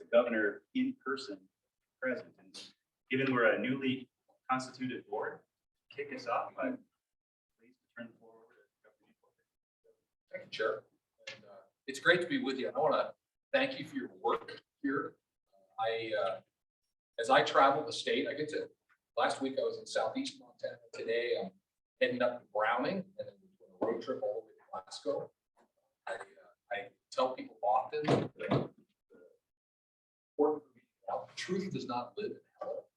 the governor in person present. And given we're a newly constituted board, kick us off, but please turn the floor over to Governor Newport. Thank you, Chair. And, it's great to be with you. I want to thank you for your work here. As I travel the state, last week I was in Southeast Montana. Today I'm heading up to Browning and then doing a road trip all the way to Glasgow. I tell people often that the truth does not live in hell.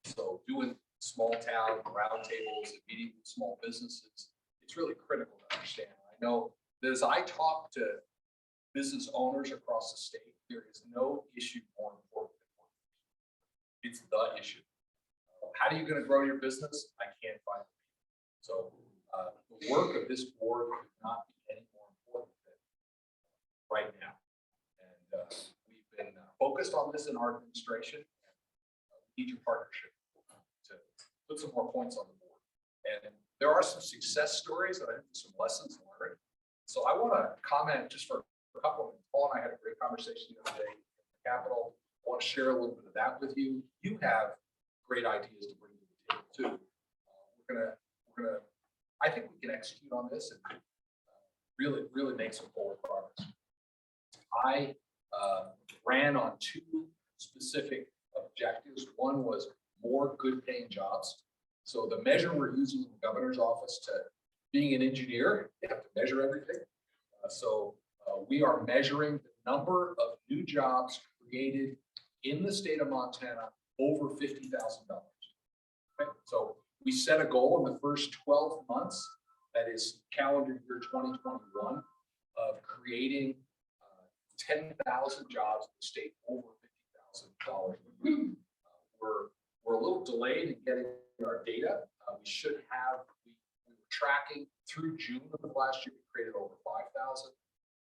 So doing small town roundtables and meeting with small businesses, it's really critical to understand. I know that as I talk to business owners across the state, there is no issue more important than work. It's the issue. How are you going to grow your business? I can't find it. So the work of this board could not be any more important than right now. And we've been focused on this in our administration. We need your partnership to put some more points on the board. And there are some success stories and I think some lessons learned. So I want to comment just for a couple of minutes. Paul and I had a great conversation the other day in the Capitol. I want to share a little bit of that with you. You have great ideas to bring to the table too. We're gonna. I think we can execute on this and really make some forward progress. I ran on two specific objectives. One was more good-paying jobs. So the measure we're using in the governor's office to being an engineer, you have to measure everything. We are measuring the number of new jobs created in the state of Montana over $50,000. Okay? So we set a goal in the first 12 months, that is calendar year 2021, of creating 10,000 jobs in the state over $50,000. We're a little delayed in getting our data. We were tracking through June of last year, we created over 5,000.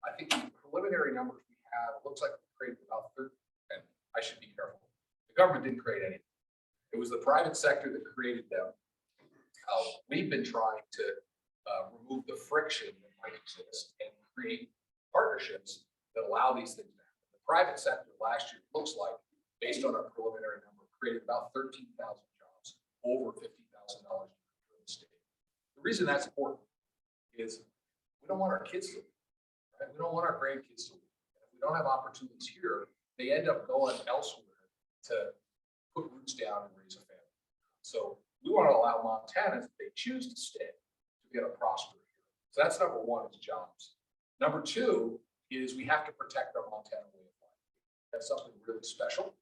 I think the preliminary numbers we have, looks like we created about 30, and I should be careful. The government didn't create anything. It was the private sector that created them. We've been trying to remove the friction that might exist and create partnerships that allow these things to happen. The private sector last year looks like, based on our preliminary number, created about 13,000 jobs, over $50,000 in the state. The reason that's important is we don't want our kids to leave, right? We don't want our grandkids to leave. And if we don't have opportunities here, they end up going elsewhere to put roots down and raise a family. So we want to allow Montanans, if they choose to stay, to be able to prosper here. So that's number one, is jobs. Number two is we have to protect our Montana way of life. That's something really special.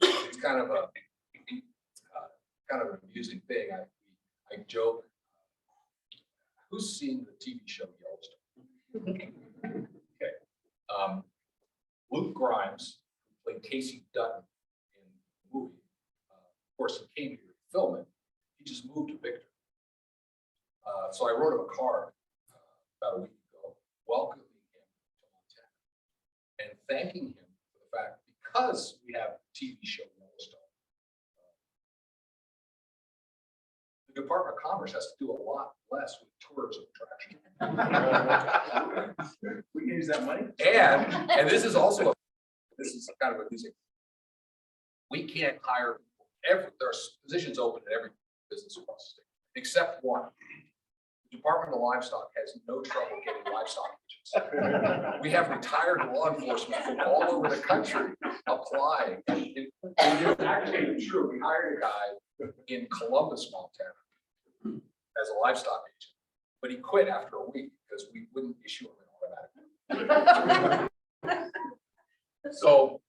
It's kind of an amusing thing. I joke. Who's seen the TV show Yellowstone? Okay. Luke Grimes, who played Casey Dutton in the movie, of course, he came here to film it. He just moved to Victor. So I wrote him a card about a week ago, welcoming him to Montana and thanking him for the fact, because we have a TV show Yellowstone, the Department of Commerce has to do a lot less with tourism attraction. We can use that money. And this is also, this is kind of amusing. We can't hire people. There are positions open in every business across the state, except one. The Department of Livestock has no trouble getting livestock agents. We have retired law enforcement from all over the country applying. It's actually true. We hired a guy in Columbus, Montana, as a livestock agent, but he quit after a week because we wouldn't issue him an automatic. So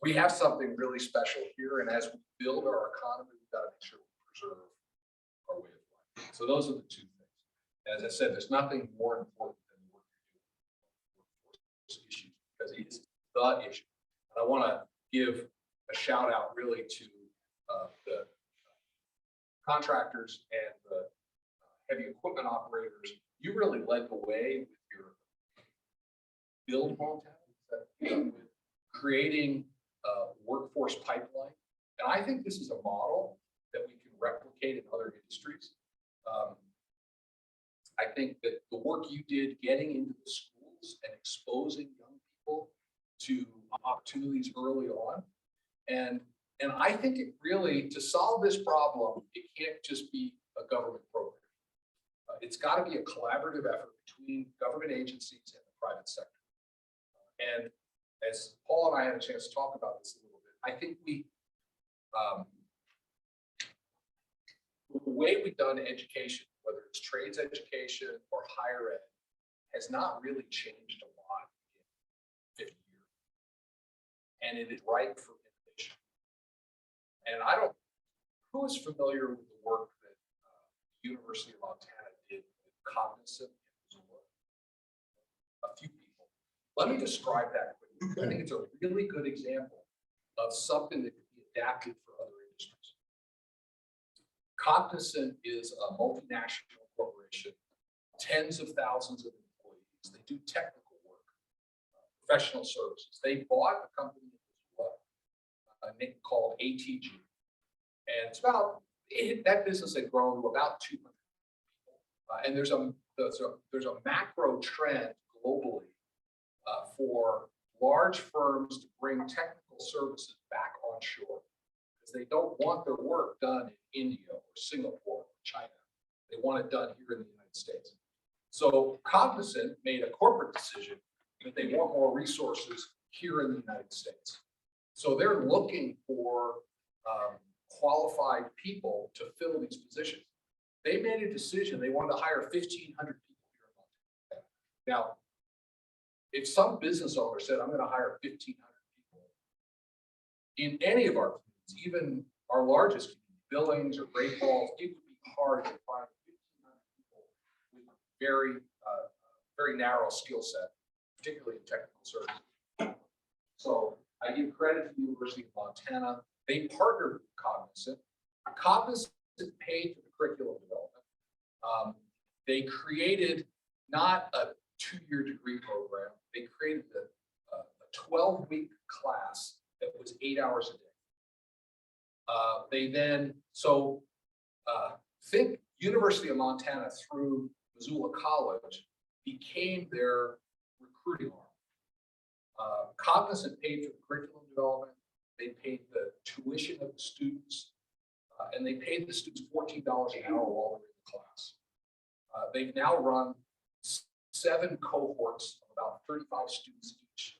we have something really special here, and as we build our economy, we've got to make sure we preserve our way of life. So those are the two things. As I said, there's nothing more important than the work you're doing on this issue, because it is the issue. And I want to give a shout out really to the contractors and the heavy equipment operators. You really led the way with your build Montana, with creating a workforce pipeline. And I think this is a model that we can replicate in other industries. I think that the work you did getting into the schools and exposing young people to opportunities early on. And I think it really, to solve this problem, it can't just be a government program. It's got to be a collaborative effort between government agencies and the private sector. And as Paul and I had a chance to talk about this a little bit, I think the way we've done education, whether it's trades education or higher ed, has not really changed a lot in 50 years. And it is ripe for innovation. And who is familiar with the work that the University of Montana did with Cognizant in Missoula? A few people. Let me describe that quickly. I think it's a really good example of something that could be adapted for other industries. Cognizant is a multinational corporation, tens of thousands of employees. They do technical work, professional services. They bought a company in Missoula called ATG. And it's that business had grown to about 200 people. And there's a macro trend globally for large firms to bring technical services back onshore because they don't want their work done in India or Singapore or China. They want it done here in the United States. So Cognizant made a corporate decision that they want more resources here in the United States. So they're looking for qualified people to fill these positions. They made a decision. They wanted to hire 1,500 people here in Montana. Now, if some business owner said, I'm going to hire 1,500 people in any of our communities, even our largest community, Billings or Great Falls, it would be hard to find 1,500 people with a very narrow skill set, particularly in technical services. So I give credit to the University of Montana. They partnered with Cognizant. Cognizant paid for the curriculum development. They created not a 2-year degree program. They created a 12-week class that was 8 hours a day. Think University of Montana through Missoula College became their recruiting arm. Cognizant paid for the curriculum development. They paid the tuition of the students, and they paid the students $14 an hour while they were in the class. They've now run 7 cohorts of about 35 students each.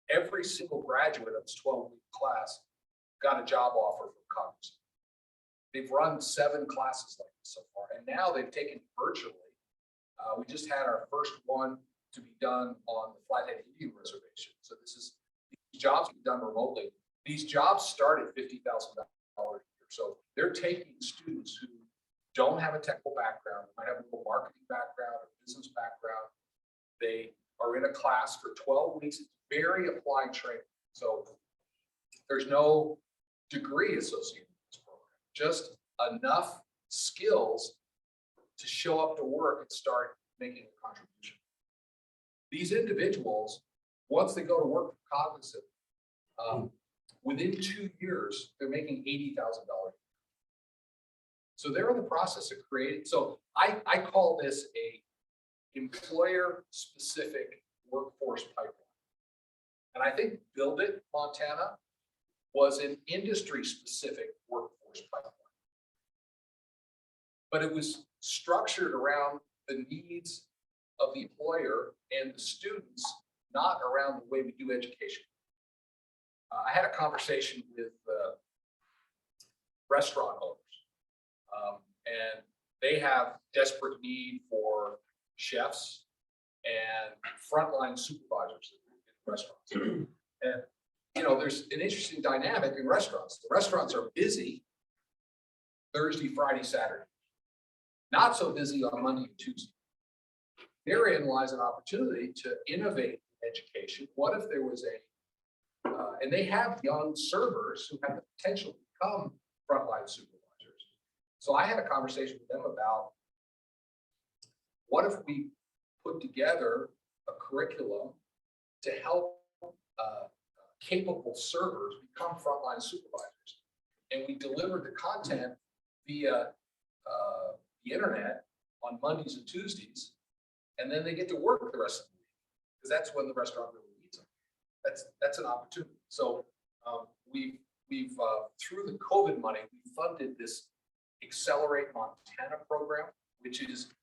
Every single graduate of this 12-week class got a job offer from Cognizant. They've run 7 classes like this so far, and now they've taken it virtually. We just had our first one to be done on the Flathead Indian Reservation. So these jobs can be done remotely. These jobs start at $50,000 a year. So they're taking students who don't have a technical background, might have a little marketing background or business background. They are in a class for 12 weeks. It's very applied training. So there's no degree associated with this program, just enough skills to show up to work and start making a contribution. These individuals, once they go to work for Cognizant, within 2 years, they're making $80,000. So they're in the process of creating. So I call this a employer-specific workforce pipeline. And I think Build It, Montana, was an industry-specific workforce pipeline. But it was structured around the needs of the employer and the students, not around the way we do education. I had a conversation with restaurant owners, and they have desperate need for chefs and frontline supervisors in restaurants. And there's an interesting dynamic in restaurants. The restaurants are busy Thursday, Friday, Saturday, not so busy on Monday and Tuesday. Therein lies an opportunity to innovate in education. What if there was and they have young servers who have the potential to become frontline supervisors. So I had a conversation with them about what if we put together a curriculum to help capable servers become frontline supervisors. And we delivered the content via the internet on Mondays and Tuesdays, and then they get to work the rest of the week because that's when the restaurant really needs them. that's an opportunity. So we've through the COVID money, we funded this Accelerate Montana program, which is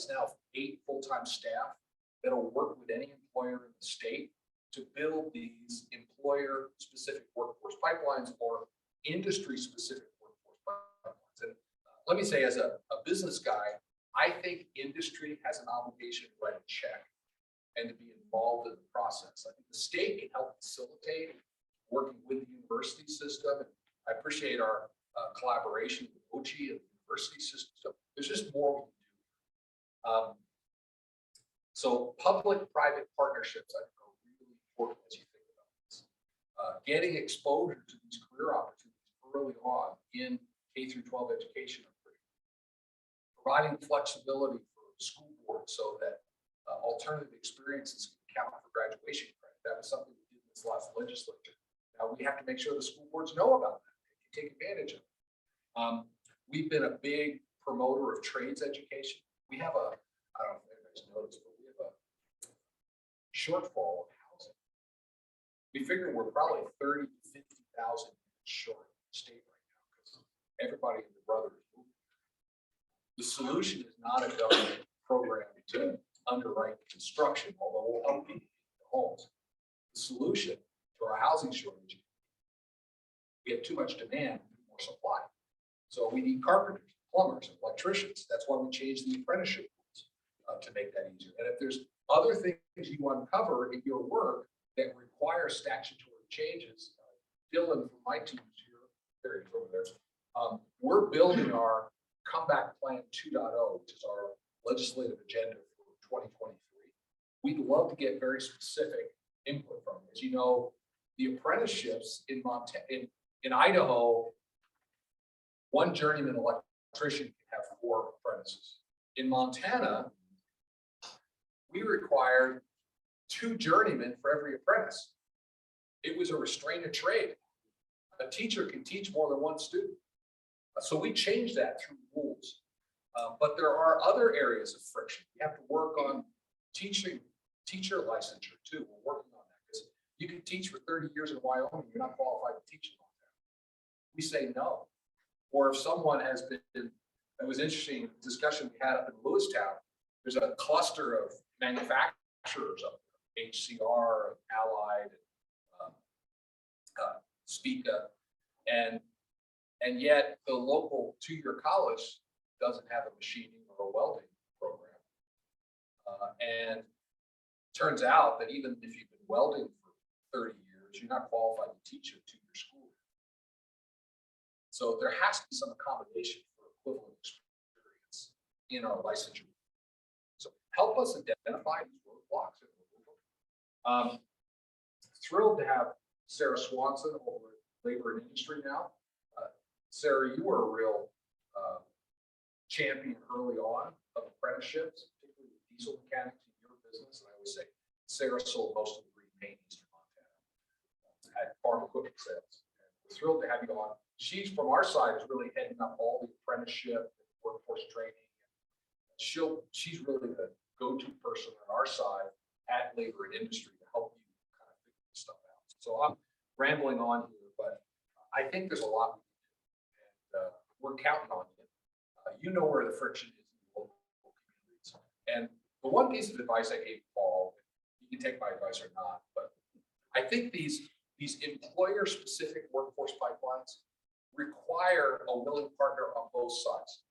now 8 full-time staff that'll work with any employer in the state to build these employer-specific workforce pipelines or industry-specific workforce pipelines. And let me say, as a business guy, I think industry has an obligation to write a check and to be involved in the process. I think the state can help facilitate working with the university system. And I appreciate our collaboration with OCHI and the university system. There's just more we can do. So public-private partnerships, I think, are really important as you think about this. Getting exposure to these career opportunities early on in K through 12 education are critical. Providing flexibility for school boards so that alternative experiences can count for graduation credit. That was something we did in this last legislature. Now we have to make sure the school boards know about that and can take advantage of it. We've been a big promoter of trades education. We have I don't know if anybody's noticed, but we have a shortfall of housing. We figure we're probably 30 to 50,000 short in the state right now because everybody and their brother is moving. The solution is not a government program to underwrite construction, although we'll help people get the homes. The solution to our housing shortage, we have too much demand, more supply. So we need carpenters, plumbers, and electricians. That's why we changed the apprenticeship rules to make that easier. And if there's other things you uncover in your work that require statutory changes, Dylan from my team is here, there he is over there. We're building our Comeback Plan 2.0, which is our legislative agenda for 2023. We'd love to get very specific input from you. As you know, the apprenticeships in Montana, in Idaho, one journeyman electrician can have 4 apprentices. In Montana, we required 2 journeymen for every apprentice. It was a restraint of trade. A teacher can teach more than 1 student. So we changed that through rules. But there are other areas of friction. You have to work on teacher licensure too. We're working on that because you can teach for 30 years in Wyoming, you're not qualified to teach in Montana. We say no. Or if someone has been, it was interesting discussion we had up in Lewistown, there's a cluster of manufacturers up there, HCR, Allied, Spica, and yet the local 2-year college doesn't have a machining or a welding program. And turns out that even if you've been welding for 30 years, you're not qualified to teach a 2-year school. So there has to be some accommodation for equivalent experience in our licensure. So help us identify these roadblocks and remove them. Thrilled to have Sarah Swanson over at Labor and Industry now. Sarah, you were a real champion early on of apprenticeships, particularly with diesel mechanics in your business. And I always say, Sarah sold most of the green paint in Eastern Montana at farm equipment sales. And we're thrilled to have you on. She's, from our side, is really heading up all the apprenticeship and workforce training. She's really the go-to person on our side at Labor and Industry to help you kind of figure this stuff out. So I'm rambling on here, but I think there's a lot we can do, and we're counting on you. You know where the friction is in the local communities. And the one piece of advice I gave Paul, you can take my advice or not, but I think these employer-specific workforce pipelines require a willing partner on both sides.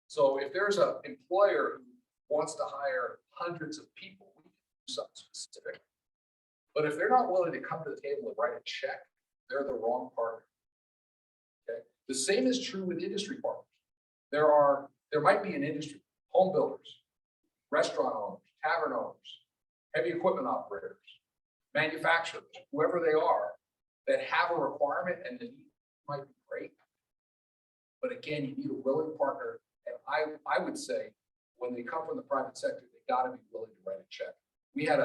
So if there's an employer who wants to hire hundreds of people, we can do something specific. But if they're not willing to come to the table and write a check, they're the wrong partner. Okay. The same is true with industry partners. There might be an industry, home builders, restaurant owners, tavern owners, heavy equipment operators, manufacturers, whoever they are, that have a requirement and the need might be great. But again, you need a willing partner. And I would say when they come from the private sector, they got to be willing to write a check. We had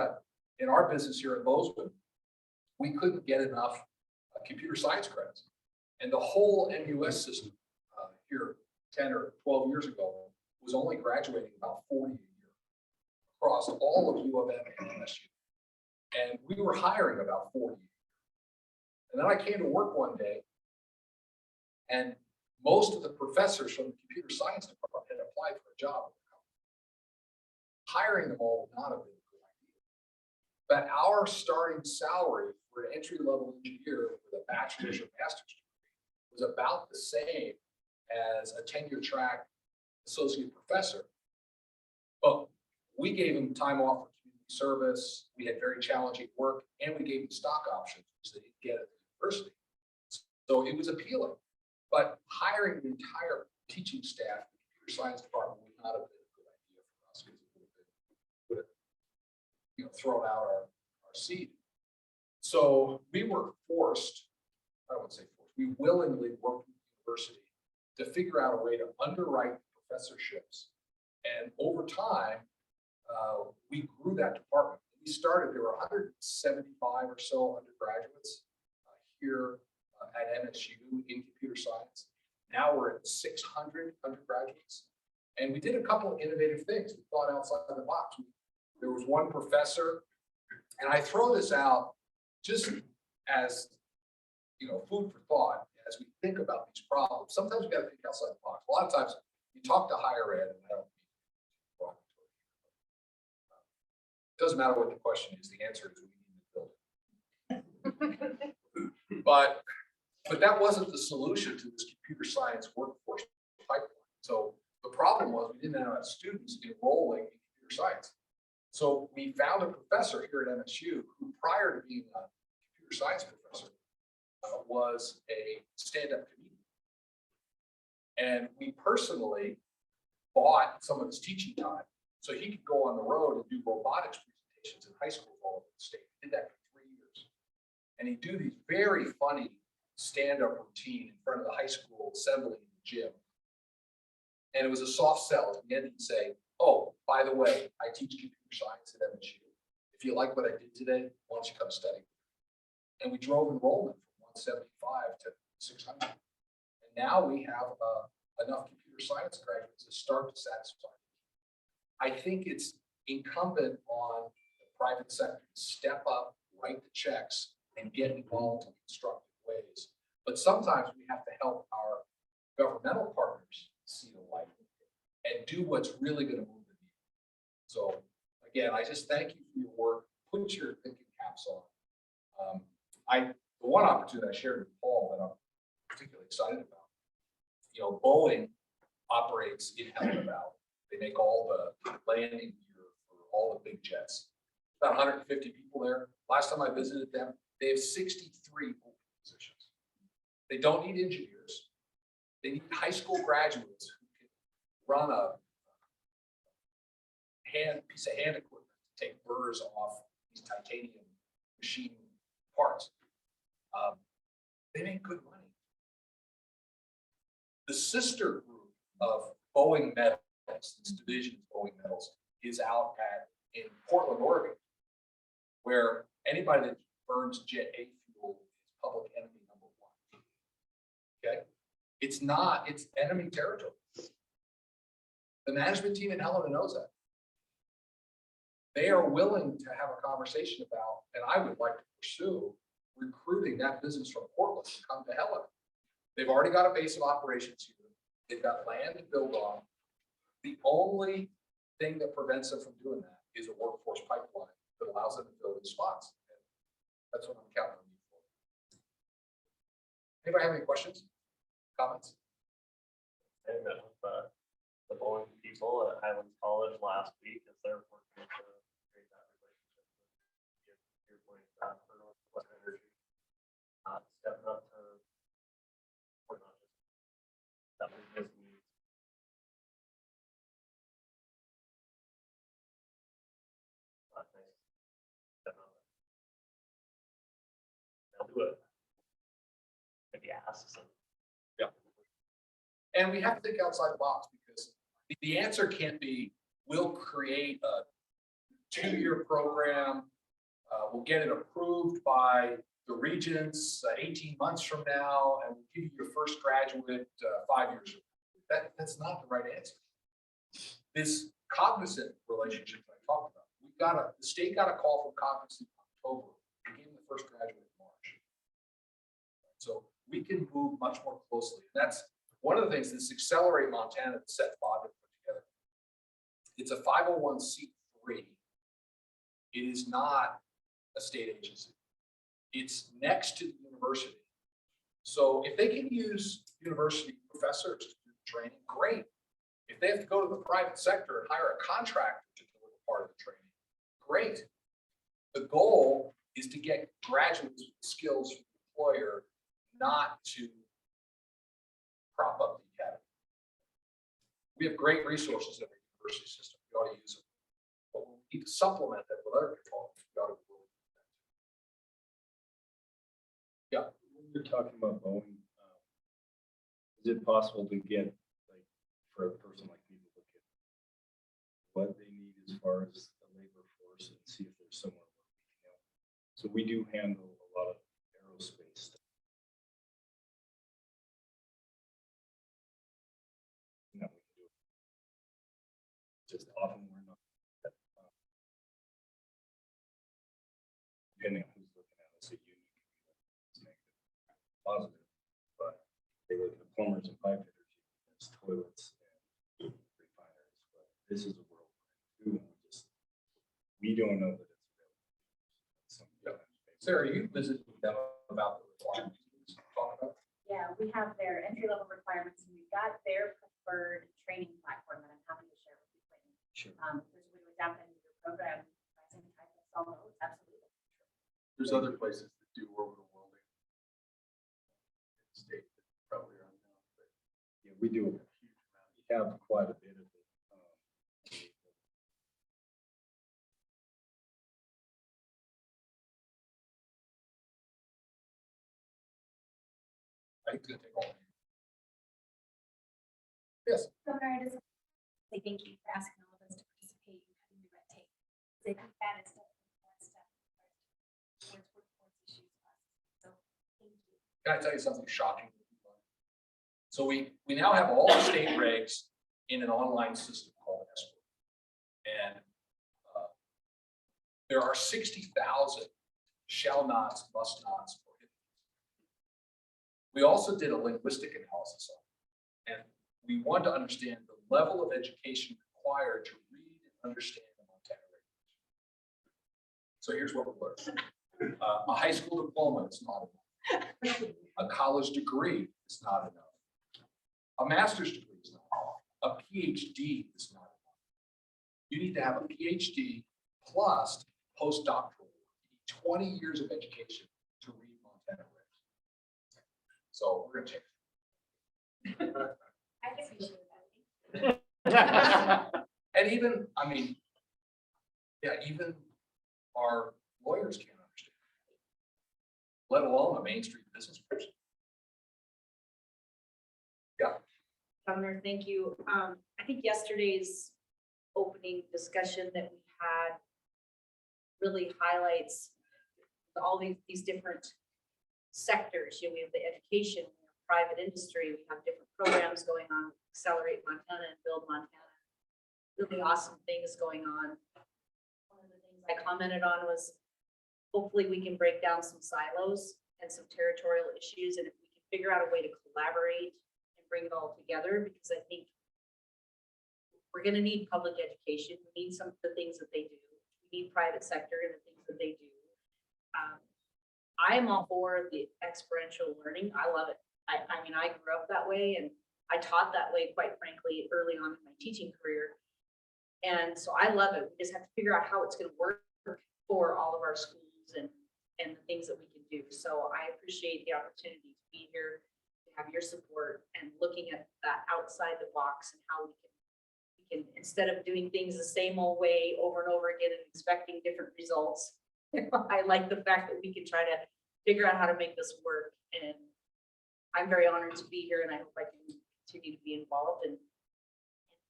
in our business here at Bozeman, we couldn't get enough computer science credits. And the whole MUS system here 10 or 12 years ago was only graduating about 40 a year across all of U of M and MSU. And we were hiring about 40. And then I came to work one day, and most of the professors from the computer science department had applied for a job. Hiring them all would not have been a good idea. But our starting salary for an entry-level engineer with a bachelor's or master's degree was about the same as a tenure track associate professor. But we gave them time off for community service, we had very challenging work, and we gave them stock options, which they didn't get at the university. So it was appealing. But hiring the entire teaching staff, the computer science department, would not have been a good idea for us, because it would have thrown out our seat. So we were forced, I wouldn't say forced, we willingly worked with the university to figure out a way to underwrite professorships. And over time, we grew that department. We started, there were 175 or so undergraduates here at MSU in computer science. Now we're at 600 undergraduates. And we did a couple of innovative things. We thought outside the box. There was one professor, and I throw this out just as food for thought as we think about these problems. Sometimes we got to think outside the box. A lot of times you talk to higher ed, and I don't mean it doesn't matter what the question is. The answer is we need to build it. But that wasn't the solution to this computer science workforce pipeline. So the problem was we didn't have students enrolling in computer science. So we found a professor here at MSU who, prior to being a computer science professor, was a stand-up comedian. And we personally bought some of his teaching time so he could go on the road and do robotics presentations in high schools all over the state. He did that for 3 years. And he'd do these very funny stand-up routine in front of the high school assembly in the gym. And it was a soft sell. At the end, he'd say, "Oh, by the way, I teach computer science at MSU. If you like what I did today, why don't you come study?" And we drove enrollment from 175 to 600. And now we have enough computer science graduates to start to satisfy. I think it's incumbent on the private sector to step up, write the checks, and get involved in constructive ways. But sometimes we have to help our governmental partners see the light and do what's really going to move the needle. So again, I just thank you for your work. Put your thinking caps on. The one opportunity I shared with Paul that I'm particularly excited about, Boeing operates in Helen Valley. They make all the landing gear for all the big jets. About 150 people there. Last time I visited them, they have 63 open positions. They don't need engineers. They need high school graduates who can run a piece of hand equipment to take burrs off these titanium machine parts. They make good money. The sister group of Boeing Metals, this division of Boeing Metals, is out in Portland, Oregon, where anybody that burns Jet A fuel is public enemy number 1. Okay, it's enemy territory. The management team in Helena knows that. They are willing to have a conversation about, and I would like to pursue, recruiting that business from Portland to come to Helena. They've already got a base of operations here. They've got land to build on. The only thing that prevents them from doing that is a workforce pipeline that allows them to fill these spots. And that's what I'm counting on you for. Anybody have any questions, comments? I met with the Boeing people at Highlands College last week as they're working to create that relationship with your point for Northwest Energy, stepping up to, or not just that business needs. That's nice. Definitely. They'll do it. Maybe ask some. And we have to think outside the box, because the answer can't be, we'll create a 2-year program, we'll get it approved by the regents 18 months from now, and we'll give you your first graduate 5 years from now. That's not the right answer. This cognizant relationship that I talked about, the state got a call from Cognizant in October. We gave them the first graduate in March. So we can move much more closely. And that's one of the things this Accelerate Montana that Seth Bodden put together. It's a 501c3. It is not a state agency. It's next to the university. So if they can use university professors to do the training, great. If they have to go to the private sector and hire a contractor to deliver part of the training, great. The goal is to get graduates with skills from the employer, not to prop up the academy. We have great resources in the university system. We ought to use them. But we need to supplement that with other components. We ought to be willing to do that. Yeah. When you're talking about Boeing, is it possible to get, like, for a person like me to look at what they need as far as the labor force and see if there's somewhere where we can help? So we do handle a lot of aerospace stuff. That we can do. Just often we're not, depending on who's looking at us, a union can be like, it's negative, positive, but they look at plumbers and pipe fitters, it's toilets and refineries, but this is a world too, and we don't know that it's available. Sarah, you visited with them about the requirements. Talk about. Yeah, we have their entry-level requirements, and we've got their preferred training platform that I'm happy to share with you. Clayton. Sure. If there's a way to adapt that into your program, I think I can solve those, absolutely. There's other places that do orbital welding. In the state that probably are unknown, but Yeah, we do a huge amount. We have quite a bit of it. I think it's gonna take all. Yes. Governor, I just say thank you for asking all of us to participate in cutting the red tape. I think that is definitely one step towards workforce issues. So thank you. Can I tell you something shocking? So we now have all the state regs in an online system called SWIB. And there are 60,000 shall nots, must nots, prohibited. We also did a linguistic analysis on it. And we want to understand the level of education required to read and understand the Montana regulations. So here's what we learned. A high school diploma is not enough. A college degree is not enough. A master's degree is not enough. A PhD is not enough. You need to have a PhD plus postdoctoral, 20 years of education to read Montana regs. So we're gonna change. I appreciate that. And even, I mean, yeah, even our lawyers can't understand, let alone a Main Street business person. Governor, thank you. I think yesterday's opening discussion that we had really highlights all these different sectors. You know, we have the education, we have private industry, we have different programs going on, Accelerate Montana and Build Montana. Really awesome things going on. One of the things I commented on was hopefully we can break down some silos and some territorial issues, and if we can figure out a way to collaborate and bring it all together, because I think we're gonna need public education. We need some of the things that they do. We need private sector and the things that they do. I am all for the experiential learning. I love it. I mean, I grew up that way and I taught that way, quite frankly, early on in my teaching career. And so I love it. We just have to figure out how it's gonna work for all of our schools and the things that we can do. So I appreciate the opportunity to be here, to have your support and looking at that outside the box and how we can, instead of doing things the same old way over and over again and expecting different results. I like the fact that we can try to figure out how to make this work. And I'm very honored to be here and I hope I can continue to be involved and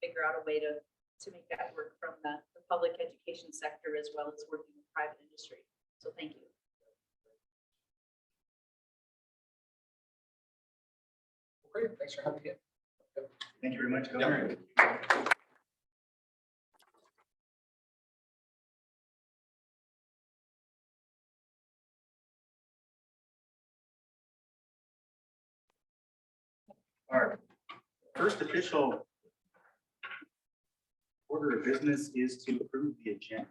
figure out a way to make that work from the public education sector as well as working with private industry. So thank you. Great, thanks for having me. Thank you very much, Governor. Our first official order of business is to approve the agenda.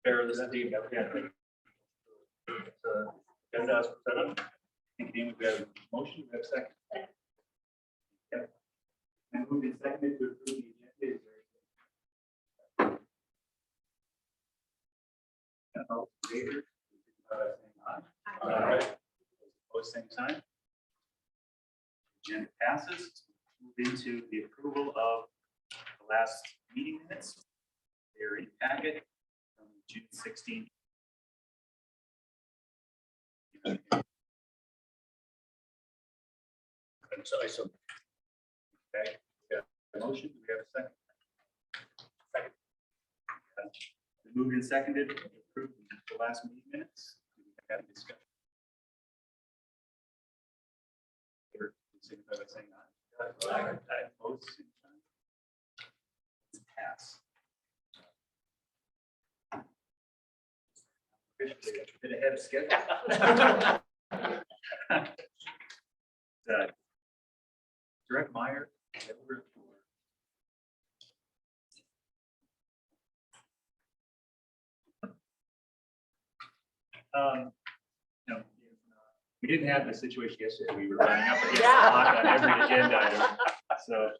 Fair, this is Dean. Agenda as presented. Thank you, Dan. We have a motion, we have a second. Yep. And moved and seconded to approve the agenda. Is there any- All in favor, saying aye. Aye. Opposed, same sign. Agenda passes. Move into the approval of the last meeting minutes. They're in packet from June 16th. Okay, we have a motion, do we have a second? Second. Moved and seconded to approve the last meeting minutes. Do we have a discussion? Favor, signify by saying aye. Aye. Opposed, same sign. It's pass. Bit ahead of schedule. Direct Meyer. Edward, no, we didn't have the situation yesterday. We were running up against the clock on every agenda item. So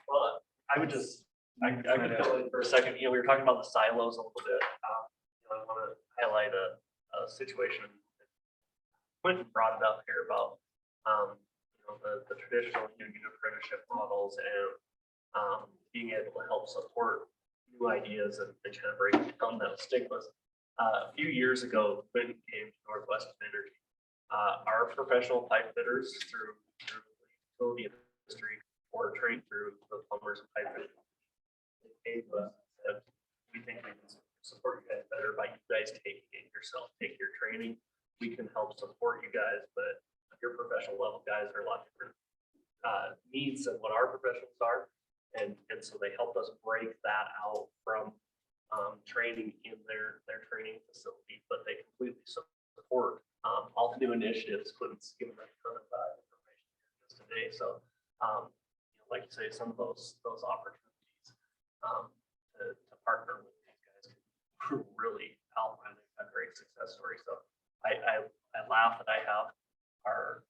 Well, I would just, I could fill in for a second, you know, we were talking about the silos a little bit. You know, I want to highlight a situation. Quentin brought it up here about, you know, the traditional union apprenticeship models and being able to help support new ideas and kind of break down those stigmas. A few years ago, Quentin came to Northwestern Energy. Our professional pipe fitters through the utility industry or trained through the plumbers and pipe fitters. They came to us and said, we think we can support you guys better by you guys taking it yourself, take your training. We can help support you guys, but your professional level guys are a lot different needs than what our professionals are. And so they helped us break that out from training in their training facility, but they completely support all the new initiatives. Clinton's given us a ton of information just today. So, you know, like you say, some of those opportunities to partner with these guys can really outline a great success story. So I laugh that I have our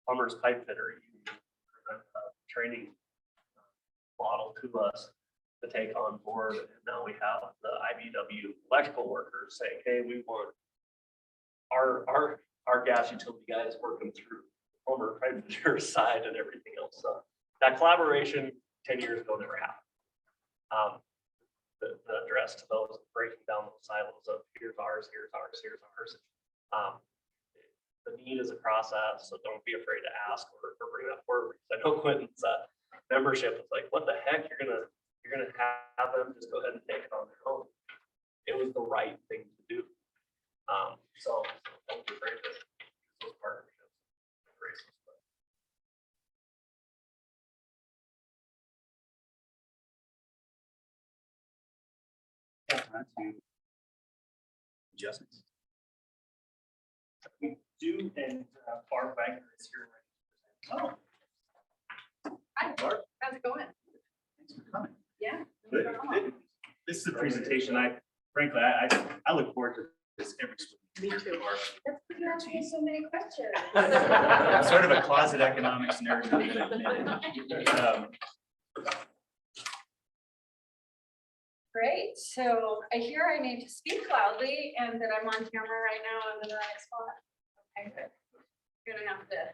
plumbers pipe fitter training model to us to take on board. And now we have the IBW electrical workers saying, hey, we want our gas utility guys working through the plumber pipe fitter side and everything else. So that collaboration 10 years ago never happened. The address to those, breaking down those silos of here's ours, here's ours, here's ours. The need is a process, so don't be afraid to ask or bring that forward. I know Quentin's membership was like, what the heck, you're gonna have them just go ahead and take it on their own. It was the right thing to do. So don't be afraid to use those partnerships. Embrace those. on to adjustments. We do, and Barb Wagner is here. Oh, Hi, Barb, how's it going? thanks for coming. Yeah. Good, good. This is a presentation frankly, I look forward to this every week. Me too. That's because you're asking so many questions. I'm sort of a closet economics nerd. Great, so I hear I need to speak loudly and that I'm on camera right now in the right spot. Okay, good. You're gonna have to.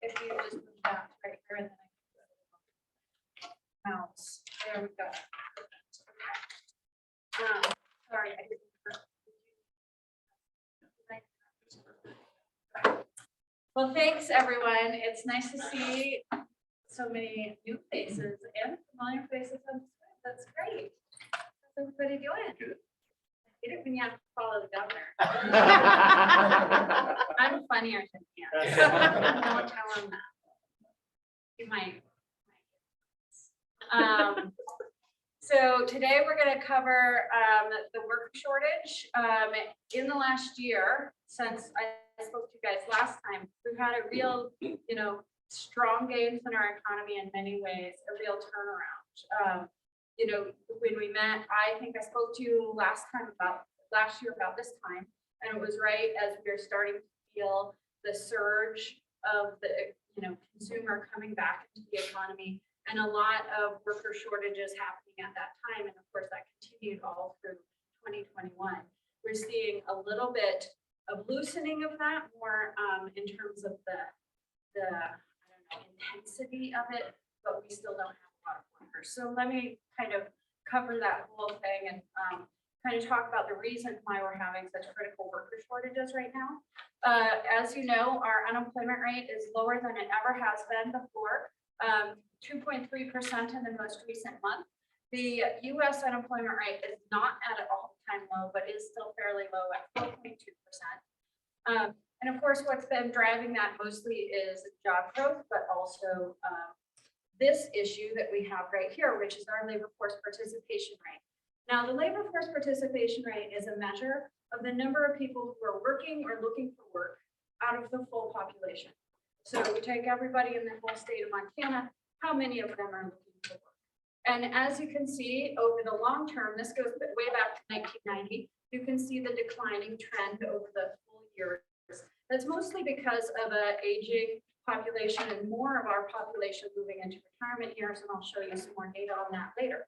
If you just move that right here and then I can mouse, there we go. Sorry, I didn't. Well, thanks, everyone. It's nice to see so many new faces and familiar faces on Skype. That's great. How's everybody doing? Good. I hate it when you have to follow the governor. I'm funnier than him. Don't tell him that. He might. So today we're going to cover the worker shortage. In the last year, since I spoke to you guys last time, we've had a real, strong gains in our economy in many ways, a real turnaround. When we met, I think I spoke to you last year about this time, and it was right as we were starting to feel the surge of the, consumer coming back into the economy, and a lot of worker shortages happening at that time. And of course, that continued all through 2021. We're seeing a little bit of loosening of that, more in terms of the intensity of it, but we still don't have a lot of workers. So let me kind of cover that whole thing and kind of talk about the reason why we're having such critical worker shortages right now. As you know, our unemployment rate is lower than it ever has been before, 2.3% in the most recent month. The US unemployment rate is not at an all-time low, but is still fairly low at 4.2%. And of course, what's been driving that mostly is job growth, but also this issue that we have right here, which is our labor force participation rate. Now, the labor force participation rate is a measure of the number of people who are working or looking for work out of the full population. So we take everybody in the whole state of Montana, how many of them are looking for work? And as you can see, over the long term, this goes way back to 1990, you can see the declining trend over the full years. That's mostly because of an aging population and more of our population moving into retirement years, and I'll show you some more data on that later.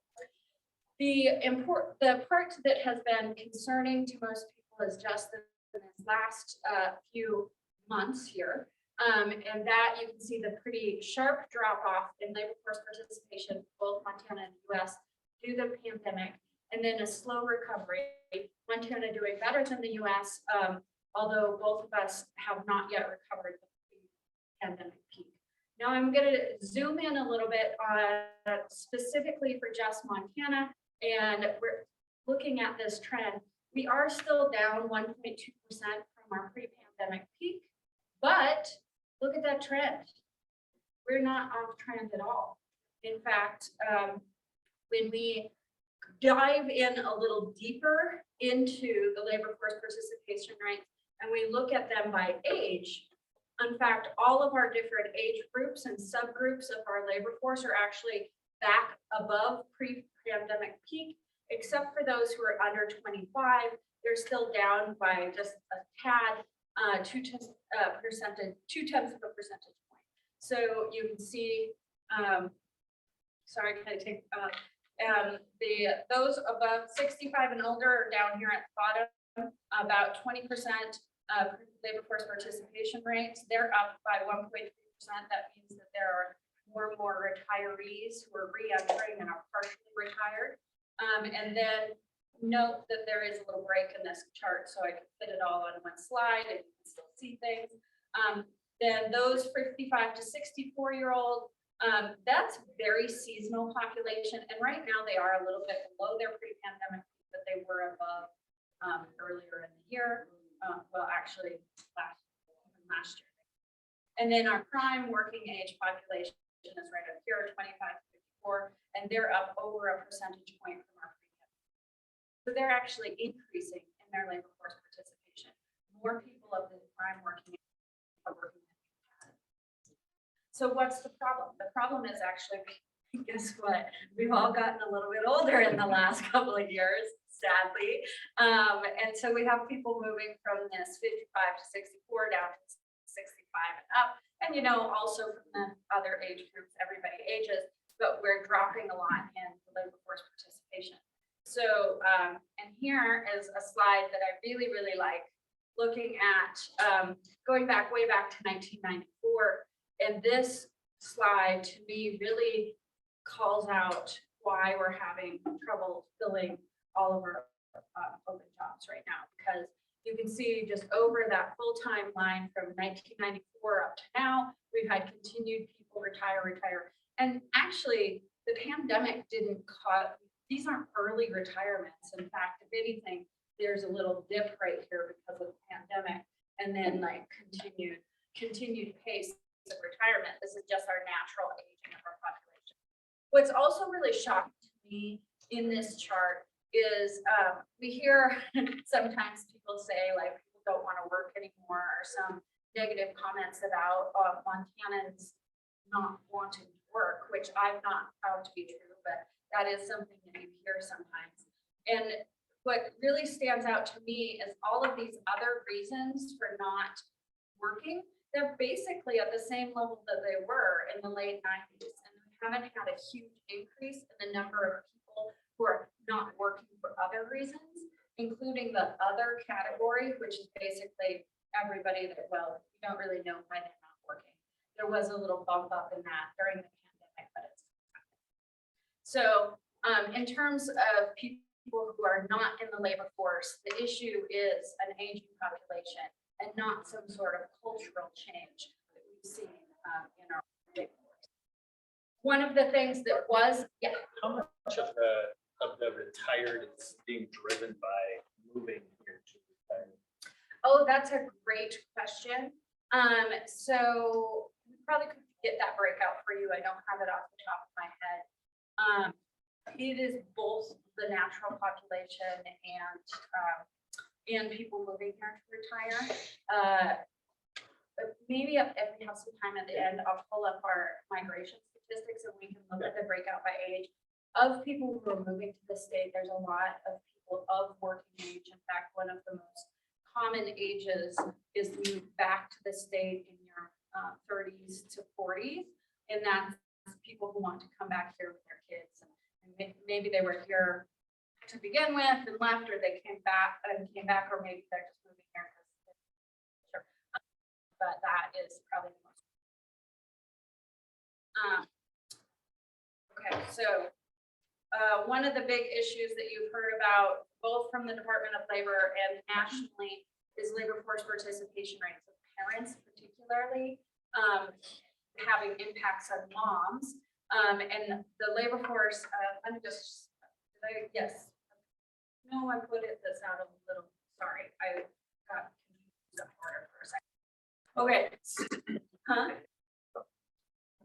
The part that has been concerning to most people is just in this last few months here, and that you can see the pretty sharp drop off in labor force participation, both Montana and the US, due to the pandemic, and then a slow recovery. Montana doing better than the US, although both of us have not yet recovered the pandemic peak. Now I'm going to zoom in a little bit on specifically for just Montana, and we're looking at this trend. We are still down 1.2% from our pre-pandemic peak, but look at that trend. We're not off trend at all. In fact, when we dive in a little deeper into the labor force participation rates and we look at them by age, in fact, all of our different age groups and subgroups of our labor force are actually back above pre-pandemic peak, except for those who are under 25. They're still down by just a tad, 2/10 of a percentage point. So you can see, sorry, can I take those above 65 and older are down here at the bottom, about 20% labor force participation rates. They're up by 1.3%. That means that there are more and more retirees who are re-entering and are partially retired. And then note that there is a little break in this chart, so I can fit it all on one slide and you can still see things. Then those 55 to 64-year-old, that's very seasonal population. And right now they are a little bit below their pre-pandemic, but they were above earlier in the year. Well, actually last year. And then our prime working age population is right up here, 25 to 54, and they're up over a percentage point from our pre-pandemic. So they're actually increasing in their labor force participation. More people of the prime working age are working. So what's the problem? The problem is actually, guess what? We've all gotten a little bit older in the last couple of years, sadly. And so we have people moving from this 55 to 64 down to 65 and up. And, also from the other age groups, everybody ages, but we're dropping a lot in the labor force participation. So, and here is a slide that I really, really like, looking at going back, way back to 1994. And this slide to me really calls out why we're having trouble filling all of our open jobs right now, because you can see just over that full-time line from 1994 up to now, we've had continued people retire. And actually the pandemic didn't cause, these aren't early retirements. In fact, if anything, there's a little dip right here because of the pandemic, and then like continued pace of retirement. This is just our natural aging of our population. What's also really shocking to me in this chart is, we hear sometimes people say like, people don't want to work anymore, or some negative comments about Montanans not wanting to work, which I've not found to be true, but that is something that you hear sometimes. And what really stands out to me is all of these other reasons for not working, they're basically at the same level that they were in the late 90s. And we haven't had a huge increase in the number of people who are not working for other reasons, including the other category, which is basically everybody that, well, you don't really know why they're not working. There was a little bump up in that during the pandemic, but it's so in terms of people who are not in the labor force, the issue is an aging population and not some sort of cultural change that we've seen in our labor force. One of the things that was, yeah. How much of the retired is being driven by moving here to retirement? Oh, that's a great question. So we probably could get that breakout for you. I don't have it off the top of my head. It is both the natural population and people moving here to retire. But maybe if we have some time at the end, I'll pull up our migration statistics and we can look at the breakout by age. Of people who are moving to the state, there's a lot of people of working age. In fact, one of the most common ages is move back to the state in your 30s to 40s. And that's people who want to come back here with their kids. And maybe they were here to begin with and left, or they came back, or maybe they're just moving here because sure. But that is probably the most. Okay, so one of the big issues that you've heard about, both from the Department of Labor and nationally, is labor force participation rates of parents, particularly having impacts on moms. And the labor force, let me just, yes. No, I put this out a little, sorry, I got confused up order for a second. Okay. Huh?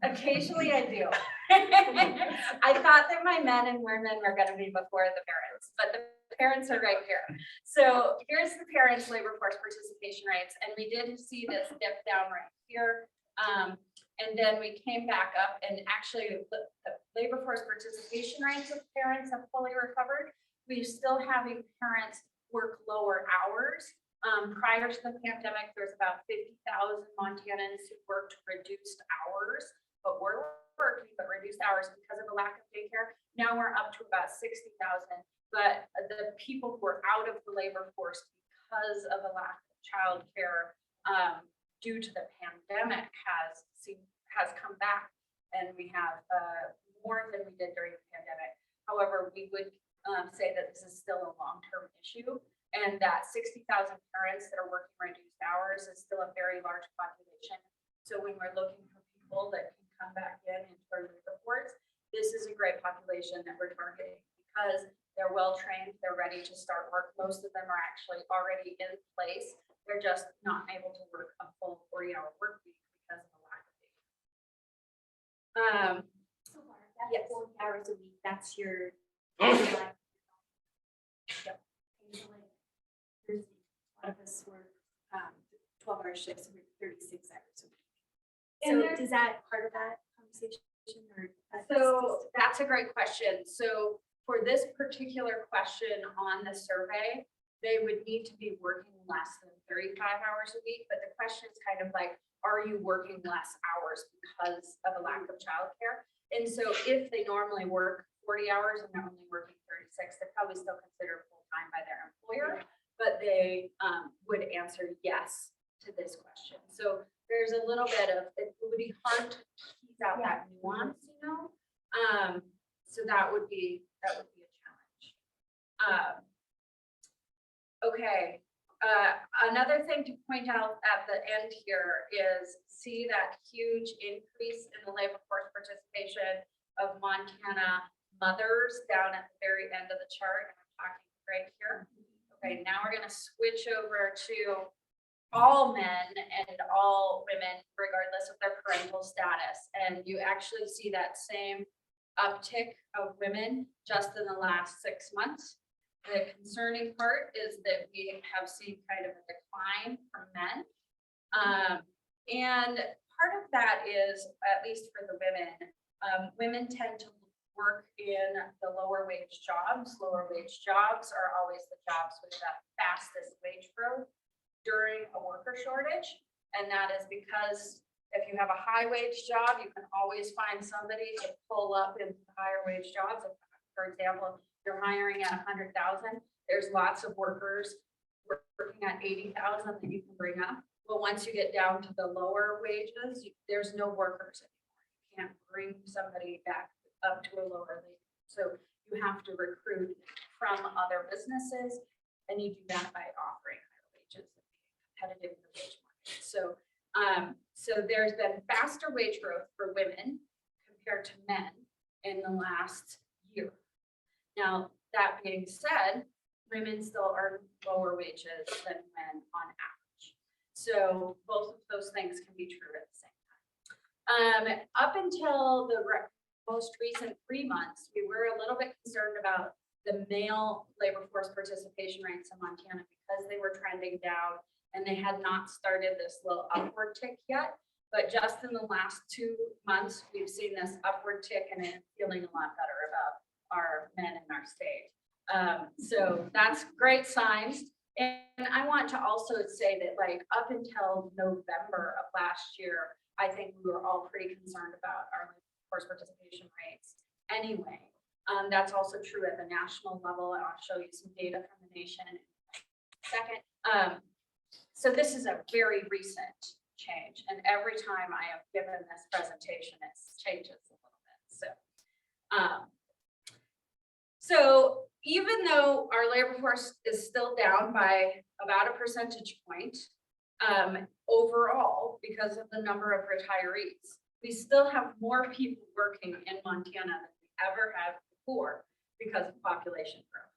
Occasionally I do. I thought that my men and women were gonna be before the parents, but the parents are right here. So here's the parents' labor force participation rates, and we did see this dip down right here. And then we came back up, and actually the labor force participation rates of parents have fully recovered. We're still having parents work lower hours. Prior to the pandemic, there's about 50,000 Montanans who worked reduced hours, but were working but reduced hours because of a lack of daycare. Now we're up to about 60,000, but the people who are out of the labor force because of a lack of childcare due to the pandemic has come back, and we have more than we did during the pandemic. However, we would say that this is still a long-term issue, and that 60,000 parents that are working reduced hours is still a very large population. So when we're looking for people that can come back in and turn the reports, this is a great population that we're targeting because they're well-trained, they're ready to start work. Most of them are actually already in place. They're just not able to work a full 40-hour work week because of the lack of data. So Laura, that's Yes. 40 hours a week, that's your. Yep. There's a lot of us work 12-hour shifts, we're 36 hours a week. And So is that part of that conversation or? So that's a great question. So for this particular question on the survey, they would need to be working less than 35 hours a week. But the question is kind of like, are you working less hours because of a lack of childcare? And so if they normally work 40 hours and they're only working 36, they're probably still considered full-time by their employer, but they would answer yes to this question. So there's a little bit of, it would be hard to tease out that nuance, you know? So that would be a challenge. Okay. Another thing to point out at the end here is see that huge increase in the labor force participation of Montana mothers down at the very end of the chart. I'm talking right here. Okay, now we're going to switch over to all men and all women, regardless of their parental status. And you actually see that same uptick of women just in the last 6 months. The concerning part is that we have seen kind of a decline from men. And part of that is, at least for the women tend to work in the lower wage jobs. Lower wage jobs are always the jobs with the fastest wage growth during a worker shortage. And that is because if you have a high wage job, you can always find somebody to pull up into higher wage jobs. If, for example, you're hiring at 100,000, there's lots of workers working at 80,000 that you can bring up. But once you get down to the lower wages, there's no workers anymore. You can't bring somebody back up to a lower wage. So you have to recruit from other businesses, and you do that by offering higher wages and being competitive in the wage market. So there's been faster wage growth for women compared to men in the last year. Now, that being said, women still earn lower wages than men on average. So both of those things can be true at the same time. Up until the most recent 3 months, we were a little bit concerned about the male labor force participation rates in Montana because they were trending down and they had not started this little upward tick yet. But just in the last 2 months, we've seen this upward tick and I'm feeling a lot better about our men in our state. So that's great signs. And I want to also say that like up until November of last year, I think we were all pretty concerned about our force participation rates anyway. That's also true at the national level. And I'll show you some data from the nation in a second. So this is a very recent change. And every time I have given this presentation, it changes a little bit. So even though our labor force is still down by about a percentage point overall, because of the number of retirees, we still have more people working in Montana than we ever have before because of population growth.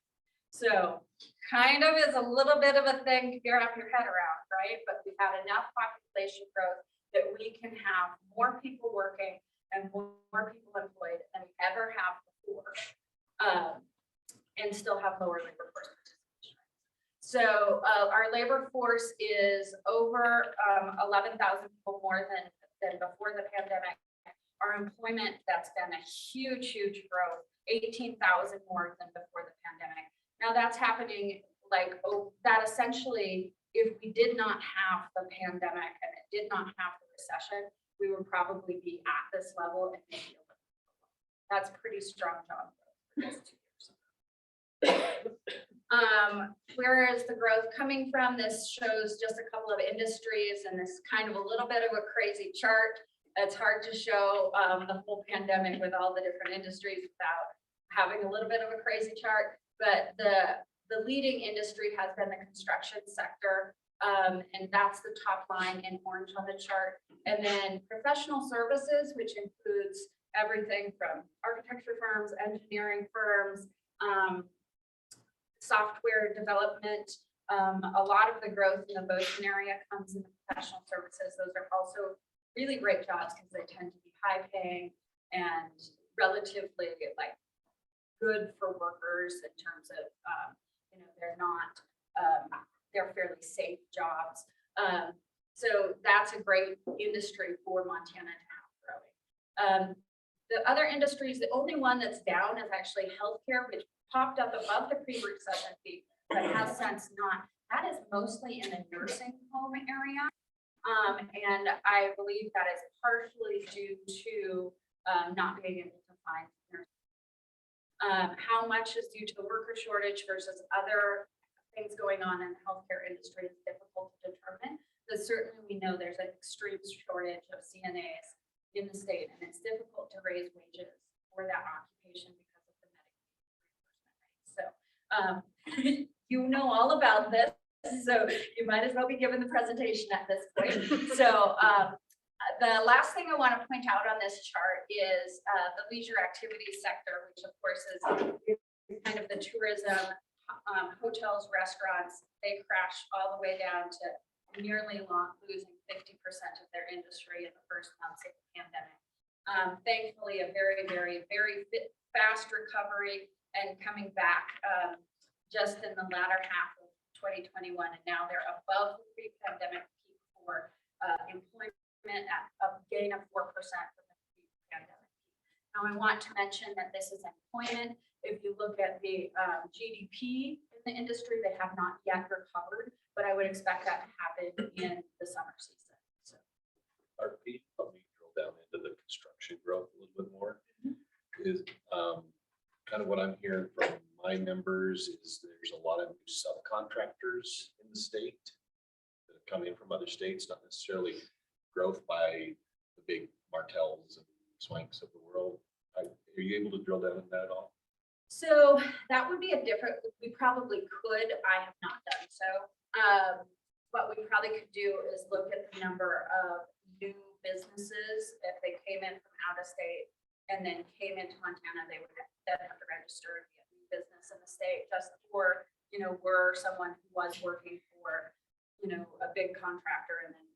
So kind of is a little bit of a thing to wrap your head around, right? But we've had enough population growth that we can have more people working and more people employed than we ever have before. And still have lower labor force participation rates. So our labor force is over 11,000 people more than before the pandemic. Our employment, that's been a huge growth, 18,000 more than before the pandemic. Now that's happening like, that essentially, if we did not have the pandemic and it did not have the recession, we would probably be at this level and maybe a little below. That's pretty strong job growth for those 2 years. Where is the growth coming from? This shows just a couple of industries and this kind of a little bit of a crazy chart. It's hard to show the whole pandemic with all the different industries without having a little bit of a crazy chart. But the leading industry has been the construction sector. And that's the top line in orange on the chart. And then professional services, which includes everything from architecture firms, engineering firms, software development. A lot of the growth in the Bozeman area comes in the professional services. Those are also really great jobs because they tend to be high paying and relatively like good for workers in terms of, they're not, they're fairly safe jobs. So that's a great industry for Montana to have growing. The other industries, the only one that's down is actually healthcare, which popped up above the pre-recession peak, but has since not. That is mostly in the nursing home area. And I believe that is partially due to not being able to find nurses. How much is due to worker shortage versus other things going on in the healthcare industry is difficult to determine. But certainly we know there's an extreme shortage of CNAs in the state, and it's difficult to raise wages for that occupation because of the Medicaid reimbursement rate. So you know all about this, so you might as well be given the presentation at this point. So the last thing I want to point out on this chart is the leisure activity sector, which of course is kind of the tourism, hotels, restaurants. They crashed all the way down to nearly losing 50% of their industry in the first months of the pandemic. Thankfully, a very, very, very fast recovery and coming back just in the latter half of 2021. And now they're above the pre-pandemic peak for employment at a gain of 4% from the pre-pandemic. Now, I want to mention that this is employment. If you look at the GDP in the industry, they have not yet recovered, but I would expect that to happen in the summer season. So. Our Pete, let me drill down into the construction growth a little bit more. Is kind of what I'm hearing from my members is there's a lot of new subcontractors in the state that have come in from other states, not necessarily growth by the big Martells and Swanks of the world. Are you able to drill down into that at all? So that would be a different, we probably could, I have not done so. What we probably could do is look at the number of new businesses, if they came in from out of state and then came into Montana, they would then have to register and be a new business in the state, just for, were someone who was working for, a big contractor and then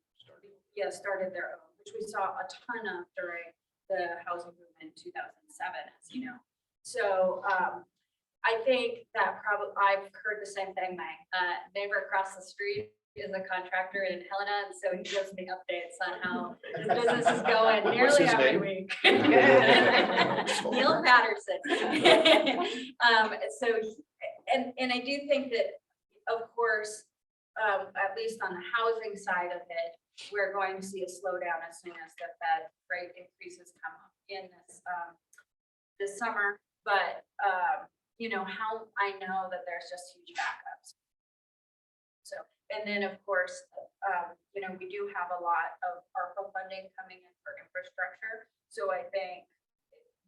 started their own, which we saw a ton of during the housing boom in 2007, as you know. So I think that probably, I've heard the same thing. My neighbor across the street is a contractor in Helena, and so he gives me updates on how his business is going nearly every week. Neil Patterson. So, and I do think that, of course, at least on the housing side of it, we're going to see a slowdown as soon as the Fed rate increases come up in this summer. But, how I know that there's just huge backups. So, and then of course, we do have a lot of ARPA funding coming in for infrastructure. So I think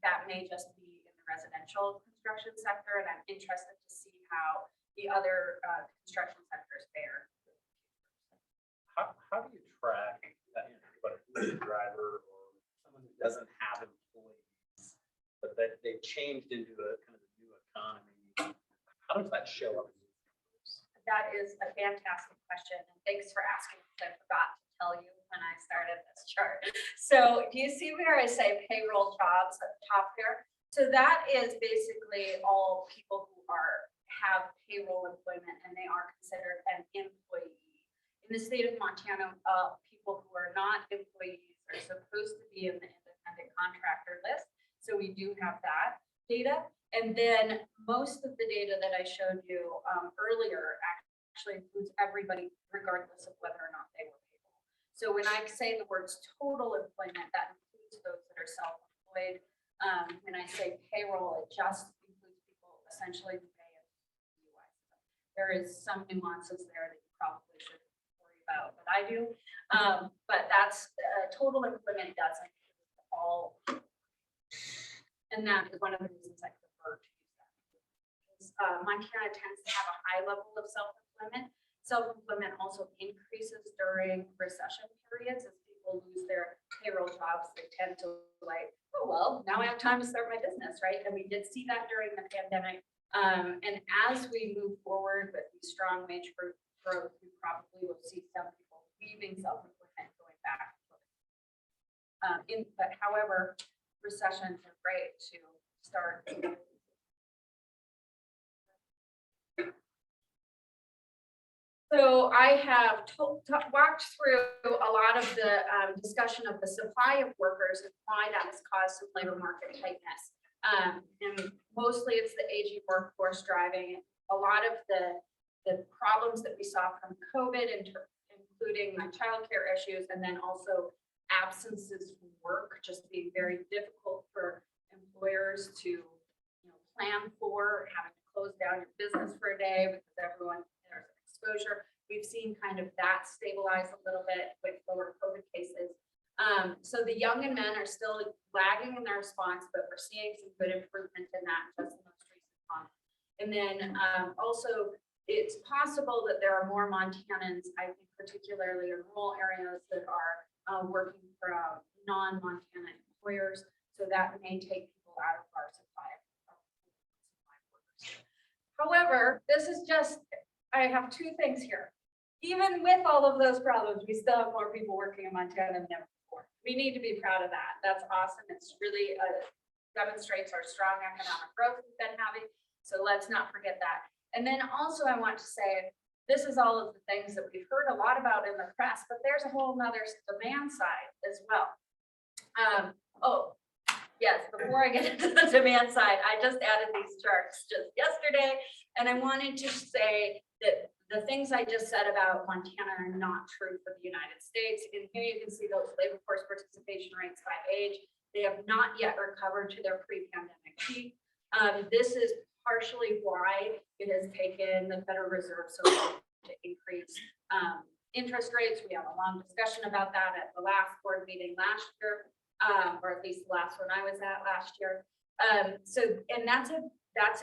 that may just be in the residential construction sector, and I'm interested to see how the other construction sectors fare. How do you track that, but a driver or someone who doesn't have employees, but that they've changed into a kind of a new economy? How does that show up? That is a fantastic question, and thanks for asking, because I forgot to tell you when I started this chart. So do you see where I say payroll jobs at the top here? So that is basically all people who have payroll employment, and they are considered an employee. In the state of Montana, people who are not employees are supposed to be in the independent contractor list. So we do have that data. And then most of the data that I showed you earlier actually includes everybody, regardless of whether or not they were payroll. So when I say the words total employment, that includes those that are self-employed. When I say payroll, it just includes people essentially who pay in the US. There is some nuances there that you probably should worry about, but I do. But that's total employment doesn't include all. And that is one of the reasons I prefer to use that. Montana tends to have a high level of self-employment. Self-employment also increases during recession periods as people lose their payroll jobs. They tend to oh, well, now I have time to start my business, right? And we did see that during the pandemic. And as we move forward with these strong wage growth, we probably will see some people leaving self-employment, going back. But however, recessions are great to start. So I have walked through a lot of the discussion of the supply of workers and why that has caused some labor market tightness. And mostly it's the aging workforce driving a lot of the problems that we saw from COVID, including my childcare issues, and then also absences from work just being very difficult for employers to plan for, having to close down your business for a day because everyone there's exposure. We've seen kind of that stabilize a little bit with lower COVID cases. So the young and men are still lagging in their response, but we're seeing some good improvement in that just in the most recent month. And then also it's possible that there are more Montanans, I think particularly in rural areas, that are working from non-Montana employers. So that may take people out of our supply workers. However, this is just, I have two things here. Even with all of those problems, we still have more people working in Montana than ever before. for. We need to be proud of that. That's awesome. It's really demonstrates our strong economic growth we've been having. So let's not forget that. And then also I want to say, this is all of the things that we've heard a lot about in the press, but there's a whole nother demand side as well. Oh, yes, before I get into the demand side, I just added these charts just yesterday. And I wanted to say that the things I just said about Montana are not true for the United States. And here you can see those labor force participation rates by age. They have not yet recovered to their pre-pandemic peak. This is partially why it has taken the Federal Reserve so long to increase interest rates. We had a long discussion about that at the last board meeting last year, or at least the last one I was at last year. And that's a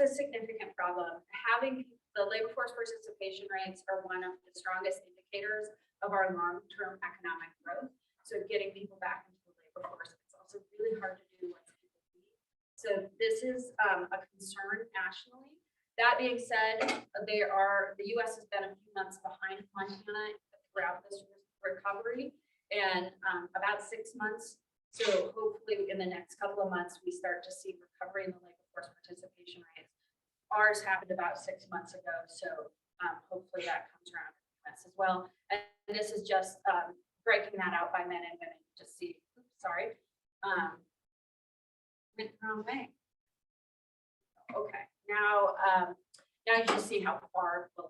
significant problem. Having the labor force participation rates are one of the strongest indicators of our long-term economic growth. So getting people back into the labor force, it's also really hard to do once people leave. So this is a concern nationally. That being said, the US has been a few months behind Montana throughout this recovery, and about 6 months. So hopefully in the next couple of months, we start to see recovery in the labor force participation rates. Ours happened about 6 months ago, so hopefully that comes around in the US as well. And this is just breaking that out by men and women to see, oops, sorry. Went the wrong way. Okay, now you can see how far below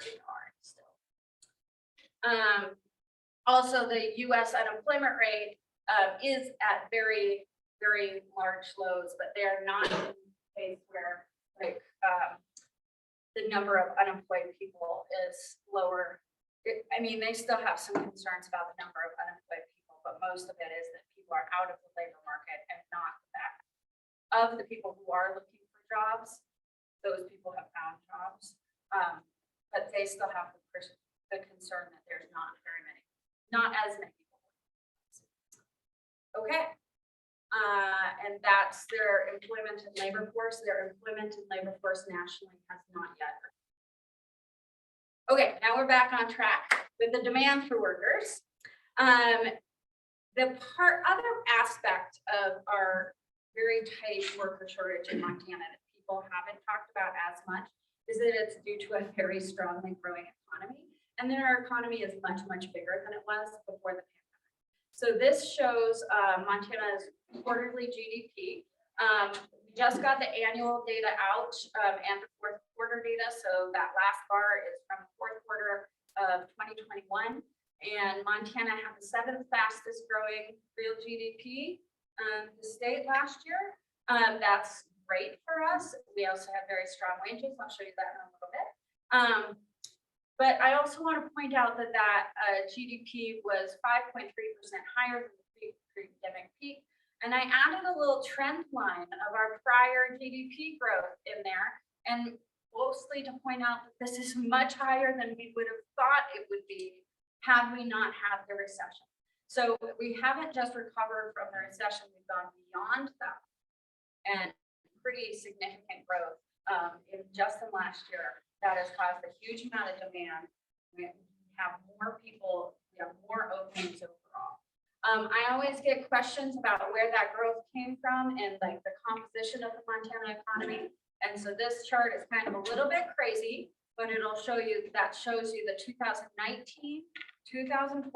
they are still. Also, the US unemployment rate is at very, very large lows, but they are not in a place where the number of unemployed people is lower. I mean, they still have some concerns about the number of unemployed people, but most of it is that people are out of the labor market and not back. Of the people who are looking for jobs, those people have found jobs, but they still have the concern that there's not as many people. Okay. And that's their employment and labor force. Their employment and labor force nationally has not yet. Okay, now we're back on track with the demand for workers. The other aspect of our very tight worker shortage in Montana that people haven't talked about as much is that it's due to a very strongly growing economy. And then our economy is much, much bigger than it was before the pandemic. So this shows Montana's quarterly GDP. We just got the annual data out and the fourth quarter data. So that last bar is from the fourth quarter of 2021. And Montana had the 7th fastest growing real GDP in the state last year. That's great for us. We also have very strong wages. I'll show you that in a little bit. But I also want to point out that GDP was 5.3% higher than the pre-pandemic peak. And I added a little trend line of our prior GDP growth in there, and mostly to point out that this is much higher than we would have thought it would be had we not had the recession. So we haven't just recovered from the recession, we've gone beyond that and pretty significant growth in just in last year. That has caused a huge amount of demand. We have more people, we have more openings overall. I always get questions about where that growth came from and like the composition of the Montana economy. And so this chart is kind of a little bit crazy, but it'll show you, that shows you the 2019, 2020,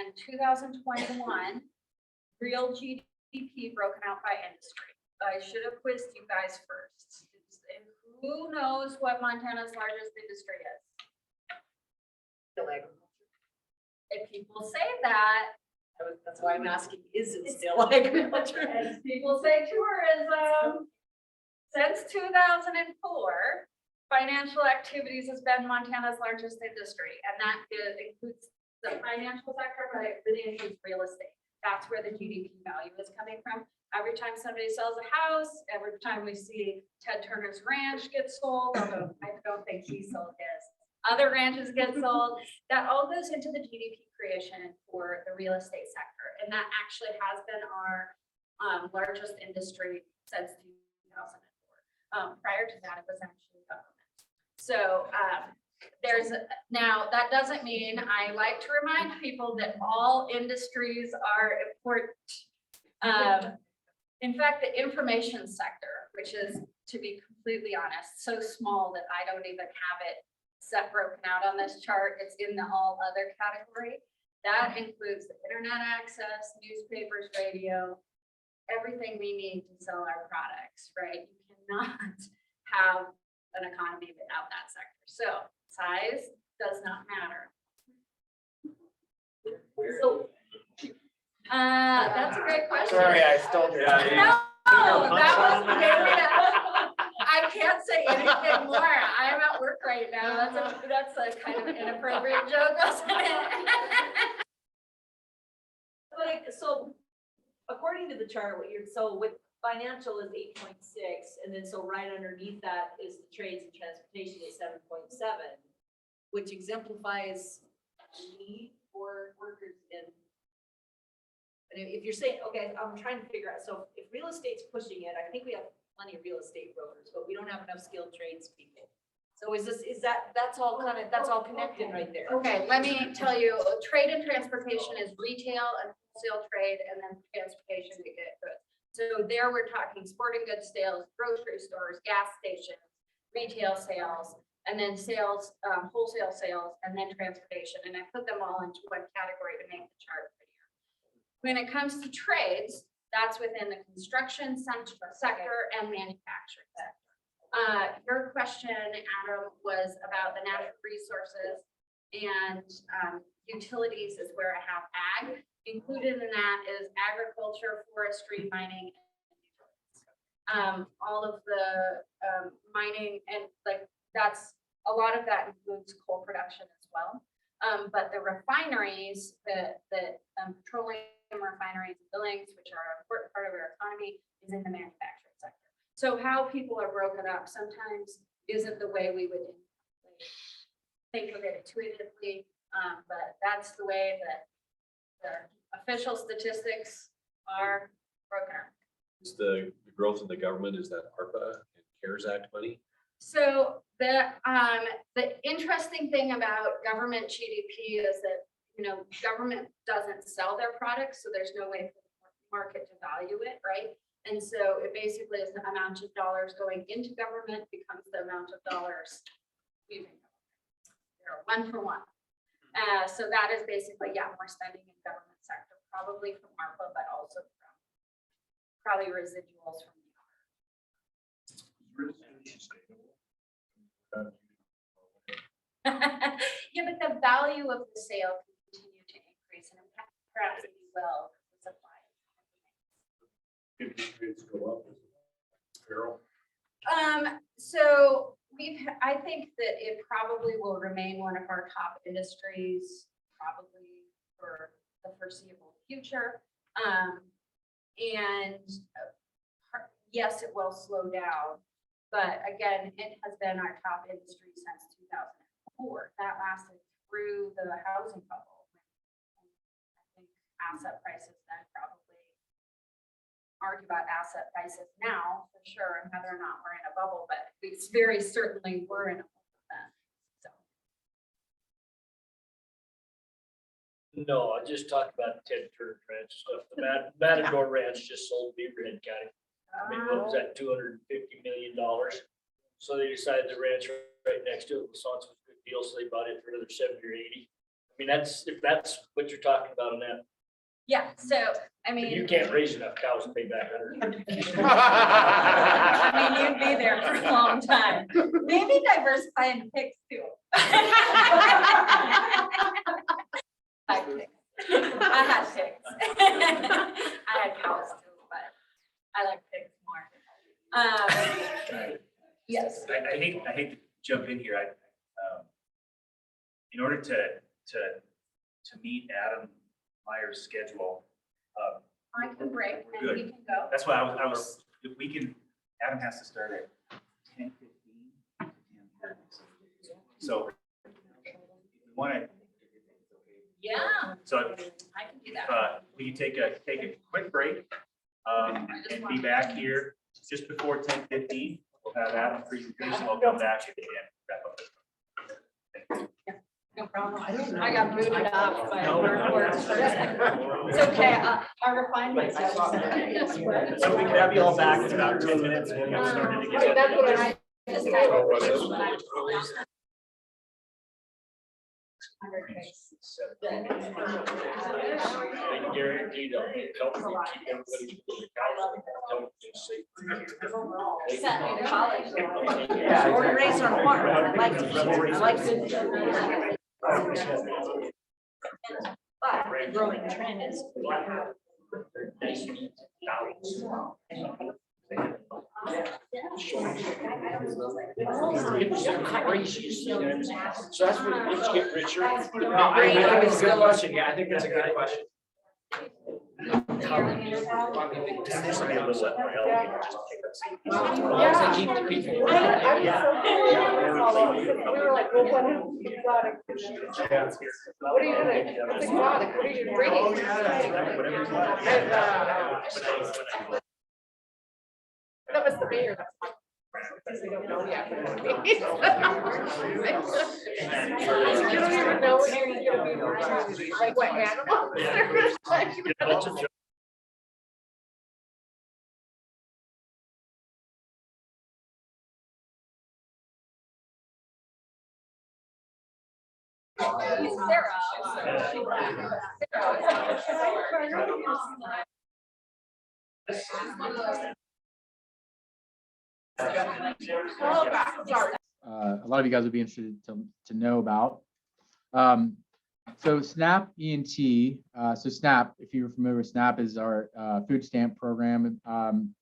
and 2021 real GDP broken out by industry. I should have quizzed you guys first. And who knows what Montana's largest industry is? If people say that, That's why I'm asking, is it still agriculture? and people say tourism. Since 2004, financial activities has been Montana's largest industry, and that includes the financial sector, but it really includes real estate. That's where the GDP value is coming from. Every time somebody sells a house, every time we see Ted Turner's ranch get sold, although I don't think he sold his, other ranches get sold, that all goes into the GDP creation for the real estate sector. And that actually has been our largest industry since 2004. Prior to that, it was actually government. So now, that doesn't mean, I like to remind people that all industries are important. In fact, the information sector, which is, to be completely honest, so small that I don't even have it broken out on this chart. It's in the all other category. That includes the internet access, newspapers, radio, everything we need to sell our products, right? You cannot have an economy without that sector. So size does not matter. So, That's a great question. Sorry, I stole your. No, that was maybe I can't say anything more. I am at work right now. That's a kind of inappropriate joke, wasn't it? like, so according to the chart, so with financial is 8.6, and then so right underneath that is the trades and transportation is 7.7, which exemplifies need for workers in. And if you're saying, okay, I'm trying to figure out, so if real estate's pushing it, I think we have plenty of real estate brokers, but we don't have enough skilled tradespeople. So that's all connected right there. Okay, let me tell you, trade and transportation is retail and wholesale trade, and then transportation to get goods. So there we're talking sporting goods sales, grocery stores, gas stations, retail sales, and then sales, wholesale sales, and then transportation. And I put them all into one category to make the chart prettier. When it comes to trades, that's within the construction sector and manufacturing sector. Your question, Adam, was about the natural resources and utilities is where I have ag. Included in that is agriculture, forestry, mining, and utilities. All of the mining and that's a lot of that includes coal production as well. But the refineries, the petroleum refineries and Billings, which are an important part of our economy, is in the manufacturing sector. So how people are broken up sometimes isn't the way we would think of it intuitively, but that's the way that the official statistics are broken up. Is the growth in the government, is that ARPA and CARES Act money? So the interesting thing about government GDP is that, government doesn't sell their products, so there's no way for the market to value it, right? And so it basically is the amount of dollars going into government becomes the amount of dollars leaving government. They're one for one. So that is basically, more spending in government sector, probably from ARPA, but also from probably residuals from the yeah, but the value of the sale can continue to increase and perhaps it will supply. So I think that it probably will remain one of our top industries, probably for the foreseeable future. Yes, it will slow down, but again, it has been our top industry since 2004. That lasted through the housing bubble. I think asset prices then probably argue about asset prices now for sure, and whether or not we're in a bubble, but it's very certainly we're in a bubble then. So. No, I just talked about Ted Turner Ranch stuff. The Matador Ranch just sold Beaverhead County. I mean, what was that, $250 million? So they decided the ranch right next to it was on some good deal, so they bought it for another 70 or 80. I mean, if that's what you're talking about on that. Yeah, so I mean, You can't raise enough cows to pay back $150. I mean, you'd be there for a long time. Maybe diversify into pigs too. I had pigs. I had cows too, but I like pigs more. Yes. I hate to jump in here. In order to meet Adam Meyer's schedule, I can break we're and we good. can go. That's why I was, if we can, Adam has to start at 10:15. So if you want to. Yeah, So I can do that. we can take a quick break and be back here just before 10:15. We'll have Adam's presentation. We'll come back and wrap up. Thank you. I got booted off by work. It's okay, our refinements. So we can have you all back in about 10 minutes. We'll get started again. That's what I. Guaranteed to help you keep everybody. Born and raised on a farm, I like to. But growing trend is. So that's where the rich get richer. No, I think it's a good question. Yeah, I think that's a good question. This will be a little wet. Yeah. Keep the people. We were like, well, what are you doing? It's exotic. What are you bringing? That was the mayor. We don't know yet. You don't even know what you're gonna be, like what animal? A lot of you guys would be interested to know about. So SNAP ENT, so SNAP, if you're familiar with SNAP, is our food stamp program.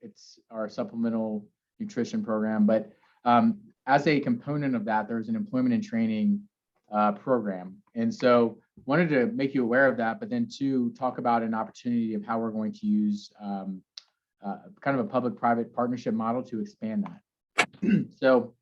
It's our supplemental nutrition program, but as a component of that, there's an employment and training program. And so wanted to make you aware of that, but then to talk about an opportunity of how we're going to use kind of a public-private partnership model to expand that. So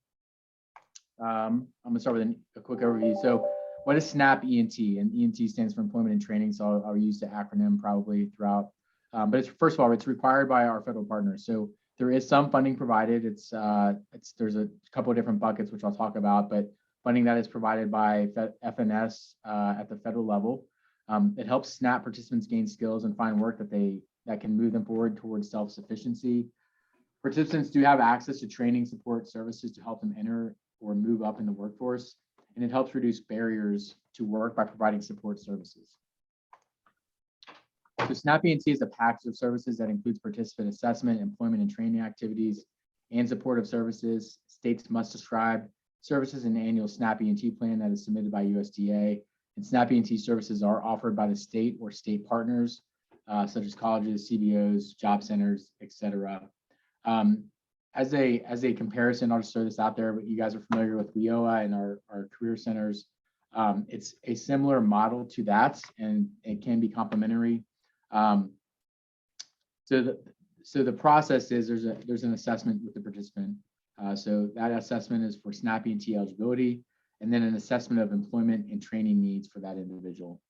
I'm gonna start with a quick overview. So what is SNAP ENT? And ENT stands for Employment and Training, so I'll use the acronym probably throughout. But it's, first of all, it's required by our federal partners. So there is some funding provided. There's a couple of different buckets, which I'll talk about, but funding that is provided by FNS at the federal level. It helps SNAP participants gain skills and find work that can move them forward towards self-sufficiency. Participants do have access to training support services to help them enter or move up in the workforce, and it helps reduce barriers to work by providing support services. So SNAP ENT is a package of services that includes participant assessment, employment and training activities, and supportive services. States must describe services in the annual SNAP ENT plan that is submitted by USDA, and SNAP ENT services are offered by the state or state partners, such as colleges, CBOs, job centers, etc. As a comparison, I'll just throw this out there, but you guys are familiar with WIOA and our career centers. It's a similar model to that, and it can be complementary. So the process is there's an assessment with the participant. So that assessment is for SNAP ENT eligibility, and then an assessment of employment and training needs for that individual.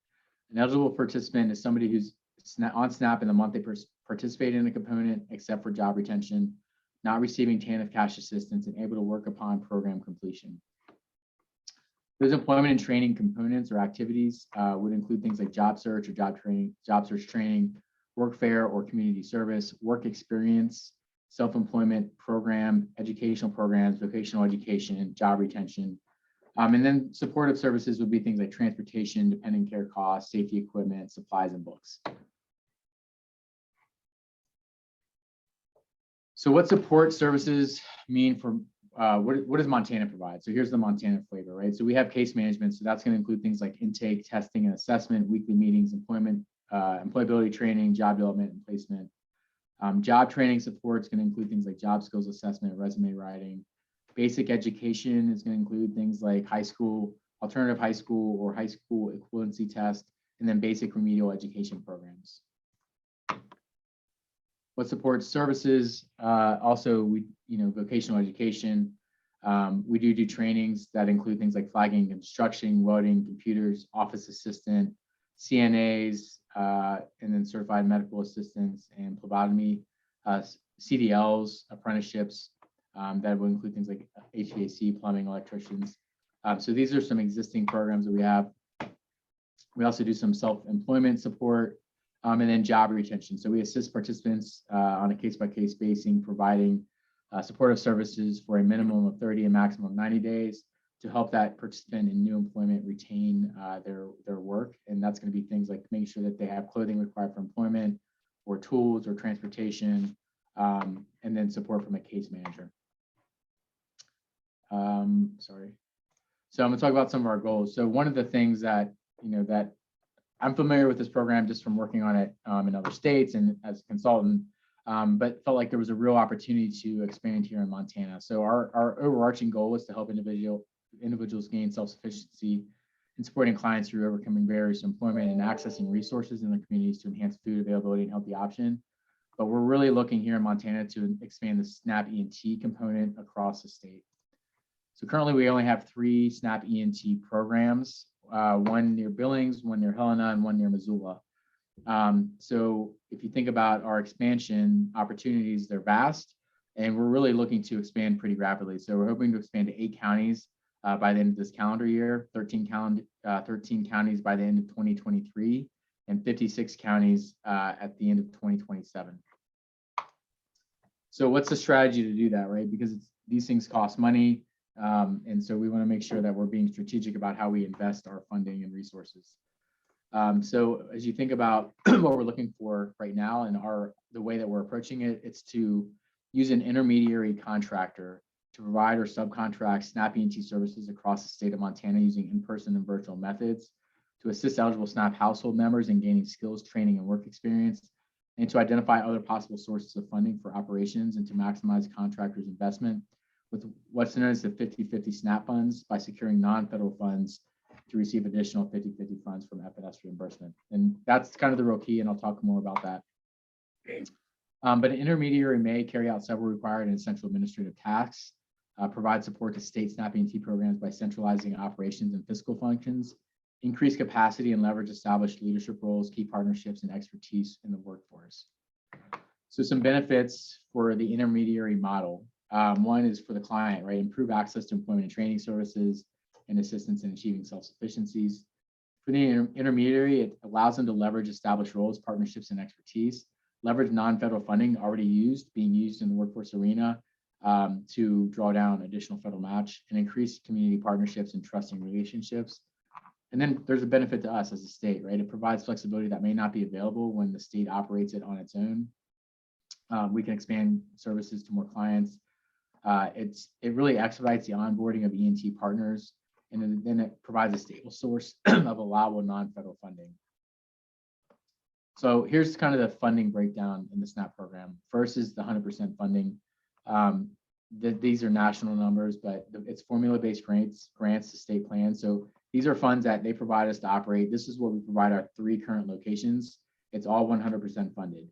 An eligible participant is somebody who's on SNAP in the month they participate in a component, except for job retention, not receiving TANF cash assistance, and able to work upon program completion. Those employment and training components or activities would include things like job search or job search training, work fair or community service, work experience, self-employment program, educational programs, vocational education, job retention. And then supportive services would be things like transportation, dependent care costs, safety equipment, supplies, and books. So what support services mean for, what does Montana provide? So here's the Montana flavor, right? So we have case management. So that's going to include things like intake, testing, and assessment, weekly meetings, employability training, job development, and placement. Job training support is going to include things like job skills assessment, resume writing. Basic education is going to include things like high school, alternative high school, or high school equivalency test, and then basic remedial education programs. What supports services? Also, vocational education. We do trainings that include things like flagging, construction, welding, computers, office assistant, CNAs, and then certified medical assistants and phlebotomy, CDLs, apprenticeships that will include things like HVAC, plumbing, electricians. So these are some existing programs that we have. We also do some self-employment support and then job retention. So we assist participants on a case-by-case basis, providing supportive services for a minimum of 30 and maximum of 90 days to help that participant in new employment retain their work. And that's going to be things like making sure that they have clothing required for employment, or tools or transportation, and then support from a case manager. Sorry. So I'm going to talk about some of our goals. So one of the things that, that I'm familiar with this program just from working on it in other states and as a consultant, but felt like there was a real opportunity to expand here in Montana. So our overarching goal is to help individuals gain self-sufficiency in supporting clients through overcoming barriers to employment and accessing resources in their communities to enhance food availability and healthy option. But we're really looking here in Montana to expand the SNAP ENT component across the state. So currently we only have 3 SNAP ENT programs, one near Billings, one near Helena, and one near Missoula. So if you think about our expansion opportunities, they're vast, and we're really looking to expand pretty rapidly. So we're hoping to expand to 8 counties by the end of this calendar year, 13 counties by the end of 2023, and 56 counties at the end of 2027. So what's the strategy to do that, right? Because these things cost money. And so we want to make sure that we're being strategic about how we invest our funding and resources. So as you think about what we're looking for right now and the way that we're approaching it, it's to use an intermediary contractor to provide or subcontract SNAP ENT services across the state of Montana using in-person and virtual methods to assist eligible SNAP household members in gaining skills, training, and work experience, and to identify other possible sources of funding for operations and to maximize contractors' investment with what's known as the 50/50 SNAP funds by securing non-federal funds to receive additional 50/50 funds from FNS reimbursement. And that's kind of the real key, and I'll talk more about that. But an intermediary may carry out several required and essential administrative tasks, provide support to state SNAP ENT programs by centralizing operations and fiscal functions, increase capacity and leverage established leadership roles, key partnerships, and expertise in the workforce. So some benefits for the intermediary model. One is for the client, right? Improve access to employment and training services and assistance in achieving self-sufficiencies. For the intermediary, it allows them to leverage established roles, partnerships, and expertise, leverage non-federal funding being used in the workforce arena to draw down additional federal match, and increase community partnerships and trusting relationships. And then there's a benefit to us as a state, right? It provides flexibility that may not be available when the state operates it on its own. We can expand services to more clients. It really expedites the onboarding of ENT partners, and then it provides a stable source of allowable non-federal funding. So here's kind of the funding breakdown in the SNAP program. First is the 100% funding. These are national numbers, but it's formula-based grants to state plans. So these are funds that they provide us to operate. This is what we provide our 3 current locations. It's all 100% funded.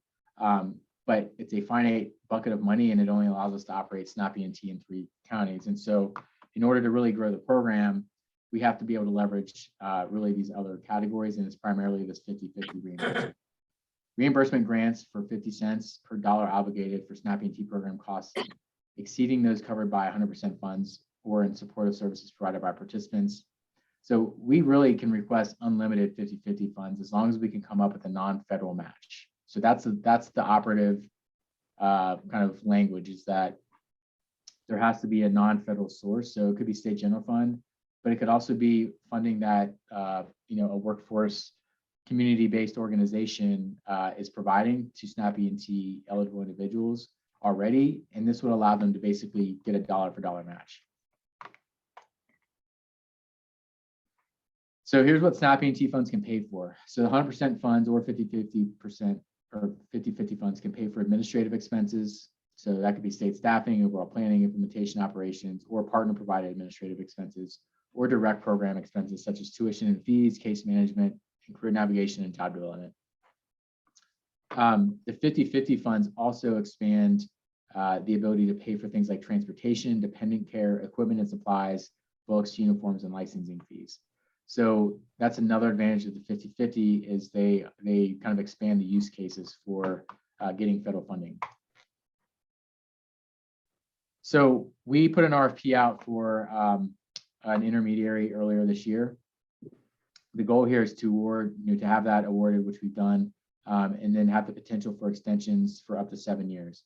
But it's a finite bucket of money, and it only allows us to operate SNAP ENT in 3 counties. And so in order to really grow the program, we have to be able to leverage really these other categories, and it's primarily this 50/50 reimbursement. Reimbursement grants for 50 cents per dollar obligated for SNAP ENT program costs exceeding those covered by 100% funds or in support of services provided by participants. So we really can request unlimited 50/50 funds as long as we can come up with a non-federal match. So that's the operative kind of language, is that there has to be a non-federal source. So it could be state general fund, but it could also be funding that a workforce community-based organization is providing to SNAP ENT eligible individuals already, and this would allow them to basically get a dollar-for-dollar match. So here's what SNAP ENT funds can pay for. So the 100% funds or 50/50% or 50/50 funds can pay for administrative expenses. So that could be state staffing, overall planning, implementation operations, or partner-provided administrative expenses, or direct program expenses such as tuition and fees, case management, and career navigation and job development. The 50/50 funds also expand the ability to pay for things like transportation, dependent care, equipment and supplies, books, uniforms, and licensing fees. So that's another advantage of the 50/50 is they kind of expand the use cases for getting federal funding. So we put an RFP out for an intermediary earlier this year. The goal here is to award, to have that awarded, which we've done, and then have the potential for extensions for up to 7 years.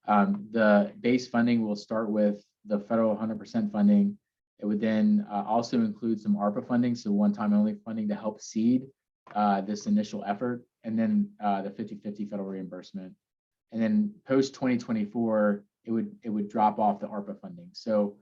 The base funding will start with the federal 100% funding. It would then also include some ARPA funding, so one-time only funding to help seed this initial effort, and then the 50/50 federal reimbursement. And then post 2024, it would drop off the ARPA funding. So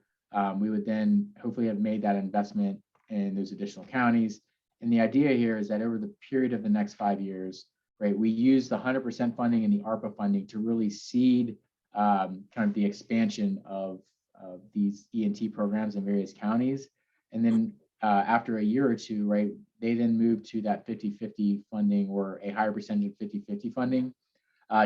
we would then hopefully have made that investment in those additional counties. And the idea here is that over the period of the next 5 years, right, we use the 100% funding and the ARPA funding to really seed kind of the expansion of these ENT programs in various counties. And then after a year or two, right, they then move to that 50/50 funding or a higher percentage of 50/50 funding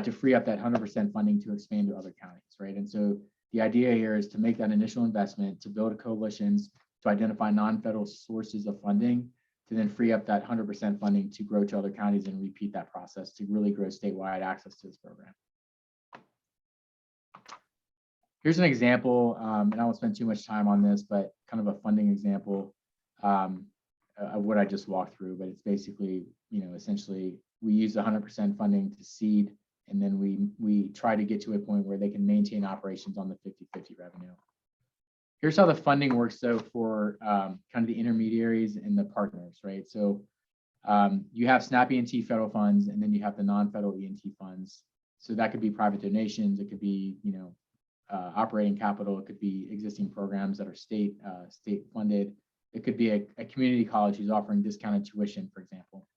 to free up that 100% funding to expand to other counties, right? And so the idea here is to make that initial investment, to build coalitions, to identify non-federal sources of funding, to then free up that 100% funding to grow to other counties and repeat that process to really grow statewide access to this program. Here's an example, and I won't spend too much time on this, but kind of a funding example of what I just walked through. But it's basically, essentially we use 100% funding to seed, and then we try to get to a point where they can maintain operations on the 50/50 revenue. Here's how the funding works though for kind of the intermediaries and the partners, right? So you have SNAP ENT federal funds, and then you have the non-federal ENT funds. So that could be private donations, it could be, operating capital, it could be existing programs that are state funded. It could be a community college who's offering discounted tuition, for example.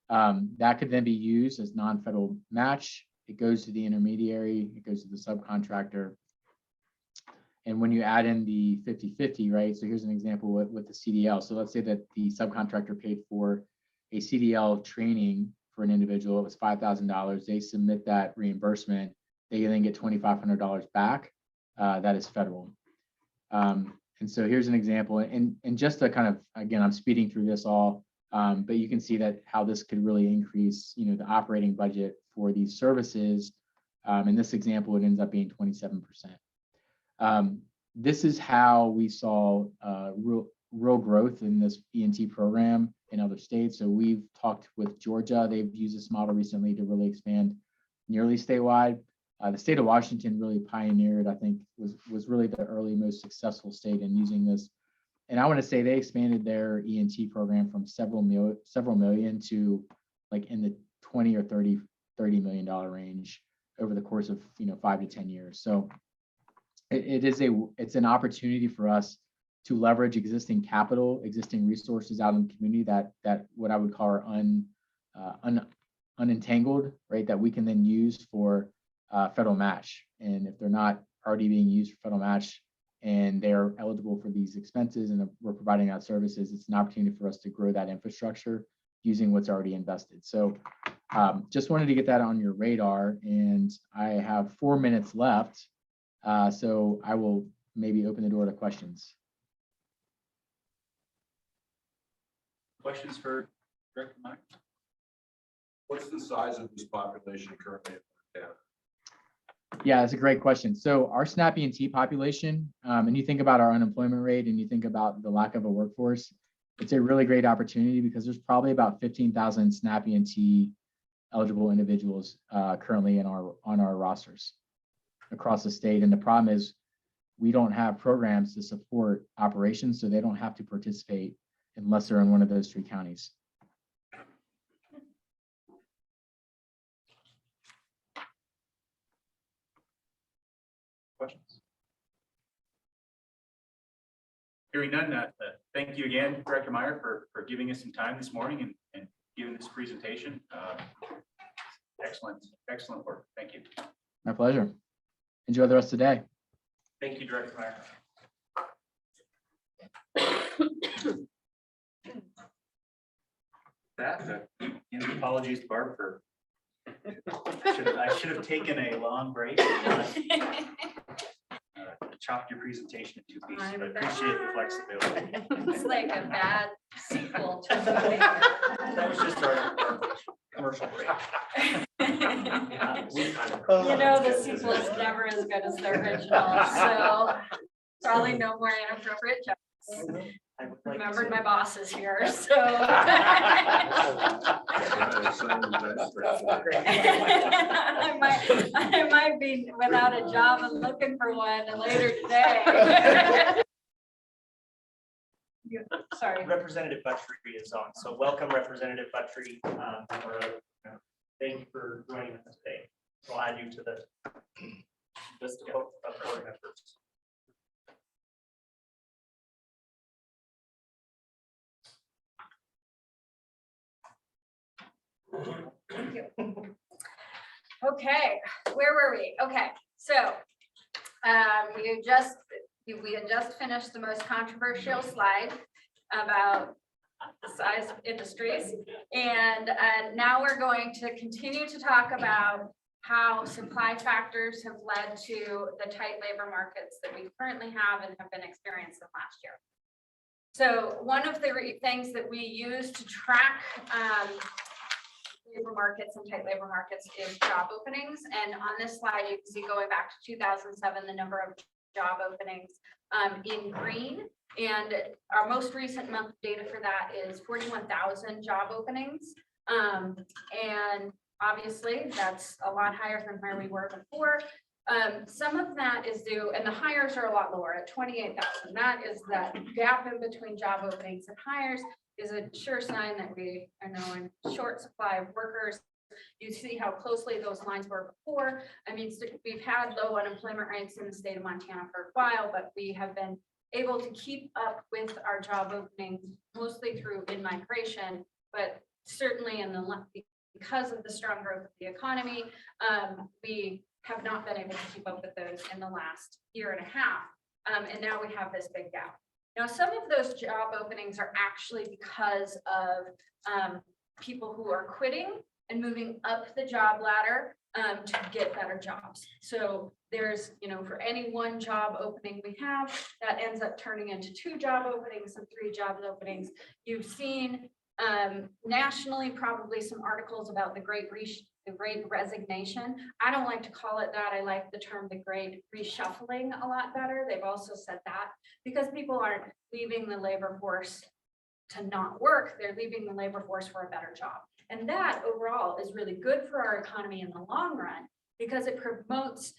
That could then be used as non-federal match. It goes to the intermediary, it goes to the subcontractor. And when you add in the 50/50, right? So here's an example with the CDL. So let's say that the subcontractor paid for a CDL training for an individual. It was $5,000. They submit that reimbursement. They then get $2,500 back. That is federal. And so here's an example. And just to kind of, again, I'm speeding through this all, but you can see that how this could really increase, the operating budget for these services. In this example, it ends up being 27%. This is how we saw real growth in this ENT program in other states. So we've talked with Georgia. They've used this model recently to really expand nearly statewide. The state of Washington really pioneered, I think, was really the early most successful state in using this. And I want to say they expanded their ENT program from several million to like in the 20 or 30 $30 million range over the course of 5 to 10 years. So it's an opportunity for us to leverage existing capital, existing resources out in the community that what I would call are unentangled, right? That we can then use for federal match. And if they're not already being used for federal match and they're eligible for these expenses and we're providing out services, it's an opportunity for us to grow that infrastructure using what's already invested. So just wanted to get that on your radar, and I have 4 minutes left. So I will maybe open the door to questions. Questions for Director Mike? What's the size of this population currently in town? Yeah, that's a great question. So our SNAP ENT population, and you think about our unemployment rate and you think about the lack of a workforce, it's a really great opportunity because there's probably about 15,000 SNAP ENT eligible individuals currently on our rosters across the state. And the problem is we don't have programs to support operations, so they don't have to participate unless they're in one of those 3 counties. Questions? Hearing none, thank you again, Director Meyer, for giving us some time this morning and giving this presentation. Excellent work. Thank you. My pleasure. Enjoy the rest of the day. Thank you, Director Meyer. Apologies to Barb for I should have taken a long break and chopped your presentation in 2 pieces. I appreciate the flexibility. It's like a bad sequel to the That was just our commercial break. the sequel is never as good as the original, so probably no more inappropriate jokes. I would like to Remembered say- my bosses here, so. I might be without a job and looking for one later today. Sorry. Representative Buttry is on, so welcome Representative Buttry. Thank you for joining us today. We'll add you to the list of board members. Okay, where were we? Okay, so we had just finished the most controversial slide about the size of industries. And now we're going to continue to talk about how supply factors have led to the tight labor markets that we currently have and have been experiencing last year. So one of the things that we use to track labor markets and tight labor markets is job openings. And on this slide, you can see going back to 2007, the number of job openings in green. And our most recent month data for that is 41,000 job openings. And obviously that's a lot higher than where we were before. Some of that is due, and the hires are a lot lower at 28,000. That is that gap in between job openings and hires is a sure sign that we are now in short supply of workers. You see how closely those lines were before. I mean, we've had low unemployment rates in the state of Montana for a while, but we have been able to keep up with our job openings mostly through in-migration, but certainly because of the strong growth of the economy, we have not been able to keep up with those in the last year and a half. And now we have this big gap. Now, some of those job openings are actually because of people who are quitting and moving up the job ladder to get better jobs. So there's, for any one job opening we have, that ends up turning into 2 job openings and 3 job openings. You've seen nationally probably some articles about the great resignation. I don't like to call it that. I like the term the great reshuffling a lot better. They've also said that because people aren't leaving the labor force to not work, they're leaving the labor force for a better job. And that overall is really good for our economy in the long run because it promotes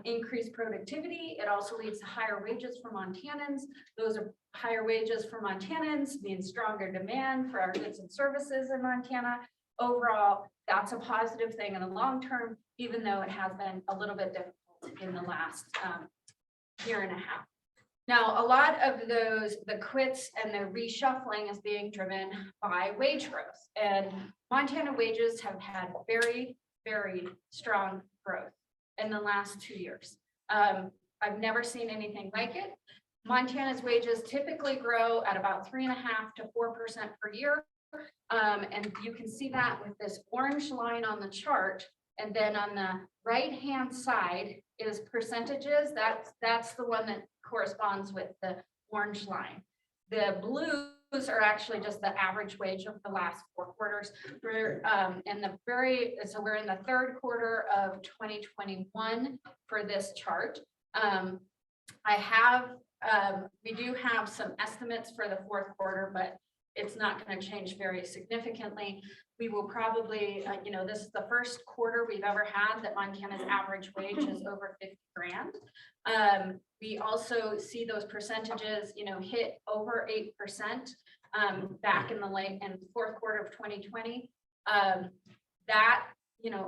increased productivity. It also leads to higher wages for Montanans. Those are higher wages for Montanans means stronger demand for our goods and services in Montana. Overall, that's a positive thing in the long term, even though it has been a little bit difficult in the last year and a half. Now, a lot of the quits and the reshuffling is being driven by wage growth, and Montana wages have had very, very strong growth in the last 2 years. I've never seen anything like it. Montana's wages typically grow at about 3.5% to 4% per year. And you can see that with this orange line on the chart. And then on the right-hand side is percentages. That's the one that corresponds with the orange line. The blues are actually just the average wage of the last 4 quarters. We're we're in the 3rd quarter of 2021 for this chart. We do have some estimates for the 4th quarter, but it's not going to change very significantly. We will probably, this is the 1st quarter we've ever had that Montana's average wage is over 50 grand. We also see those percentages, hit over 8% back in the 4th quarter of 2020. That,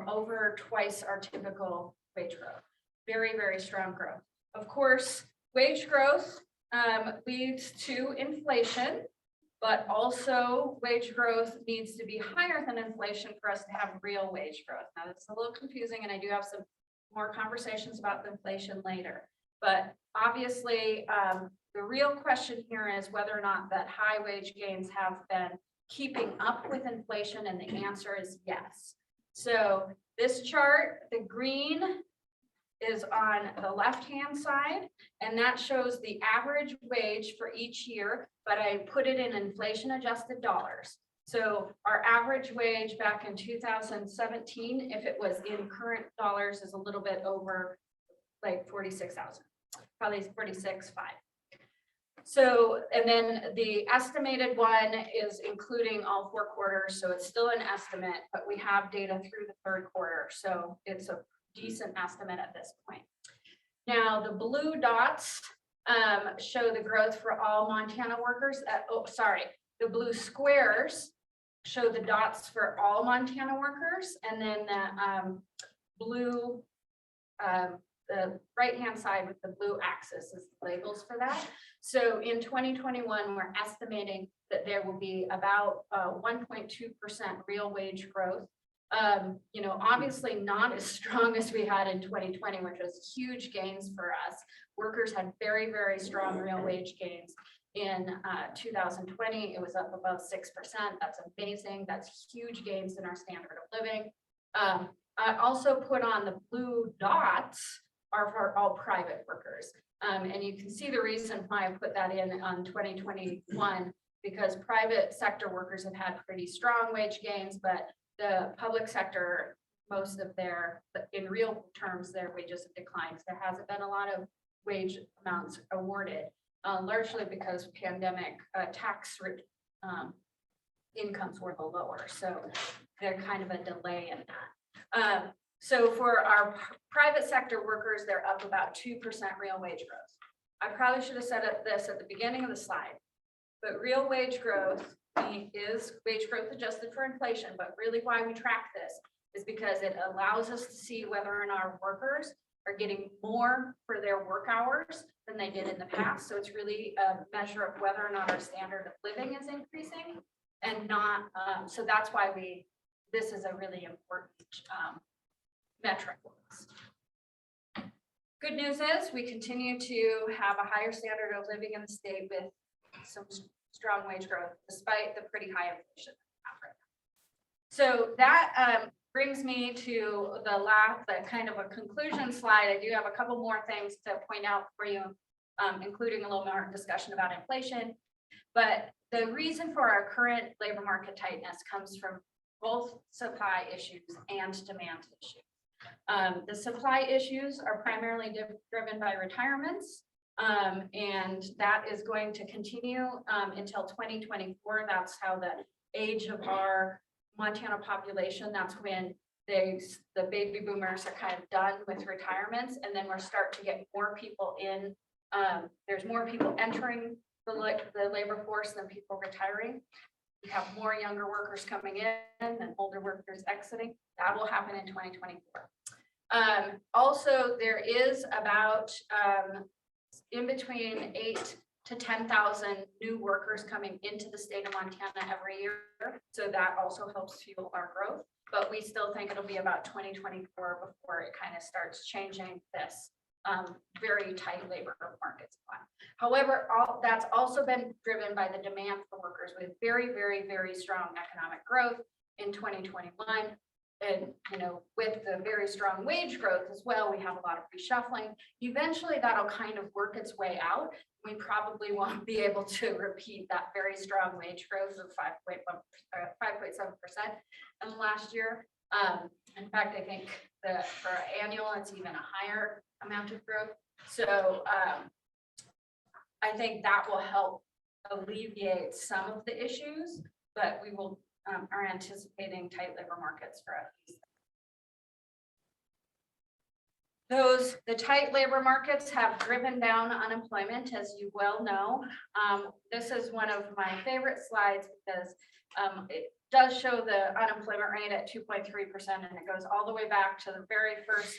over twice our typical wage growth. Very, very strong growth. Of course, wage growth leads to inflation. But also wage growth needs to be higher than inflation for us to have real wage growth. Now, it's a little confusing, and I do have some more conversations about the inflation later. But obviously, the real question here is whether or not that high wage gains have been keeping up with inflation, and the answer is yes. So this chart, the green is on the left-hand side, and that shows the average wage for each year, but I put it in inflation-adjusted dollars. So our average wage back in 2017, if it was in current dollars, is a little bit over like 46,000, probably 46.5. So, and then the estimated one is including all 4 quarters, so it's still an estimate, but we have data through the 3rd quarter, so it's a decent estimate at this point. Now, the blue dots show the growth for all Montana workers. The blue squares show the dots for all Montana workers, and then the blue, the right-hand side with the blue axis is the labels for that. So in 2021, we're estimating that there will be about 1.2% real wage growth. You know, obviously not as strong as we had in 2020, which was huge gains for us. Workers had very, very strong real wage gains. In 2020, it was up above 6%. That's amazing. That's huge gains in our standard of living. I also put on the blue dots are for all private workers. And you can see the reason why I put that in on 2021, because private sector workers have had pretty strong wage gains, but the public sector, most of their, in real terms, their wages have declined. There hasn't been a lot of wage amounts awarded, largely because pandemic tax incomes were the lower. So they're kind of a delay in that. So for our private sector workers, they're up about 2% real wage growth. I probably should have said this at the beginning of the slide, but real wage growth is wage growth adjusted for inflation. But really why we track this is because it allows us to see whether or not our workers are getting more for their work hours than they did in the past. So it's really a measure of whether or not our standard of living is increasing and not, so that's why this is a really important metric for us. Good news is we continue to have a higher standard of living in the state with some strong wage growth, despite the pretty high inflation. So that brings me to the kind of a conclusion slide. I do have a couple more things to point out for you, including a little more discussion about inflation. But the reason for our current labor market tightness comes from both supply issues and demand issues. The supply issues are primarily driven by retirements, and that is going to continue until 2024. That's how the age of our Montana population, that's when the baby boomers are kind of done with retirements, and then we're starting to get more people in. There's more people entering the labor force than people retiring. We have more younger workers coming in and older workers exiting. That will happen in 2024. Also, there is about in between 8,000 to 10,000 new workers coming into the state of Montana every year. So that also helps fuel our growth. But we still think it'll be about 2024 before it kind of starts changing this very tight labor market supply. However, that's also been driven by the demand for workers with very, very, very strong economic growth in 2021. And, you know, with the very strong wage growth as well, we have a lot of reshuffling. Eventually that'll kind of work its way out. We probably won't be able to repeat that very strong wage growth of 5.7% in the last year. In fact, I think for annual, it's even a higher amount of growth. So I think that will help alleviate some of the issues, but we will are anticipating tight labor markets for at least. The tight labor markets have driven down unemployment, as you well know. This is one of my favorite slides because it does show the unemployment rate at 2.3%, and it goes all the way back to the very first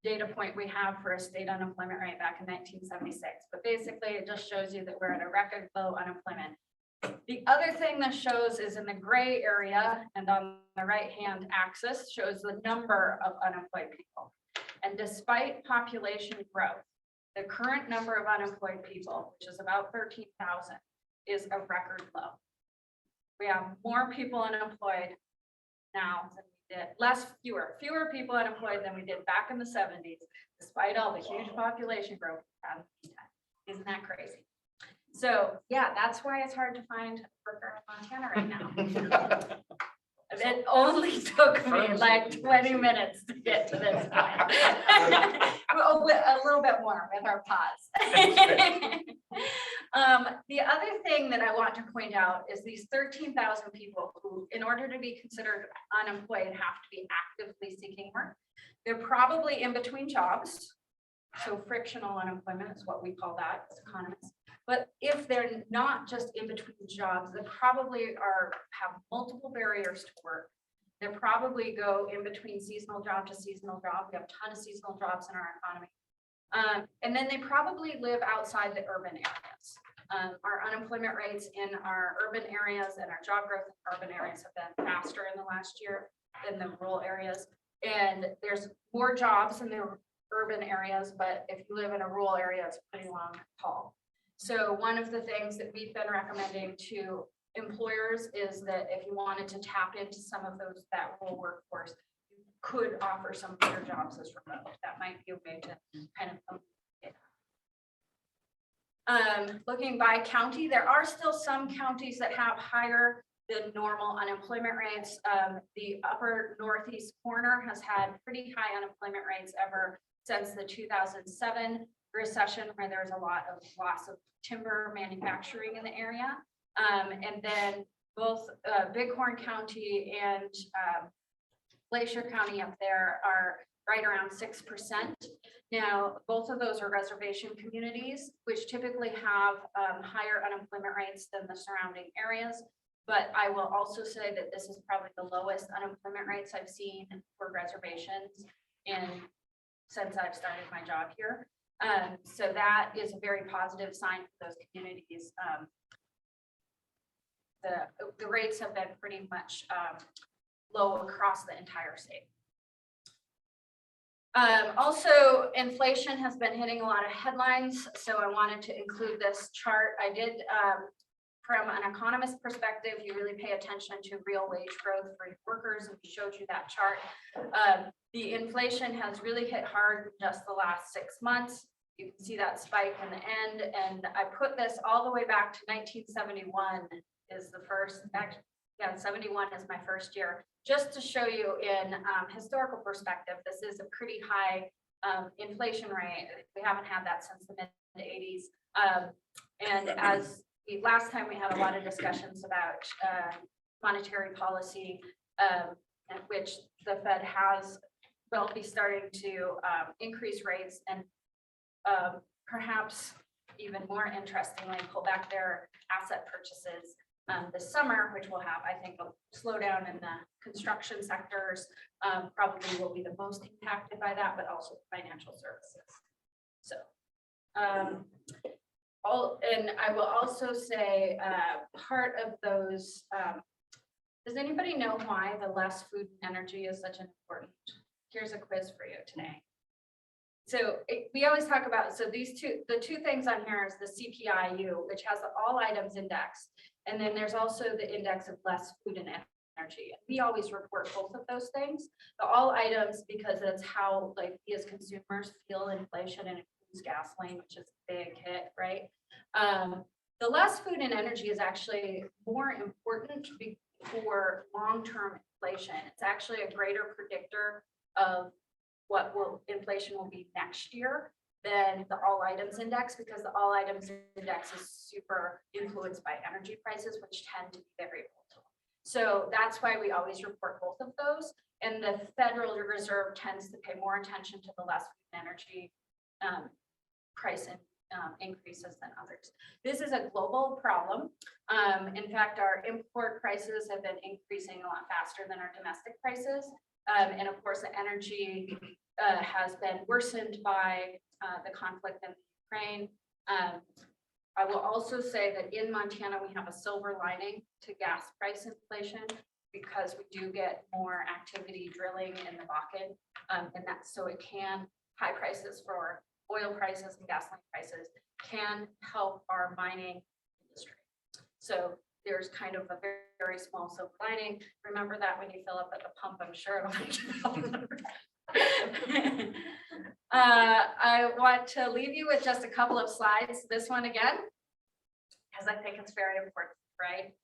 data point we have for a state unemployment rate back in 1976. But basically, it just shows you that we're at a record low unemployment. The other thing that shows is in the gray area, and on the right-hand axis shows the number of unemployed people. And despite population growth, the current number of unemployed people, which is about 13,000, is a record low. We have more people unemployed now than we did, fewer people unemployed than we did back in the 70s, despite all the huge population growth we had. Isn't that crazy? So yeah, that's why it's hard to find a worker in Montana right now. It only took me like 20 minutes to get to this point. A little bit more with our pause. The other thing that I want to point out is these 13,000 people who, in order to be considered unemployed, have to be actively seeking work. They're probably in between jobs. So frictional unemployment is what we call that as economists. But if they're not just in between jobs, they probably have multiple barriers to work. They probably go in between seasonal job to seasonal job. We have a ton of seasonal jobs in our economy. And then they probably live outside the urban areas. Our unemployment rates in our urban areas and our job growth in urban areas have been faster in the last year than the rural areas. And there's more jobs in the urban areas, but if you live in a rural area, it's a pretty long haul. So one of the things that we've been recommending to employers is that if you wanted to tap into some of that rural workforce, you could offer some of your jobs as remote. That might be a way to kind of looking by county, there are still some counties that have higher than normal unemployment rates. The upper northeast corner has had pretty high unemployment rates ever since the 2007 recession, where there's a lot of loss of timber manufacturing in the area. And then both Bighorn County and Glacier County up there are right around 6%. Now, both of those are reservation communities, which typically have higher unemployment rates than the surrounding areas. But I will also say that this is probably the lowest unemployment rates I've seen for reservations since I've started my job here. So that is a very positive sign for those communities. The rates have been pretty much low across the entire state. Also, inflation has been hitting a lot of headlines, so I wanted to include this chart. I did, from an economist perspective, you really pay attention to real wage growth for workers, and we showed you that chart. The inflation has really hit hard just the last 6 months. You can see that spike in the end, and I put this all the way back to 1971 is the first, actually, yeah, 71 is my first year. Just to show you in historical perspective, this is a pretty high inflation rate. We haven't had that since the mid 80s. And as last time we had a lot of discussions about monetary policy, which the Fed will be starting to increase rates and perhaps even more interestingly, pull back their asset purchases this summer, which will have, I think, a slowdown in the construction sectors, probably will be the most impacted by that, but also financial services. So, and I will also say part of those, does anybody know why the less food and energy is such an important? Here's a quiz for you today. So we always talk about, so the two things on here is the CPIU, which has the all items index. And then there's also the index of less food and energy. We always report both of those things. The all items, because that's how like we as consumers feel inflation, and includes gasoline, which is a big hit, right? The less food and energy is actually more important for long-term inflation. It's actually a greater predictor of what inflation will be next year than the all items index, because the all items index is super influenced by energy prices, which tend to be very volatile. So that's why we always report both of those. And the Federal Reserve tends to pay more attention to the less food and energy price increases than others. This is a global problem. In fact, our import prices have been increasing a lot faster than our domestic prices. And of course, the energy has been worsened by the conflict in Ukraine. I will also say that in Montana, we have a silver lining to gas price inflation, because we do get more activity drilling in the Bakken. And that's so it can, high prices for oil prices and gasoline prices can help our mining industry. So there's kind of a very, very small silver lining. Remember that when you fill up at the pump, I'm sure it'll make you feel better. I want to leave you with just a couple of slides. This one again, because I think it's very important, right?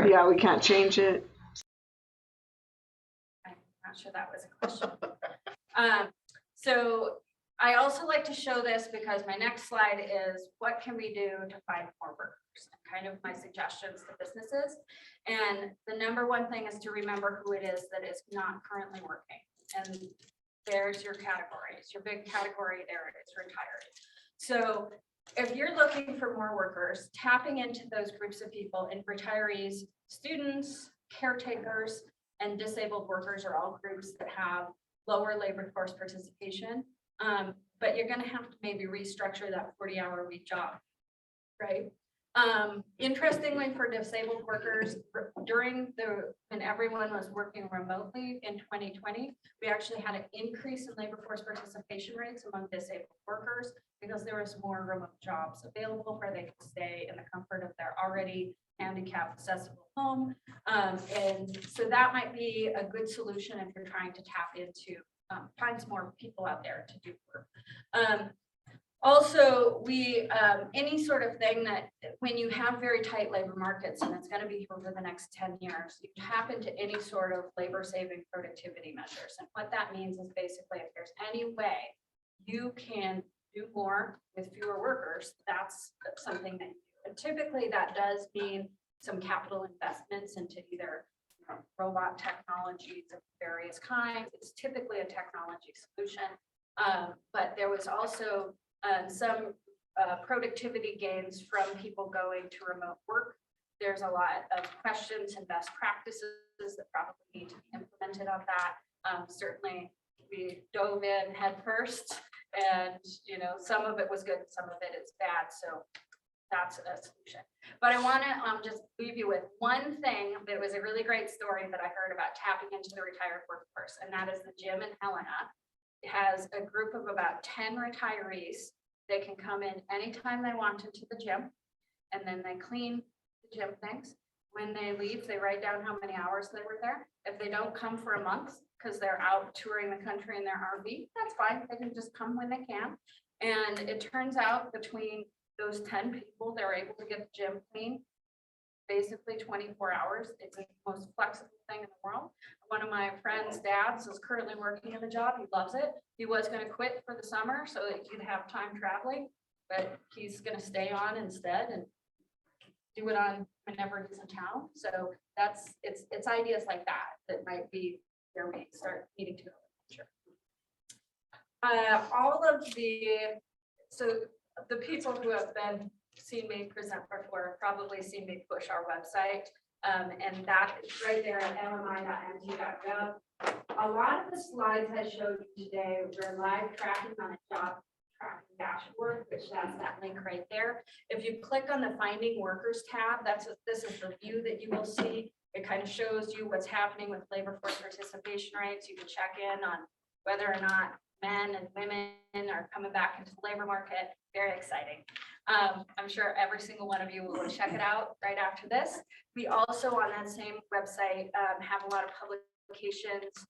Yeah, we can't change it. I'm not sure that was a question. So I also like to show this because my next slide is what can we do to find more workers? Kind of my suggestions to businesses. And the number one thing is to remember who it is that is not currently working. And there's your categories. Your big category there is retired. So if you're looking for more workers, tapping into those groups of people, and retirees, students, caretakers, and disabled workers are all groups that have lower labor force participation. But you're gonna have to maybe restructure that 40-hour week job, right? Interestingly, for disabled workers, when everyone was working remotely in 2020, we actually had an increase in labor force participation rates among disabled workers because there was more remote jobs available where they could stay in the comfort of their already handicap accessible home. And so that might be a good solution if you're trying to tap into, find some more people out there to do work. Also, any sort of thing that when you have very tight labor markets, and it's going to be over the next 10 years, you tap into any sort of labor saving productivity measures. And what that means is basically if there's any way you can do more with fewer workers, that's something that you do. And typically that does mean some capital investments into either robot technologies of various kinds. It's typically a technology solution. But there was also some productivity gains from people going to remote work. There's a lot of questions and best practices that probably need to be implemented on that. Certainly we dove in head first, and some of it was good, some of it is bad. So that's a solution. But I want to just leave you with one thing that was a really great story that I heard about tapping into the retired workforce, and that is the gym in Helena. It has a group of about 10 retirees. They can come in anytime they want into the gym, and then they clean the gym things. When they leave, they write down how many hours they were there. If they don't come for a month because they're out touring the country in their RV, that's fine. They can just come when they can. And it turns out between those 10 people, they're able to get the gym clean basically 24 hours. It's the most flexible thing in the world. One of my friend's dads is currently working in the job. He loves it. He was going to quit for the summer so that he could have time traveling, but he's going to stay on instead and do it on whenever he's in town. So it's ideas like that might be where we start needing to go in the future. So the people who have seen me present before have probably seen me push our website, and that is right there at lmi.mt.gov. A lot of the slides I showed you today were live tracking on a job tracking dashboard, which that's that link right there. If you click on the Finding Workers tab, this is the view that you will see. It kind of shows you what's happening with labor force participation rates. You can check in on whether or not men and women are coming back into the labor market. Very exciting. I'm sure every single one of you will check it out right after this. We also on that same website have a lot of publications,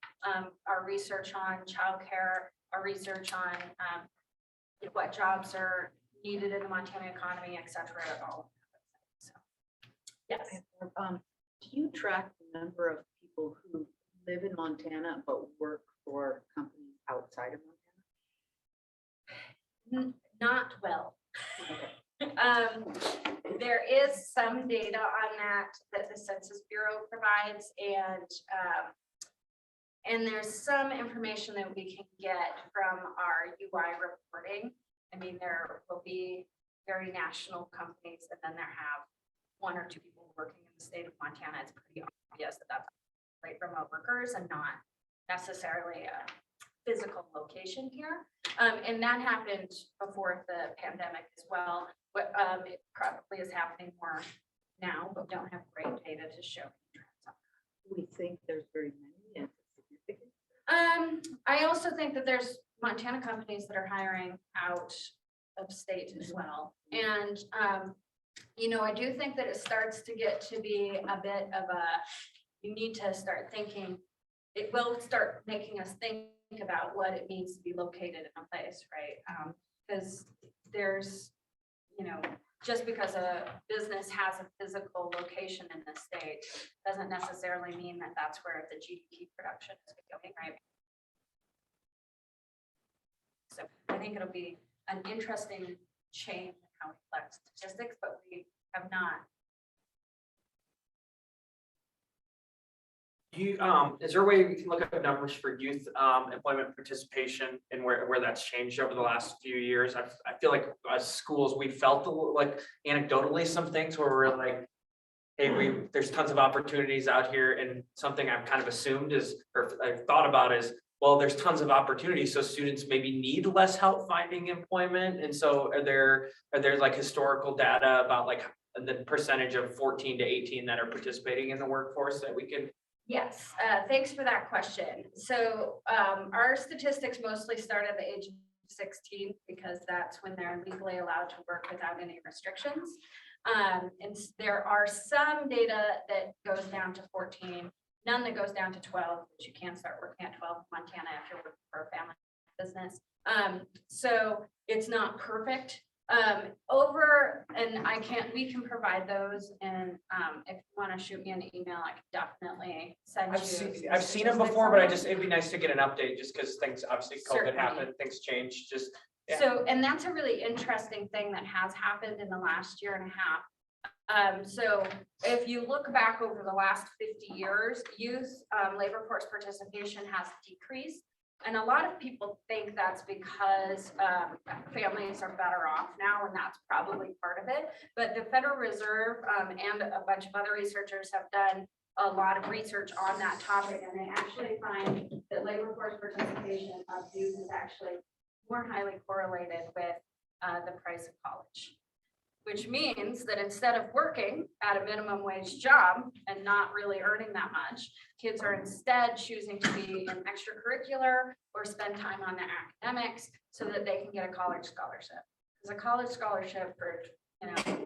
our research on childcare, our research on what jobs are needed in the Montana economy, et cetera. All. So, yes. Do you track the number of people who live in Montana but work for companies outside of Montana? Not well. There is some data on that the Census Bureau provides, and there's some information that we can get from our UI reporting. I mean, there will be very national companies, and then there have one or two people working in the state of Montana. It's pretty obvious that that's great remote workers and not necessarily a physical location here. And that happened before the pandemic as well. But it probably is happening more now, but don't have great data to show. We think there's very many and significant. I also think that there's Montana companies that are hiring out of state as well. And I do think that it starts to get to be a bit of you need to start thinking, it will start making us think about what it means to be located in a place, right? Because there's, just because a business has a physical location in the state doesn't necessarily mean that that's where the GDP production is going, right? So I think it'll be an interesting change in how we collect statistics, but we have not. Is there a way we can look at numbers for youth employment participation and where that's changed over the last few years? I feel like as schools, we felt like anecdotally some things where we're like, hey, there's tons of opportunities out here, and something I've kind of assumed is, or I've thought about is, well, there's tons of opportunities, so students maybe need less help finding employment. And so are there like historical data about like the percentage of 14 to 18 that are participating in the workforce that we can? Yes, thanks for that question. So our statistics mostly start at the age of 16 because that's when they're legally allowed to work without any restrictions. And there are some data that goes down to 14, none that goes down to 12, which you can start working at 12 in Montana if you're working for a family business. So it's not perfect. We can provide those, and if you want to shoot me an email, I can definitely send you. I've seen them before, but it'd be nice to get an update just because things, obviously COVID Certainly. happened, things changed, just. Yeah. So, and that's a really interesting thing that has happened in the last year and a half. So if you look back over the last 50 years, youth labor force participation has decreased. And a lot of people think that's because families are better off now, and that's probably part of it. But the Federal Reserve and a bunch of other researchers have done a lot of research on that topic, and they actually find that labor force participation of youth is actually more highly correlated with the price of college. Which means that instead of working at a minimum wage job and not really earning that much, kids are instead choosing to be in extracurricular or spend time on their academics so that they can get a college scholarship. Because a college scholarship for, $1,000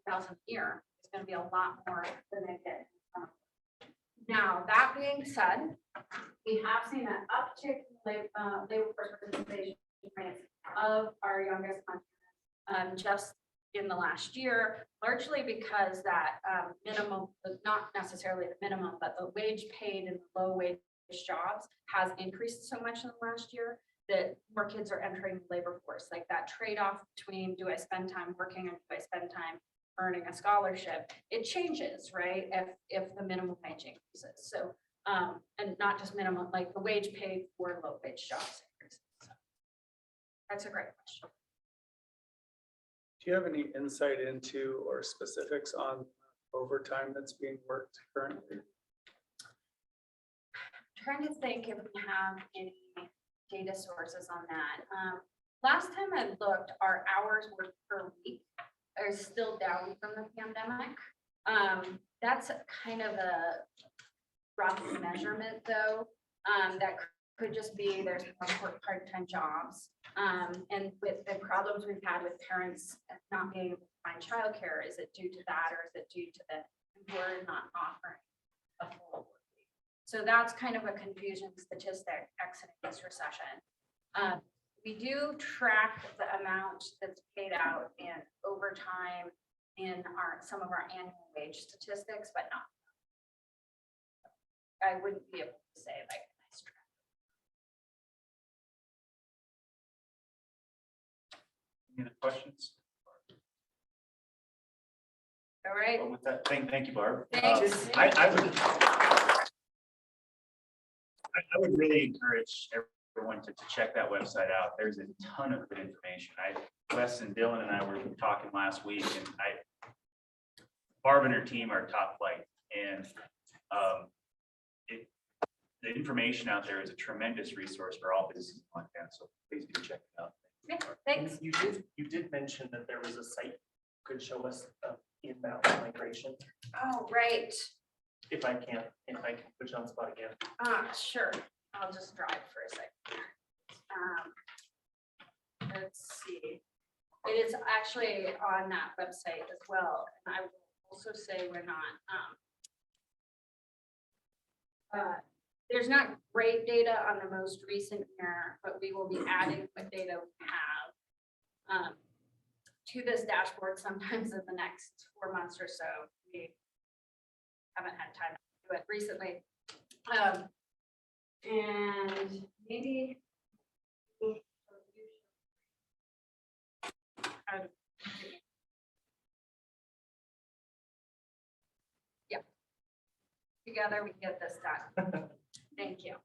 a year is going to be a lot more than they get. Now, that being said, we have seen an uptick in labor force participation rates of our youngest Montanans, just in the last year, largely because that minimum, not necessarily the minimum, but the wage paid in the low wage jobs has increased so much in the last year that more kids are entering the labor force. Like that trade-off between do I spend time working and do I spend time earning a scholarship, it changes, right? If the minimum wage increases. So, and not just minimum, like the wage paid for low wage jobs increases. So that's a great question. Do you have any insight into or specifics on overtime that's being worked currently? I'm trying to think if we have any data sources on that. Last time I looked, our hours worked per week are still down from the pandemic. That's kind of a rough measurement though. That could just be there's more part-time jobs. And with the problems we've had with parents not being able to find childcare, is it due to that, or is it due to the employer not offering a full work week? So that's kind of a confusing statistic exiting this recession. We do track the amount that's paid out in overtime in some of our annual wage statistics, but not. I wouldn't be able to say like. Any other questions? All right. Well, with that, thank you, Barb. Thanks. I would really encourage everyone to check that website out. There's a ton of good information. Wes and Dylan and I were talking last week, and Barb and her team are top flight, and the information out there is a tremendous resource for all businesses in Montana. So please do check it out. Yeah, thanks. You did mention that there was a site could show us inbound migration. Oh, right. If I can put you on the spot again. Sure. I'll just drive for a second. Let's see. It is actually on that website as well. And I will also say we're not, there's not great data on the most recent year, but we will be adding what data we have to this dashboard sometimes in the next 4 months or so. We haven't had time to do it recently. And maybe use together, we can get this done. Thank you.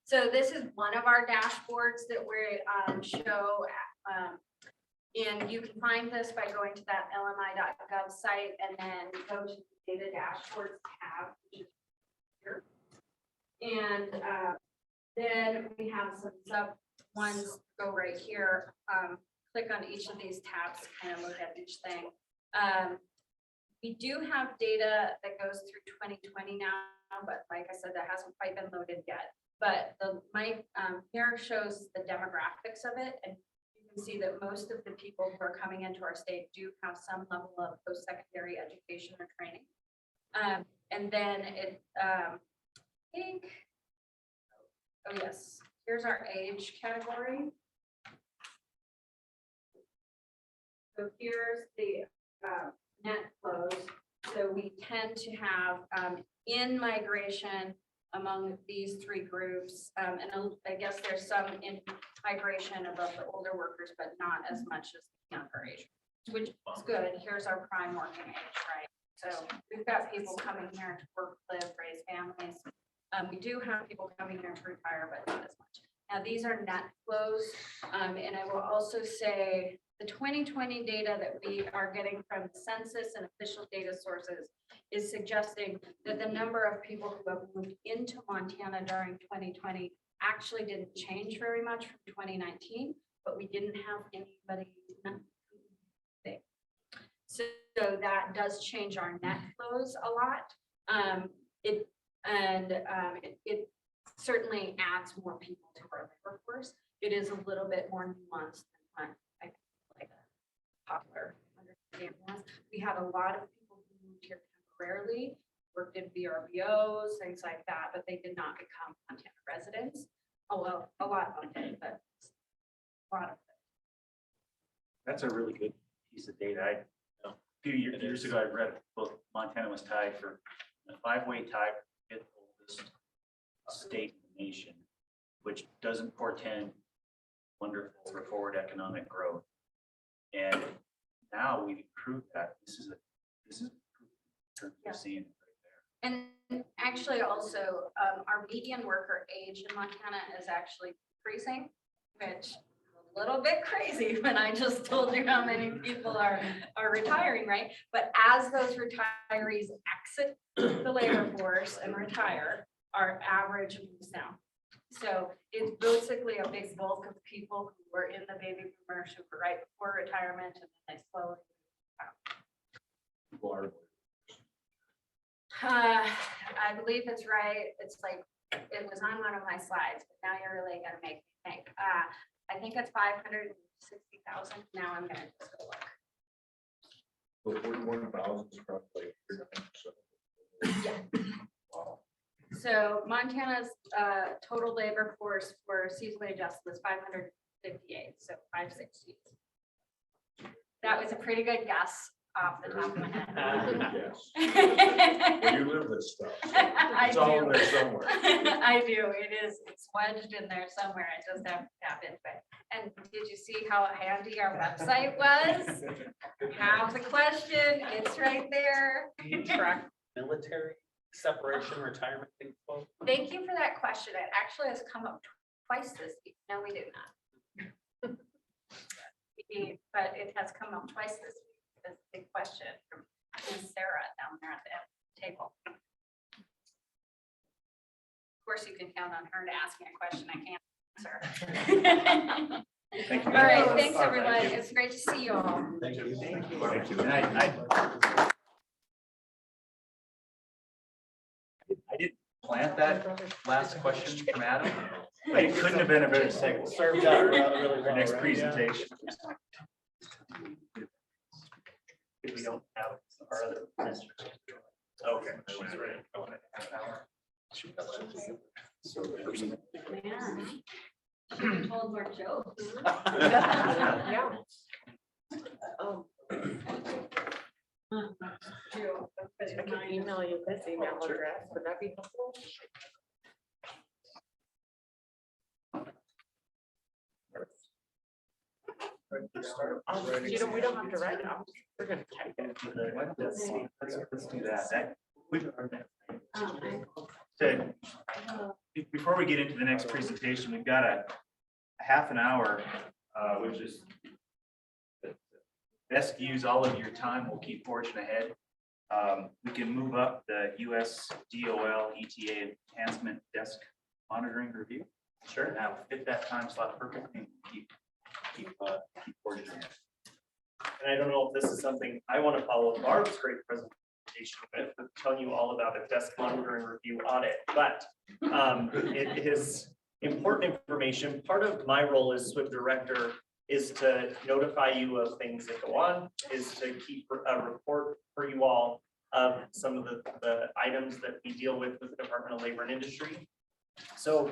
So this is one of our dashboards that we show. And you can find this by going to that lmi.gov site and then go to the data dashboards tab. Which is here. And then we have some sub ones, go right here. Click on each of these tabs to kind of look at each thing. We do have data that goes through 2020 now, but like I said, that hasn't quite been loaded yet. But here shows the demographics of it, and you can see that most of the people who are coming into our state do have some level of post-secondary education or training. And then I think, oh yes, here's our age category. So here's the net flows. So we tend to have in migration among these three groups, and I guess there's some in migration above the older workers, but not as much as the younger age, which is good. Here's our prime working age, right? So we've got people coming here to work, live, raise families. We do have people coming here to retire, but not as much. Now, these are net flows, and I will also say the 2020 data that we are getting from the census and official data sources is suggesting that the number of people who have moved into Montana during 2020 actually didn't change very much from 2019, but we didn't have anybody. So that does change our net flows a lot. It certainly adds more people to our labor force. It is a little bit more nuanced than I like a popular understanding was. We had a lot of people who moved here temporarily, worked in VRBOs, things like that, but they did not become Montana residents. Oh, well, a lot of them did, but a lot of them. That's a really good piece of data. A few years ago, I read both Montana was tied for a 5-way tie for the 5th oldest state in the nation, which doesn't portend wonderful for forward economic growth. And now we've improved that. This is we're seeing it right there. And actually also our median worker age in Montana is actually increasing, which is a little bit crazy when I just told you how many people are retiring, right? But as those retirees exit the labor force and retire, our average moves down. So it's basically a big bulk of people who were in the baby boomers who were right before retirement, and then they slowly move out. I believe it's right. It's like, it was on one of my slides, but now you're really gonna make me think. I think it's 560,000. Now I'm gonna just go look. So 41,000 is probably 39%. Yeah. Wow. So Montana's total labor force for seasonally adjusted was 558, so 560. That was a pretty good guess off the top of my head. Yes. Well, you live this stuff. So I it's all in do. there somewhere. I do. It's wedged in there somewhere. I just have to tap into it. And did you see how handy our website was? Have the question. It's right there. Do you track military separation retirement info? Thank you for that question. It actually has come up twice this week. No, we did not. But it has come up twice this week. That's a big question from Ms. Sarah down there at the table. Of course, you can count on her to ask me a question I can't answer. Thank you. All right, thanks, everyone. It's great to see you all. Thank you. Thank you. Thank you. And I didn't plant that last question from Adam, but it couldn't have been a better segue. Served out really well, Our next right? presentation. If we don't have our other ministers. Okay. So Man, should have told more jokes. Yeah. Oh. I can email you this email address. Would that be helpful? You know, we don't have to write it. We're gonna type it. Let's do that. before we get into the next presentation, we've got a half an hour, which is best use all of your time. We'll keep forging ahead. We can move up the US DOL ETA enhancement desk monitoring review. Sure. Now fit that time slot perfectly and keep forging ahead. And I don't know if this is something I want to follow Barb's great presentation with, telling you all about a desk monitoring review audit, but it is important information. Part of my role as SWIB director is to notify you of things that go on, is to keep a report for you all of some of the items that we deal with the Department of Labor and Industry. So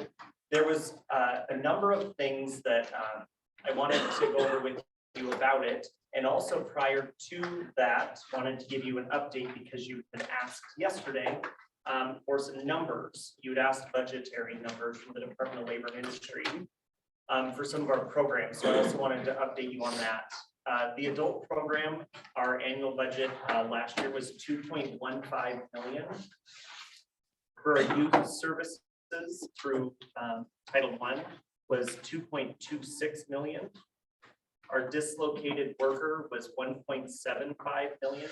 there was a number of things that I wanted to go over with you about it. And also prior to that, wanted to give you an update because you've been asked yesterday for some numbers. You'd asked budgetary numbers from the Department of Labor and Industry for some of our programs. So I also wanted to update you on that. The adult program, our annual budget last year was 2.15 million. For our youth services through Title I was 2.26 million. Our dislocated worker was 1.75 million.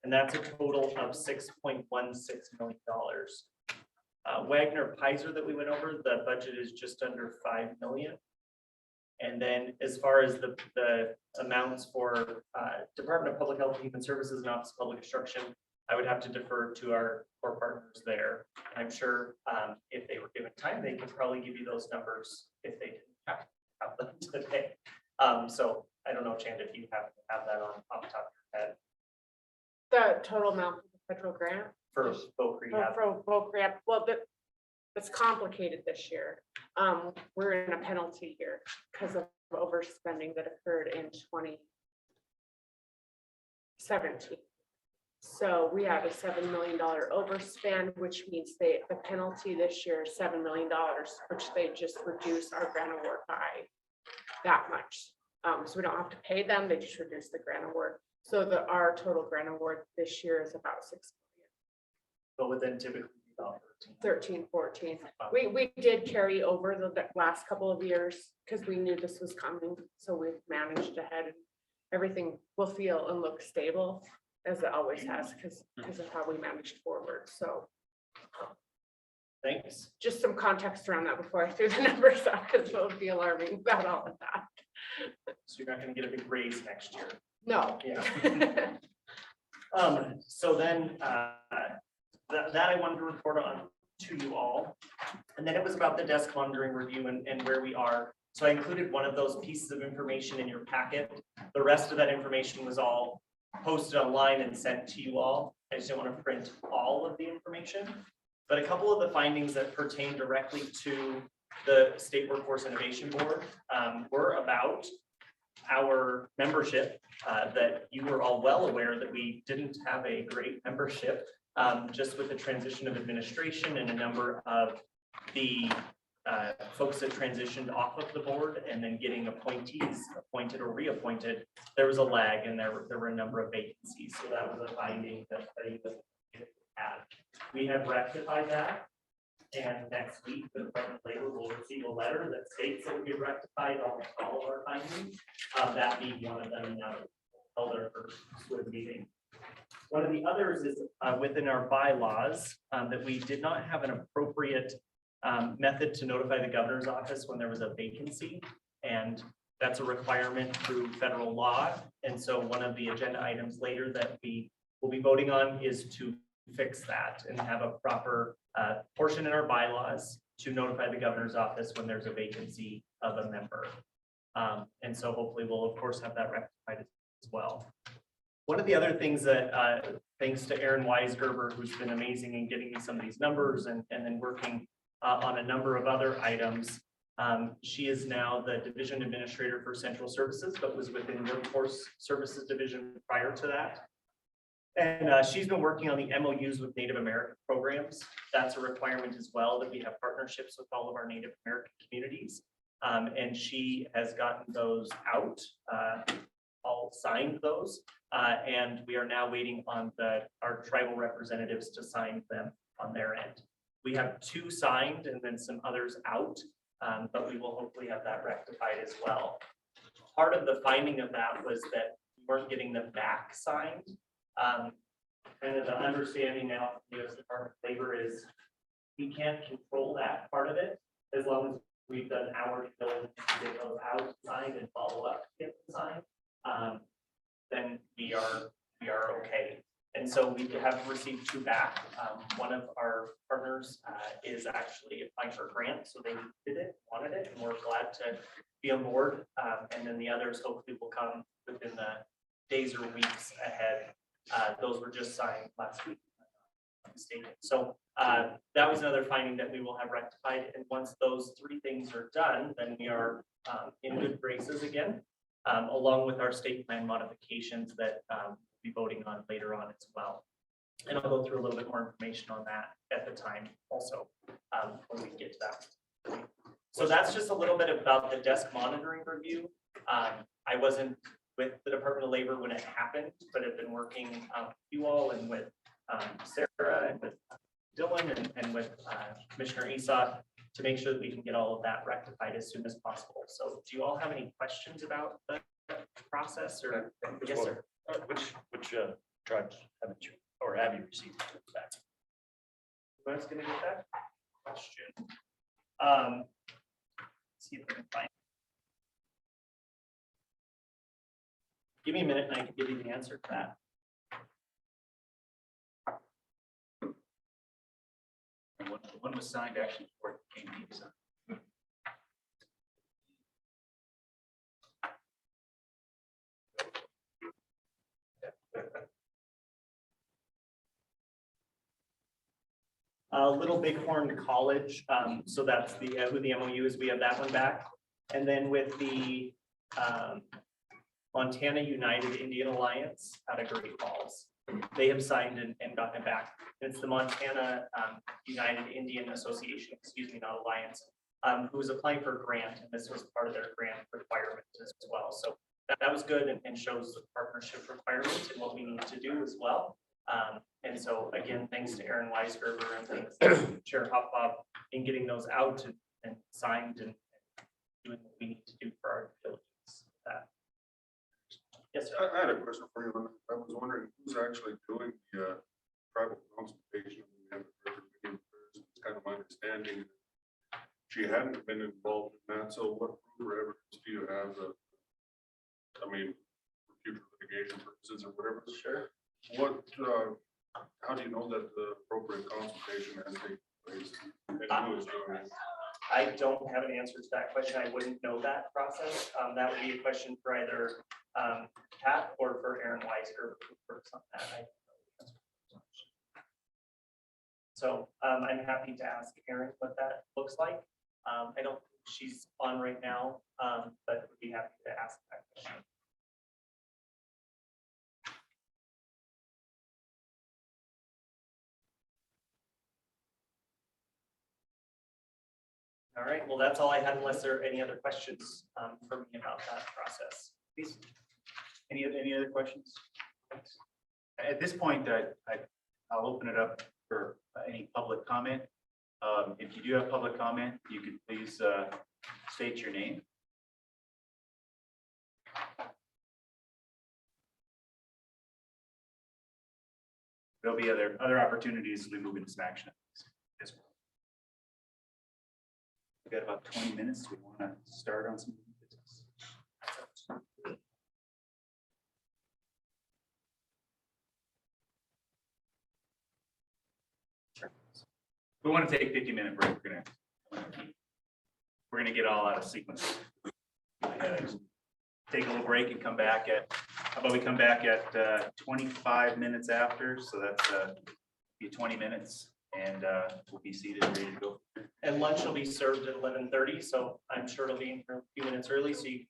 And that's a total of $6.16 million. Wagner Pizer that we went over, the budget is just under 5 million. And then as far as the amounts for Department of Public Health and Human Services and Office of Public Instruction, I would have to defer to our core partners there. I'm sure if they were given time, they could probably give you those numbers if they didn't have them today. So I don't know, Chand, if you have that on off the top of your head. The total amount for the federal grant? For both rehab. For both grant, well, it's complicated this year. We're in a penalty year because of overspending that occurred in 2017. So we have a $7 million overspend, which means the penalty this year is $7 million, which they just reduced our grant award by that much. So we don't have to pay them, they just reduce the grant award. So our total grant award this year is about 6 million. But within typically about 13, 14. We did carry over the last couple of years because we knew this was coming. So we've managed ahead and everything will feel and look stable as it always has because of how we managed forward. So thanks. Just some context around that before I threw the numbers out because it would be alarming about all of that. So you're not going to get a big raise next year. No. Yeah. So then that I wanted to report on to you all. And then it was about the desk monitoring review and where we are. So I included one of those pieces of information in your packet. The rest of that information was all posted online and sent to you all. I just didn't want to print all of the information. But a couple of the findings that pertain directly to the State Workforce Innovation Board were about our membership, that you were all well aware that we didn't have a great membership, just with the transition of administration and a number of the folks that transitioned off of the board and then getting appointees appointed or reappointed. There was a lag and there were a number of vacancies. So that was a finding that they had. We have rectified that. And next week, the Department of Labor will receive a letter that states that we've rectified almost all of our findings. That being one of them now held our first SWIB meeting. One of the others is within our bylaws that we did not have an appropriate method to notify the governor's office when there was a vacancy. And that's a requirement through federal law. And so one of the agenda items later that we will be voting on is to fix that and have a proper portion in our bylaws to notify the governor's office when there's a vacancy of a member. And so hopefully we'll of course have that rectified as well. One of the other things that thanks to Erin Weisgerber, who's been amazing in getting me some of these numbers and then working on a number of other items. She is now the division administrator for central services, but was within workforce services division prior to that. And she's been working on the MOUs with Native American programs. That's a requirement as well, that we have partnerships with all of our Native American communities. And she has gotten those out, all signed those. And we are now waiting on our tribal representatives to sign them on their end. We have 2 signed and then some others out, but we will hopefully have that rectified as well. Part of the finding of that was that we weren't getting them back signed. Kind of the understanding now from the U.S. Department of Labor is we can't control that part of it as long as we've done our due diligence to get those out signed and follow up to get them signed. Then we are okay. And so we have received 2 back. One of our partners is actually applying for a grant, so they did it, wanted it, and we're glad to be on board. And then the others hopefully will come within the days or weeks ahead. Those were just signed last week. If I'm not mistaken. So that was another finding that we will have rectified. And once those 3 things are done, then we are in good graces again, along with our state plan modifications that we'll be voting on later on as well. And I'll go through a little bit more information on that at the time also, when we get to that. So that's just a little bit about the desk monitoring review. I wasn't with the Department of Labor when it happened, but have been working with you all and with Sarah and with Dylan and with Commissioner Esau to make sure that we can get all of that rectified as soon as possible. So do you all have any questions about the process or? Yes, sir. Which tribes haven't you, or have you received back? Who's gonna get that question? See if I can find. Give me a minute and I can give you the answer to that. And one was signed actually before it came to you, so. Little Bighorn College, so that's the who the MOU is. We have that one back, and then with the Montana United Indian Alliance out of Great Falls, they have signed and gotten it back. It's the Montana United Indian Association, excuse me, not Alliance, who was applying for a grant, and this was part of their grant requirements as well. So that was good and shows the partnership requirements and what we need to do as well. And so again, thanks to Aaron Weisgerber and thanks to Chair Hopbob in getting those out and signed and doing what we need to do for our diligence. Yes, sir. I had a question for you. I was wondering who's actually doing the tribal consultation. It's kind of my understanding. She hadn't been involved in that. So what proof or evidence do you have that, I mean, for future litigation purposes or whatever? Sure. What, how do you know that the appropriate consultation has taken place? And who is doing it? I don't have an answer to that question. I wouldn't know that process. That would be a question for either Pat or for Aaron Weiser who works on that. I don't know. So I'm happy to ask Aaron what that looks like. I don't think she's on right now, but would be happy to ask that question. All right, well, that's all I had unless there are any other questions for me about that process. Please. Any other questions? At this point, I'll open it up for any public comment. If you do have public comment, you could please state your name. There'll be other opportunities as we move into some action. Yes. We've got about 20 minutes. We want to start on some business. We want to take a 50-minute break. We're gonna get all out of sequence. Take a little break and come back at, how about we come back at 25 minutes after, so that's be 20 minutes, and we'll be seated and ready to go. And lunch will be served at 11:30, so I'm sure it'll be in here a few minutes early, so you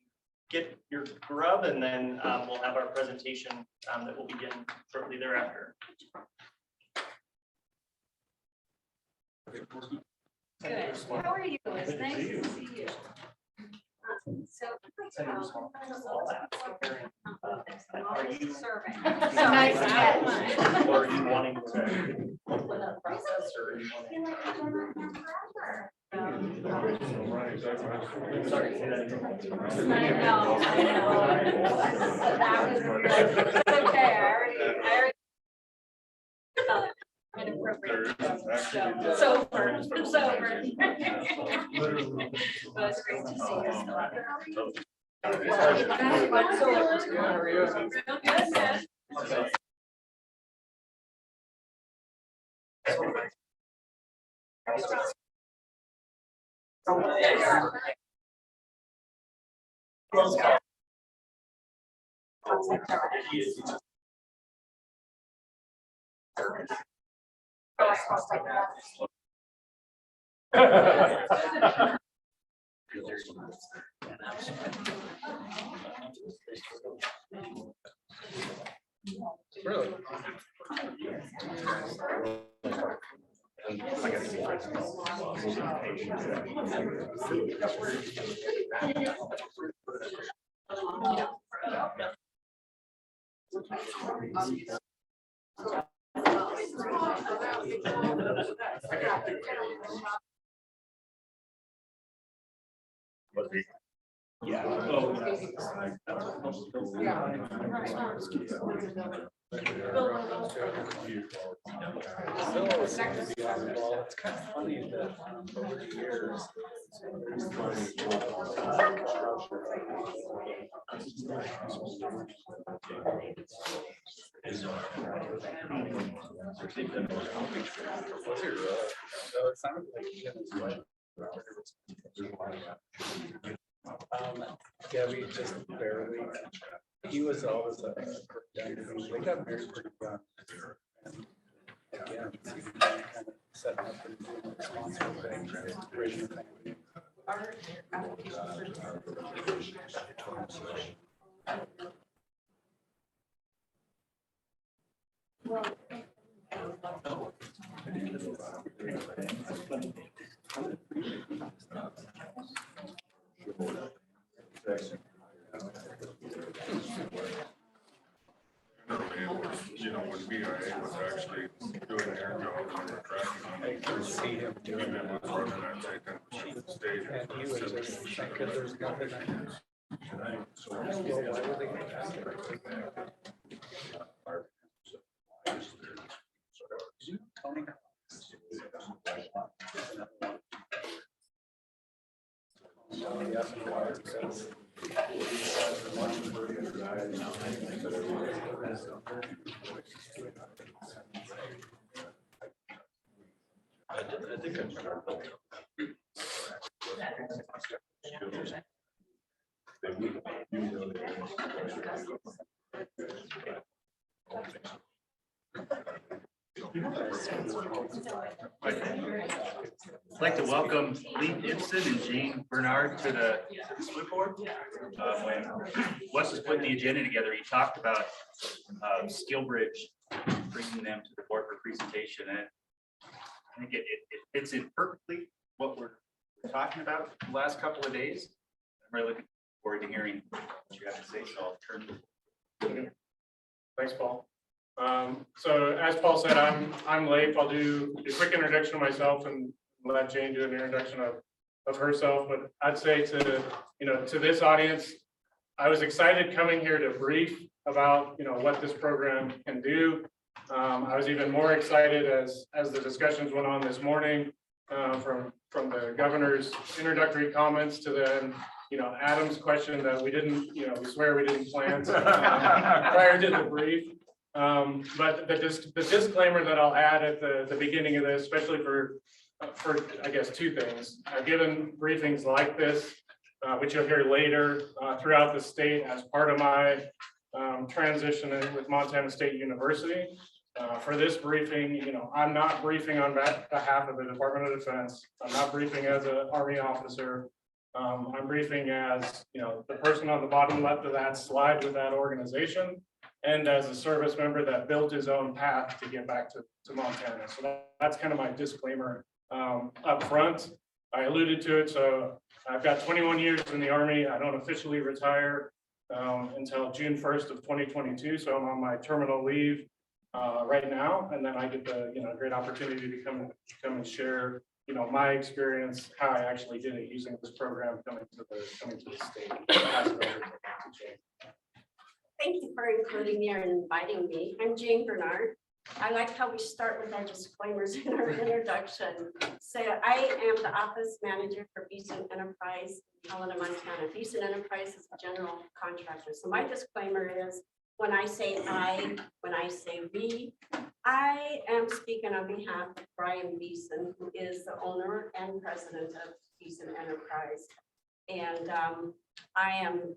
get your grub, and then we'll have our presentation that will begin shortly thereafter. Good. How are you? It's nice to see you. So. Are you Survey. Nice to meet you. or are you wanting to? that process or? I feel like I've been on that forever. Sorry, say that again. I know. That was weird. It's okay, I already. Inappropriate. Sober. But it's great to see you still out there. Really? It's kind of funny that over the years. So it sounded like he and his wife. Gabby just barely, he was always a, they got married pretty young. And again, kind of setting up and doing responsible things, raising a family. You know, when BIA was actually doing their job, they were tracking on I it. could see him doing Even it. was running that say 10% stage. And he was just thinking there's nothing I can. Well, why would they? Tony. I'd like to welcome Lee Gibson and Jane Bernard to the SWIB board. When Wes was putting the agenda together, he talked about Skill Bridge, bringing them to the board for presentation, and I think it fits in perfectly what we're talking about the last couple of days. I'm really looking forward to hearing what you have to say, so I'll turn to. Thanks, Paul. So as Paul said, I'm Leif. I'll do a quick introduction of myself and let Jane do an introduction of herself. But I'd say to this audience, I was excited coming here to brief about what this program can do. I was even more excited as the discussions went on this morning, from the governor's introductory comments to then Adam's question that we didn't, we swear we didn't plan prior to the brief. But the disclaimer that I'll add at the beginning of this, especially for I guess two things. I've given briefings like this, which you'll hear later throughout the state as part of my transition with Montana State University. For this briefing, I'm not briefing on behalf of the Department of Defense. I'm not briefing as an Army officer. I'm briefing as the person on the bottom left of that slide with that organization, and as a service member that built his own path to get back to Montana. So that's kind of my disclaimer up front. I alluded to it. So I've got 21 years in the Army. I don't officially retire until June 1st of 2022. So I'm on my terminal leave. right now, and then I get the, great opportunity to come and share, my experience, how I actually did it using this program coming to the state. Pass it over to Jane. Thank you for including me and inviting me. I'm Jane Bernard. I like how we start with our disclaimers in our introduction. So I am the office manager for Beeson Enterprise, in Helena, Montana. Beeson Enterprise is a general contractor. So my disclaimer is when I say when I say we, I am speaking on behalf of Brian Beeson, who is the owner and president of Beeson Enterprise. And I am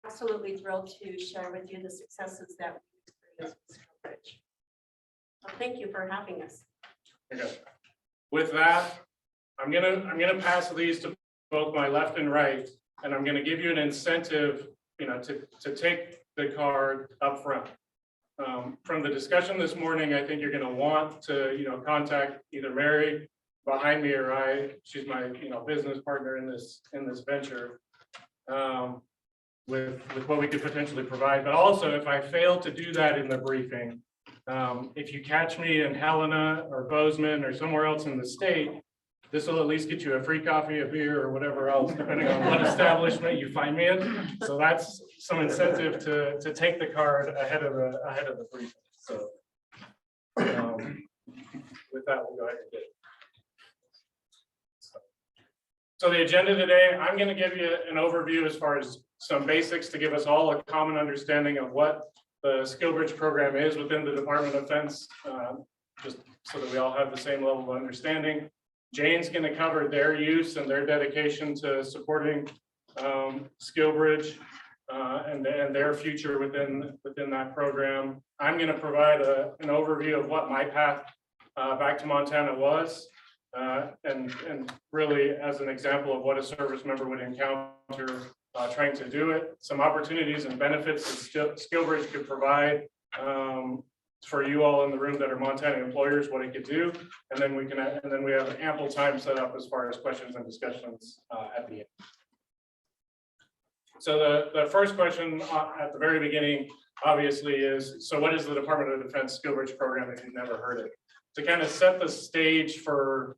absolutely thrilled to share with you the successes that we experienced with Stillbridge. So thank you for having us. Okay. With that, I'm gonna pass these to both my left and right, and I'm gonna give you an incentive, to take the card up front. From the discussion this morning, I think you're gonna want to, contact either Mary behind me or she's my, business partner in this venture. With what we could potentially provide, but also if I fail to do that in the briefing, if you catch me in Helena or Bozeman or somewhere else in the state, this will at least get you a free coffee, a beer, or whatever else, depending on what establishment you find me in. So that's some incentive to take the card ahead of the briefing. So with that, we'll go ahead and get it. So the agenda today, I'm going to give you an overview as far as some basics to give us all a common understanding of what the SkillBridge program is within the Department of Defense, just so that we all have the same level of understanding. Jane's going to cover their use and their dedication to supporting SkillBridge and their future within that program. I'm going to provide an overview of what my path back to Montana was, and really as an example of what a service member would encounter trying to do it, some opportunities and benefits that SkillBridge could provide for you all in the room that are Montana employers, what it could do, and then we have ample time set up as far as questions and discussions at the end. So the first question at the very beginning, obviously, is so what is the Department of Defense SkillBridge program if you've never heard it? To kind of set the stage to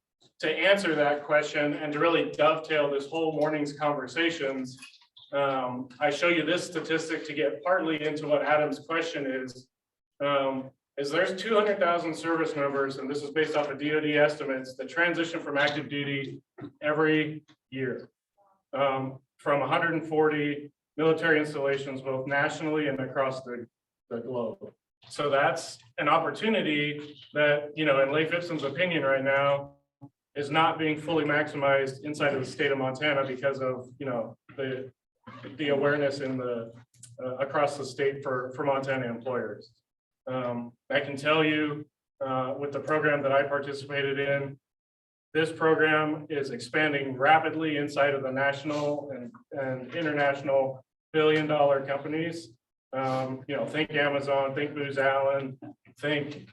answer that question and to really dovetail this whole morning's conversations, I show you this statistic to get partly into what Adam's question is there's 200,000 service members, and this is based off of DoD estimates, that transition from active duty every year, from 140 military installations, both nationally and across the globe. So that's an opportunity that, in Leif Ipsen's opinion right now, is not being fully maximized inside of the state of Montana because of, the awareness in across the state for Montana employers. I can tell you with the program that I participated in, this program is expanding rapidly inside of the national and international billion-dollar companies. Think Amazon, think Booz Allen, think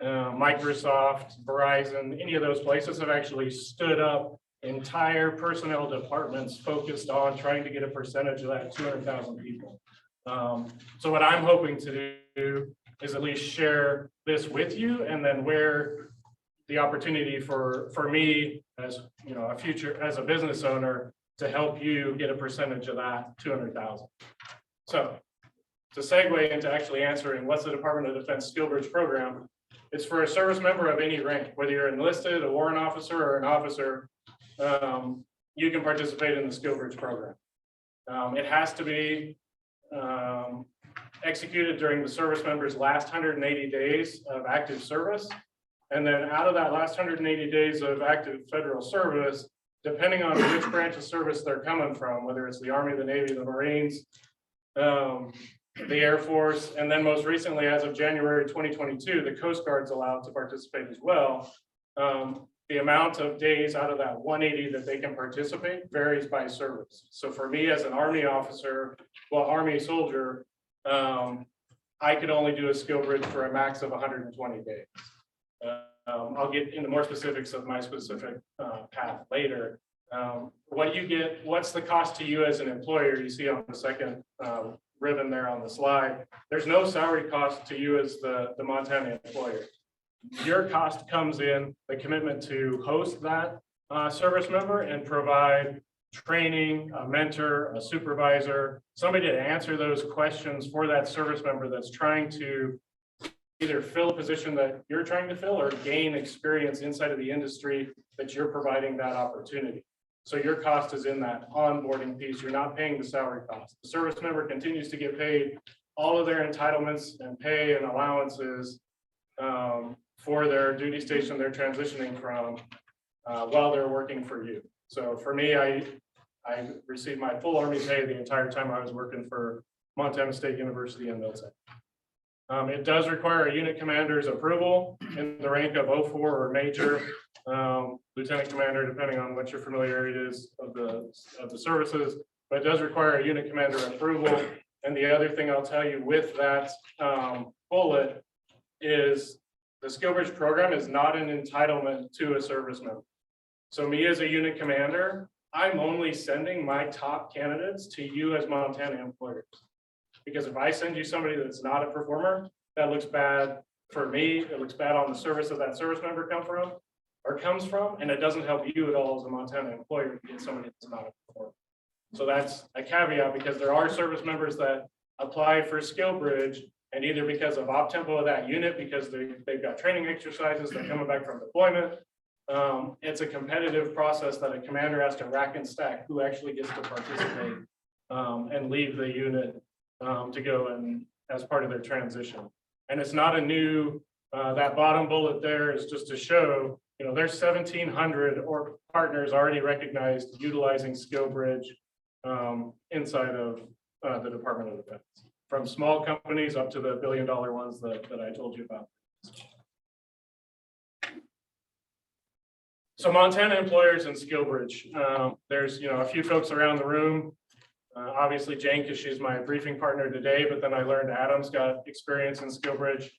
Microsoft, Verizon, any of those places have actually stood up entire personnel departments focused on trying to get a percentage of that 200,000 people. So what I'm hoping to do is at least share this with you, and then where the opportunity for me as a business owner to help you get a percentage of that 200,000. So to segue into actually answering what's the Department of Defense SkillBridge program, it's for a service member of any rank, whether you're enlisted, a warrant officer, or an officer, you can participate in the SkillBridge program. It has to be executed during the service member's last 180 days of active service. And then out of that last 180 days of active federal service, depending on which branch of service they're coming from, whether it's the Army, the Navy, the Marines, the Air Force, and then most recently, as of January 2022, the Coast Guard's allowed to participate as well. The amount of days out of that 180 that they can participate varies by service. So for me as an Army officer, Army soldier, I could only do a SkillBridge for a max of 120 days. I'll get into more specifics of my specific path later. What you get, what's the cost to you as an employer? You see on the second ribbon there on the slide, there's no salary cost to you as the Montana employer. Your cost comes in the commitment to host that service member and provide training, a mentor, a supervisor, somebody to answer those questions for that service member that's trying to either fill a position that you're trying to fill or gain experience inside of the industry that you're providing that opportunity. So your cost is in that onboarding piece. You're not paying the salary cost. The service member continues to get paid all of their entitlements and pay and allowances for their duty station they're transitioning from while they're working for you. So for me, I received my full Army pay the entire time I was working for Montana State University in Milton. It does require a unit commander's approval in the rank of 04 or major, lieutenant commander, depending on what your familiarity is of the services, but it does require a unit commander approval. And the other thing I'll tell you with that bullet is the SkillBridge program is not an entitlement to a service member. So me as a unit commander, I'm only sending my top candidates to you as Montana employers. Because if I send you somebody that's not a performer, that looks bad for me, it looks bad on the service that service member comes from, and it doesn't help you at all as a Montana employer to get somebody that's not a performer. So that's a caveat, because there are service members that apply for SkillBridge, and either because of op tempo of that unit, because they've got training exercises, they're coming back from deployment. It's a competitive process that a commander has to rack and stack who actually gets to participate and leave the unit to go and as part of their transition. And it's not a new, that bottom bullet there is just to show, there's 1,700 or partners already recognized utilizing SkillBridge inside of the Department of Defense, from small companies up to the billion-dollar ones that I told you about. So Montana employers and SkillBridge, there's a few folks around the room. Obviously Jane, because she's my briefing partner today, but then I learned Adam's got experience in SkillBridge.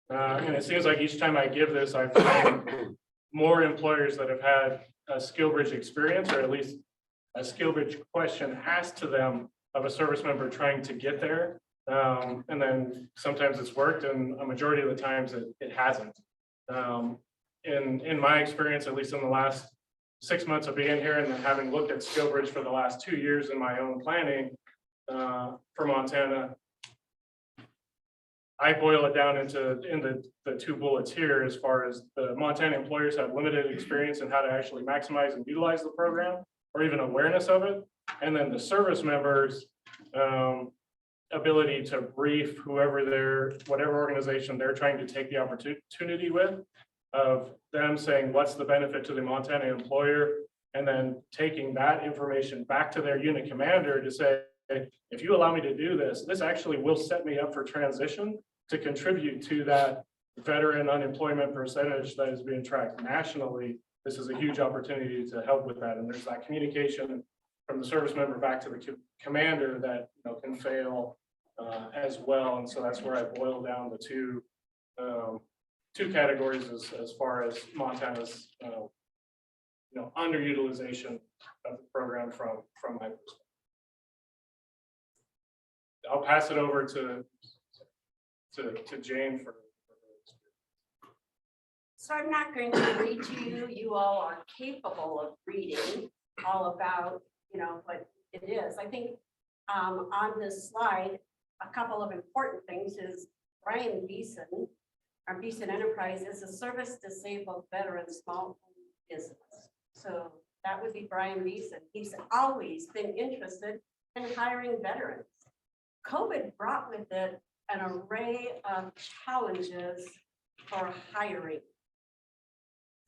And it seems like each time I give this, I find more employers that have had a SkillBridge experience, or at least a SkillBridge question asked to them of a service member trying to get there. And then sometimes it's worked, and a majority of the times it hasn't. In my experience, at least in the last 6 months of being here, and then having looked at SkillBridge for the last 2 years in my own planning for Montana, I boil it down into the 2 bullets here, as far as the Montana employers have limited experience in how to actually maximize and utilize the program, or even awareness of it. And then the service members' ability to brief whatever organization they're trying to take the opportunity with, of them saying, what's the benefit to the Montana employer? And then taking that information back to their unit commander to say, if you allow me to do this, this actually will set me up for transition to contribute to that veteran unemployment percentage that is being tracked nationally. This is a huge opportunity to help with that. And there's that communication from the service member back to the commander that can fail as well. And so that's where I boil down the two categories as far as Montana's underutilization of the program from my perspective. I'll pass it over to Jane for So I'm not going to read to you. You all are capable of reading all about, what it is. I think on this slide, a couple of important things is Brian Beeson, our Beeson Enterprise, is a service disabled veteran small business. So that would be Brian Beeson. He's always been interested in hiring veterans. COVID brought with it an array of challenges for hiring.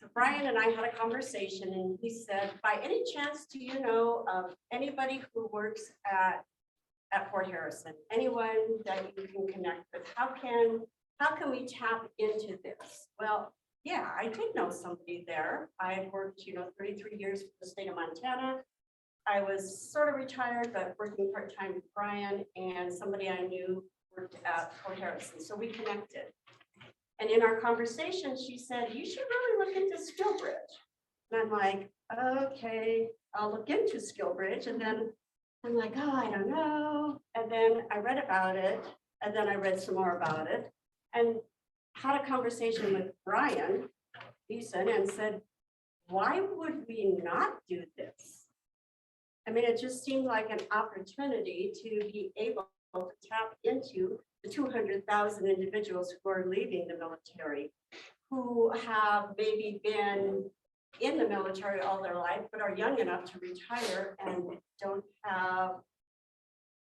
So Brian and I had a conversation, and he said, by any chance, do you know of anybody who works at Fort Harrison? Anyone that you can connect with? How can we tap into this? Well, yeah, I did know somebody there. I worked, 33 years for the state of Montana. I was sort of retired, but working part-time with Brian, and somebody I knew worked at Fort Harrison. So we connected. And in our conversation, she said, you should really look into SkillBridge. And I'm like, okay, I'll look into SkillBridge. And then I'm like, oh, I don't know. And then I read about it, and then I read some more about it, and had a conversation with Brian Beeson and said, why would we not do this? I mean, it just seemed like an opportunity to be able to tap into the 200,000 individuals who are leaving the military, who have maybe been in the military all their life, but are young enough to retire and don't have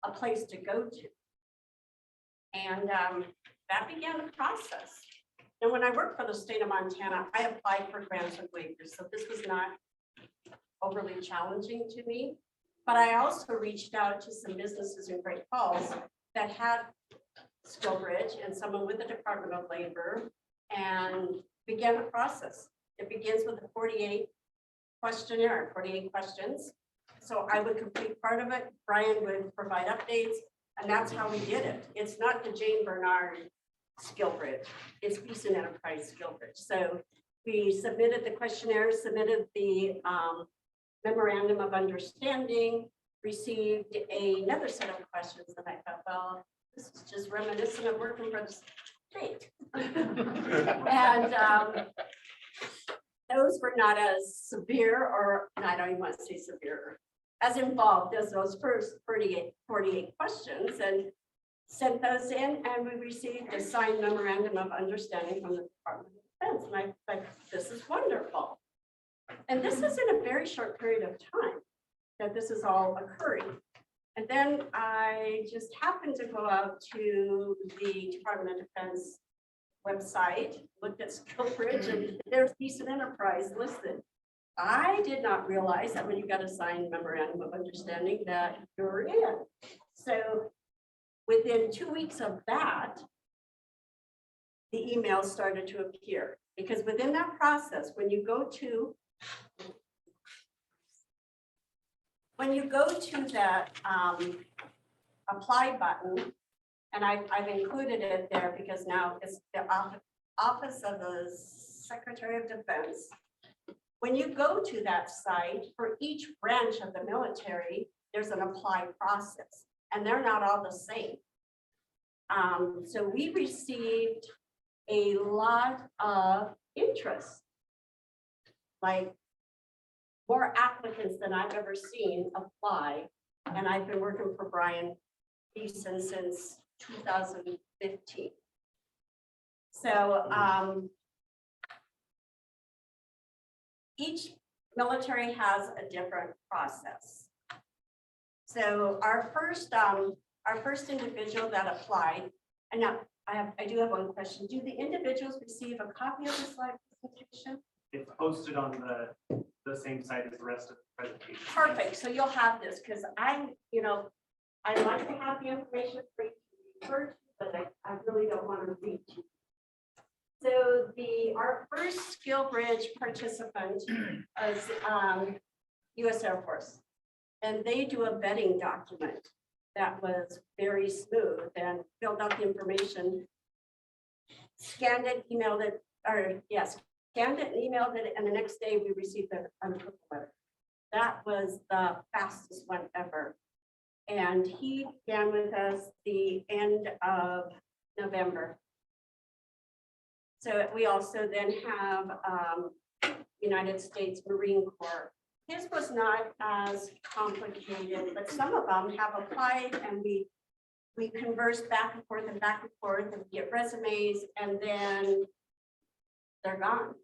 a place to go to. And that began the process. And when I worked for the state of Montana, I applied for grants and waivers, so this was not overly challenging to me. But I also reached out to some businesses in Great Falls that had SkillBridge and someone with the Department of Labor, and began a process. It begins with a 48 questionnaire, 48 questions. So I would complete part of it, Brian would provide updates, and that's how we did it. It's not the Jane Bernard SkillBridge, it's Beeson Enterprise SkillBridge. So we submitted the questionnaire, submitted the memorandum of understanding, received another set of questions that I thought, well, this is just reminiscent of working for the state. And those were not as severe, or I don't even want to say severe, as involved as those first 48 questions, and sent those in, and we received a signed memorandum of understanding from the Department of Defense. And I was like, this is wonderful. And this is in a very short period of time that this is all occurring. And then I just happened to go out to the Department of Defense website, looked at SkillBridge, and there's Beeson Enterprise listed. I did not realize that when you got a signed memorandum of understanding that you're in. So within 2 weeks of that, the emails started to appear, because within that process, when you go to that apply button, and I've included it there because now it's the Office of the Secretary of Defense. When you go to that site, for each branch of the military, there's an apply process, and they're not all the same. So we received a lot of interest, like more applicants than I've ever seen apply. And I've been working for Brian Beeson since 2015. So each military has a different process. So our first individual that applied, and now I do have one question. Do the individuals receive a copy of the slide presentation? It's posted on the same site as the rest of the presentation. Perfect. So you'll have this, because I like to have the information for you to refer to, but I really don't want to read to you. So our first SkillBridge participant is U.S. Air Force, and they do a vetting document that was very smooth and filled out the information, scanned it, emailed it, scanned it and emailed it, and the next day we received an approval letter. That was the fastest one ever. And he began with us the end of November. So we also then have United States Marine Corps. His was not as complicated, but some of them have applied, and we converse back and forth and get resumes, and then they're gone.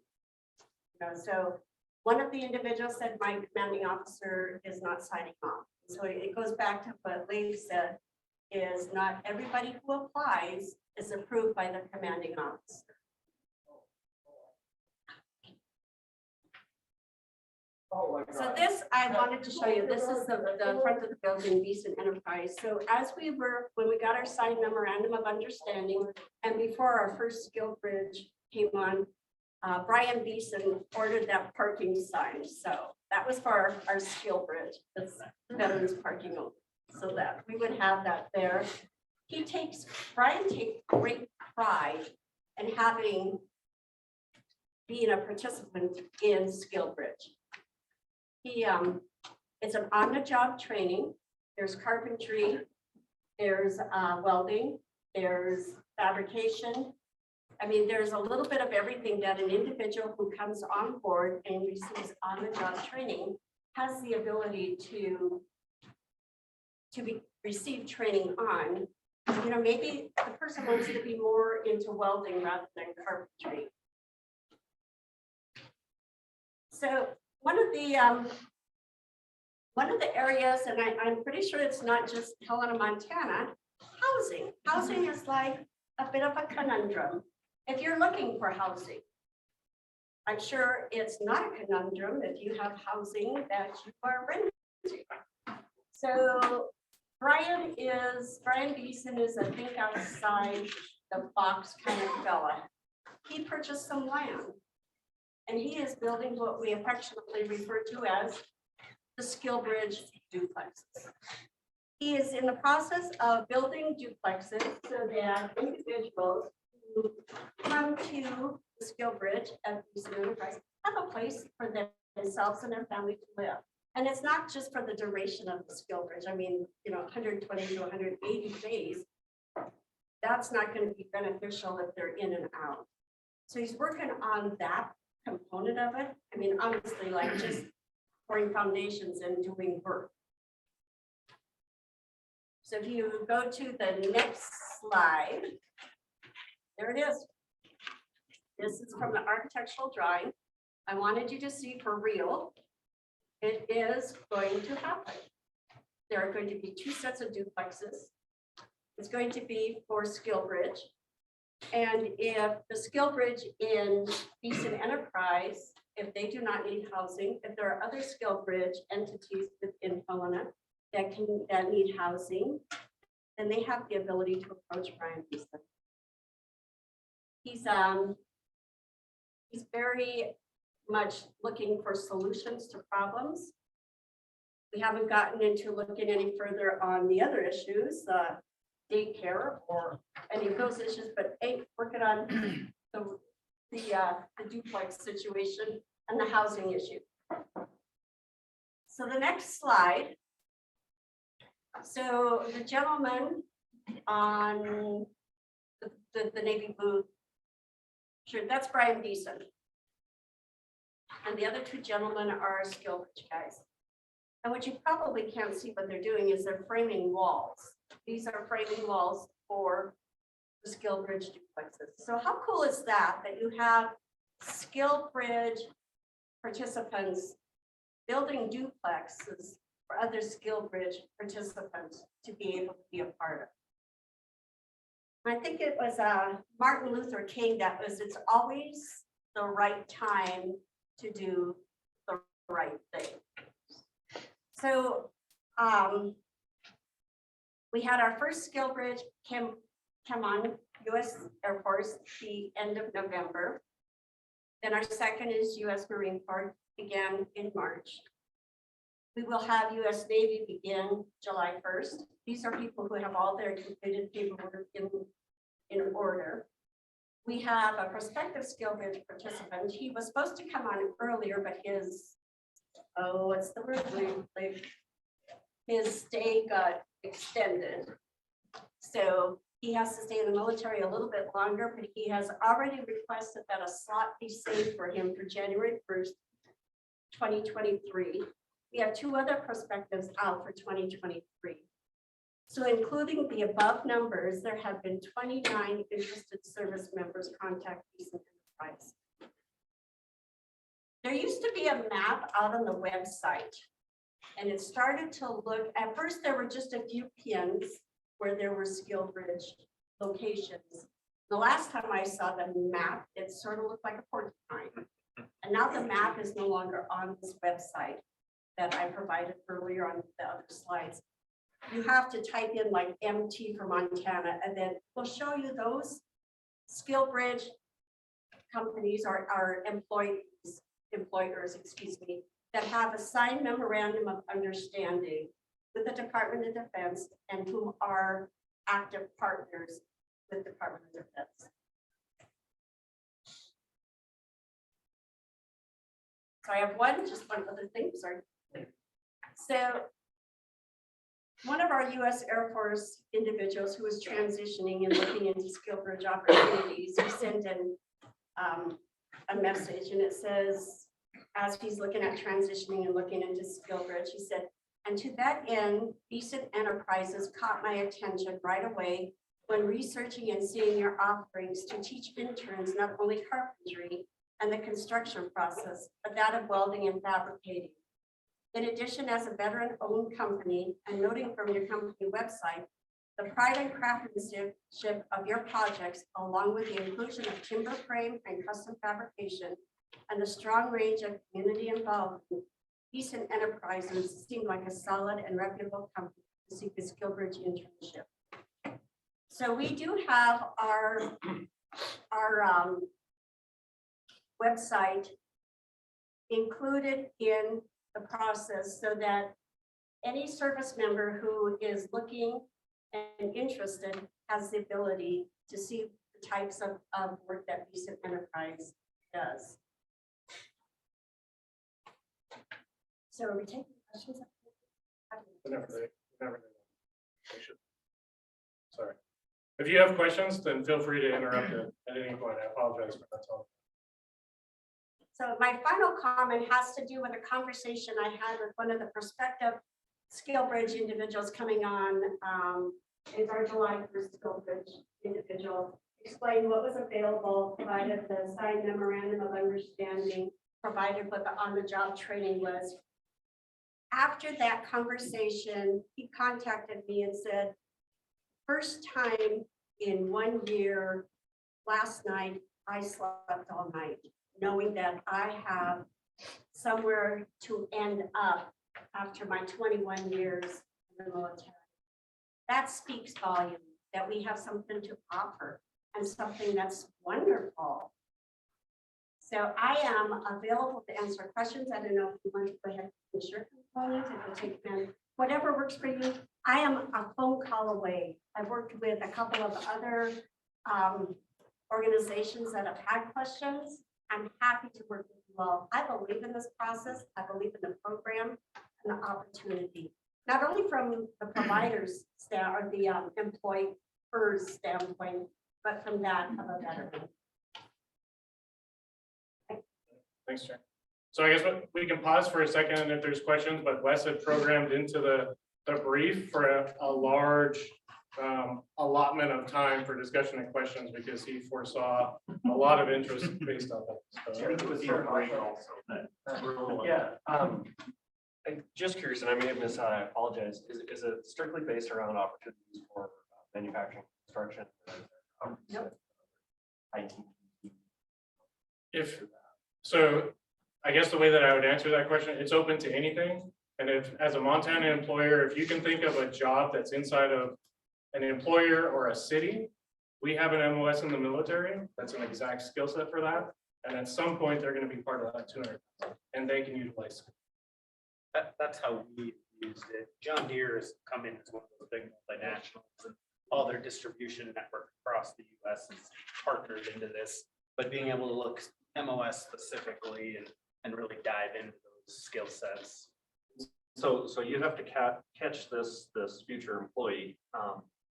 So one of the individuals said, my commanding officer is not signing off. So it goes back to what Leif said, is not everybody who applies is approved by the commanding officer. So this, I wanted to show you, this is the front of the building, Beeson Enterprise. So when we got our signed memorandum of understanding, and before our first SkillBridge came on, Brian Beeson ordered that parking sign. So that was for our SkillBridge, that's veterans parking only, so that we would have that there. Brian takes great pride in being a participant in SkillBridge. It's an on-the-job training. there's carpentry, there's welding, there's fabrication. I mean, there's a little bit of everything that an individual who comes on board and receives on-the-job training has the ability to receive training on. You know, maybe the person wants to be more into welding rather than carpentry. So one of the areas, and I'm pretty sure it's not just Helena, Montana, housing. Housing is like a bit of a conundrum. If you're looking for housing, I'm sure it's not a conundrum if you have housing that you are renting. So Brian Beeson is, I think, outside the box kind of fella. He purchased some land and he is building what we affectionately refer to as the SkillBridge duplexes. He is in the process of building duplexes so that individuals who come to the SkillBridge at Beeson Enterprise have a place for themselves and their family to live. And it's not just for the duration of the SkillBridge. I mean, you know, 120 to 180 days, that's not going to be beneficial if they're in and out. So he's working on that component of it. I mean, honestly, like just pouring foundations and doing work. So if you go to the next slide, there it is. This is from the architectural drawing. I wanted you to see for real. It is going to happen. There are going to be 2 sets of duplexes. It's going to be for SkillBridge. And if the SkillBridge in Beeson Enterprise, if they do not need housing, if there are other SkillBridge entities within Helena that need housing, then they have the ability to approach Brian Beeson. He's very much looking for solutions to problems. We haven't gotten into looking any further on the other issues, daycare or any of those issues, but working on the duplex situation and the housing issue. So the next slide. So the gentleman on the navy blue shirt, that's Brian Beeson. And the other 2 gentlemen are SkillBridge guys. And what you probably can't see what they're doing is they're framing walls. These are framing walls for the SkillBridge duplexes. So how cool is that, that you have SkillBridge participants building duplexes for other SkillBridge participants to be able to be a part of? I think it was Martin Luther King that was, it's always the right time to do the right thing. So we had our first SkillBridge come on US Air Force the end of November. Then our second is US Marine Corps, began in March. We will have US Navy begin July 1st. These are people who have all their completed paperwork in order. We have a prospective SkillBridge participant. He was supposed to come on earlier, but his, what's the word? His stay got extended. So he has to stay in the military a little bit longer, but he has already requested that a slot be saved for him for January 1st, 2023. We have 2 other prospectives out for 2023. So including the above numbers, there have been 29 interested service members contact Beeson Enterprise. There used to be a map out on the website, and it started to look, at first there were just a few pins where there were SkillBridge locations. The last time I saw the map, it sort of looked like a porcupine. And now the map is no longer on this website that I provided earlier on the other slides. You have to type in like MT for Montana, and then we'll show you those SkillBridge companies or our employers, excuse me, that have a signed memorandum of understanding with the Department of Defense and who are active partners with the Department of Defense. So I have just one other thing, sorry. So one of our US Air Force individuals who is transitioning and looking into skill bridge opportunities, he sent in a message, and it says, as he's looking at transitioning and looking into skill bridge, he said, and to that end, Decent Enterprises caught my attention right away when researching and seeing your offerings to teach interns not only carpentry and the construction process, but that of welding and fabricating. In addition, as a veteran-owned company, and noting from your company website, the pride and craftsmanship of your projects, along with the inclusion of timber frame and custom fabrication, and the strong range of community involvement, Decent Enterprises seem like a solid and reputable company to seek a skill bridge internship. So we do have our website included in the process so that any service member who is looking and interested has the ability to see the types of work that Decent Enterprise does. So are we taking questions? Sorry. If you have questions, then feel free to interrupt it at any point. I apologize for that. So my final comment has to do with a conversation I had with one of the prospective skill bridge individuals coming on. Is our July 1st skill bridge individual, explained what was available, provided the signed memorandum of understanding, provided what the on-the-job training was. After that conversation, he contacted me and said, first time in 1 year, last night, I slept all night, knowing that I have somewhere to end up after my 21 years in the military. That speaks volumes that we have something to offer and something that's wonderful. So I am available to answer questions. I don't know if you want to go ahead and share components, if you take them, whatever works for you. I am a phone call away. I've worked with a couple of other organizations that have had questions. I'm happy to work with you all. I believe in this process. I believe in the program and the opportunity, not only from the providers or the employer's standpoint, but from that of a veteran. Thanks, Chair. So I guess we can pause for a second if there's questions, but Wes had programmed into the brief for a large allotment of time for discussion and questions because he foresaw a lot of interest based on that. So, I think it was your brain also. Yeah, I'm just curious, and I may have missed out, I apologize. Is it strictly based around opportunities for manufacturing, construction? Nope. IT? So I guess the way that I would answer that question, it's open to anything. And if, as a Montana employer, if you can think of a job that's inside of an employer or a city, we have an MOS in the military. That's an exact skill set for that. And at some point, they're going to be part of that 200,000 and they can utilize it. That's how we used it. John Deere has come in as one of those big multinationals and all their distribution network across the US is partnered into this, but being able to look MOS specifically and really dive into those skill sets. So you have to catch this future employee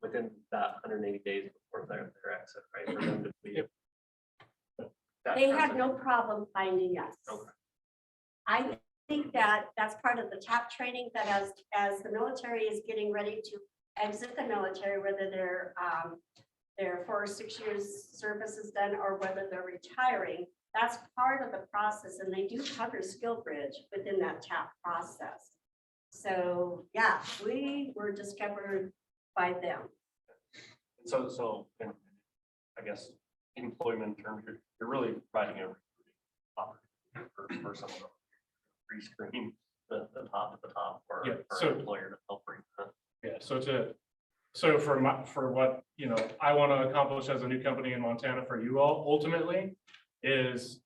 within that 180 days before their exit, right? For them to be. They have no problem finding us. Okay. I think that that's part of the TAP training, that as the military is getting ready to exit the military, whether their 4 or 6 years service is done or whether they're retiring, that's part of the process, and they do cover skill bridge within that TAP process. So yeah, we were discovered by them. So in, I guess, employment terms, you're really providing a opportunity for someone to pre-screen the top at the top for an employer to help bring that. Yeah, so for what, I want to accomplish as a new company in Montana for you all ultimately is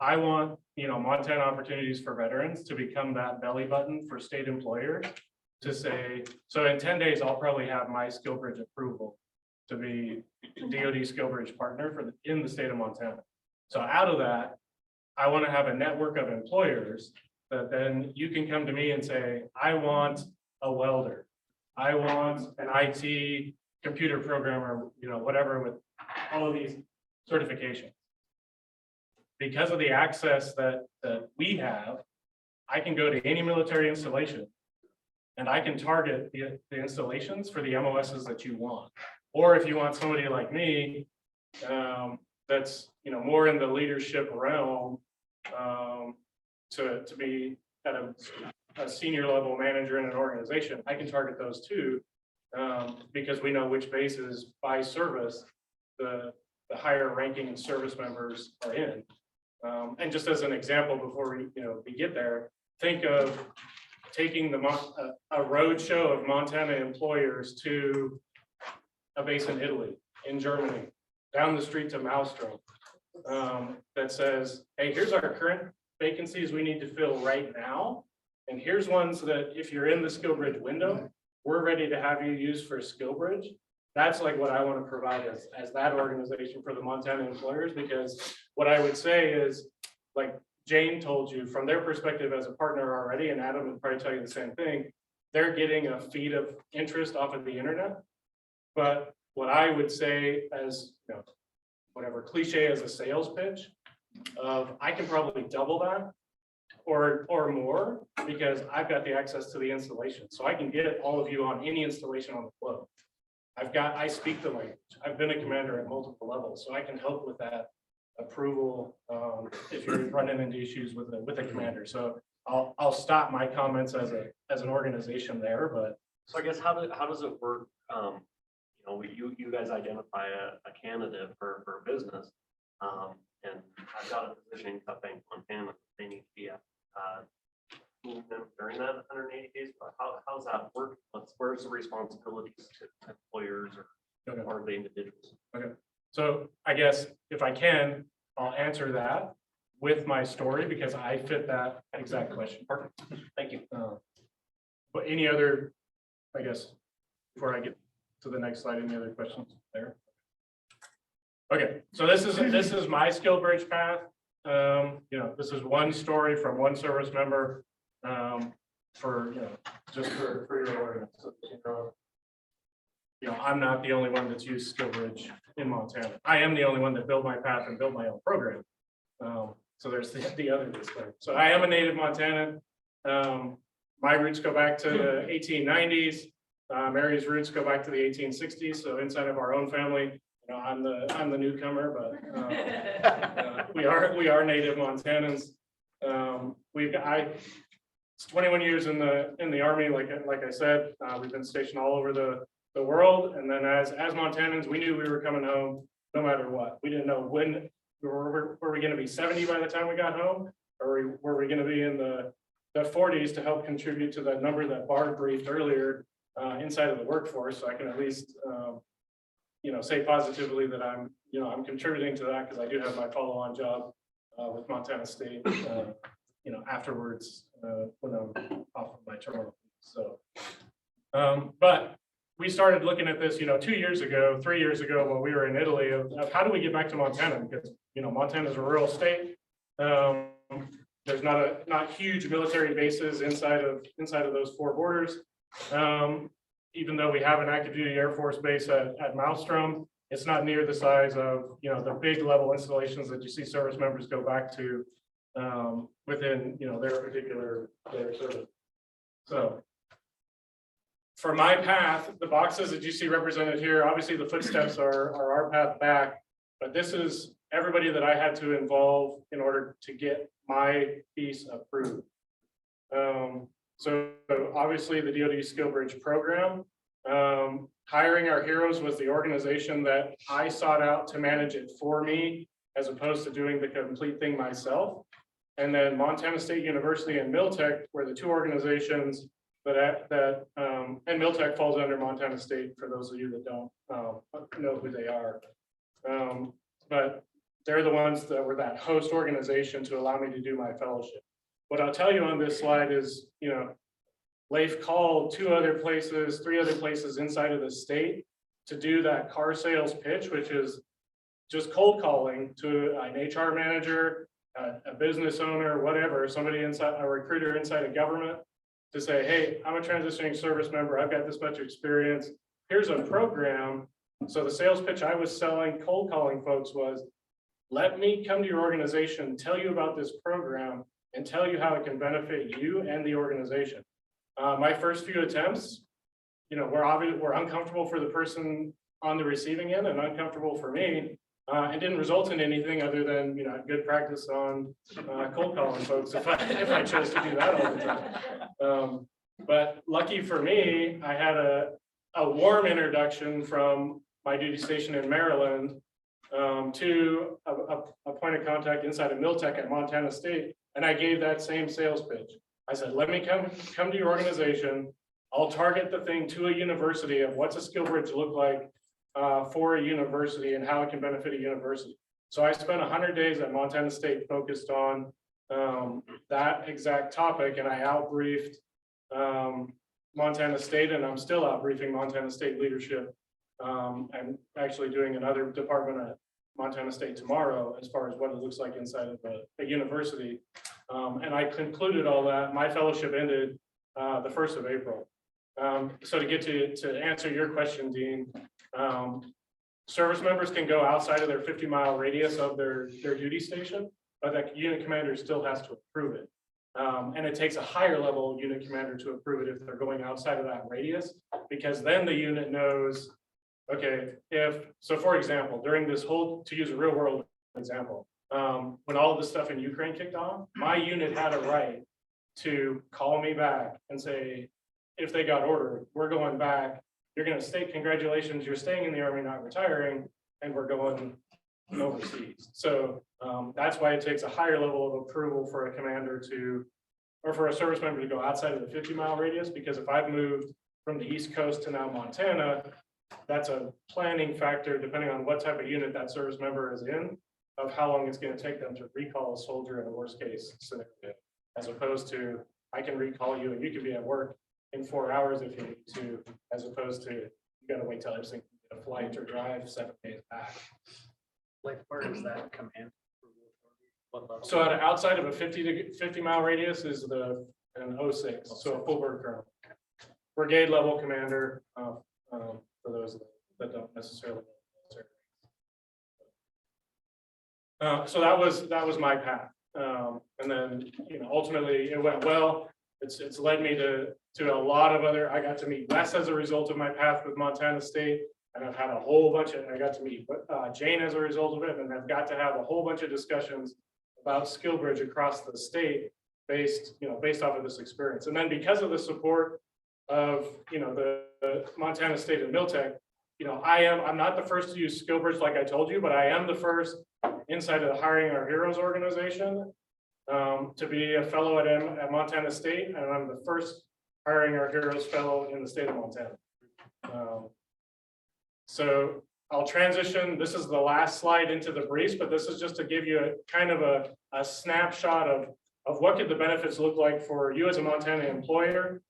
I want, Montana Opportunities for Veterans to become that belly button for state employers to say, so in 10 days, I'll probably have my skill bridge approval to be DoD skill bridge partner in the state of Montana. So out of that, I want to have a network of employers that then you can come to me and say, I want a welder. I want an IT computer programmer, whatever, with all of these certifications. Because of the access that we have, I can go to any military installation and I can target the installations for the MOSs that you want. Or if you want somebody like me, that's, more in the leadership realm, to be at a senior level manager in an organization, I can target those too, because we know which bases by service the higher ranking service members are in. And just as an example, before we get there, think of taking a road show of Montana employers to a base in Italy, in Germany, down the street to Maelstrom, that says, hey, here's our current vacancies we need to fill right now. And here's ones that if you're in the SkillBridge window, we're ready to have you use for SkillBridge. That's like what I want to provide as that organization for the Montana employers, because what I would say is, like Jane told you, from their perspective as a partner already, and Adam would probably tell you the same thing, they're getting a feed of interest off of the internet. But what I would say as, whatever cliche as a sales pitch of, I can probably double that or more, because I've got the access to the installation. So I can get all of you on any installation on the globe. I speak the language. I've been a commander at multiple levels, so I can help with that approval if you're running into issues with a commander. So I'll stop my comments as an organization there, but. So I guess how does it work? You guys identify a candidate for a business, and I've got a position in Cut Bank, Montana. They need to be at during that 180 days. But how's that work? Where's the responsibilities to employers or the individuals? Okay, so I guess if I can, I'll answer that with my story because I fit that exact question. Perfect. Thank you. But any other, I guess, before I get to the next slide, any other questions there? Okay, so this is my SkillBridge path. This is one story from one service member for just for your awareness. I'm not the only one that's used SkillBridge in Montana. I am the only one that built my path and built my own program. So there's the other disclaimer. So I am a native Montanan. My roots go back to the 1890s. Mary's roots go back to the 1860s. So inside of our own family, I'm the newcomer, but we are native Montanans. It's 21 years in the Army. Like I said, we've been stationed all over the world. And then as Montanans, we knew we were coming home no matter what. We didn't know when were we going to be 70 by the time we got home, or were we going to be in the 40s to help contribute to that number that Barb briefed earlier inside of the workforce. So I can at least say positively that I'm contributing to that, because I do have my follow-on job with Montana State afterwards when I'm off of my terminal. So but we started looking at this 2 years ago, 3 years ago, when we were in Italy, of how do we get back to Montana, because Montana is a rural state. There's not huge military bases inside of those four borders. Even though we have an active duty Air Force base at Maelstrom, it's not near the size of the big level installations that you see service members go back to within their particular service. So for my path, the boxes that you see represented here, obviously the footsteps are our path back, but this is everybody that I had to involve in order to get my piece approved. So obviously the DoD SkillBridge program, hiring our heroes was the organization that I sought out to manage it for me, as opposed to doing the complete thing myself. And then Montana State University and Miltech were the two organizations and Miltech falls under Montana State for those of you that don't know who they are. But they're the ones that were that host organization to allow me to do my fellowship. What I'll tell you on this slide is, Leif called 3 other places inside of the state to do that car sales pitch, which is just cold calling to an HR manager, a business owner, whatever, somebody inside, a recruiter inside of government, to say, hey, I'm a transitioning service member, I've got this much experience, here's a program. So the sales pitch I was selling, cold calling folks was, let me come to your organization, tell you about this program, and tell you how it can benefit you and the organization. My first few attempts, we're uncomfortable for the person on the receiving end and uncomfortable for me. It didn't result in anything other than, good practice on cold calling folks if I chose to do that all the time. But lucky for me, I had a warm introduction from my duty station in Maryland to a point of contact inside of Miltech at Montana State. And I gave that same sales pitch. I said, let me come to your organization. I'll target the thing to a university of what's a skill bridge look like for a university and how it can benefit a university. So I spent 100 days at Montana State focused on that exact topic, and I outbriefed Montana State, and I'm still outbriefing Montana State leadership. I'm actually doing another department at Montana State tomorrow as far as what it looks like inside of a university. And I concluded all that. My fellowship ended the 1st of April. So to get to answer your question, Dean, service members can go outside of their 50-mile radius of their duty station, but that unit commander still has to approve it. And it takes a higher level unit commander to approve it if they're going outside of that radius, because then the unit knows, okay, so for example, during this whole, to use a real world example, when all of the stuff in Ukraine kicked off, my unit had a right to call me back and say, if they got ordered, we're going back, you're going to state congratulations, you're staying in the Army, not retiring, and we're going overseas. So that's why it takes a higher level of approval for a commander or for a service member to go outside of the 50-mile radius, because if I've moved from the East Coast to now Montana, that's a planning factor depending on what type of unit that service member is in, of how long it's going to take them to recall a soldier in a worst case scenario, as opposed to I can recall you and you can be at work in 4 hours if you need to, as opposed to you got to wait till everything a flight or drive 7 days back. Like, where is that command? What level? So outside of a 50-mile radius is an 06, so a full bird colonel, brigade level commander. For those that don't necessarily know. So that was my path, and then ultimately it went well. It's led me to a lot of other. I got to meet Wes as a result of my path with Montana State, and I've had a whole bunch of. I got to meet Jane as a result of it, and I've got to have a whole bunch of discussions about skill bridge across the state based off of this experience. And then because of the support of the Montana State and Miltech, I'm not the first to use skill bridge like I told you, but I am the first inside of the Hiring Our Heroes organization to be a fellow at Montana State, and I'm the first Hiring Our Heroes fellow in the state of Montana. So I'll transition. This is the last slide into the briefs, but this is just to give you a kind of a snapshot of what could the benefits look like for you as a Montana employer,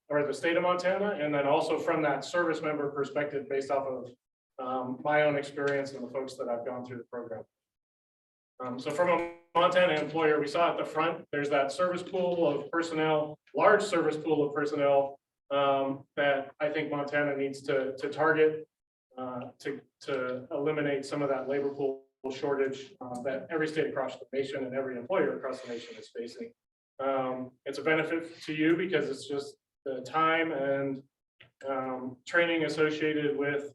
or the state of Montana, and then also from that service member perspective based off of my own experience and the folks that I've gone through the program. So from a Montana employer, we saw at the front, there's that service pool of personnel, large service pool of personnel that I think Montana needs to target to eliminate some of that labor pool shortage that every state across the nation and every employer across the nation is facing. It's a benefit to you because it's just the time and training associated with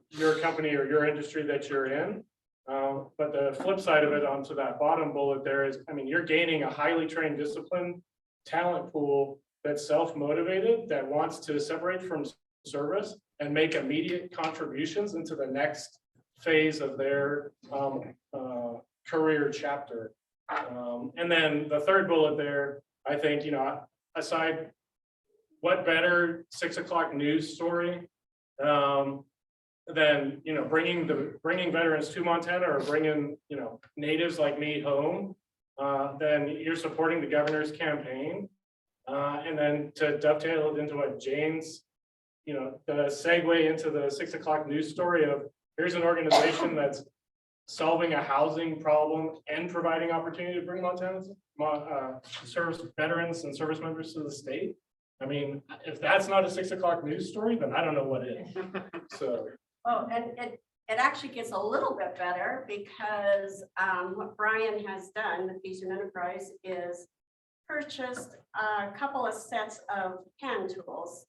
your company or your industry that you're in. But the flip side of it onto that bottom bullet there is, you're gaining a highly trained, disciplined talent pool that's self-motivated, that wants to separate from service and make immediate contributions into the next phase of their career chapter. And then the third bullet there, I think, aside, what better 6 o'clock news story than bringing veterans to Montana or bringing natives like me home, then you're supporting the governor's campaign, and then to dovetail it into what Jane's, the segue into the 6 o'clock news story of here's an organization that's solving a housing problem and providing opportunity to bring service veterans and service members to the state. I mean, if that's not a 6 o'clock news story, then I don't know what is. So. Oh, and it actually gets a little bit better because what Brian has done with Beeson Enterprise is purchased a couple of sets of hand tools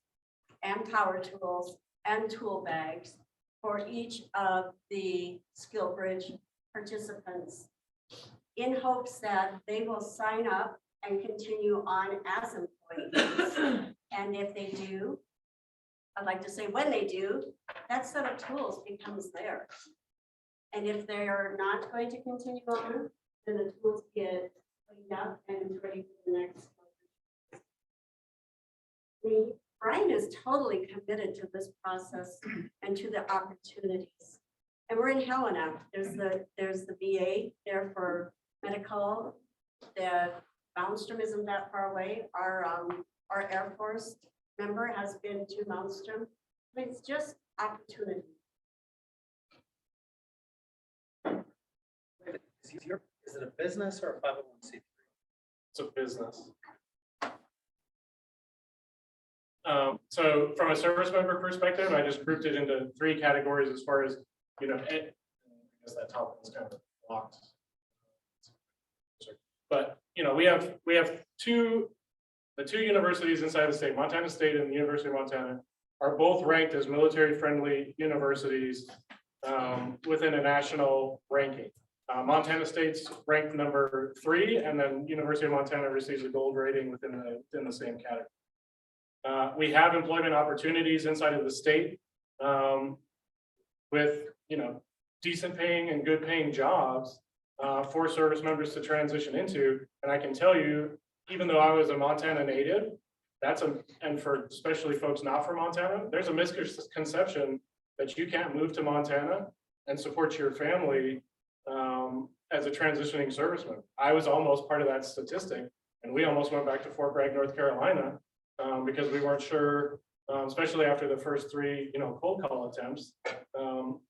and power tools and tool bags for each of the SkillBridge participants in hopes that they will sign up and continue on as employees. And if they do, I'd like to say when they do, that set of tools becomes theirs. And if they are not going to continue on, then the tools get cleaned up and ready for the next. Brian is totally committed to this process and to the opportunities. And we're in Helena. There's the VA there for medical. The Malmstrom isn't that far away. Our Air Force member has been to Malmstrom. It's just opportunity. Is it a business or a 501c3? It's a business. So from a service member perspective, I just grouped it into 3 categories as far as, I guess that top one's kind of blocked. But, we have the 2 universities inside the state, Montana State and the University of Montana, are both ranked as military-friendly universities within a national ranking. Montana State's ranked number 3, and then University of Montana receives a gold rating within the same category. We have employment opportunities inside of the state with, decent paying and good paying jobs for service members to transition into. And I can tell you, even though I was a Montana native, and for especially folks not from Montana, there's a misconception that you can't move to Montana and support your family as a transitioning service member. I was almost part of that statistic, and we almost went back to Fort Bragg, North Carolina, because we weren't sure, especially after the first 3, cold call attempts,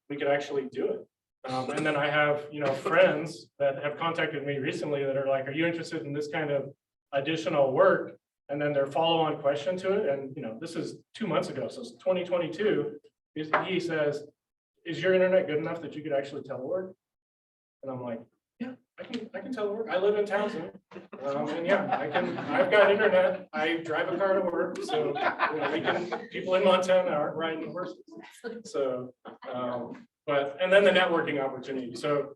we could actually do it. And then I have, friends that have contacted me recently that are like, are you interested in this kind of additional work? And then their follow-on question to it, and this is 2 months ago, so it's 2022. He says, is your internet good enough that you could actually telework? And I'm like, yeah, I can telework. I live in Townsend. And yeah, I've got internet. I drive a car to work. So people in Montana aren't riding horses. So, and then the networking opportunity. So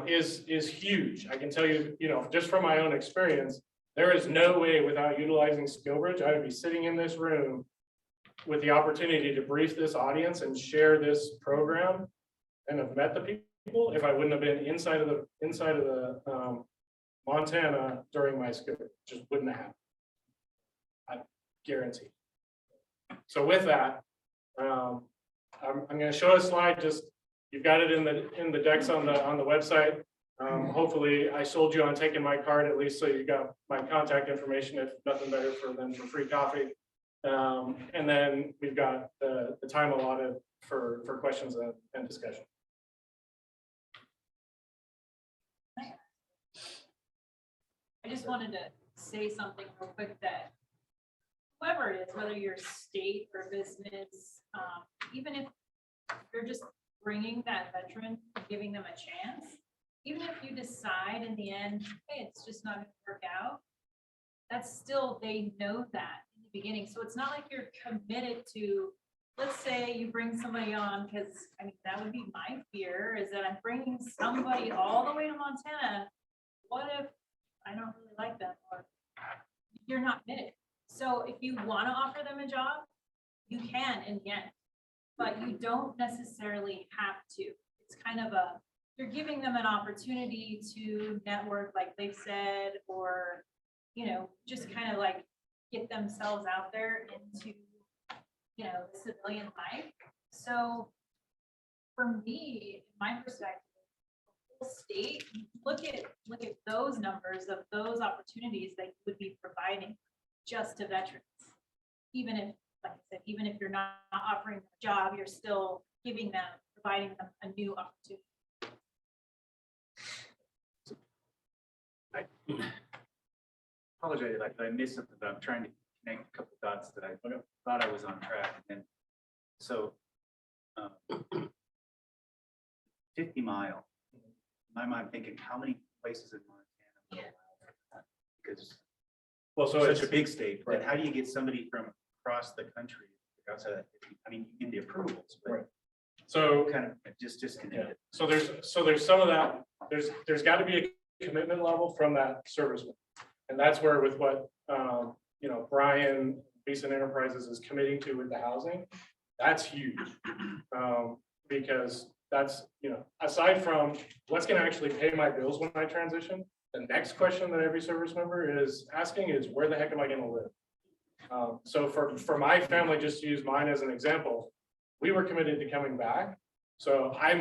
is huge. I can tell you, just from my own experience, there is no way without utilizing SkillBridge, I would be sitting in this room with the opportunity to brief this audience and share this program and have met the people if I wouldn't have been inside of the Montana during my school. Just wouldn't have happened. I guarantee. So with that, I'm going to show a slide. Just you've got it in the decks on the website. Hopefully I sold you on taking my card at least, so you got my contact information, if nothing better than for free coffee. And then we've got the time allotted for questions and discussion. I just wanted to say something real quick that whoever it is, whether you're state or business, even if you're just bringing that veteran, giving them a chance, even if you decide in the end, hey, it's just not going to work out, that's still, they know that in the beginning. So it's not like you're committed to, let's say you bring somebody on, because I mean, that would be my fear, is that I'm bringing somebody all the way to Montana. What if I don't really like them, or you're not committed? So if you want to offer them a job, you can in the end, but you don't necessarily have to. It's kind of you're giving them an opportunity to network, like they've said, or, just kind of like get themselves out there into, civilian life. So for me, my perspective, the whole state, look at those numbers of those opportunities that you would be providing just to veterans. Even if, like I said, even if you're not offering a job, you're still giving them, providing them a new opportunity. I apologize if I missed something, but I'm trying to connect a couple dots that I thought I was on track. And so 50 mile, in my mind, I'm thinking how many places in Montana? Because Well, so such it's, a big state, but how do you get somebody from across the country outside of that 50? I mean, in the approvals, but Right. So, kind of just disconnected. so there's some of that, there's got to be a commitment level from that serviceman. And that's where with what, you know, Brian, Beeson Enterprises is committing to with the housing, that's huge. Because that's, you know, aside from what's going to actually pay my bills when I transition, the next question that every service member is asking is, where the heck am I going to live? So for my family, just to use mine as an example, we were committed to coming back. So I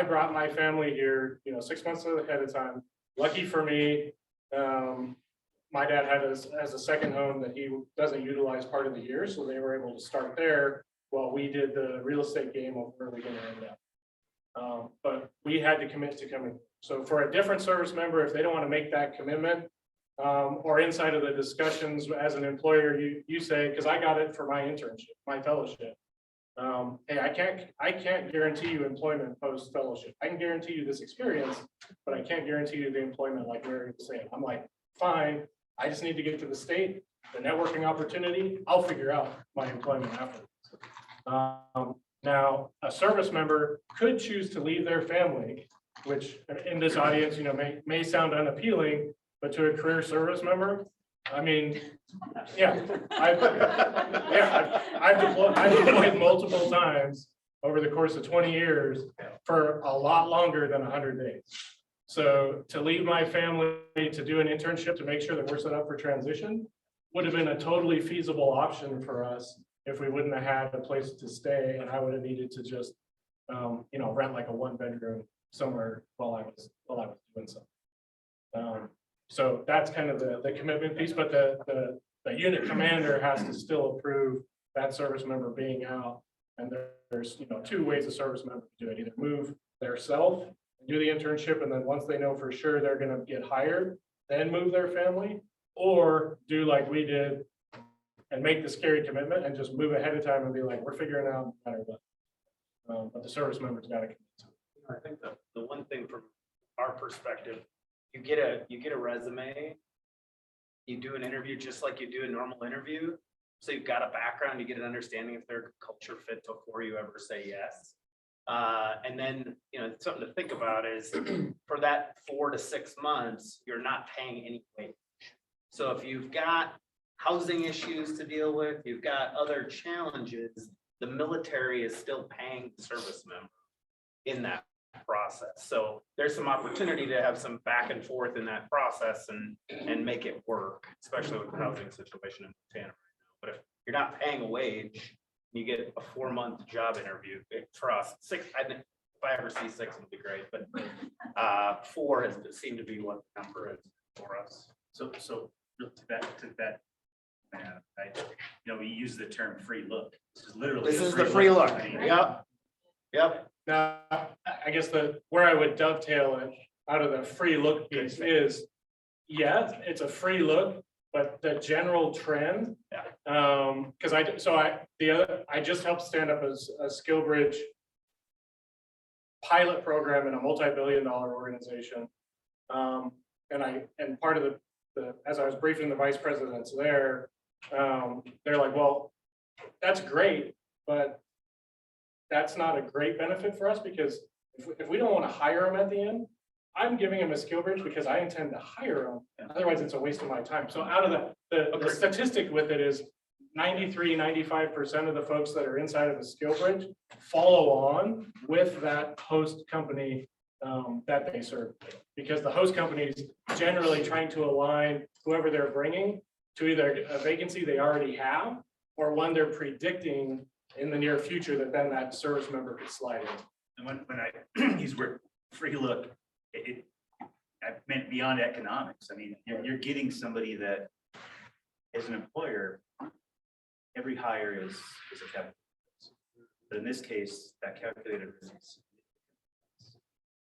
brought my family here, you know, 6 months ahead of time. Lucky for me, my dad had as a second home that he doesn't utilize part of the year. So they were able to start there while we did the real estate game of where we're going to end up. But we had to commit to coming. So for a different service member, if they don't want to make that commitment, or inside of the discussions as an employer, you say, because I got it for my internship, my fellowship. Hey, I can't guarantee you employment post fellowship. I can guarantee you this experience, but I can't guarantee you the employment like Larry was saying. I'm like, fine, I just need to get to the state, the networking opportunity, I'll figure out my employment afterwards. Now, a service member could choose to leave their family, which in this audience, you know, may sound unappealing, but to a career service member, I mean, yeah, I've deployed multiple times over the course of 20 years for a lot longer than 100 days. So to leave my family to do an internship to make sure that we're set up for transition would have been a totally feasible option for us if we wouldn't have had a place to stay, and I would have needed to just, you know, rent like a 1-bedroom somewhere while I was doing something. So that's kind of the commitment piece, but the unit commander has to still approve that service member being out. And there's, you know, 2 ways a service member can do it: either move their self and do the internship, and then once they know for sure they're going to get hired, then move their family, or do like we did and make the scary commitment and just move ahead of time and be like, we're figuring out no matter what. But the service member's got to commit to it. I think the one thing from our perspective, you get a resume, you do an interview just like you do a normal interview. So you've got a background, you get an understanding if they're a culture fit before you ever say yes. And then, you know, something to think about is for that 4 to 6 months, you're not paying any wage. So if you've got housing issues to deal with, you've got other challenges, the military is still paying the service member in that process. So there's some opportunity to have some back and forth in that process and make it work, especially with the housing situation in Montana right now. But if you're not paying a wage, you get a 4-month job interview. For us, 6, I think if I ever see 6, it'll be great, but 4 has seemed to be what the number is for us. So to that, you know, we use the term free look. This is literally. This is the free look. I mean, Yep. Now, I guess where I would dovetail it out of the free look piece is, yeah, it's a free look, but the general trend. Because I just helped stand up a SkillBridge pilot program in a multi-billion-dollar organization. And part of the as I was briefing the vice presidents there, they're like, well, that's great, but that's not a great benefit for us, because if we don't want to hire them at the end, I'm giving them a SkillBridge because I intend to hire them. Otherwise, it's a waste of my time. So out of the statistic with it is 93-95% of the folks that are inside of a SkillBridge follow on with that host company that they serve, because the host company is generally trying to align whoever they're bringing to either a vacancy they already have or one they're predicting in the near future that then that service member could slide in. And when I use word free look, I meant beyond economics. I mean, you're getting somebody that, as an employer, every hire is a calculated risk. But in this case, that calculated risk is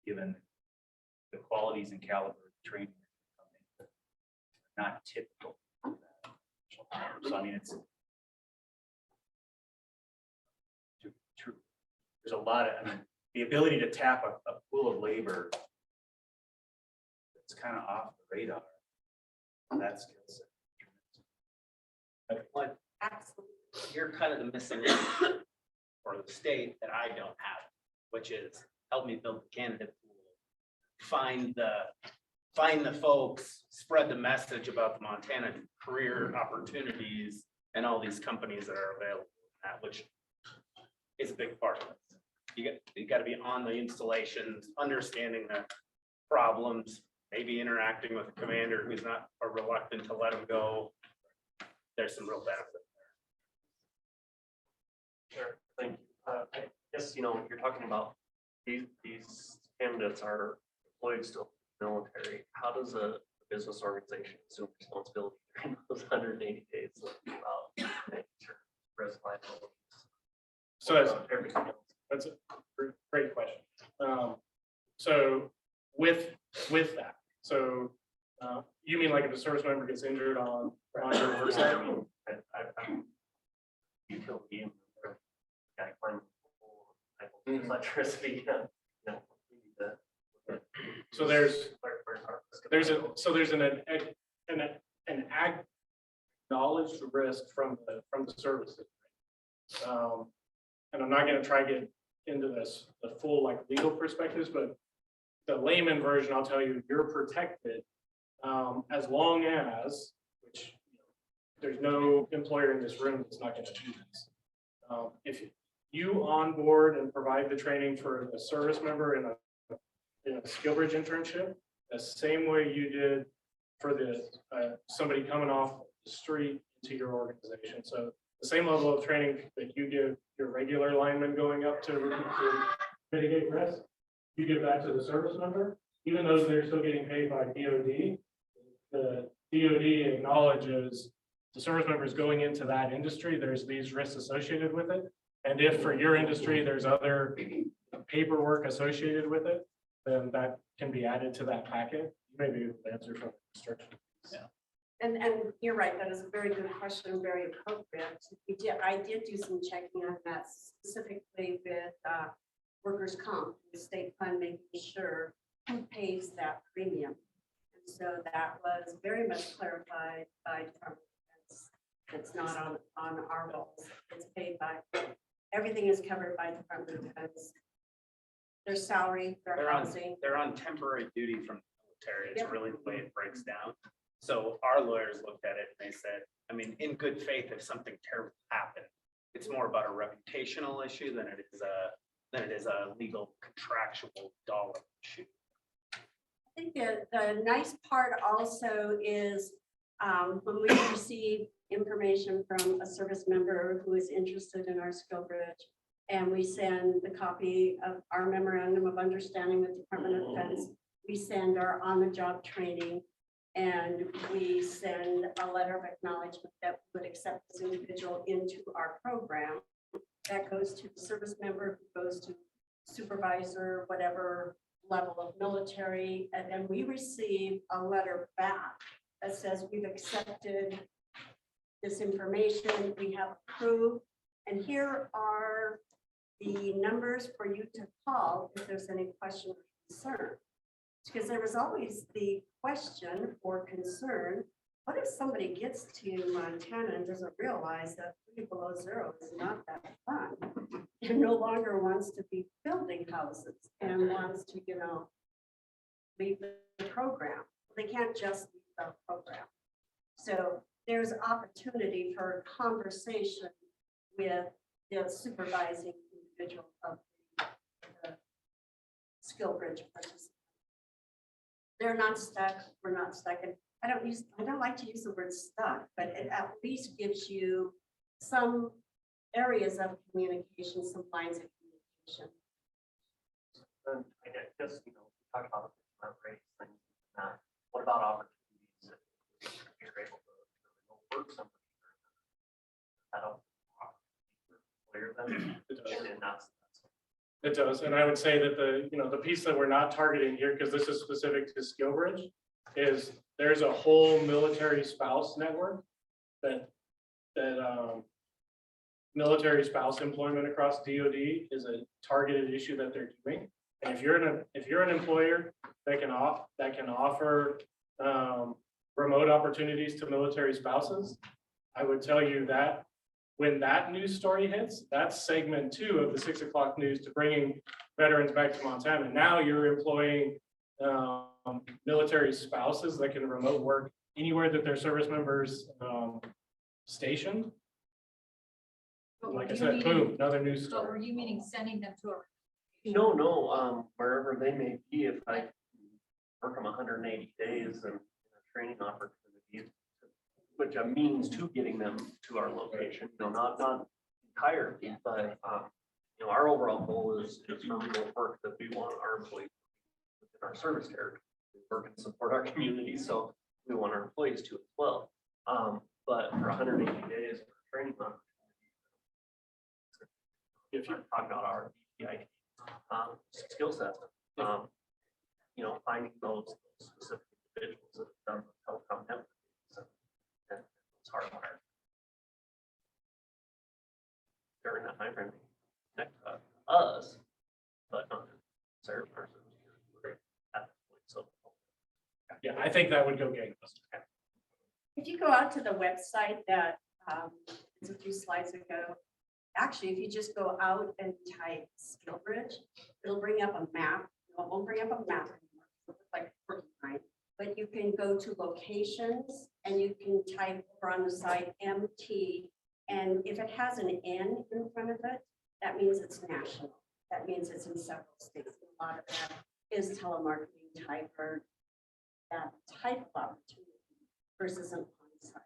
given the qualities and caliber of training. not typical. So I mean, it's true. There's a lot of, I mean, the ability to tap a pool of labor that's kind of off the radar. That's skill set. What, Absolutely. you're kind of the missing link for the state that I don't have, which is help me build the candidate pool. Find the folks, spread the message about the Montana career opportunities and all these companies that are available, which is a big part of it. You got to be on the installations, understanding the problems, maybe interacting with the commander who's not or reluctant to let them go. There's some real benefit there. Sure, thank you. I guess, you're talking about these candidates are employed still in the military. How does a business organization assume responsibility during those 180 days about making sure risk liabilities? So that's a great question. So with that, so you mean like if a service member gets injured on your work site? I'm utility guy climbing electricity. So there's an acknowledged risk from the services. And I'm not going to try to get into the full like legal perspectives, but the layman version, I'll tell you, you're protected as long as, which there's no employer in this room that's not going to do this. If you onboard and provide the training for a service member in a skill bridge internship, the same way you did for the somebody coming off the street to your organization. So the same level of training that you give your regular lineman going up to mitigate risk, you give that to the service member, even though they're still getting paid by DOD. The DOD acknowledges the service members going into that industry, there's these risks associated with it. And if for your industry, there's other paperwork associated with it, then that can be added to that packet. Maybe the answer from the construction. Yeah. And you're right, that is a very good question, very appropriate. I did do some checking on that specifically with workers' comp, the state fund, making sure who pays that premium. And so that was very much clarified by Department of Defense. It's not on our rolls. It's paid by, everything is covered by Department of Defense. Their salary, their housing. They're on temporary duty from the military. It's really the way it breaks down. So our lawyers looked at it and they said, I mean, in good faith, if something terrible happened, it's more about a reputational issue than it is a legal contractual dollar issue. I think the nice part also is when we receive information from a service member who is interested in our skill bridge, and we send the copy of our memorandum of understanding with Department of Defense, we send our on-the-job training, and we send a letter of acknowledgement that we would accept this individual into our program. That goes to the service member, who goes to supervisor, whatever level of military, and then we receive a letter back that says we've accepted this information, we have approved, and here are the numbers for you to call if there's any question or concern. Because there was always the question or concern, what if somebody gets to Montana and doesn't realize that 3 below 0 is not that fun, and no longer wants to be building houses and wants to, leave the program. They can't just leave the program. So there's opportunity for conversation with the supervising individual of the skill bridge participant. They're not stuck, we're not stuck. And I don't like to use the word stuck, but it at least gives you some areas of communication, some lines of communication. And I guess, we talked about rates and what about opportunities if you're able to work somebody? I don't clear them. It does, and I would say that the piece that we're not targeting here, because this is specific to skill bridge, is there's a whole military spouse network that military spouse employment across DoD is a targeted issue that they're doing. And if you're an employer that can offer remote opportunities to military spouses, I would tell you that when that news story hits, that's segment 2 of the 6 o'clock news to bringing veterans back to Montana. Now you're employing military spouses that can remote work anywhere that their service members stationed. Like I said, boom, another news So were story. you meaning sending them to a? No, wherever they may be, if I work them 180 days and training opportunities, which a means to getting them to our location, not entirely, but, our overall goal is for remote work that we want our employees within our service territory, to work and support our community, so we want our employees to as well. But for 180 days, of training opportunities, if you're talking about our DPI skill set, finding those specific individuals that have done telecom networks and it's hardwired. During that time frame, connect us, but not serve person. So, Yeah, I think that would go gangbusters. If you go out to the website that, it's a few slides ago, actually, if you just go out and type SkillBridge, it'll bring up a map. It won't bring up a map anymore. It'll look like line, but you can go to locations and you can type over on the side MT. And if it has an N in front of it, that means it's national. That means it's in several states. A lot of that is telemarketing type or that type of opportunity versus an on-site.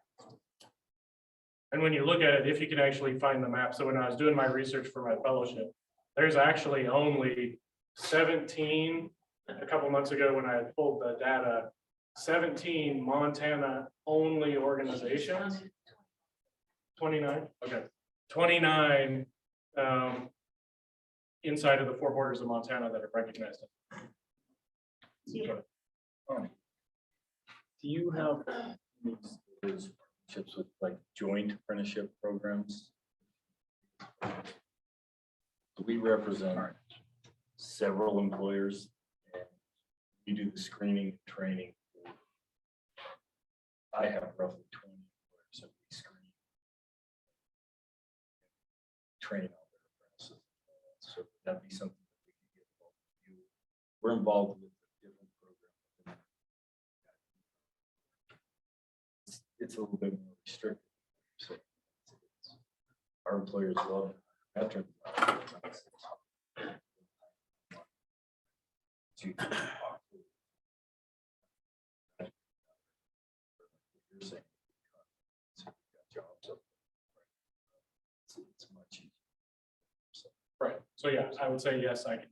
And when you look at it, if you can actually find the map, so when I was doing my research for my fellowship, there's actually only 17, a couple months ago when I had pulled the data, 17 Montana only organizations. 29, okay, 29 inside of the 4 borders of Montana that are recognized. Do you have these partnerships with like joint apprenticeship programs? We represent several employers and we do the screening and training. I have roughly 20 employers that we screen. Train all their apprentices. So that'd be something that we can get involved with you. We're involved with a different program. It's a little bit more restricted. So our employers love veterans. It's much easier. Right, so yeah, I would say yes, I can.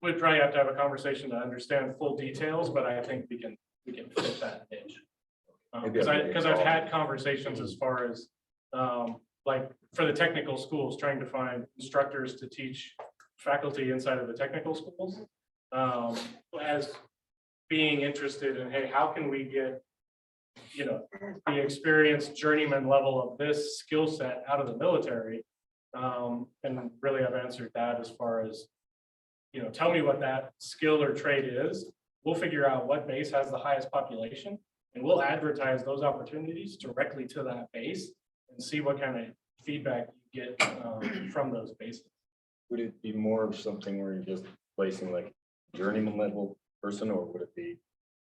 We'd probably have to have a conversation to understand full details, but I think we can fit that niche. Because I've had conversations as far as, like, for the technical schools, trying to find instructors to teach faculty inside of the technical schools. As being interested in, hey, how can we get, the experienced journeyman level of this skill set out of the military? And really I've answered that as far as, tell me what that skill or trade is. We'll figure out what base has the highest population and we'll advertise those opportunities directly to that base and see what kind of feedback you get from those bases. Would it be more of something where you're just placing like journeyman level person, or would it be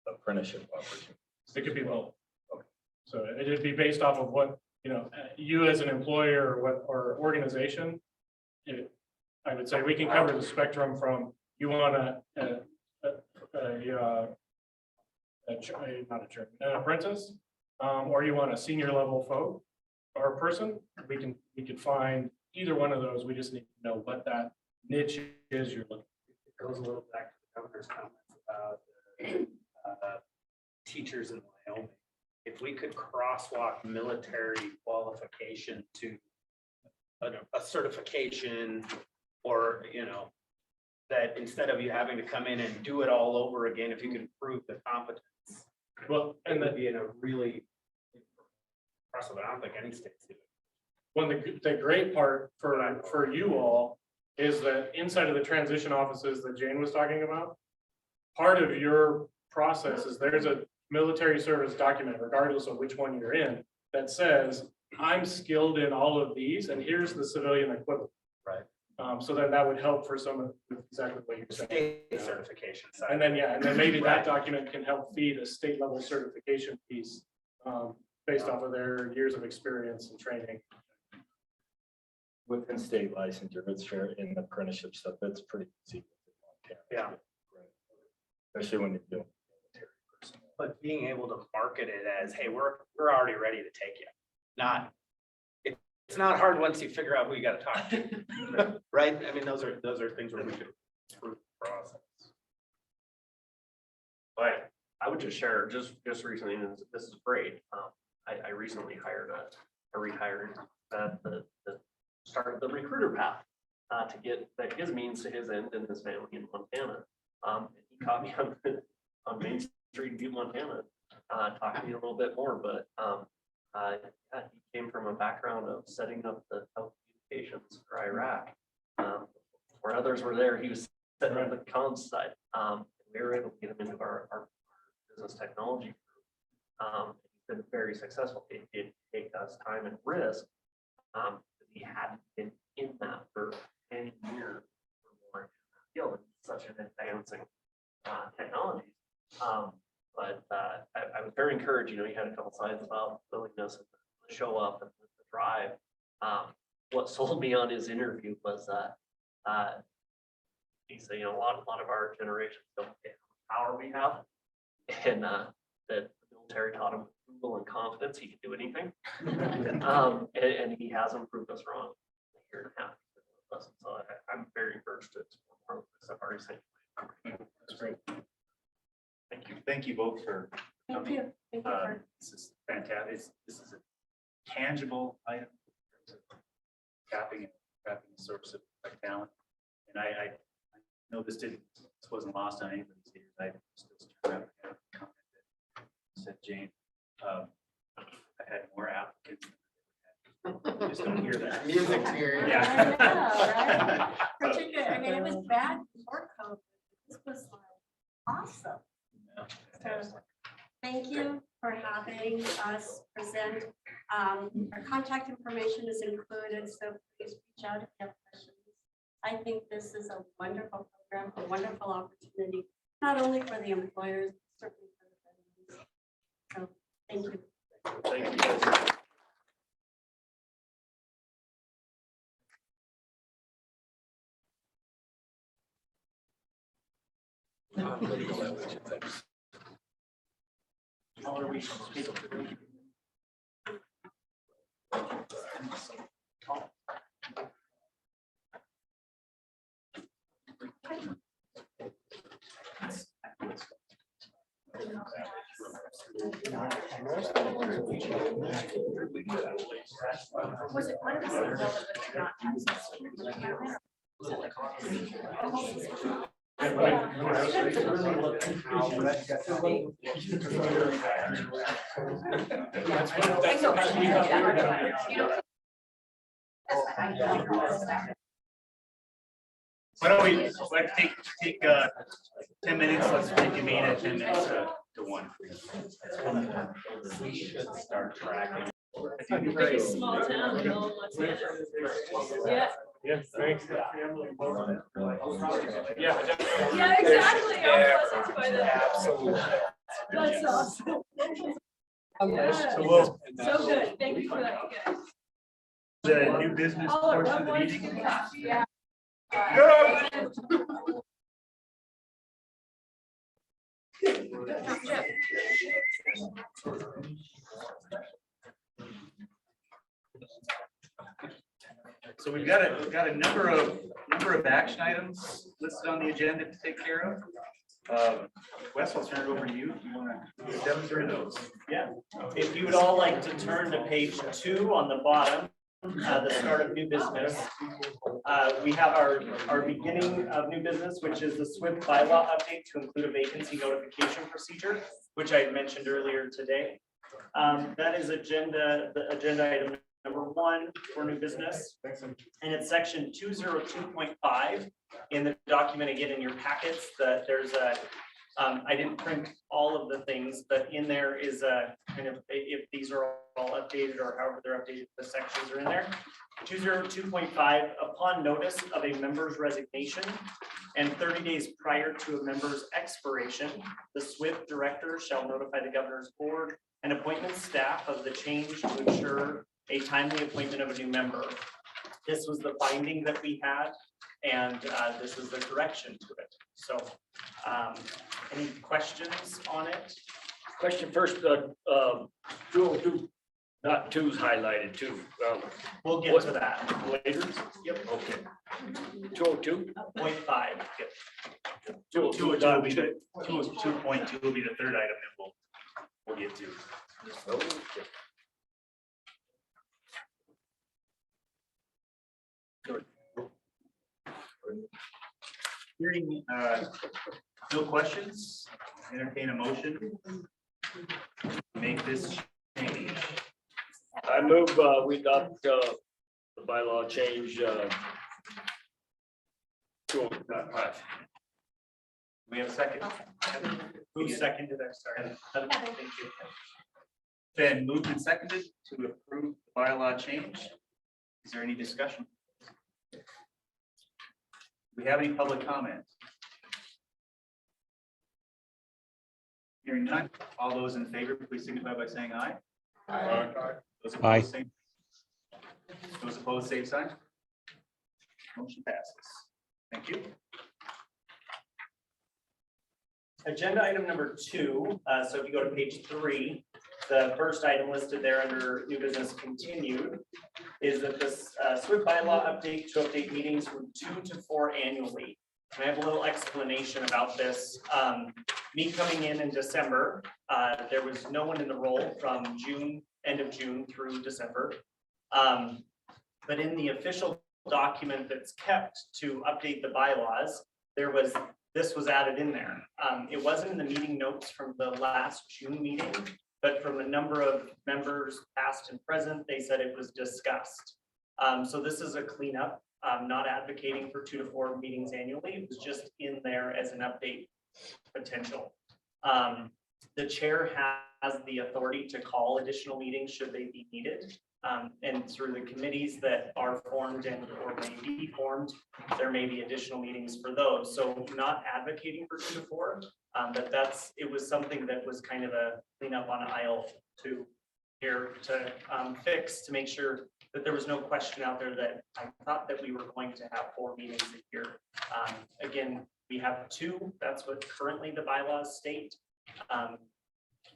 apprenticeship opportunity? It could be both. Okay. So it'd be based off of what, you as an employer or organization. I would say we can cover the spectrum from you want an apprentice, or you want a senior level folk or person. We can find either one of those. We just need to know what that niche is you're looking. It goes a little back to the governor's comments about teachers in Wyoming. If we could crosswalk military qualification to a certification, or that instead of you having to come in and do it all over again, if you can prove the competence Well, and would the, be in a really impressive, I don't think any states do. one, the great part for you all is that inside of the transition offices that Jane was talking about, part of your process is there's a military service document, regardless of which one you're in, that says, I'm skilled in all of these, and here's the civilian equivalent. Right. So that would help for some of exactly what you're saying. State certification side. And then, yeah, and then maybe that document can help feed a state level certification piece, based off of their years of experience and training. Within state licensure, it's fair in the apprenticeship stuff, it's pretty easy. Yeah. Especially when you're doing military personnel. But being able to market it as, hey, we're already ready to take you. Not, it's not hard once you figure out who you gotta talk to. Right? I mean, those are things where we could improve the process. But I would just share, just recently, and this is great. I recently rehired at the start of the recruiter path to get his means to his end and his family in Montana. He caught me on Main Street in Butte, Montana, talking to me a little bit more, but yeah, he came from a background of setting up the telecommunications for Iraq. Where others were there, he was setting up the comms side. We were able to get him into our business technology group. He's been very successful. It did take us time and risk. He hadn't been in that for 10 years or more in that field. It's such an advancing technology. But I was very encouraged. You know, he had a couple slides about willingness to show up and the drive. What sold me on his interview was he said, you know, a lot of our generations don't get how much power we have, and that the military taught him approval and confidence he could do anything. And he hasn't proved us wrong a year and a half. So I'm very encouraged to explore more of this. I've already said. That's great. Thank you both for Thank coming. you. Thank you for. This is fantastic. This is a tangible item. Tapping the source of talent. And I know this wasn't lost on anybody's ears. I still comment that said Jane. I had more applicants. You just don't hear that. Music to your ears. Yeah. I know, right? Particularly, I mean, it was bad before COVID. This was like awesome. So thank you for having us present. Our contact information is included, so please reach out if you have questions. I think this is a wonderful program, a wonderful opportunity, not only for the employers, but certainly for the veterans. So thank you. Thank you guys. How are we speaking? Was it one of the same bill that was not access to? Was it like? Why don't we, let's take 10 minutes, let's reconvene at 10 minutes to 1. We should start tracking. Very small town. You know, yeah. Yes, thanks. Yeah, exactly. Absolutely. That's awesome. Yeah. So good. Thank you for that, you guys. The new business portion of the meeting. Yeah. So we've got a number of action items listed on the agenda to take care of. Wes, I'll turn it over to you. If you want to demonstrate those. Yeah, if you would all like to turn to page 2 on the bottom, the start of new business. We have our beginning of new business, which is the SWIB bylaw update to include a vacancy notification procedure, which I had mentioned earlier today. That is the agenda item number 1 for new business. And it's section 202.5 in the document, again, in your packets, that there's a, I didn't print all of the things, but in there is a kind of, if these are all updated or however they're updated, the sections are in there. 202.5, upon notice of a member's resignation and 30 days prior to a member's expiration, the SWIB director shall notify the governor's board and appointment staff of the change to ensure a timely appointment of a new member. This was the finding that we had, and this is the correction to it. So any questions on it? Question first, 202, not 2's highlighted too. We'll get to that later. Yep. Okay. 202.5. 0.5. 202 will be the 202.2 will be the third item that we'll get to. Hearing no questions, entertain a motion. Make this change. I move we adopt the bylaw change 205. We have a second. Who seconded that? Sorry. Thank you. Then moved and seconded to approve the bylaw change. Is there any discussion? Do we have any public comment? Hearing none, all those in favor, please signify by saying aye. Aye. Those opposed, same. Those opposed, same sign. Motion passes. Thank you. Agenda item number 2, so if you go to page 3, the first item listed there under new business continued is that this SWIB bylaw update to update meetings from 2 to 4 annually. And I have a little explanation about this. Me coming in December, there was no one in the role from end of June through December. But in the official document that's kept to update the bylaws, this was added in there. It wasn't in the meeting notes from the last June meeting, but from a number of members, past and present, they said it was discussed. So this is a cleanup. I'm not advocating for 2 to 4 meetings annually. It was just in there as an update potential. The chair has the authority to call additional meetings should they be needed. And through the committees that are formed and or may be formed, there may be additional meetings for those. So not advocating for 2 to 4, but it was something that was kind of a cleanup on aisle 2 here to fix, to make sure that there was no question out there that I thought that we were going to have 4 meetings a year. Again, we have 2. That's what currently the bylaws state.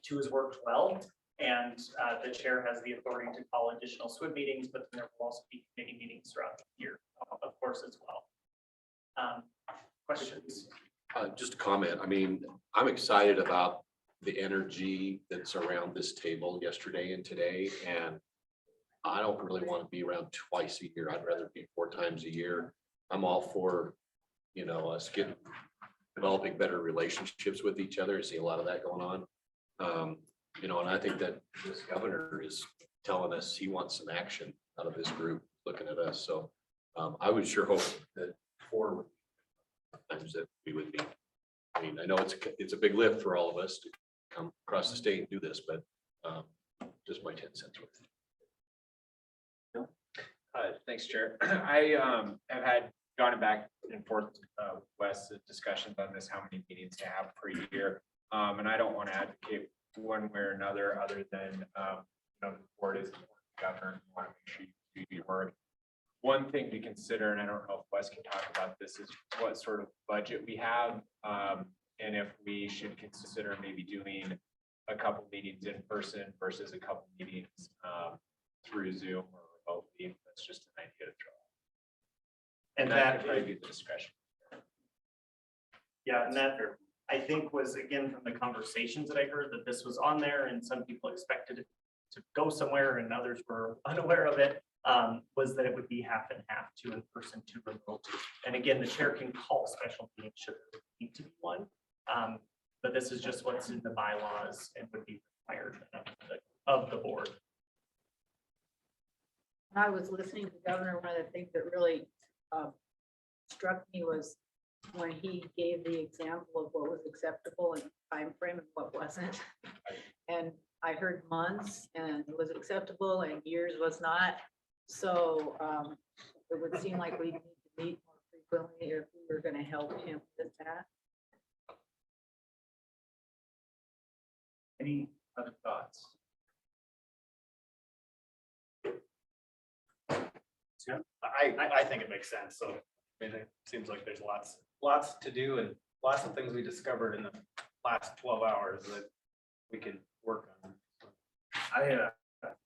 2 has worked well. And the chair has the authority to call additional SWIB meetings, but there will also be committee meetings throughout the year, of course, as well. Questions? Just a comment. I mean, I'm excited about the energy that's around this table yesterday and today. And I don't really want to be around twice a year. I'd rather be 4 times a year. I'm all for, us developing better relationships with each other. I see a lot of that going on. And I think that this governor is telling us he wants some action out of this group looking at us. So I would sure hope that 4 times that we would be. I mean, I know it's a big lift for all of us to come across the state and do this, but just my 10 cents worth. Thanks, Chair. I have had gone back and forth Wes discussions on this, how many meetings to have per year. And I don't want to advocate one way or another, other than the board is the governor, and you want to make sure you do your work. One thing to consider, and I don't know if Wes can talk about this, is what sort of budget we have, and if we should consider maybe doing a couple meetings in person versus a couple meetings through Zoom or remotely. That's just an idea to throw. And that could probably be the discussion. Yeah, and that I think was, again, from the conversations that I heard, that this was on there and some people expected it to go somewhere and others were unaware of it. was that it would be half and half, 2 in person, 2 remote. And again, the chair can call special meetings should there need to be one. But this is just what's in the bylaws and would be required of the board. When I was listening to the governor, one of the things that really struck me was when he gave the example of what was acceptable in time frame and what wasn't. And I heard months and was acceptable and years was not. So it would seem like we need to meet more frequently if we were going to help him with that. Any other thoughts? I think it makes sense. So, I mean, it seems like there's lots to do and lots of things we discovered in the last 12 hours that we can work on. I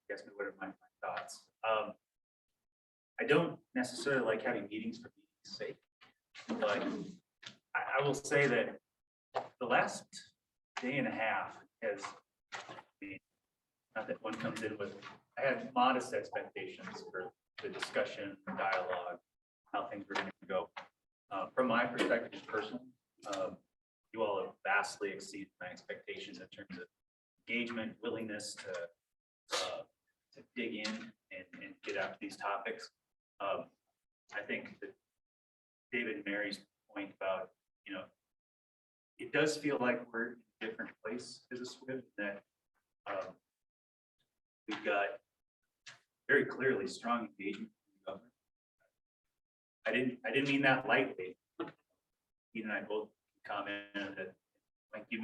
guess what are my thoughts? I don't necessarily like having meetings for meetings' sake, but I will say that the last day and a half has been, not that one comes in with, I had modest expectations for the discussion, the dialogue, how things were going to go. From my perspective, personally, you all have vastly exceeded my expectations in terms of engagement, willingness to dig in and get after these topics. I think that David and Mary's point about, it does feel like we're in a different place as a SWIB, that we've got very clearly strong engagement from the government. I didn't mean that lightly. He and I both commented that, like you,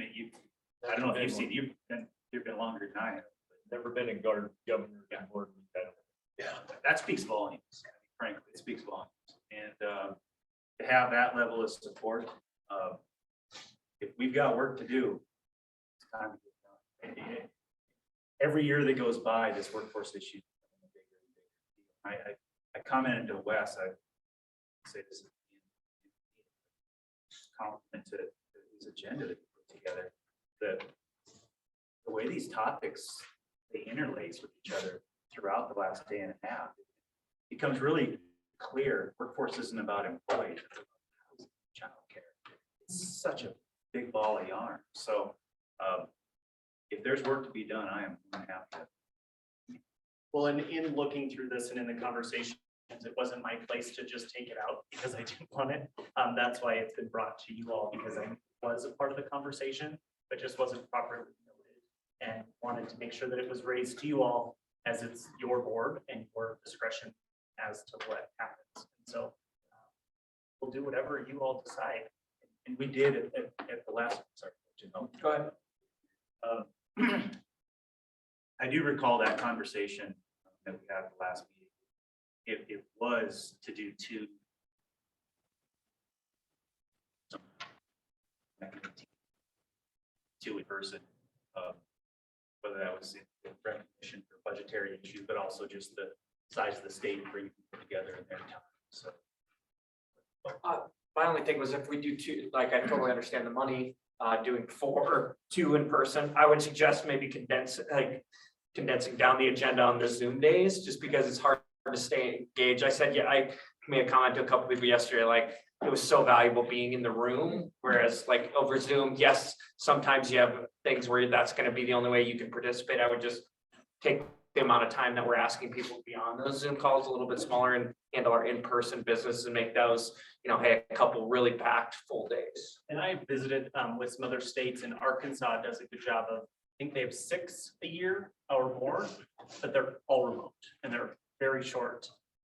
I don't know if you've seen, you've been longer than I have. Never been a governor board. Yeah, that speaks volumes. Frankly, it speaks volumes. And to have that level of support, if we've got work to do, it's time to get done. Every year that goes by, this workforce issue is becoming a bigger and bigger deal. I commented to Wes, I say this is a compliment to his agenda that he put together, that the way these topics, they interlace with each other throughout the last day and a half, it becomes really clear. Workforce isn't about employees, it's about housing, childcare. It's such a big ball of yarn. So if there's work to be done, I am going to have to. Well, in looking through this and in the conversations, it wasn't my place to just take it out because I didn't want it. That's why it's been brought to you all, because I was a part of the conversation, but just wasn't properly noted, and wanted to make sure that it was raised to you all as it's your board and your discretion as to what happens. And so we'll do whatever you all decide. And we did at the last, sorry, Go ahead. I do recall that conversation that we had at the last meeting. It was to do two in person, whether that was in recognition for budgetary issues, but also just the size of the state and bringing people together in their time. So My only thing was if we do 2, like I totally understand the money, doing 4 or 2 in person, I would suggest maybe condensing down the agenda on the Zoom days, just because it's hard to stay engaged. I said, yeah, I made a comment to a couple people yesterday, like it was so valuable being in the room, whereas like over Zoom, yes, sometimes you have things where that's going to be the only way you can participate. I would just take the amount of time that we're asking people to be on those Zoom calls a little bit smaller and handle our in-person business and make those, hey, a couple really packed full days. And I visited with some other states, and Arkansas does a good job of, I think they have 6 a year or more, but they're all remote and they're very short.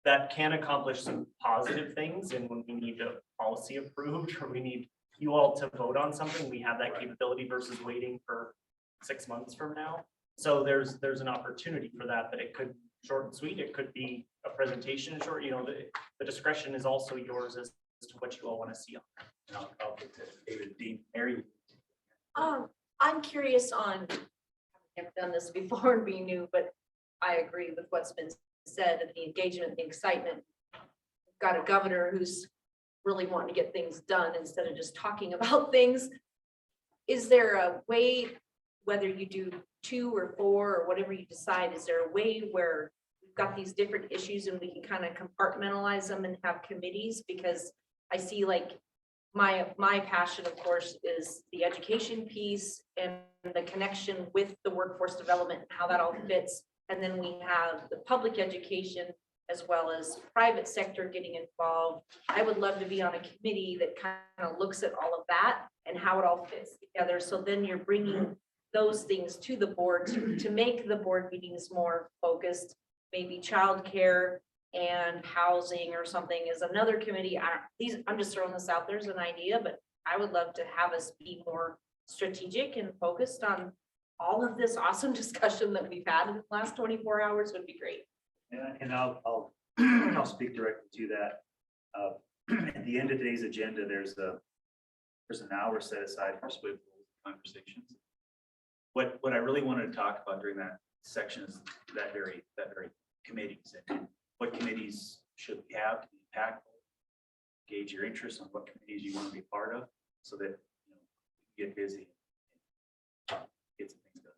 That can accomplish some positive things, and when we need a policy approved or we need you all to vote on something, we have that capability versus waiting for 6 months from now. So there's an opportunity for that, but it could be short and sweet. It could be a presentation short, the discretion is also yours as to what you all want to see on there. and I'll get to David, Dean, Mary. I'm curious on, I've done this before and being new, but I agree with what's been said, and the engagement, the excitement. We've got a governor who's really wanting to get things done instead of just talking about things. Is there a way, whether you do 2 or 4 or whatever you decide, is there a way where we got these different issues and we can kind of compartmentalize them and have committees, because I see like my passion, of course, is the education piece and the connection with the workforce development, and how that all fits. And then we have the public education as well as private sector getting involved. I would love to be on a committee that kind of looks at all of that and how it all fits together. So then you're bringing those things to the board to make the board meetings more focused. Maybe childcare and housing or something is another committee. I'm just throwing this out there as an idea, but I would love to have us be more strategic and focused on all of this awesome discussion that we've had in the last 24 hours would be great. Yeah, and I'll speak directly to that. At the end of today's agenda, there's an hour set aside for SWIB conversations. What I really wanted to talk about during that section is that very committees and what committees should we have to be impactful, gauge your interest on what committees you want to be part of, so that you get busy and get some things done.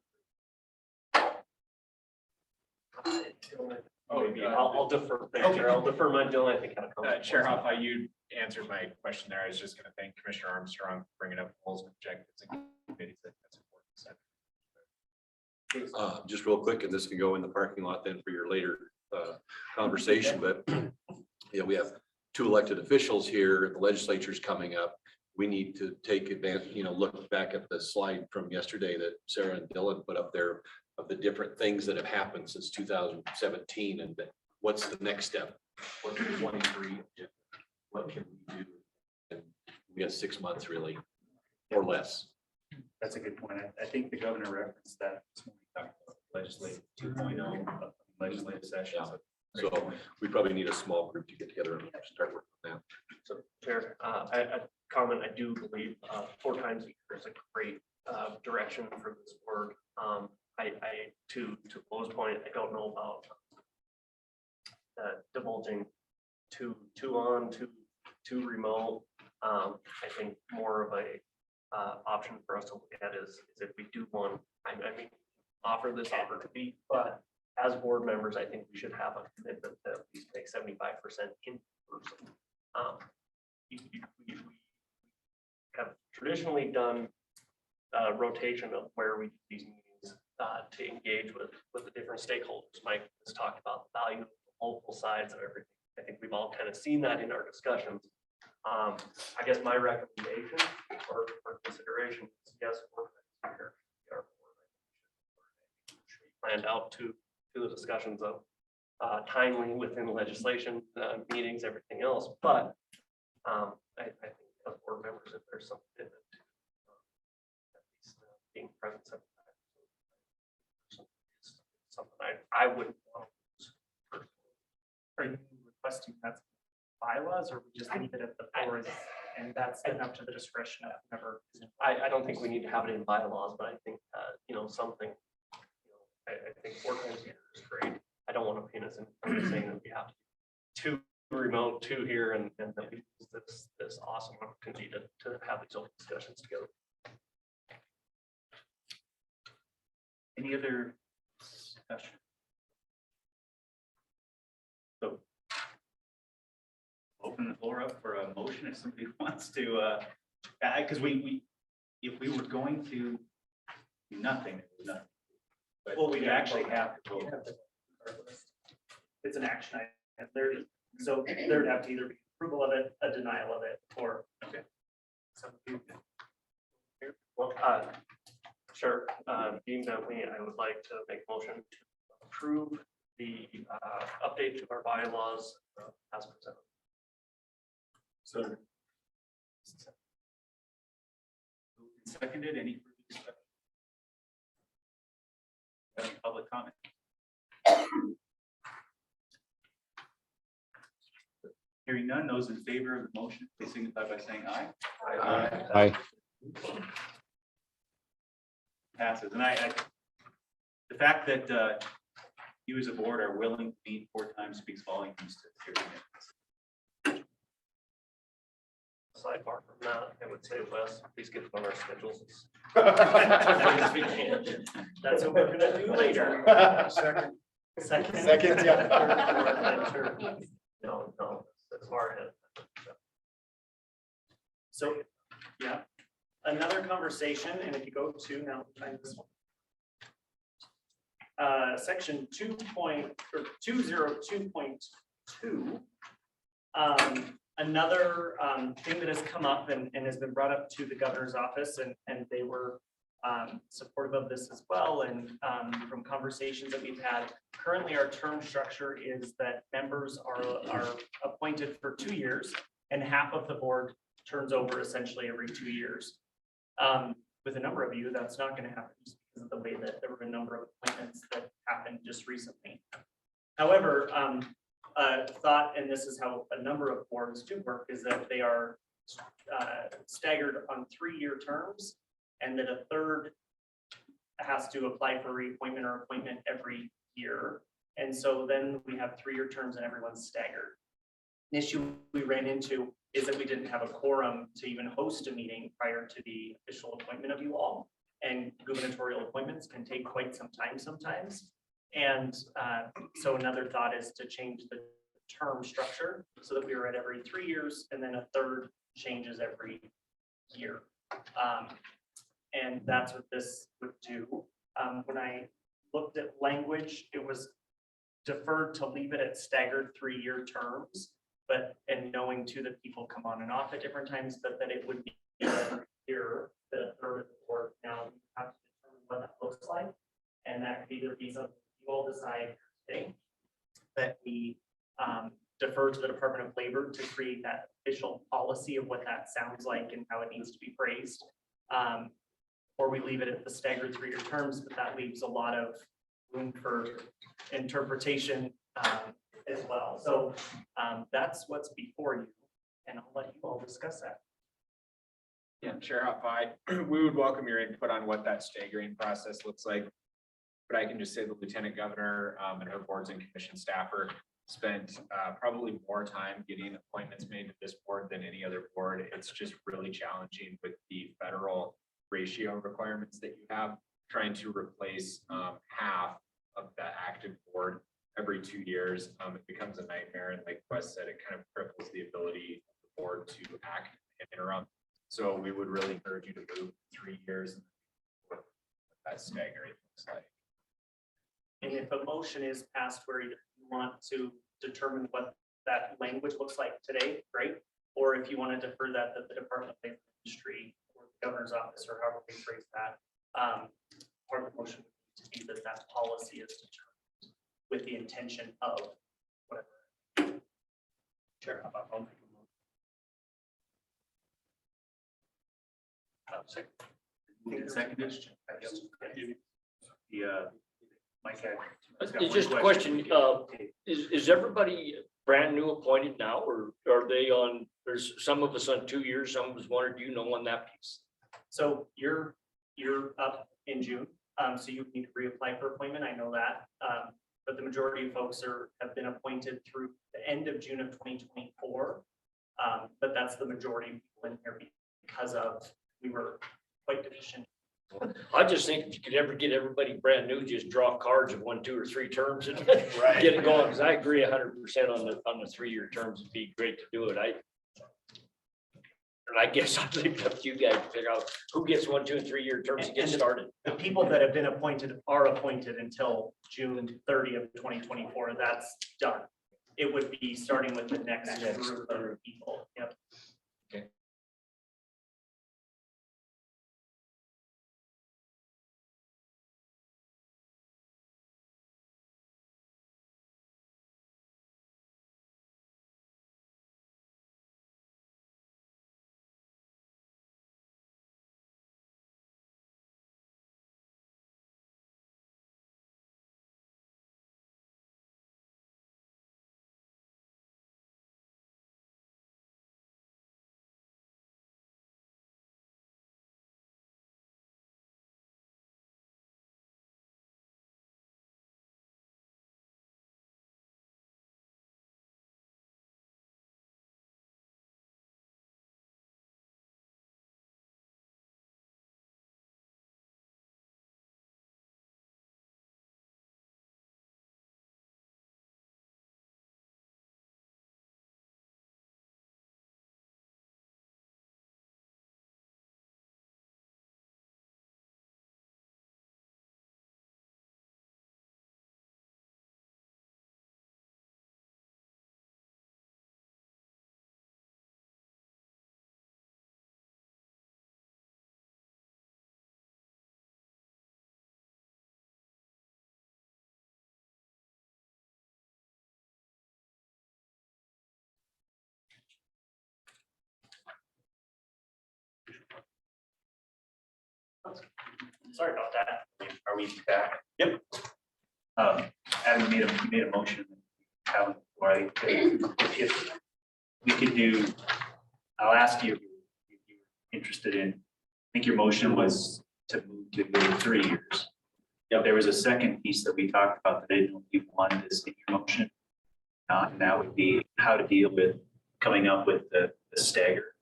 Maybe I'll defer. I'll defer mine till I think. Chair Hoffa, you answered my question there. I was just going to thank Commissioner Armstrong for bringing up goals and objectives and committees. That's important. Just real quick, and this can go in the parking lot then for your later conversation, but yeah, we have 2 elected officials here. The legislature's coming up. We need to take advantage, look back at the slide from yesterday that Sarah and Dylan put up there of the different things that have happened since 2017, and what's the next step? What can 23? What can we do? And we have 6 months really, or less. That's a good point. I think the governor referenced that this morning, talking about legislative 2.0 legislative sessions. So we probably need a small group to get together and start working on that. So, Chair, I comment, I do believe 4 times a year is a great direction for this board. To Lo's point, I don't know about divulging two on, two remote. I think more of a option for us to look at is if we do one, I mean, offer this opportunity, but as board members, I think we should have a commitment to at least make 75% in person. We have traditionally done rotation of where we do these meetings to engage with the different stakeholders. Mike has talked about the value of multiple sides of everything. I think we've all kind of seen that in our discussions. I guess my recommendation or consideration is yes, planned out to the discussions of timely within legislation meetings, everything else. But I think as board members, if there's some commitment to at least being present, something I wouldn't want to lose. Are you requesting that's bylaws, or we just leave it at the board and that's up to the discretion of whoever? I don't think we need to have it in bylaws, but I think something. I think 4 times a year is great. I don't want to paint us in saying that we have to do 2 remote, 2 here, and that we use this awesome opportunity to have these open discussions together. Any other discussion? So open the floor up for a motion if somebody wants to, because if we were going to do nothing, it was nothing. But well, we actually have to vote. It's an action item. So there'd have to either be approval of it, a denial of it, or okay. Well, sure. Being that I would like to make a motion to approve the update to our bylaws as presented. So seconded. Any further discussion? Any public comment? Hearing none, those in favor of the motion, please signify by saying aye. Aye. Aye. Passes. And the fact that you as a board are willing to meet 4 times speaks volumes to your commitments. Sidebar from that, I would say, Wes, please get it on our schedules. That's what we're gonna do later. Second. Second. Second, yeah. Third, fourth, and No, that's hard. So, yeah, another conversation, and if you go to now, find this one. Section 202.2. Another thing that has come up and has been brought up to the governor's office, and they were supportive of this as well. And from conversations that we've had, currently our term structure is that members are appointed for 2 years, and half of the board turns over essentially every 2 years. With a number of you, that's not going to happen just because of the way that there were a number of appointments that happened just recently. However, thought, and this is how a number of boards do work, is that they are staggered on 3-year terms, and that a third has to apply for reappointment or appointment every year. And so then we have 3-year terms and everyone's staggered. An issue we ran into is that we didn't have a quorum to even host a meeting prior to the official appointment of you all. And gubernatorial appointments can take quite some time sometimes. And so another thought is to change the term structure so that we are at every 3 years, and then a third changes every year. And that's what this would do. When I looked at language, it was deferred to leave it at staggered 3-year terms, and knowing too that people come on and off at different times, but that it would be here, the third board. Now we have to determine what that looks like, and that could either be something you all decide today, that we defer to the Department of Labor to create that official policy of what that sounds like and how it needs to be phrased. Or we leave it at the staggered 3-year terms, but that leaves a lot of room for interpretation as well. So that's what's before you, and I'll let you all discuss that. Yeah, Sheriff, we would welcome your input on what that staggering process looks like. But I can just say the Lieutenant Governor and her boards and commission staffer spent probably more time getting appointments made to this board than any other board. It's just really challenging with the federal ratio requirements that you have, trying to replace half of that active board every 2 years. It becomes a nightmare, and like Wes said, it kind of cripples the ability of the board to act in interim. So we would really encourage you to move 3 years and what that staggering looks like. And if a motion is passed where you want to determine what that language looks like today, great. Or if you want to defer that to the Department of Labor Industry or the governor's office, or however we phrase that, part of the motion would be that that policy is determined with the intention of whatever. Sure. How about I'll make a motion. Seconded. Mike had. It's just a question, is everybody brand new appointed now, or are they on, there's some of us on 2 years, some of us 1, or do you know on that piece? So you're up in June, so you need to reapply for appointment, I know that. But the majority of folks have been appointed through the end of June of 2024. But that's the majority of people in here because of, we were quite deficient. I just think if you could ever get everybody brand new, just draw cards of 1, 2, or 3 terms and Right. get it going, because I agree 100% on the 3-year terms. It'd be great to do it. And I guess I'd leave it up to you guys to figure out who gets 1, 2, and 3-year terms to get started. The people that have been appointed are appointed until June 30th, 2024. That's done. It would be starting with the next group of people. Yep. Sorry about that. Are we back? Yep. Adam, you made a motion. How, right? If we could do, I'll ask you if you're interested in, I think your motion was to move to go to 3 years. Yeah, there was a second piece that we talked about that I didn't know if you wanted this in your motion. And that would be how to deal with coming up with the stagger.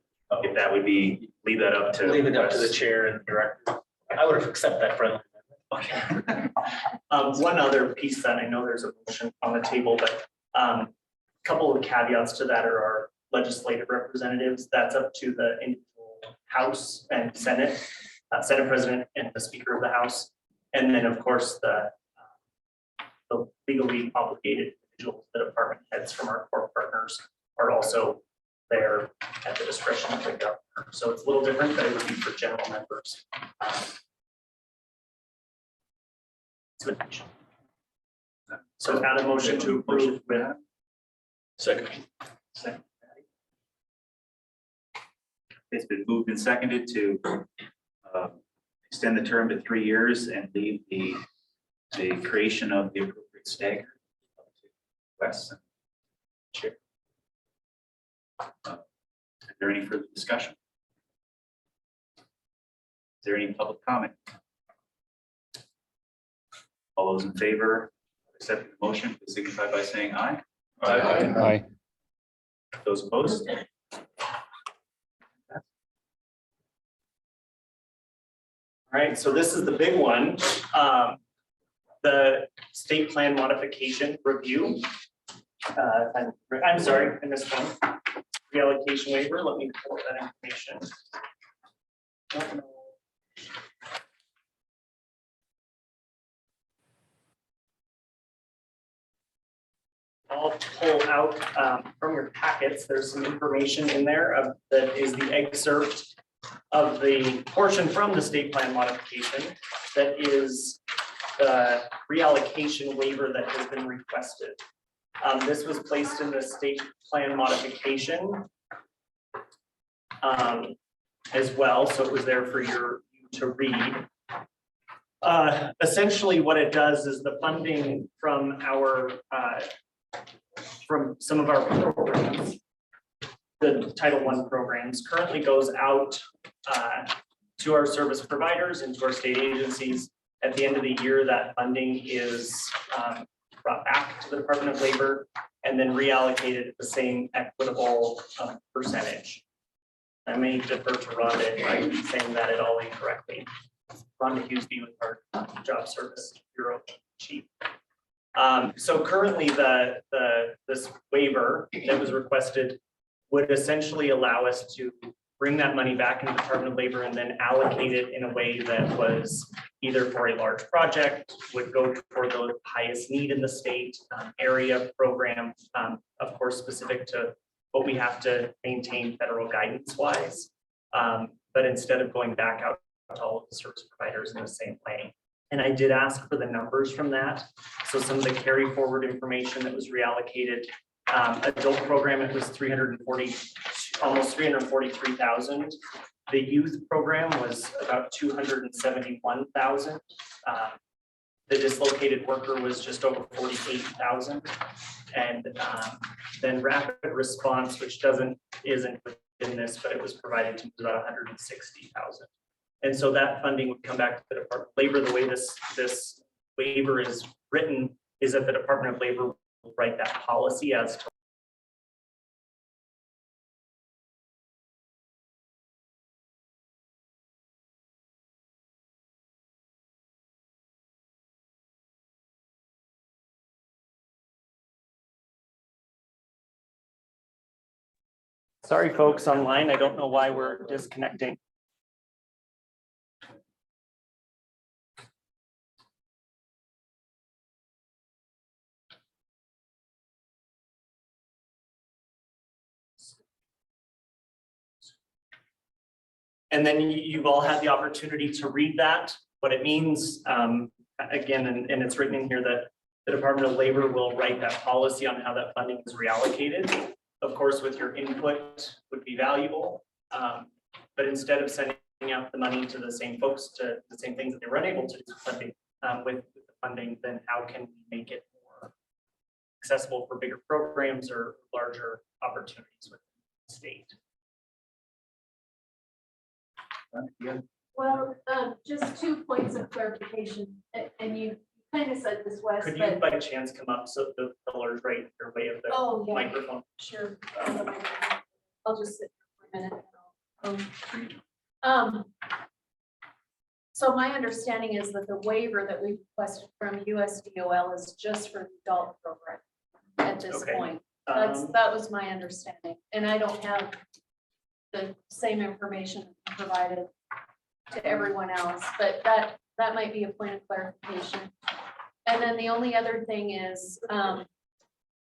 If that would be, leave that up to. Leave it up to the Wes. chair and director. I would have accepted that friendly. Okay. One other piece that I know there's a motion on the table, but a couple of caveats to that are our legislative representatives. That's up to the individual House and Senate, Senate President and the Speaker of the House. And then, of course, the legally obligated individuals, the department heads from our core partners are also there at the discretion of the governor. So it's a little different, but it would be for general members. So add a motion to approve with. Second. Second. It's been moved and seconded to extend the term to 3 years and leave the creation of the appropriate stagger. Wes. Chair. Is there any further discussion? Is there any public comment? All those in favor of accepting the motion, please signify by saying aye. Aye. Those opposed? All right, so this is the big one. The state plan modification review. I'm sorry, I missed one. Reallocation waiver, let me pull that information. I'll pull out from your packets, there's some information in there that is the excerpt of the portion from the state plan modification that is the reallocation waiver that has been requested. This was placed in the state plan modification as well, so it was there for you to read. Essentially what it does is the funding from our from some of our programs, the Title I programs, currently goes out to our service providers and to our state agencies. At the end of the year, that funding is brought back to the Department of Labor and then reallocated at the same equitable percentage. I may defer to Rhonda if I'm saying that at all incorrectly. Rhonda Hughesby with our Job Service Bureau Chief. So currently this waiver that was requested would essentially allow us to bring that money back into the Department of Labor and then allocate it in a way that was either for a large project, would go for the highest need in the state, area program, of course, specific to what we have to maintain federal guidance wise. But instead of going back out to all of the service providers in the same way. And I did ask for the numbers from that. So some of the carry forward information that was reallocated, adult program, it was 340, almost 343,000. The youth program was about 271,000. The dislocated worker was just over 48,000. And then rapid response, which isn't within this, but it was provided to about 160,000. And so that funding would come back to the Department of Labor. The way this waiver is written is that the Department of Labor will write that policy as to sorry, folks online. I don't know why we're disconnecting. And then you've all had the opportunity to read that, what it means. Again, and it's written in here that the Department of Labor will write that policy on how that funding is reallocated. Of course, with your input would be valuable. But instead of sending giving out the money to the same folks to the same things that they were unable to do funding with the funding, then how can we make it more accessible for bigger programs or larger opportunities with the state? Well, just 2 points of clarification, and you kind of said this, Wes, Could you by chance come up so the pillar's right your way of the Oh, yeah. microphone? Sure. I'll just sit for a minute. So my understanding is that the waiver that we requested from USDOL is just for the adult program at this Okay. point. That was my understanding, and I don't have the same information provided to everyone else, but that might be a point of clarification. And then the only other thing is,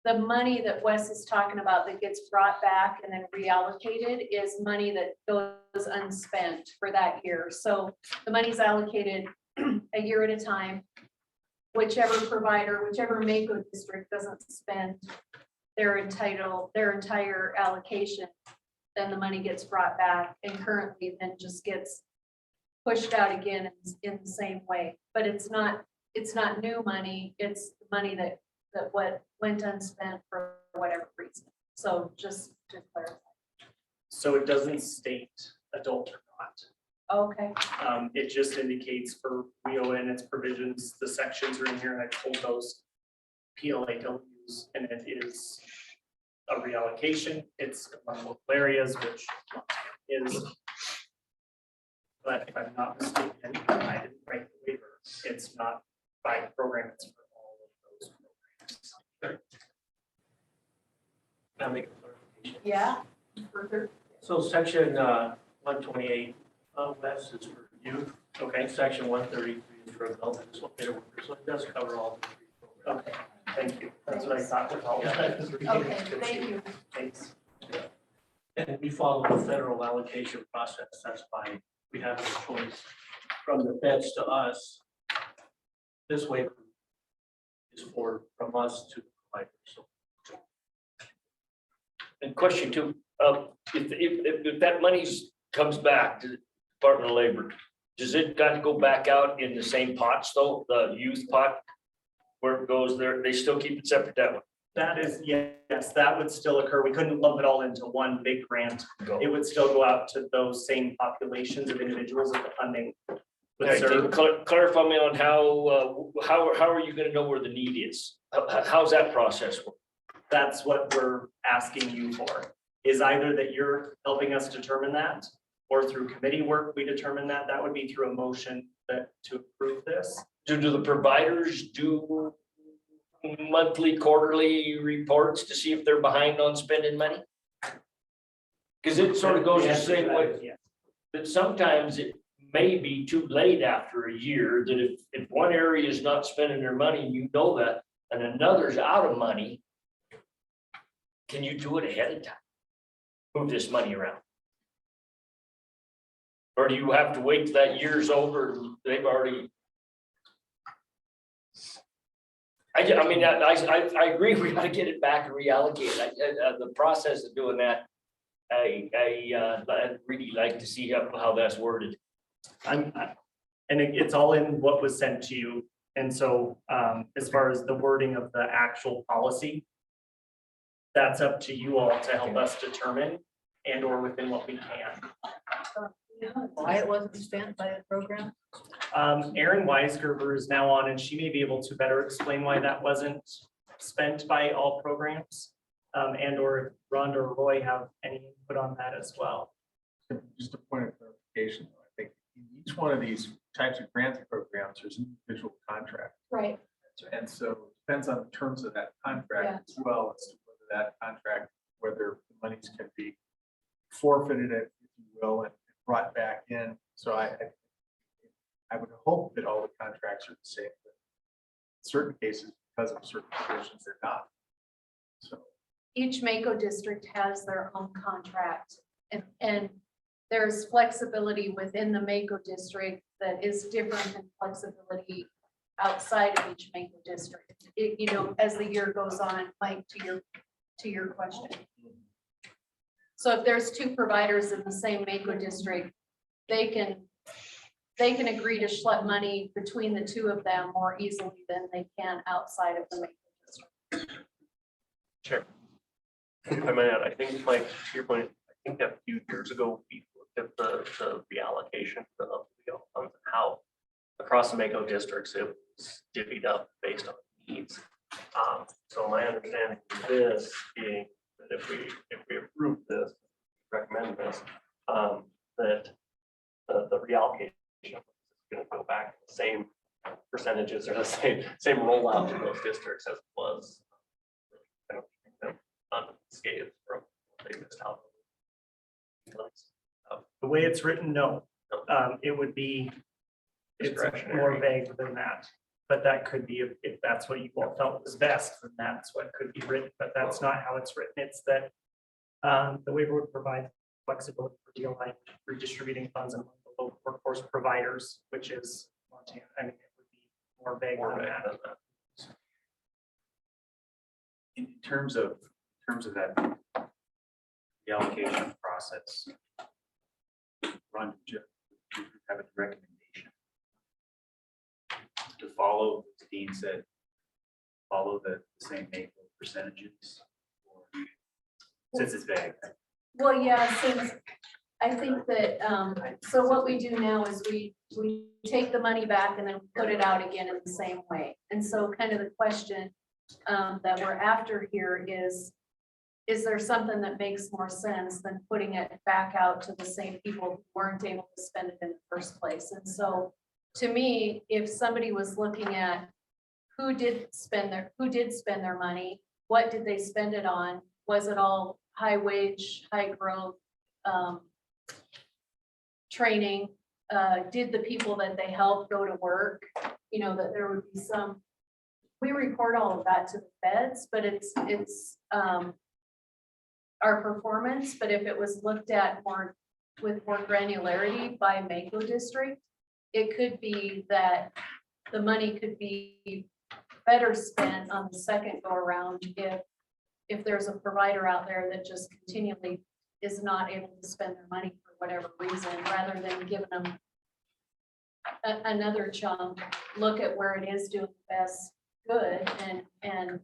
the money that Wes is talking about that gets brought back and then reallocated is money that goes unspent for that year. So the money's allocated a year at a time. Whichever provider, whichever MACO district doesn't spend their entire allocation, then the money gets brought back and currently then just gets pushed out again in the same way. But it's not new money, it's money that what went unspent for whatever reason. So just to clarify. So it doesn't state adult or not. Okay. It just indicates for WIO and its provisions, the sections are in here and I pulled those PLAWs, and it is a reallocation. It's among local areas, which is, but if I'm not mistaken, I didn't write the waiver. It's not by program, it's for all of those programs. Can I make a clarification? Yeah. Further. So section 128, West is for youth. Okay. Section 133 is for adult and dislocated workers, so it does cover all the three programs. Okay, thank you. That's what I thought with all of that. Okay, thank you. Thanks. And we follow the federal allocation process, that's fine. We have no choice from the feds to us. This way is from us to the provider, so. And question two, if that comes back to the Department of Labor, does it got to go back out in the same pots though, the youth pot? Where it goes there, they still keep it separate that way? That is, yes, that would still occur. We couldn't lump it all into one big grant. It would still go out to those same populations of individuals that the funding would All right, serve. can you clarify me on how are you gonna know where the need is? How's that process work? That's what we're asking you for, is either that you're helping us determine that, or through committee work, we determine that. That would be through a motion to approve this. Do the providers do monthly, quarterly reports to see if they're behind on spending money? Because it sort of goes the same way. Yeah. That sometimes it may be too late after a year, that if one area is not spending their money, you know that, and another's out of money, can you do it ahead of time? Move this money around? Or do you have to wait till that year's over, and they've already? I agree, we gotta get it back and reallocate it. The process of doing that, I'd really like to see how that's worded. And it's all in what was sent to you. And so as far as the wording of the actual policy, that's up to you all to help us determine and or within what we can. Why it wasn't spent by the program? Erin Weisgerber is now on and she may be able to better explain why that wasn't spent by all programs. And or Rhonda or Roy have any input on that as well. Just a point of clarification, I think in each one of these types of grant programs, there's an individual contract. Right. And so it depends on the terms of that contract as well as to whether that contract, whether the monies can be forfeited, if you will, and brought back in. So I would hope that all the contracts are the same, but in certain cases, because of certain conditions, they're not. So Each MACO district has their own contract, and there's flexibility within the MACO district that is different than flexibility outside of each MACO district. As the year goes on, Mike, to your question. So if there's two providers in the same MACO district, they can agree to schlep money between the two of them more easily than they can outside of the Mako district. Sure. If I might add, I think, Mike, to your point, I think a few years ago, we looked at the reallocation of the funds, and how across the Mako districts, it was divvied up based on needs. So my understanding of this being that if we approve this, recommend this, that the reallocation is gonna go back to the same percentages or the same rollout to those districts as it was. I don't think that unscathed from what they missed out. The way it's written, no. It would be, it's more Discretionary. vague than that. But that could be, if that's what you all felt was best, then that's what could be written, but that's not how it's written. It's that the waiver would provide flexibility for DLI redistributing funds among the local workforce providers, which is Montana. I mean, it would be more vague than that. In terms of that the allocation process, Ron, do you have a recommendation to follow, as Dean said, follow the same Mako percentages? Or since it's vague. Well, yeah, since I think that, so what we do now is we take the money back and then put it out again in the same way. And so kind of the question that we're after here is there something that makes more sense than putting it back out to the same people who weren't able to spend it in the first place? And so to me, if somebody was looking at who did spend their money, what did they spend it on? Was it all high wage, high growth, training? Did the people that they helped go to work? You know, that there would be some, we report all of that to the feds, but it's our performance. But if it was looked at more with more granularity by Mako district, it could be that the money could be better spent on the second go around if there's a provider out there that just continually is not able to spend their money for whatever reason, rather than giving them another chunk, look at where it is doing the best good and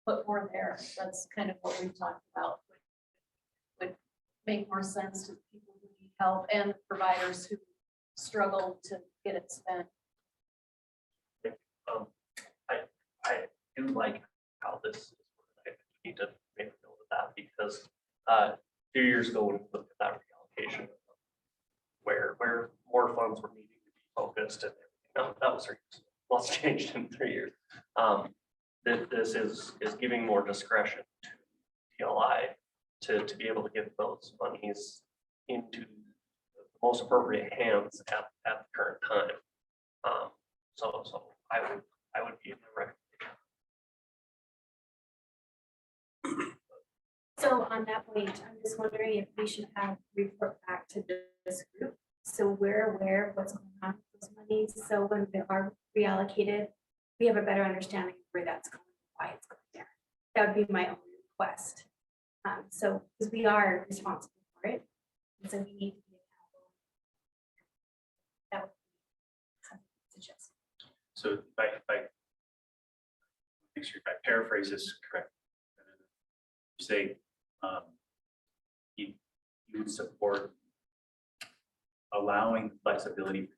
put more there. That's kind of what we've talked about. Would make more sense to the people who need help and the providers who struggle to get it spent. I do like how this is. I need to make a note of that because a few years ago when we looked at that reallocation, where more funds were needing to be focused and everything, that was 3 years. Lots changed in 3 years. This is giving more discretion to DLI to be able to get those monies into the most appropriate hands at the current time. So I would be in the recommendation. So on that point, I'm just wondering if we should have report back to this group. So we're aware of what's going on with those monies. So when they are reallocated, we have a better understanding of where that's going, why it's going there. That would be my only request. So because we are responsible for it, and so we need to be accountable. That would be something to suggest. So if I make sure if I paraphrase this correct, you say you would support allowing flexibility for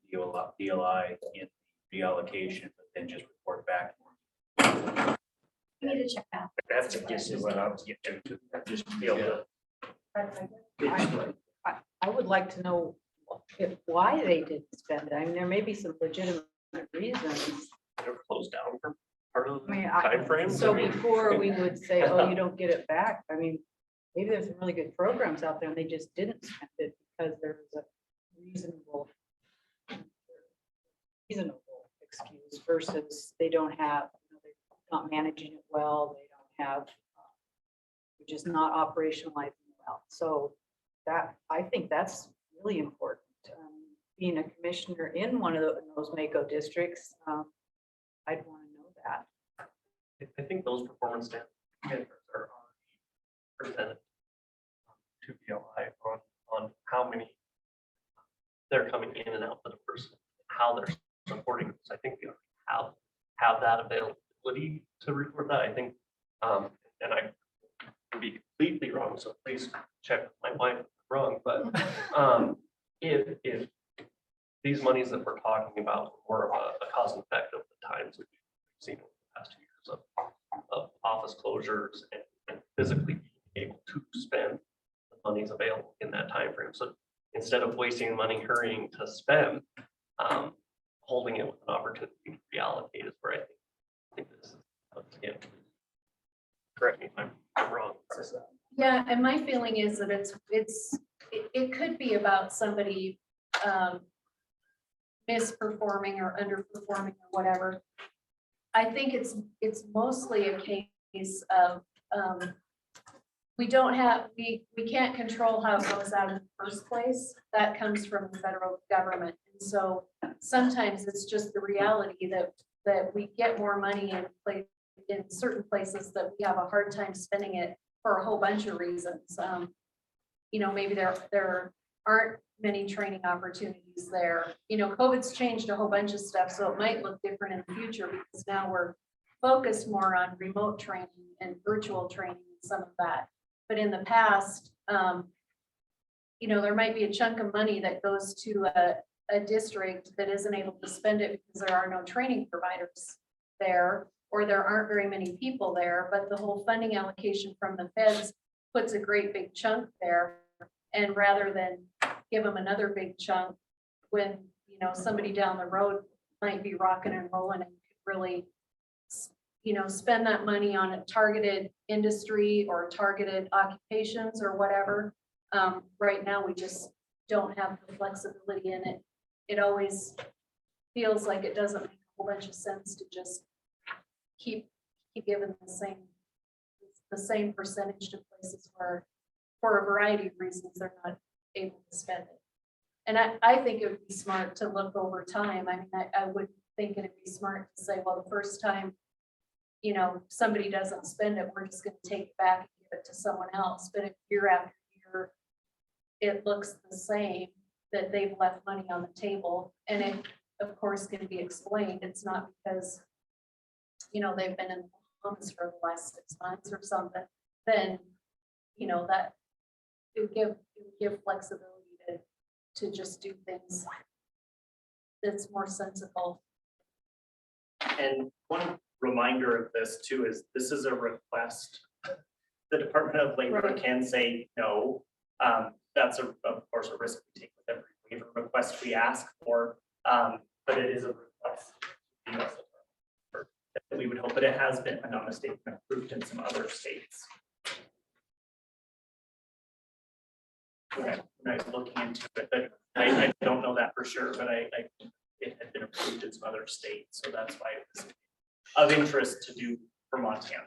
DLI in reallocation, but then just report back. We need to check that. That's a guess is what I was getting to. Just be able to. I would like to know why they didn't spend it. I mean, there may be some legitimate reasons. They're closed down for part of I mean, the timeframe. so before we would say, oh, you don't get it back. I mean, maybe there's some really good programs out there and they just didn't spend it because there was a reasonable excuse versus they don't have, they're not managing it well. They don't have, they're just not operationalizing it well. So that, I think that's really important. Being a commissioner in one of those Mako districts, I'd want to know that. I think those performance standards are already presented to DLI on how many they're coming in and out of the person, how they're supporting this. I think you have that availability to report that. I think, and I can be completely wrong, so please check with my wife if I'm wrong, but if these monies that we're talking about were a cause and effect of the times that we've seen over the past 2 years of office closures and physically being able to spend the monies available in that time frame. So instead of wasting money hurrying to spend, holding it with an opportunity to reallocate is where I think this is, again, correct me if I'm wrong. Yeah, and my feeling is that it could be about somebody misperforming or underperforming or whatever. I think it's mostly a case of we can't control how it goes out in the first place. That comes from the federal government. And so sometimes it's just the reality that we get more money in certain places that we have a hard time spending it for a whole bunch of reasons. You know, maybe there aren't many training opportunities there. You know, COVID's changed a whole bunch of stuff, so it might look different in the future because now we're focused more on remote training and virtual training and some of that. But in the past, you know, there might be a chunk of money that goes to a district that isn't able to spend it because there are no training providers there, or there aren't very many people there, but the whole funding allocation from the feds puts a great big chunk there. And rather than give them another big chunk when, you know, somebody down the road might be rocking and rolling and could really, you know, spend that money on a targeted industry or targeted occupations or whatever. Right now, we just don't have the flexibility in it. It always feels like it doesn't make a whole bunch of sense to just keep giving the same percentage to places where, for a variety of reasons, they're not able to spend it. And I think it would be smart to look over time. I mean, I would think it'd be smart to say, well, the first time, you know, somebody doesn't spend it, we're just going to take it back and give it to someone else. But if year after year, it looks the same, that they've left money on the table, and it, of course, can be explained. It's not because, you know, they've been in the Bahamas for the last 6 months or something, then, you know, that it would give flexibility to just do things that's more sensible. And one reminder of this too is this is a request. The Department of Labor Right. can say no. That's of course a risk we take with every waiver request we ask for, but it is a request. We would hope that it has been, if I'm not mistaken, approved in some other states. Okay, I was looking into it, but I don't know that for sure, but it had been approved in some other states, so that's why it was of interest to do for Montana.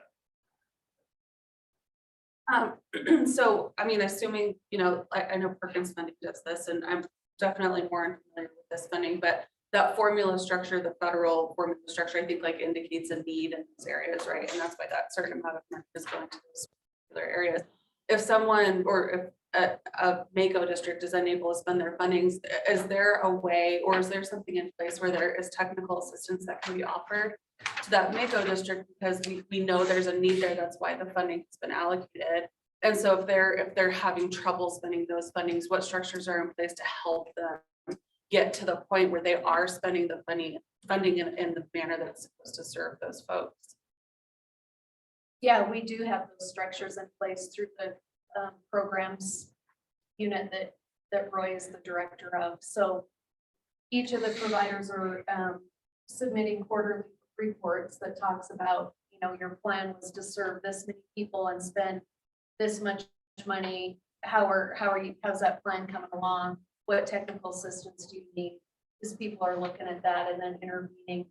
So, I mean, assuming, you know, I know Perkins funding does this, and I'm definitely more unfamiliar with this funding, but that formula structure, the federal formula structure, I think like indicates a need in those areas, right? And that's why that certain amount of money is going to those other areas. If someone, or if a MACO district is unable to spend their fundings, is there a way, or is there something in place where there is technical assistance that can be offered to that MACO district? Because we know there's a need there, that's why the funding has been allocated. And so if they're having trouble spending those fundings, what structures are in place to help them get to the point where they are spending the funding in the manner that's supposed to serve those folks? Yeah, we do have those structures in place through the programs unit that Roy is the director of. So each of the providers are submitting quarterly reports that talks about, you know, your plan was to serve this many people and spend this much money. How's that plan coming along? What technical assistance do you need? Because people are looking at that and then intervening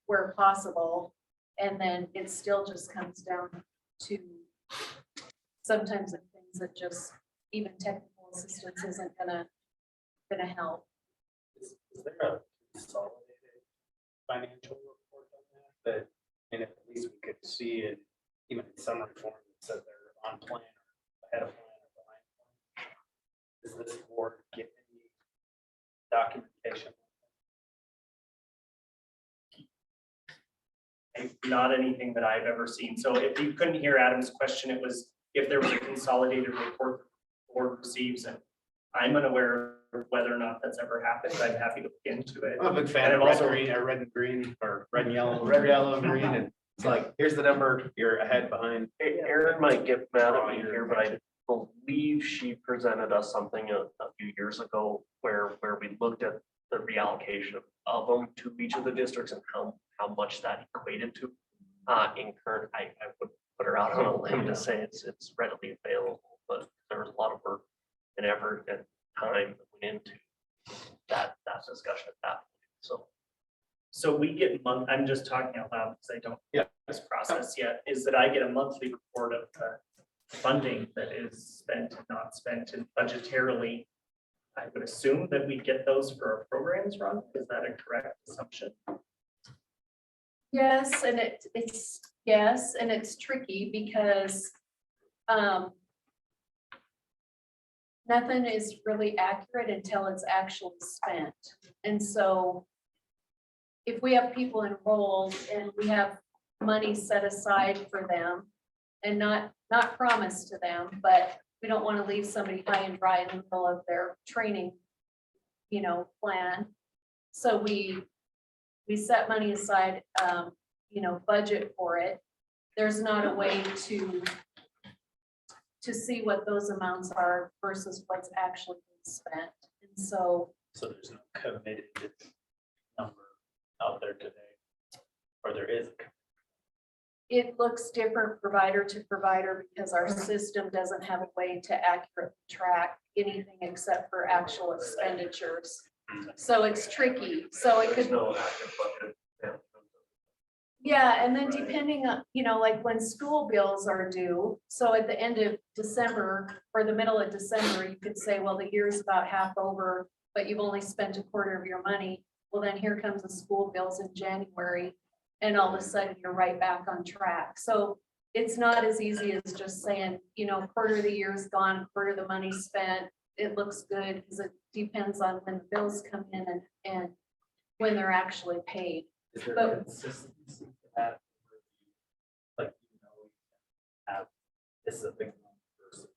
where possible. And then it still just comes down to sometimes the things that just even technical assistance isn't gonna help. Is there a consolidated financial report on that? That, and at least we could see it, even in summary form, that said they're on plan or ahead of plan or behind plan? Does this board get any documentation? Not anything that I've ever seen. So if you couldn't hear Adam's question, it was if there was a consolidated report the board receives, and I'm unaware of whether or not that's ever happened. I'm happy to look into it. I'm a big fan And of I'm red, also- green, or red and green, or red and yellow, red, yellow, and green, and it's like, here's the number, you're ahead, behind. Erin might get mad at me here, but I believe she presented us something a few years ago where we looked at the reallocation of them to each of the districts and how much that equated to. In current, I would put her out on a limb to say it's readily available, but there was a lot of work and effort and time that went into that discussion at that point. So we get I'm just talking out loud because I don't have this process yet, is that I get a monthly report of the funding that is spent and not spent, and budgetarily, I would assume that we get those for our programs run. Is that a correct assumption? Yes, and it's tricky because nothing is really accurate until it's actually spent. And so if we have people enrolled and we have money set aside for them and not promised to them, but we don't want to leave somebody high and dry in the middle of their training, plan. So we set money aside, budget for it. There's not a way to see what those amounts are versus what's actually been spent. And so there's no committed number out there today, or there is. it looks different provider to provider because our system doesn't have a way to accurately track anything except for actual expenditures. So it's tricky. So it could. Yeah, and then depending on, like when school bills are due, so at the end of December or the middle of December, you could say, well, the year's about half over, but you've only spent a quarter of your money. Well, then here comes the school bills in January, and all of a sudden you're right back on track. So it's not as easy as just saying, quarter of the year's gone, quarter of the money spent. It looks good because it depends on when the bills come in and when they're actually paid. Is there But- consistency to that? Like, have, this is a big one versus.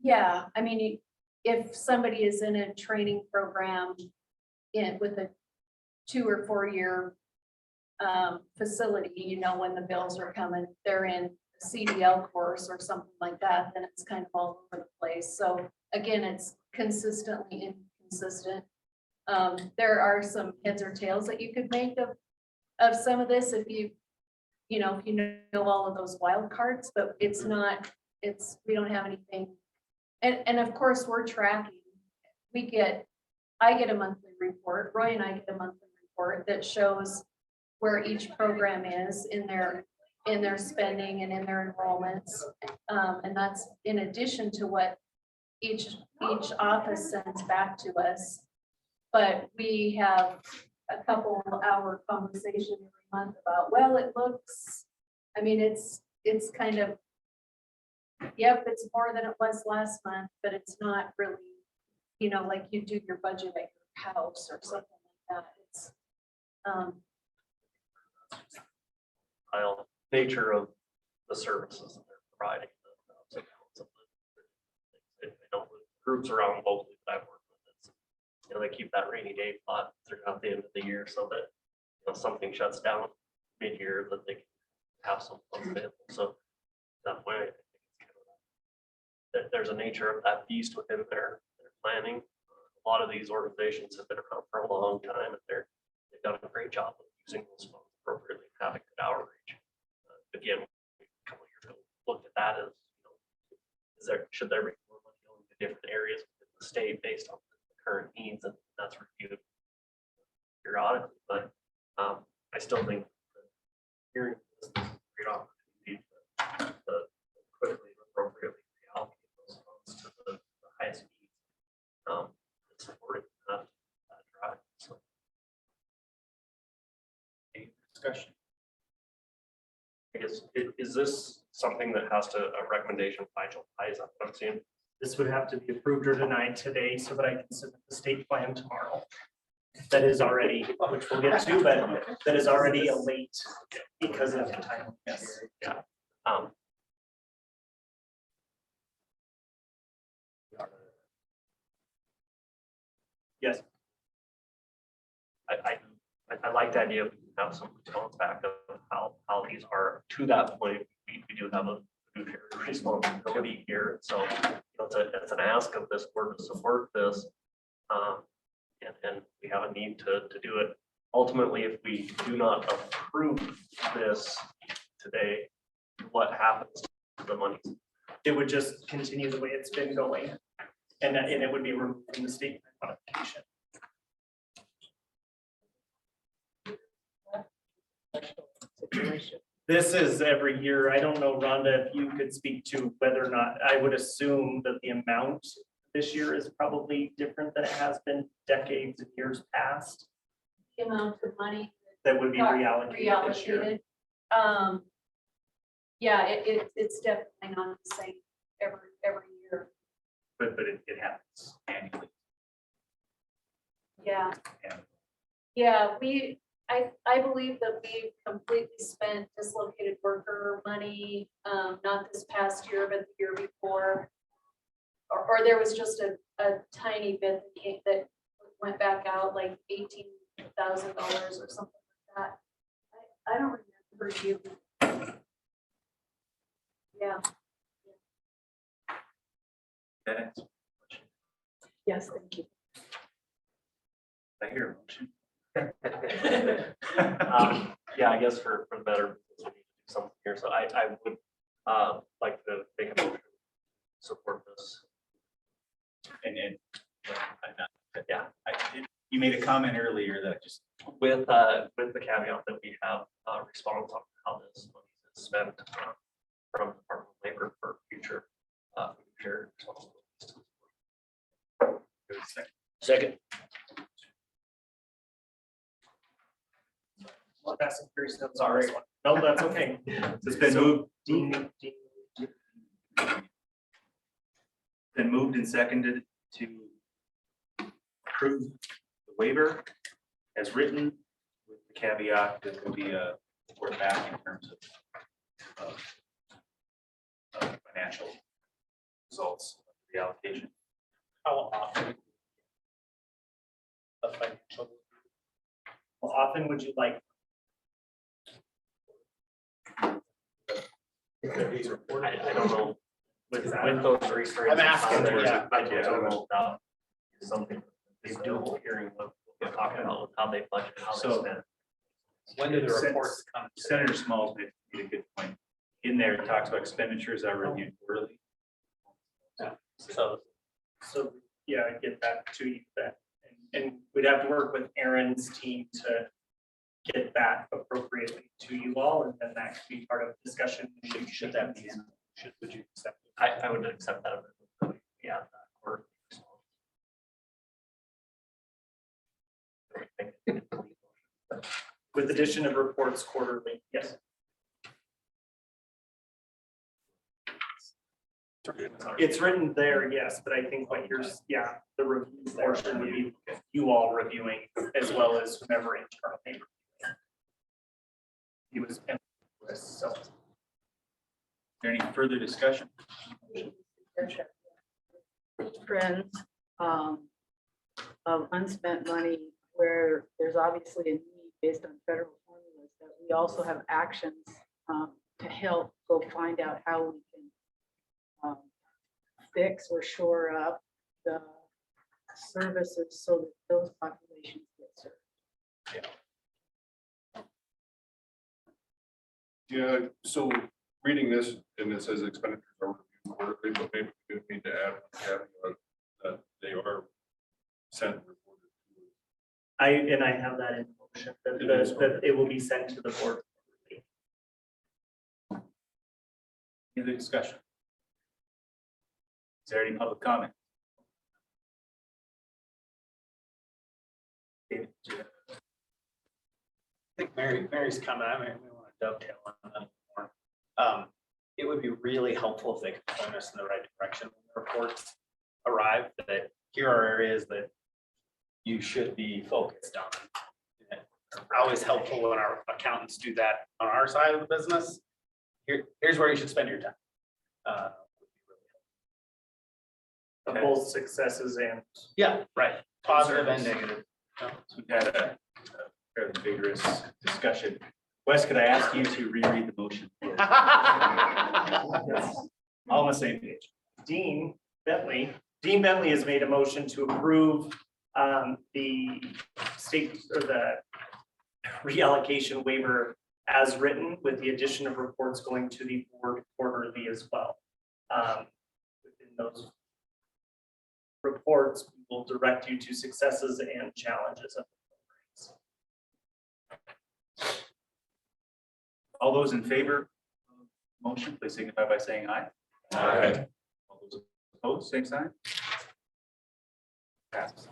Yeah, I mean, if somebody is in a training program with a 2 or 4 year facility, when the bills are coming, they're in a CDL course or something like that, then it's kind of all over the place. So again, it's consistently inconsistent. There are some heads or tails that you could make of some of this if you know all of those wild cards, but it's not, we don't have anything. And of course, we're tracking. I get a monthly report, Roy and I get a monthly report that shows where each program is in their spending and in their enrollments. And that's in addition to what each office sends back to us. But we have a couple hour conversation every month about, well, it looks, it's kind of, yep, it's more than it was last month, but it's not really, like you do your budget at your house or something like that. It's, Nature of the services that they're providing. Groups around locally that I've worked with, they keep that rainy day pot throughout the end of the year so that something shuts down mid-year that they can have some funds available. So that way, I think it's kind of that there's a nature of that beast within their planning. A lot of these organizations have been around for a long time, and they've done a great job of using those funds appropriately and having good outreach. Again, a couple of years ago, looked at that as, should there be more money going to different areas within the state based on the current needs, and that's reviewed periodically. But I still think that hearing this is a great opportunity to quickly and appropriately reallocate those funds to the highest needs. Supporting that drive. So. Any discussion? I guess, is this something that has to, a recommendation by July, is that what I'm seeing? This would have to be approved or denied today so that I can submit the state plan tomorrow. That is already, which we'll get to, but that is already a late because of the time. Yes. Yeah. Yes. I like the idea of have some response back of how these are to that point. We do have a fiduciary responsibility here. So it's an ask of this board to support this. And we have a need to do it. Ultimately, if we do not approve this today, what happens to the money? It would just continue the way it's been going. And it would be removed from the state modification. This is every year. I don't know, Rhonda, if you could speak to whether or not, I would assume that the amount this year is probably different than it has been decades and years past. The amount of money That would be got reallocated this year. reallocated. Yeah, it's definitely not the same every year. But it happens annually. Yeah. Yeah. Yeah, I believe that we completely spent dislocated worker money, not this past year, but the year before. Or there was just a tiny bit that went back out, like $18,000 or something like that. I don't remember you. Yeah. That answers. Yes, thank you. I hear a motion. Yeah, I guess for the better, we need to do something here. So I would like to make a motion to support this. And Yeah, you made a comment earlier that just. with the caveat that we have a response on how this money is spent from the Department of Labor for future future responsibilities. Second. Fast and Furious, no, sorry. No, that's okay. It's been moved. Been moved and seconded to approve the waiver as written with the caveat that there'll be a report back in terms of financial results of the allocation. How often? A financial. How often would you like? I don't know. With those restraints. I'm asking, yeah. I don't know about something they do hearing what we're talking about, with how they budget, how they So- spend. When do the reports come? Senator Smalls made a good point. In there, it talks about expenditures are reviewed quarterly. So, yeah, I get that to you then. And we'd have to work with Aaron's team to get that appropriately to you all, and then that could be part of the discussion. Should that be, would you accept? I would accept that. Yeah. Or. With addition of reports quarterly, yes. It's written there, yes, but I think what yours, yeah, the review portion would be you all reviewing as well as whomever internally. He was, so. Is there any further discussion? Trends of unspent money where there's obviously a need based on federal formulas, that we also have actions to help go find out how we can fix or shore up the services so that those populations get served. Yeah, so reading this, and it says expenditures are reviewed quarterly, but maybe we do need to add a caveat that they are sent and reported to. I have that in motion, that it will be sent to the board. Any other discussion? Is there any public comment? I think Mary's comment, I may want to dovetail on that more. It would be really helpful if they could point us in the right direction when the reports arrive, that here are areas that you should be focused on. It's always helpful when our accountants do that on our side of the business. Here's where you should spend your time. Both successes and. Yeah, right. Positive and negative. So we've had a fairly vigorous discussion. Wes, could I ask you to reread the motion? All on the same page. Dean Bentley has made a motion to approve the state or the reallocation waiver as written, with the addition of reports going to the board quarterly as well. Within those reports, we will direct you to successes and challenges of the programs. All those in favor of the motion, please signify by saying aye. Aye. All those opposed, same sign. Passes.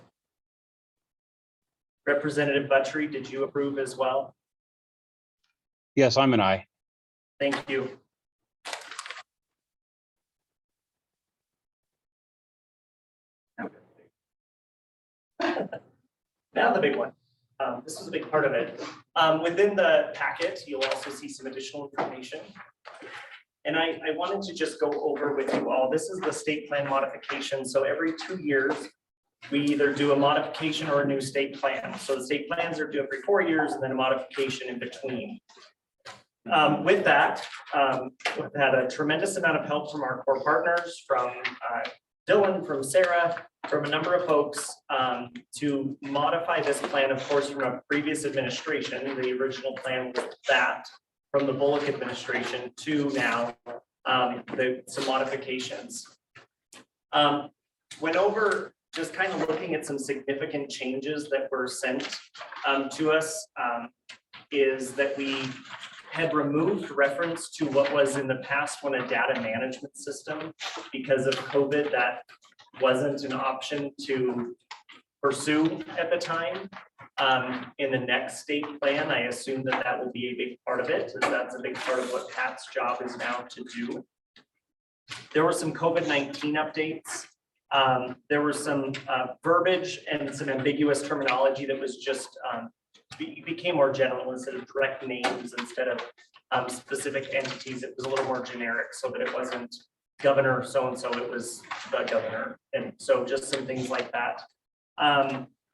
Representative Butchery, did you approve as well? Yes, I'm an aye. Thank you. Now the big one. This was a big part of it. Within the packet, you'll also see some additional information. And I wanted to just go over with you all. This is the state plan modification. So every 2 years, we either do a modification or a new state plan. So the state plans are due every 4 years and then a modification in between. With that, we've had a tremendous amount of help from our core partners, from Dylan, from Sarah, from a number of folks to modify this plan, of course, from a previous administration. The original plan was that from the Bullock administration to now some modifications. Went over just kind of looking at some significant changes that were sent to us, is that we had removed reference to what was in the past one a data management system. Because of COVID, that wasn't an option to pursue at the time. In the next state plan, I assume that that will be a big part of it, and that's a big part of what Pat's job is now to do. There were some COVID-19 updates. There was some verbiage and some ambiguous terminology that was just became more general. Instead of direct names, instead of specific entities, it was a little more generic, so that it wasn't governor so-and-so, it was the governor. And so just some things like that.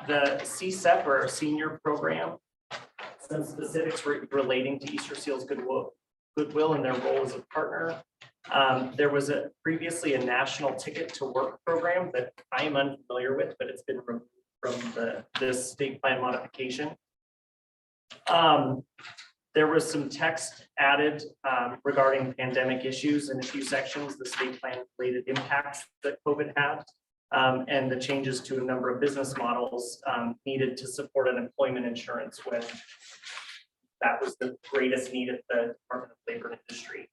The CSEP, or senior program, some specifics relating to Easter Seals Goodwill and their role as a partner. There was previously a national ticket to work program that I am unfamiliar with, but it's been removed from this state plan modification. There was some text added regarding pandemic issues in a few sections, the state plan related impacts that COVID had, and the changes to a number of business models needed to support unemployment insurance when that was the greatest need at the Department of Labor and Industry.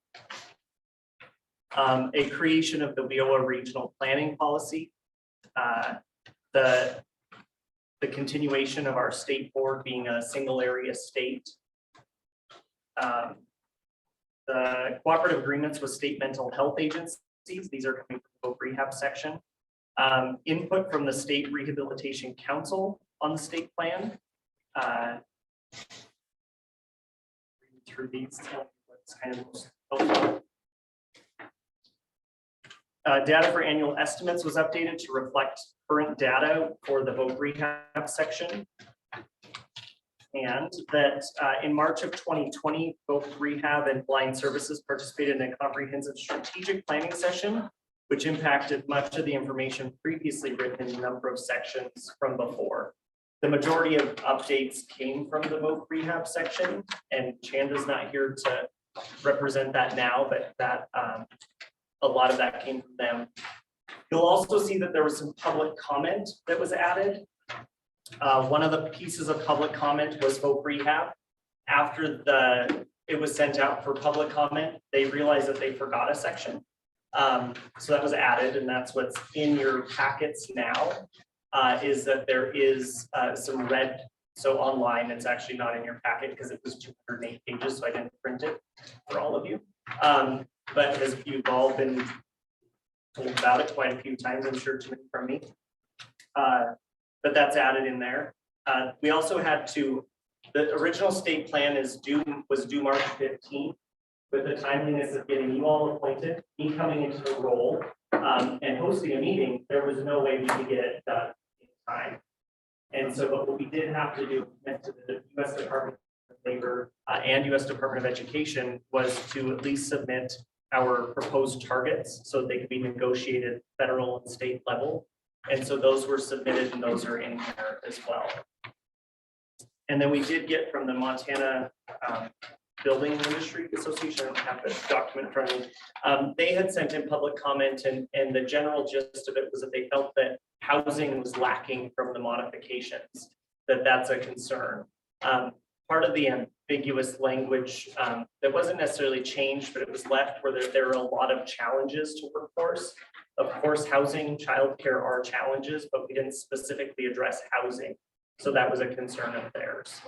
A creation of the WIOA regional planning policy, the continuation of our state board being a single area state. The cooperative agreements with state mental health agencies, these are coming from the rehab section. Input from the State Rehabilitation Council on the state plan. Read through these, tell me what's kind of most helpful. Data for annual estimates was updated to reflect current data for the voc rehab section. And that in March of 2020, both rehab and blind services participated in a comprehensive strategic planning session, which impacted much of the information previously written in a number of sections from before. The majority of updates came from the voc rehab section, and Chanda's not here to represent that now, but that a lot of that came from them. You'll also see that there was some public comment that was added. One of the pieces of public comment was voc rehab. After it was sent out for public comment, they realized that they forgot a section. So that was added, and that's what's in your packets now, is that there is some red. So online, it's actually not in your packet because it was 208 pages, so I didn't print it for all of you. but as you've all been told about it quite a few times, I'm sure too many from me. But that's added in there. We also had to, the original state plan was due March 15th. With the timeliness of getting you all appointed, me coming into the role, and hosting a meeting, there was no way we could get it done in time. And so what we did have to do, went to the US Department of Labor and US Department of Education, was to at least submit our proposed targets so they could be negotiated federal and state level. And so those were submitted and those are in here as well. And then we did get from the Montana Building Industry Association, I don't have the document in front of me. They had sent in public comment and the general gist of it was that they felt that housing was lacking from the modifications, that's a concern. Part of the ambiguous language that wasn't necessarily changed, but it was left where there were a lot of challenges to workforce. Of course, housing, childcare are challenges, but we didn't specifically address housing. So that was a concern of theirs.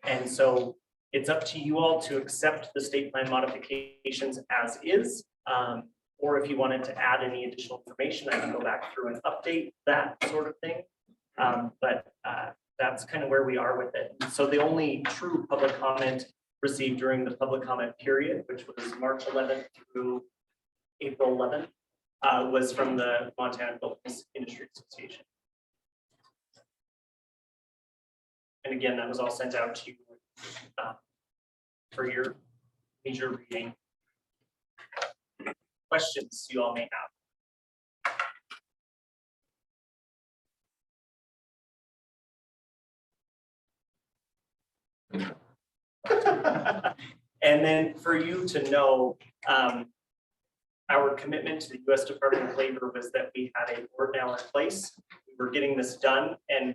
And so it's up to you all to accept the state plan modifications as is. Or if you wanted to add any additional information, I can go back through and update that sort of thing. But that's kind of where we are with it. So the only true public comment received during the public comment period, which was March 11th through April 11th, was from the Montana Building Industry Association. And again, that was all sent out to you for your major reading. Questions you all may have. And then for you to know, our commitment to the US Department of Labor was that we had a board now in place. We were getting this done and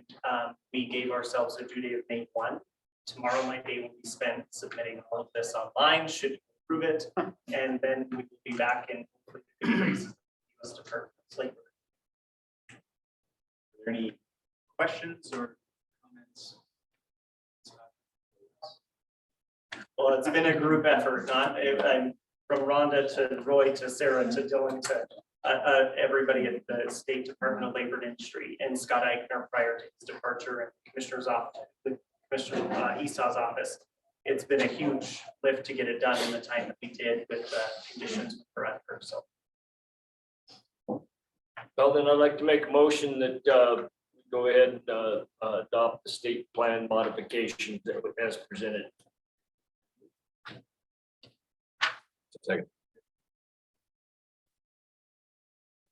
we gave ourselves a due date of May 1. Tomorrow my day will be spent submitting all of this online, should you approve it, and then we will be back in the US Department of Labor. Are there any questions or comments? Well, it's been a group effort, I'm from Rhonda to Roy to Sarah to Dylan to everybody at the State Department of Labor and Industry, and Scott Eichner prior to his departure, and Commissioner's office, Commissioner Esau's office. It's been a huge lift to get it done in the time that we did with the conditions for under. So, well, then I'd like to make a motion that we go ahead and adopt the state plan modifications that as presented. Second.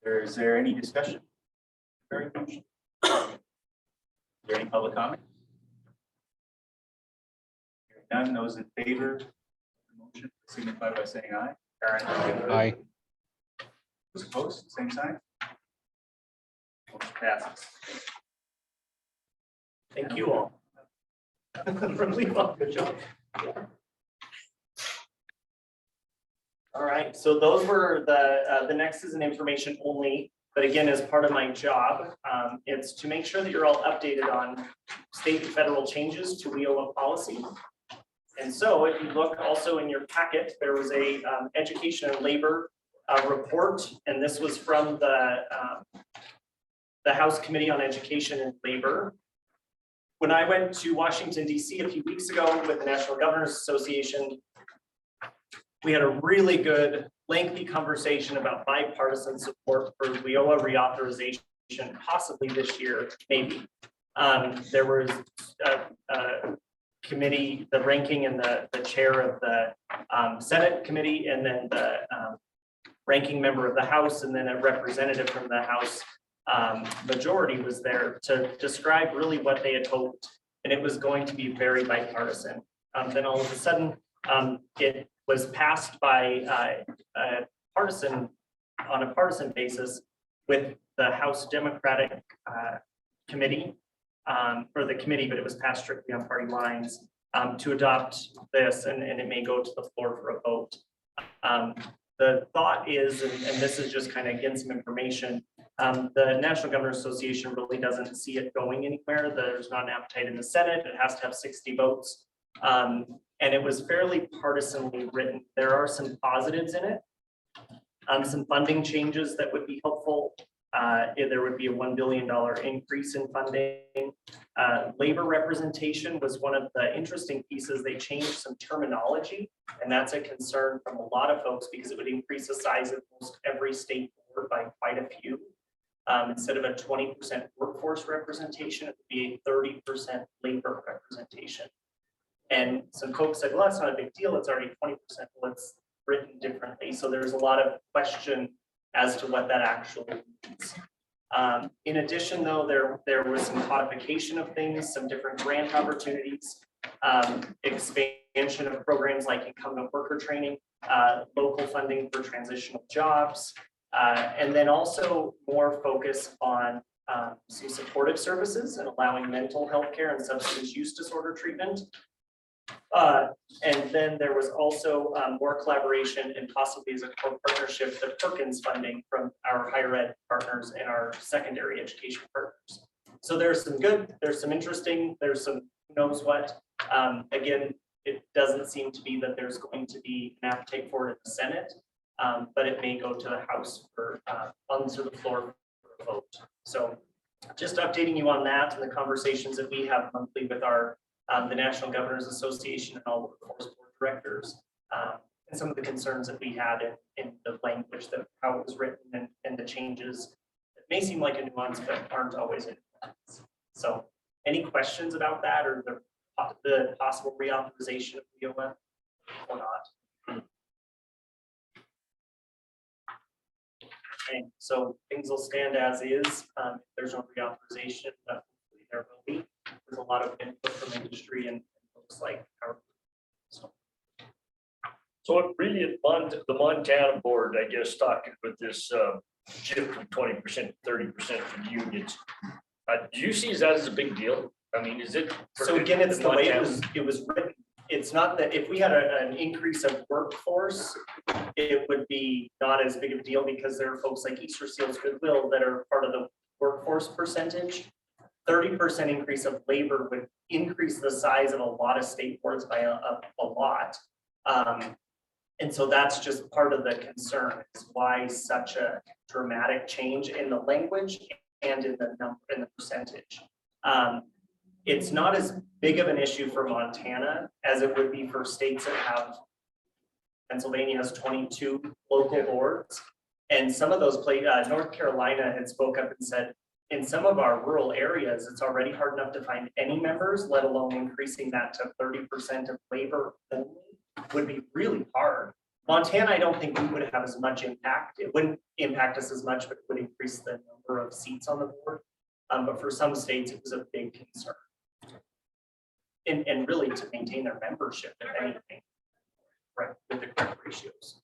Is there any discussion? Very much. Is there any public comment? Hearing none, those in favor of the motion signify by saying aye. Aye. Those opposed, same sign. Motion passes. thank you all. Really well, good job. All right, so those were the next is an information only, but again, as part of my job, it's to make sure that you're all updated on state and federal changes to WIOA policy. And so if you look also in your packet, there was a education and labor report, and this was from the House Committee on Education and Labor. When I went to Washington, DC a few weeks ago with the National Governors Association, we had a really good, lengthy conversation about bipartisan support for WIOA reauthorization, possibly this year, maybe. There was a committee, the ranking and the chair of the Senate committee, and then the ranking member of the House, and then a representative from the House majority was there to describe really what they had hoped, and it was going to be very bipartisan. Then all of a sudden, it was passed by on a partisan basis with the House Democratic committee, or the committee, but it was passed strictly on party lines to adopt this, and it may go to the floor for a vote. The thought is, and this is just kind of getting some information, the National Governors Association really doesn't see it going anywhere. There's not an appetite in the Senate. It has to have 60 votes. And it was fairly partisanly written. There are some positives in it. Some funding changes that would be helpful. There would be a $1 billion increase in funding. Labor representation was one of the interesting pieces. They changed some terminology, and that's a concern from a lot of folks because it would increase the size of most every state board by quite a few. Instead of a 20% workforce representation, it would be a 30% labor representation. And some folks said, well, that's not a big deal. It's already 20%. Well, it's written differently. So there's a lot of question as to what that actually means. In addition, though, there was some codification of things, some different grant opportunities, expansion of programs like incumbent worker training, local funding for transitional jobs, and then also more focus on some supportive services and allowing mental health care and substance use disorder treatment. And then there was also more collaboration and possibly as a partnership, the Perkins funding from our higher ed partners and our secondary education partners. So there's some good, there's some interesting, there's some who knows what. Again, it doesn't seem to be that there's going to be an appetite for it in the Senate, but it may go to the House for onto the floor for a vote. So just updating you on that and the conversations that we have monthly with our the National Governors Association and all the workforce board directors, and some of the concerns that we had in the language, that how it was written and the changes. It may seem like a nuance, but aren't always a nuance. So any questions about that or the possible reauthorization of WIOA or not? Okay, so things will stand as is. If there's no reauthorization, but hopefully there will be. There's a lot of input from industry and folks like our. So it really, the Montana board, I guess, talking with this shift from 20% to 30% for the unions. Do you see that as a big deal? I mean, is it? So again, it's the way it was written. It's not that if we had an increase of workforce, it would be not as big of a deal because there are folks like Easter Seals Goodwill that are part of the workforce percentage. 30% increase of labor would increase the size of a lot of state boards by a lot. And so that's just part of the concern is why such a dramatic change in the language and in the number and the percentage. It's not as big of an issue for Montana as it would be for states that have, Pennsylvania has 22 local boards. And some of those North Carolina had spoke up and said, in some of our rural areas, it's already hard enough to find any members, let alone increasing that to 30% of labor only would be really hard. Montana, I don't think we would have as much impact. It wouldn't impact us as much, but it would increase the number of seats on the board. But for some states, it was a big concern. And really to maintain their membership, if anything, right, with the correct ratios.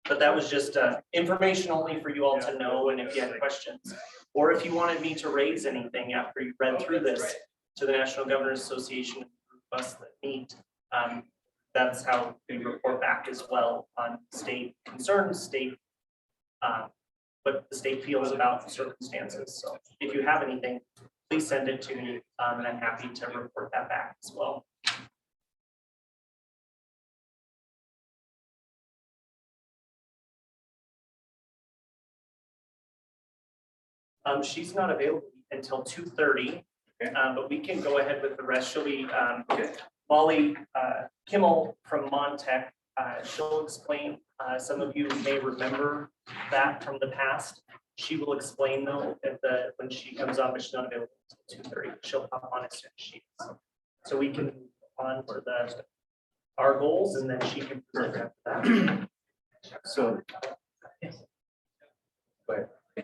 But that was just information only for you all to know, and if you had questions, or if you wanted me to raise anything after you read through this to the National Governors Association and us that meet, that's how we report back as well on state concerns, state what the state feels about the circumstances. So if you have anything, please send it to me, and I'm happy to report that back as well. She's not available until 2:30, but we can go ahead with the rest. She'll be Molly Kimmel from Montech. She'll explain. Some of you may remember that from the past. She will explain though when she comes on, but she's not available until 2:30. She'll hop on as soon as she is. So we can move on to our goals, and then she can present after that. So.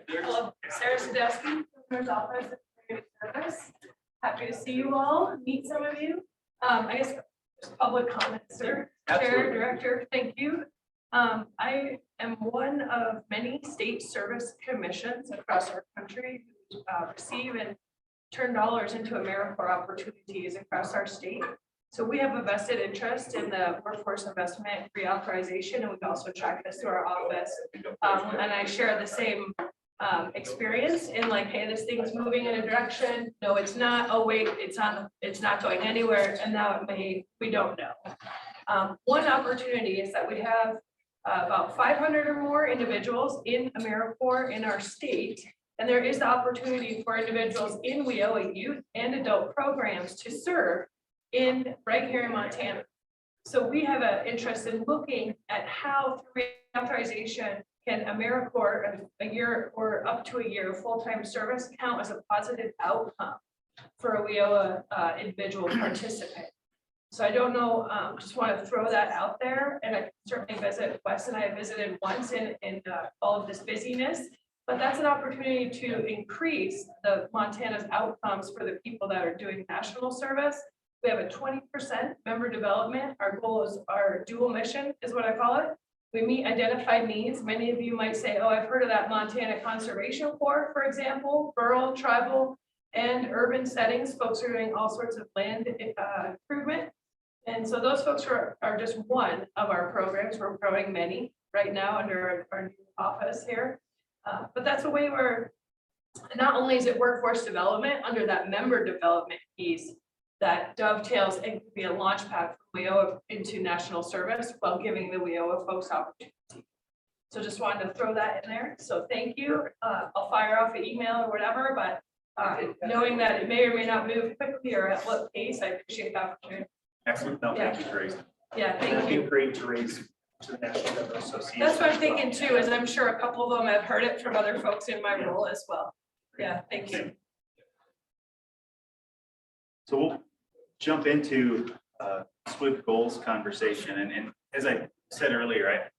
Hello, Sarah Sadowski, Governor's Office of Community Service. Happy to see you all, meet some of you. I guess public comments, sir. Chair, Director, thank you. I am one of many state service commissions across our country who receive and turn dollars into AmeriCorps opportunities across our state. So we have a vested interest in the workforce investment reauthorization, and we also track this through our office. And I share the same experience in like, hey, this thing's moving in a direction. No, it's not. Oh, wait, it's not going anywhere. And now it may, we don't know. One opportunity is that we have about 500 or more individuals in AmeriCorps in our state. And there is the opportunity for individuals in WIOA youth and adult programs to serve right here in Montana. So we have an interest in looking at how through reauthorization can AmeriCorps a year or up to a year of full-time service count as a positive outcome for a WIOA individual participant. So I don't know, just want to throw that out there, and I can certainly visit. Wes and I have visited once in all of this busyness, but that's an opportunity to increase the Montana's outcomes for the people that are doing national service. We have a 20% member development. Our goal is our dual mission is what I call it. We meet identified needs. Many of you might say, oh, I've heard of that Montana Conservation Corps, for example, rural, tribal, and urban settings. Folks are doing all sorts of land improvement. And so those folks are just one of our programs. We're growing many right now under our new office here. But that's a way where not only is it workforce development under that member development piece that dovetails and can be a launch pad for WIOA into national service while giving the WIOA folks opportunity. So just wanted to throw that in there. So thank you. I'll fire off an email or whatever, but knowing that it may or may not move quickly or at what pace, I appreciate the opportunity. Excellent. No, thank you for raising. Yeah, thank you. Great to raise to the National Governor Association. That's what I'm thinking too, is I'm sure a couple of them have heard it from other folks in my role as well. Yeah, thank you. So we'll jump into SWIB goals conversation. And as I said earlier,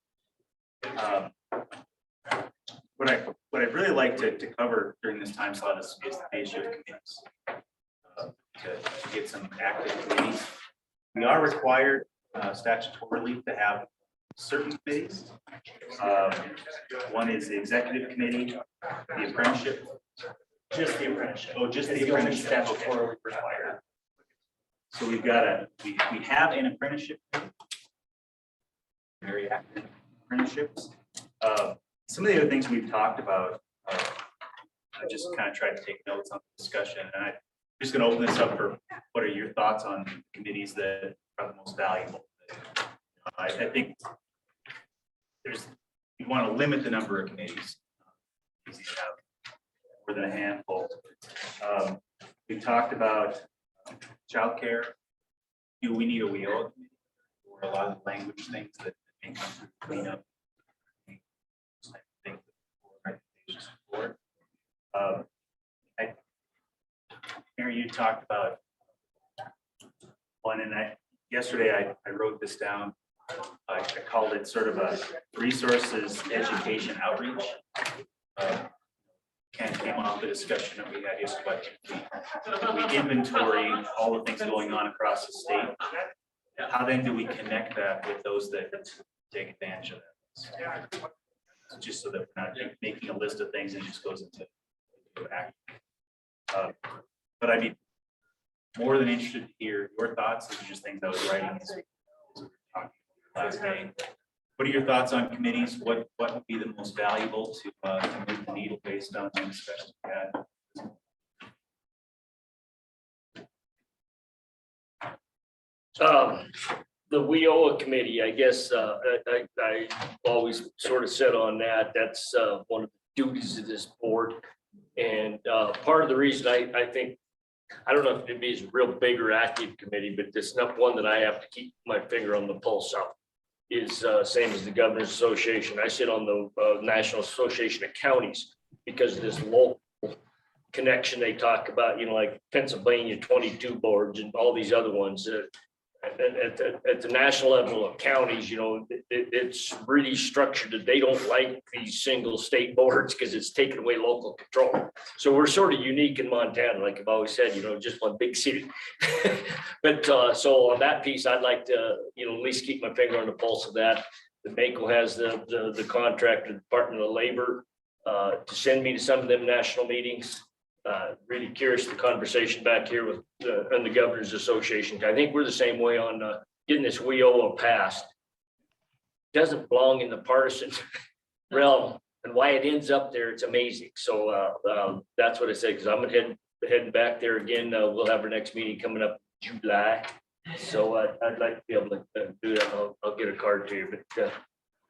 what I'd really like to cover during this time slot is the issue of committees. To get some active committees. We are required statutorily to have certain committees. One is the executive committee, the apprenticeship. Just the apprenticeship. Oh, just It's the only apprenticeship. statutorily required. So we've got we have an apprenticeship. Very active apprenticeships. Some of the other things we've talked about, I just kind of tried to take notes on the discussion, and I'm just going to open this up for what are your thoughts on committees that are the most valuable. I think you want to limit the number of committees. Easy to have more than a handful. We talked about childcare. Do we need a WIOA committee or a lot of the language things that may come through cleanup? Mary, you talked about one, and yesterday I wrote this down. I called it sort of a resources education outreach. Came off the discussion that we had yesterday. We inventory all the things going on across the state. How then do we connect that with those that take advantage of that? Just so that we're not making a list of things and just goes into act. But I'd be more than interested to hear your thoughts. These are just things I was writing as we were talking last day. What are your thoughts on committees? What would be the most valuable to move the needle based on the discussion we had? The WIOA committee, I guess, I always sort of said on that, that's one of the duties of this board. And part of the reason I think, I don't know if it'd be a real big or active committee, but it's not one that I have to keep my finger on the pulse of. Is same as the Governor's Association. I sit on the National Association of Counties because of this local connection they talk about, you know, like Pennsylvania 22 boards and all these other ones. At the national level of counties, you know, it's really structured that they don't like these single state boards because it's taken away local control. So we're sort of unique in Montana, like I've always said, you know, just one big city. But so on that piece, I'd like to, you know, at least keep my finger on the pulse of that. The MACO has the contract with the Department of Labor to send me to some of them national meetings. Really curious the conversation back here with and the Governor's Association. I think we're the same way on getting this WIOA passed. Doesn't belong in the partisan realm. and why it ends up there, it's amazing. So that's what I said, because I'm heading back there again. We'll have our next meeting coming up July. So I'd like to be able to do that. I'll get a card to you, but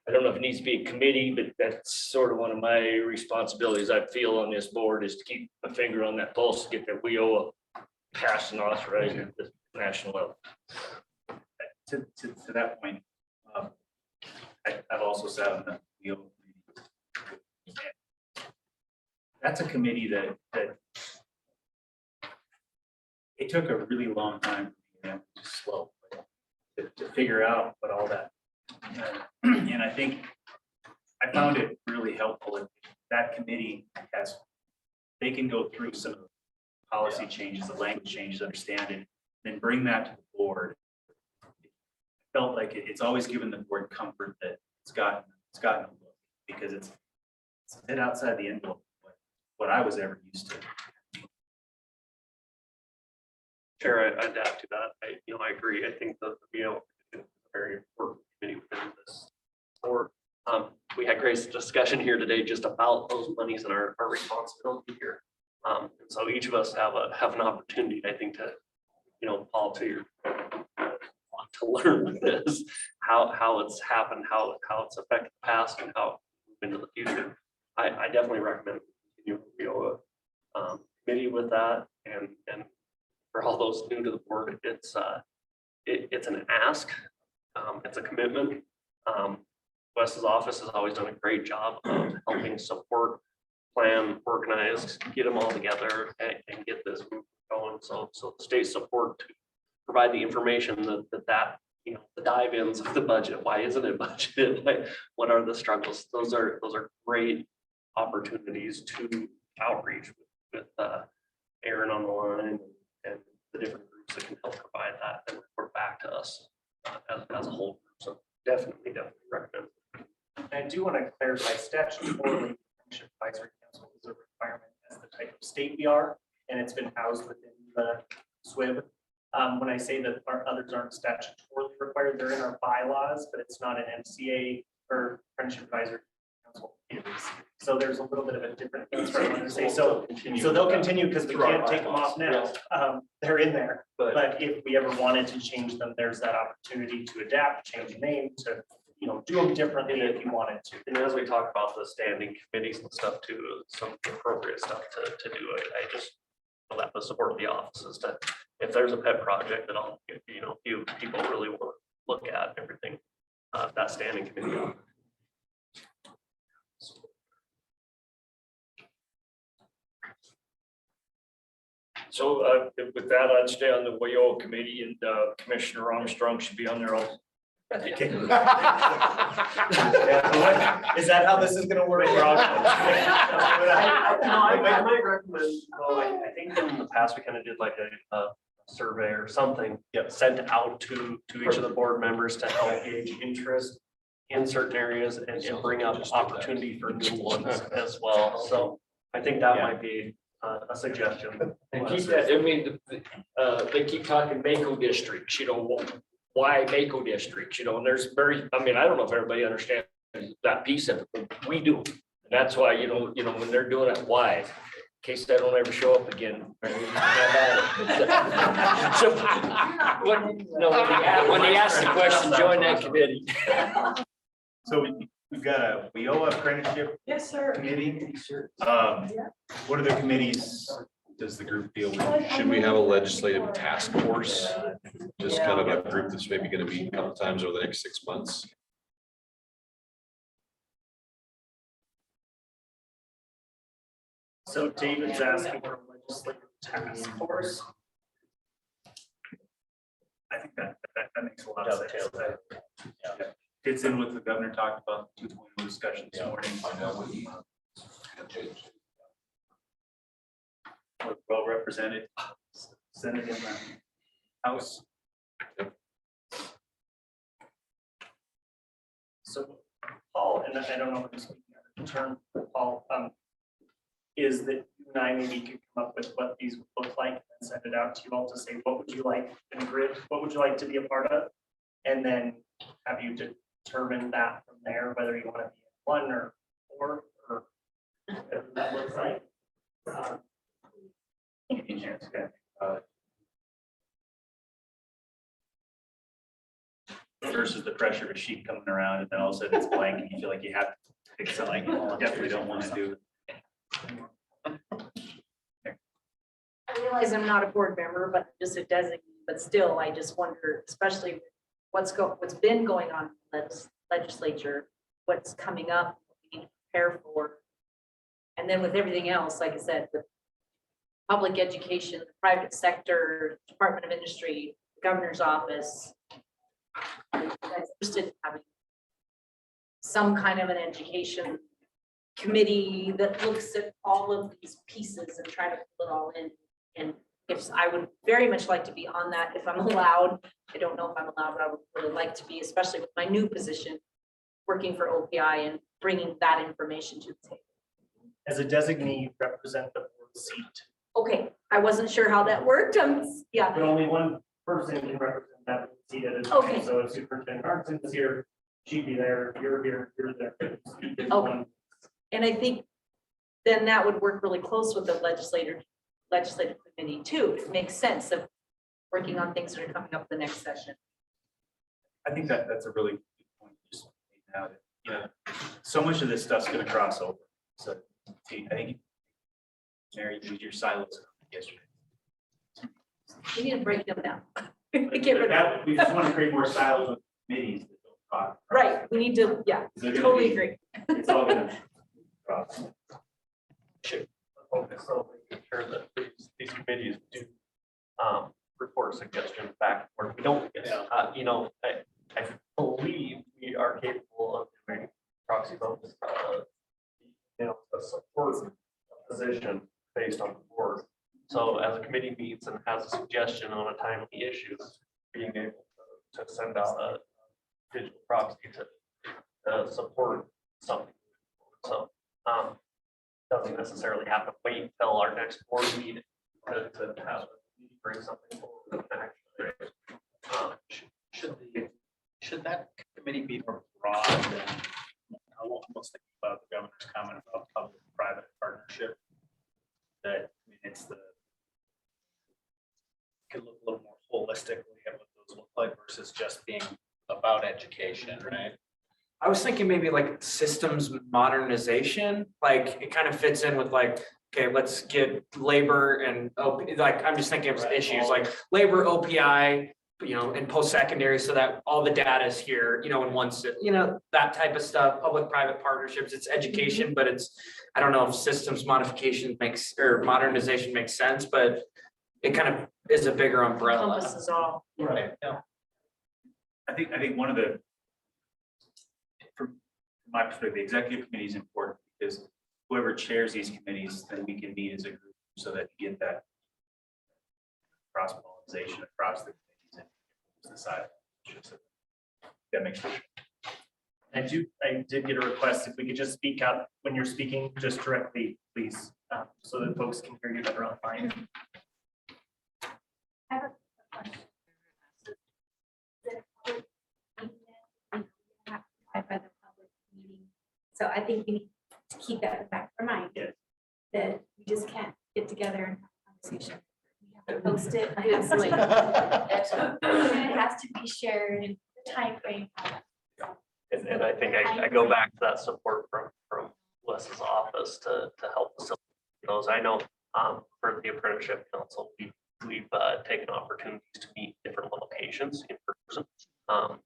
I don't know if it needs to be a committee, but that's sort of one of my responsibilities I feel on this board is to keep my finger on that pulse, get that WIO passed and authorized at the national level. To that point, I've also sat on the WIO committee. That's a committee that it took a really long time for me to slow to figure out what all that. And I think I found it really helpful if that committee they can go through some of the policy changes, the language changes, understand it, then bring that to the board. It felt like it's always given the board comfort that it's gotten a look because it's a bit outside the envelope of what I was ever used to. Chair, I adapt to that. I agree. I think that, is a very important committee within this board. We had great discussion here today just about those monies and our responsibility here. And so each of us have an opportunity, I think, to, Paul, to your want to learn this, how it's happened, how it's affected the past and how it into the future. I definitely recommend continue committee with that, and for all those new to the board, it's an ask, it's a commitment. Wes's office has always done a great job of helping support, plan, organize, get them all together and get this going. So the state support to provide the information that the dive-ins of the budget. Why isn't it budgeted? Like, what are the struggles? Those are great opportunities to outreach with Aaron on the line and the different groups that can help provide that and report back to us as a whole. So definitely recommend. I do want to clarify statutorily, Friendship Advisory Council is a requirement as the type of state we are, and it's been housed within the SWIB. When I say that our others aren't statutorily required, they're in our bylaws, but it's not an MCA or Friendship Advisory Council is. So there's a little bit of a different. That's what I want to say. So they'll continue because we can't take them off now. They're in there, but if we ever wanted to change them, there's that opportunity to adapt, change the name, to do them differently if you wanted to. And as we talk about the standing committees and stuff too, some appropriate stuff to do it. I just will have to support the offices to, if there's a pet project that I'll, few people really want to look at everything, that standing committee. So with that, I'd stay on the WIO committee, and Commissioner Armstrong should be on there also. Is that how this is going to work? I might recommend, I think in the past, we kind of did like a survey or something sent out to each of the board members to help gauge interest in certain areas and bring up opportunity for new ones as well. So I think that might be a suggestion. And keep that, they keep talking Mako districts, why Mako districts, and there's I don't know if everybody understands that piece of it, but we do. And that's why, when they're doing it, why? In case they don't ever show up again. So when they ask the question, join that committee. So we've got a WIO apprenticeship committee. What other committees does the group deal with? Should we have a legislative task force? Just kind of a group that's maybe going to meet a couple times over the next 6 months. So David's asking for a legislative task force. I think that makes a lot of sense. Fits in with the governor talked about the 2.0 discussion this morning. Well represented, Senate in the House. So Paul, and I don't know if I'm speaking out of turn, Paul, is that you and I maybe could come up with what these would look like and send it out to you all to say, what would you like in a grid? What would you like to be a part of? And then have you determine that from there, whether you want to be in one or four whatever that looks like. Versus the pressure of a sheet coming around and then all of a sudden it's blank and you feel like you have to pick something you definitely don't want to do. I realize I'm not a board member, but just a designee, but still, I just wonder, especially what's been going on in the legislature, what's coming up, what we need to prepare for. And then with everything else, like I said, with public education, the private sector, Department of Industry, Governor's Office. I'm interested in having some kind of an education committee that looks at all of these pieces and try to pull it all in. And if I would very much like to be on that if I'm allowed. I don't know if I'm allowed, but I would really like to be, especially with my new position, working for OPI and bringing that information to the table. As a designee, you represent the board seat, Okay, I wasn't sure how that worked. Yeah, but only one person can represent that seat at a time. Okay. So if Superintendent Hartson is here, she'd be there, you're here, you're there. Okay. And I think then that would work really close with the legislative committee too. It makes sense of working on things that are coming up the next session. I think that's a really good point. You just made now that, you know, so much of this stuff's gonna cross over. So I think, Mary, your silos yesterday. We need to break them down. We just want to create more silos with committees that don't talk. Right, we need to, yeah, totally agree. It's all gonna cross. Focus on making sure that these committees do report suggestions back and forth. We don't, you know, I believe we are capable of doing proxy votes, you know, a support position based on the board. So as a committee meets and has a suggestion on a timely issue, being able to send out a digital proxy to support something. So doesn't necessarily have to wait until our next board meeting to have bring something forward. Should that committee be more broad than, I almost think about the governor's comment about public-private partnership? That, I mean, it's could look a little more holistically at what those look like versus just being about education, right? I was thinking maybe like systems modernization, like it kind of fits in with like, okay, let's get labor and like, I'm just thinking of issues like labor, OPI, you know, and post-secondary so that all the data is here, you know, in one, you know, that type of stuff, public-private partnerships, it's education, but it's, I don't know if systems modification makes, or modernization makes sense, but it kind of is a bigger umbrella. Encompasses all. Right, yeah. I think one of the, from my perspective, the executive committee is important because whoever chairs these committees, then we can meet as a group so that you get that cross-pollination across the committees and decide. That makes sense. I did get a request, if we could just speak up when you're speaking, just directly, please, so that folks can hear you better online. I have a question. By the public meeting. So I think we need to keep that in the back of our mind. Yes. That we just can't get together and have a conversation. We have to post it. It has to be shared in the time frame. And I think I go back to that support from Wes's office to help facilitate those. I know for the apprenticeship council, we've taken opportunities to meet different locations in person,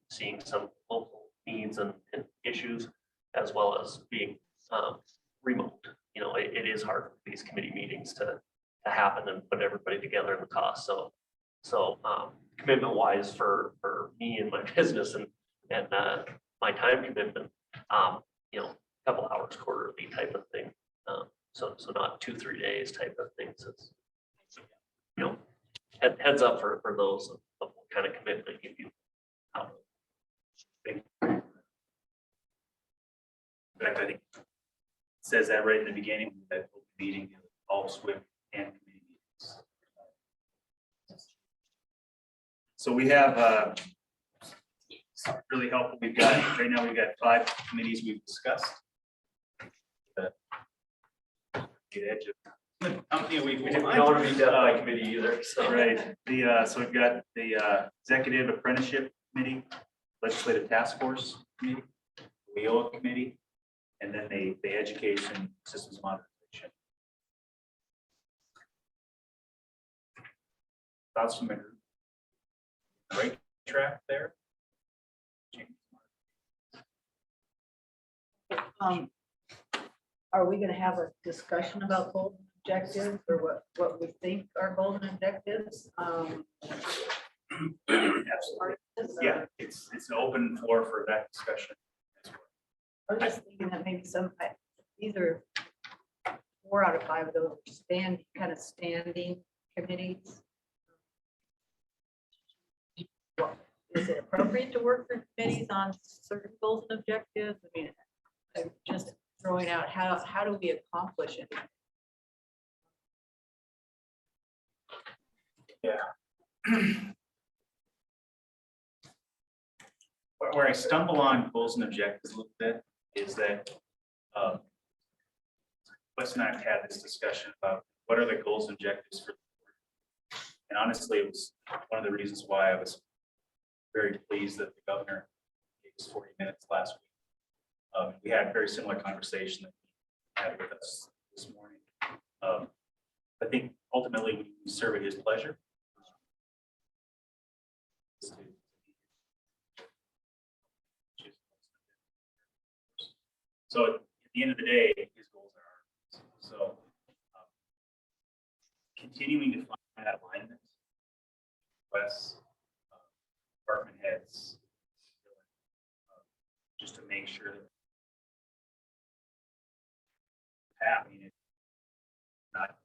seeing some local needs and issues, as well as being remote. You know, it is hard for these committee meetings to happen and put everybody together in the cost. So commitment wise for me and my business and my time commitment, you know, a couple hours quarterly type of thing. So not 2-3 days type of things. It's, you know, heads up for those of what kind of commitment you In fact, I think it says that right in the beginning, that meeting, all SWIB and committee meetings. So we have really helpful. Right now we've got 5 committees we've discussed. the edge of how many we We don't want to be death by committee either, so. Right, so we've got the Executive Apprenticeship Committee, Legislative Task Force Committee, WIOA Committee, and then the Education Systems Modernization. Thoughts from the group? Right track there? Are we gonna have a discussion about golden objectives or what we think are golden objectives? Absolutely. Yeah, it's an open floor for that discussion. I was just thinking that maybe either 4 out of 5 of those are standing committees. Is it appropriate to work for committees on certain goals and objectives? I mean, I'm just throwing out, how do we accomplish it? Yeah. Where I stumble on goals and objectives a little bit is that Wes and I have had this discussion about what are the goals and objectives for the board. And honestly, it was one of the reasons why I was very pleased that the governor gave us 40 minutes last week. We had a very similar conversation that he had with us this morning. I think ultimately we serve at his pleasure. So at the end of the day, his goals are ours. So continuing to find that alignment, Wes, department heads, just to make sure that happening. It's not,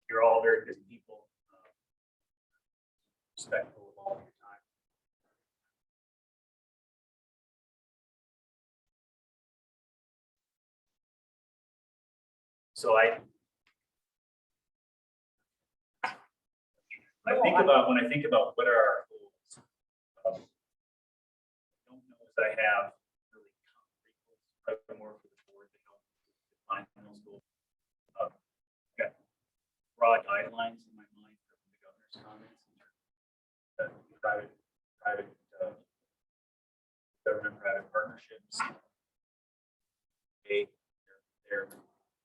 you're all very busy people, respectful of all of your time. So when I think about what are our goals, I don't know that I have really concrete goals, probably more for the board to help define those goals. Got broad guidelines in my mind from the governor's comments. Private government-private partnerships. They're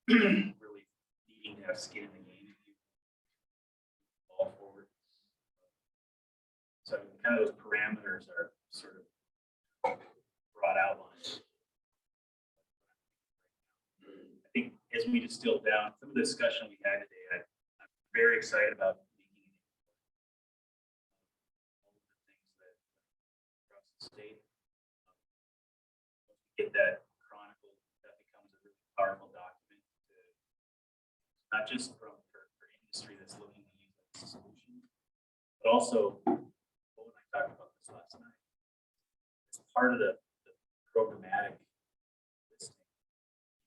really needing to have skin in the game if you fall forward. So kind of those parameters are sort of broad outlines. I think as we distill down some of the discussion we had today, I'm very excited about making all of the things that across the state. Get that chronicle, that becomes a really powerful document to, not just for industry that's looking to use that as a solution, but also, Paul and I talked about this last night. It's part of the programmatic listing.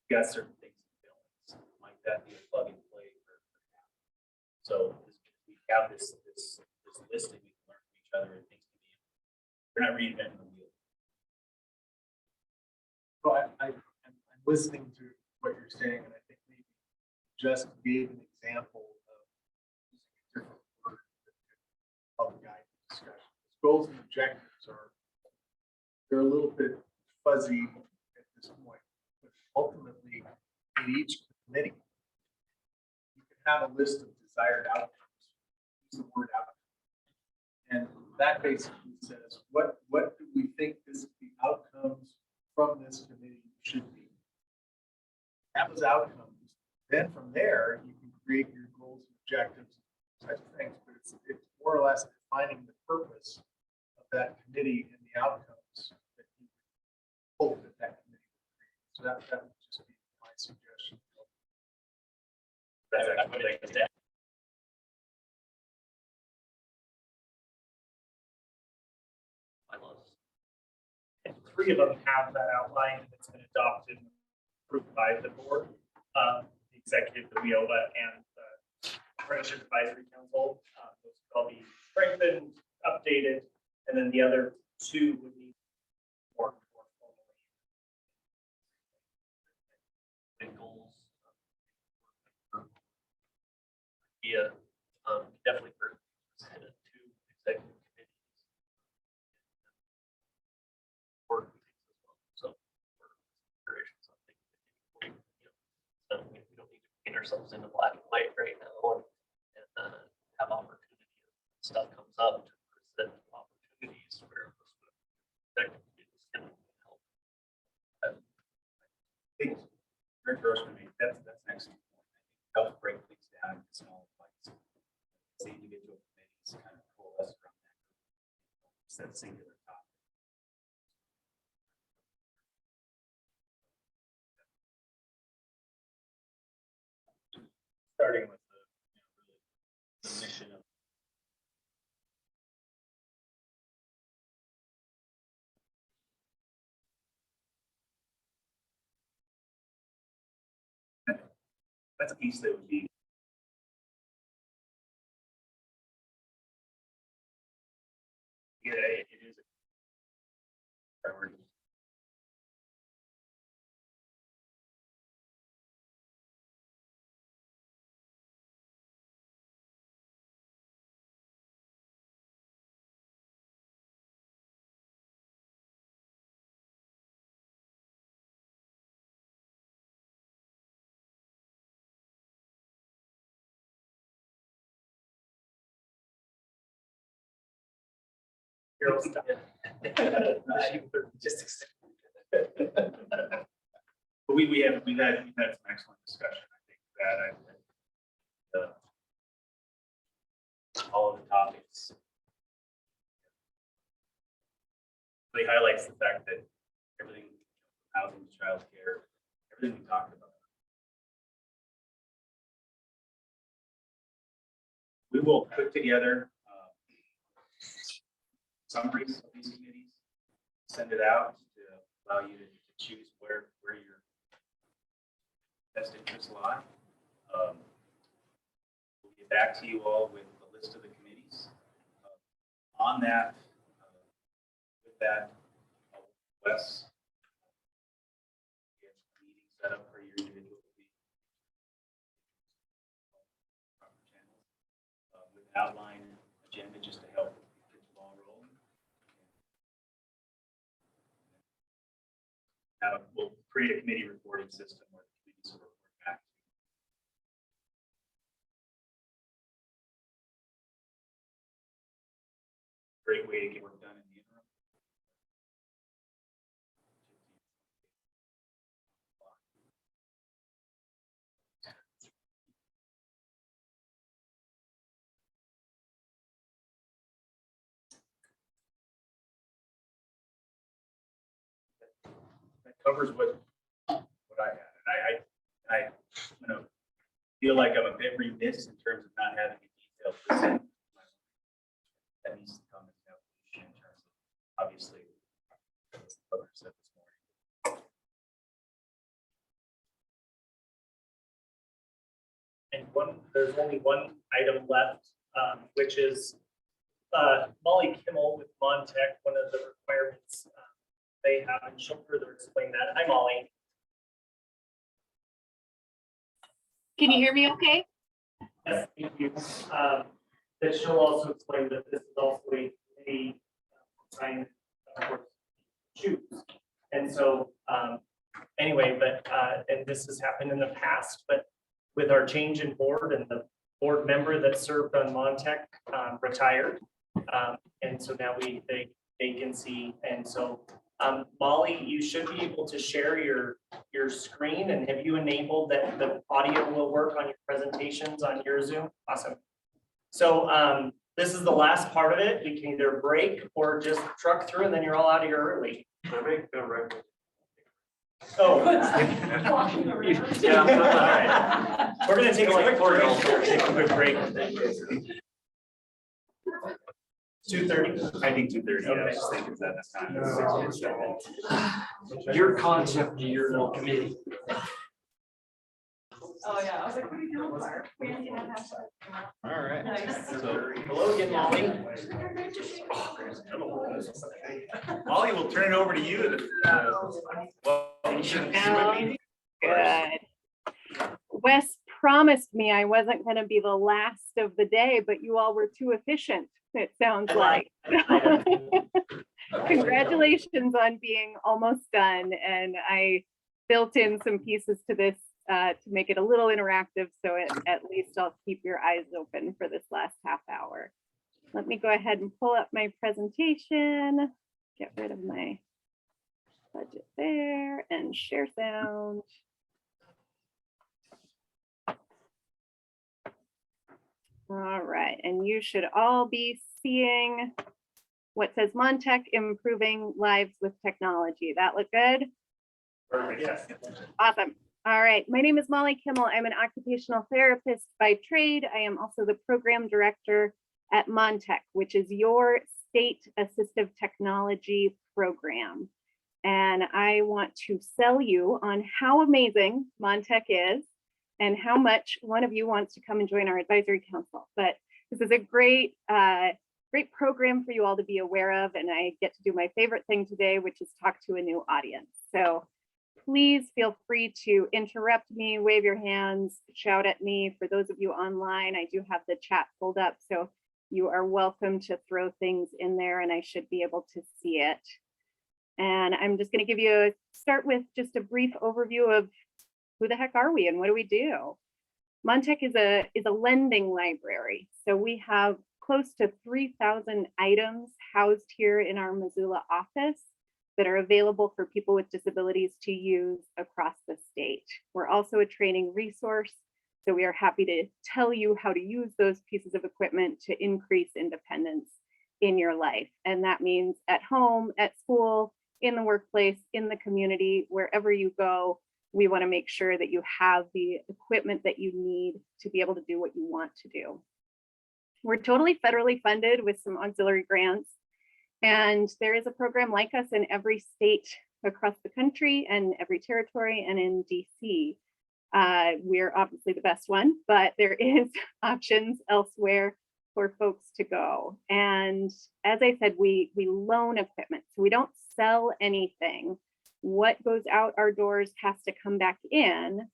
You've got certain things in buildings, might that be a plug and play for now? So we have this listing, we can learn from each other, and things can be, we're not reinventing the wheel. So I'm listening to what you're saying, and I think maybe just gave an example of using a different word that could help guide the discussion. Goals and objectives they're a little bit fuzzy at this point, but ultimately in each committee, you can have a list of desired outcomes. Use the word outcome. And that basically says, what do we think the outcomes from this committee should be? That was outcomes. Then from there, you can create your goals and objectives, types of things, but it's more or less defining the purpose of that committee and the outcomes that you hope that committee will create. So that would just be my suggestion. That's actually what I said. Three of them have that outline, and it's been adopted and approved by the board, the executive, the WIOA, and the Apprenticeship Advisory Council. Those could all be strengthened, updated, and then the other two would need more formally. And goals idea, definitely for two executive committees. Work with things as well. So for considerations, I think, we don't need to paint ourselves into black and white right now and have opportunity. If stuff comes up to present opportunities where executive committees can help. I think Director Grossman, that's an excellent point. I think help break things down into small bites. The individual committees kind of coalesce around that. It's that singular topic. Starting with the mission of That's a piece that would be. Yeah, it is a priority. hero stuff. Just. But we've had some excellent discussion. I think that all of the topics really highlights the fact that everything, housing, childcare, everything we talked about. We will put together summaries of these committees, send it out to allow you to choose where your best interests lie. We'll get back to you all with a list of the committees. On that, with that, Wes, get a meeting set up for your individual channels with an outline agenda just to help get the ball rolling. We'll create a committee reporting system where the committees will report back. Great way to get work done in the interim. That covers what I had. And I feel like I'm a bit remiss in terms of not having a detailed present. That needs to come in the evolution in terms of obviously what I said this morning. And there's only one item left, which is Molly Kimmel with Montech, one of the requirements they have, and she'll further explain that. Hi, Molly. Can you hear me okay? Yes, thank you. That she'll also explain that this is also a sign choose. And so anyway, but and this has happened in the past, but with our change in board and the board member that served on Montech retired. And so now the vacancy. And so Molly, you should be able to share your screen, and have you enabled that the audio will work on your presentations on your Zoom? Awesome. So this is the last part of it. We can either break or just truck through and then you're all out of here early. Oh. Yeah, all right. We're gonna take a quick break. Take a quick break. 2:30? I think 2:30. I was just thinking that time. Your concept to your little committee. Oh, yeah, I was like, what are you doing, Clark? We didn't even have to. All right. Nice. So, hello again, Molly. Molly, we'll turn it over to you. Good. Wes promised me I wasn't going to be the last of the day, but you all were too efficient, it sounds like. Congratulations on being almost done. And I built in some pieces to this to make it a little interactive. So at least I'll keep your eyes open for this last half hour. Let me go ahead and pull up my presentation, get rid of my budget there and share sound. All right, and you should all be seeing what says Montech improving lives with technology. That look good? Perfect, yes. Awesome. All right, my name is Molly Kimmel. I'm an occupational therapist by trade. I am also the program director at Montech, which is your state assistive technology program. And I want to sell you on how amazing Montech is and how much one of you wants to come and join our advisory council. But this is a great program for you all to be aware of. And I get to do my favorite thing today, which is talk to a new audience. So please feel free to interrupt me, wave your hands, shout at me. For those of you online, I do have the chat pulled up. So you are welcome to throw things in there and I should be able to see it. And I'm just going to start with just a brief overview of who the heck are we and what do we do? Montech is a lending library. So we have close to 3,000 items housed here in our Missoula office that are available for people with disabilities to use across the state. We're also a training resource. So we are happy to tell you how to use those pieces of equipment to increase independence in your life. And that means at home, at school, in the workplace, in the community, wherever you go, we want to make sure that you have the equipment that you need to be able to do what you want to do. We're totally federally funded with some auxiliary grants. And there is a program like us in every state across the country and every territory and in DC. We're obviously the best one, but there is options elsewhere for folks to go. And as I said, we loan equipment. So we don't sell anything. What goes out our doors has to come back in.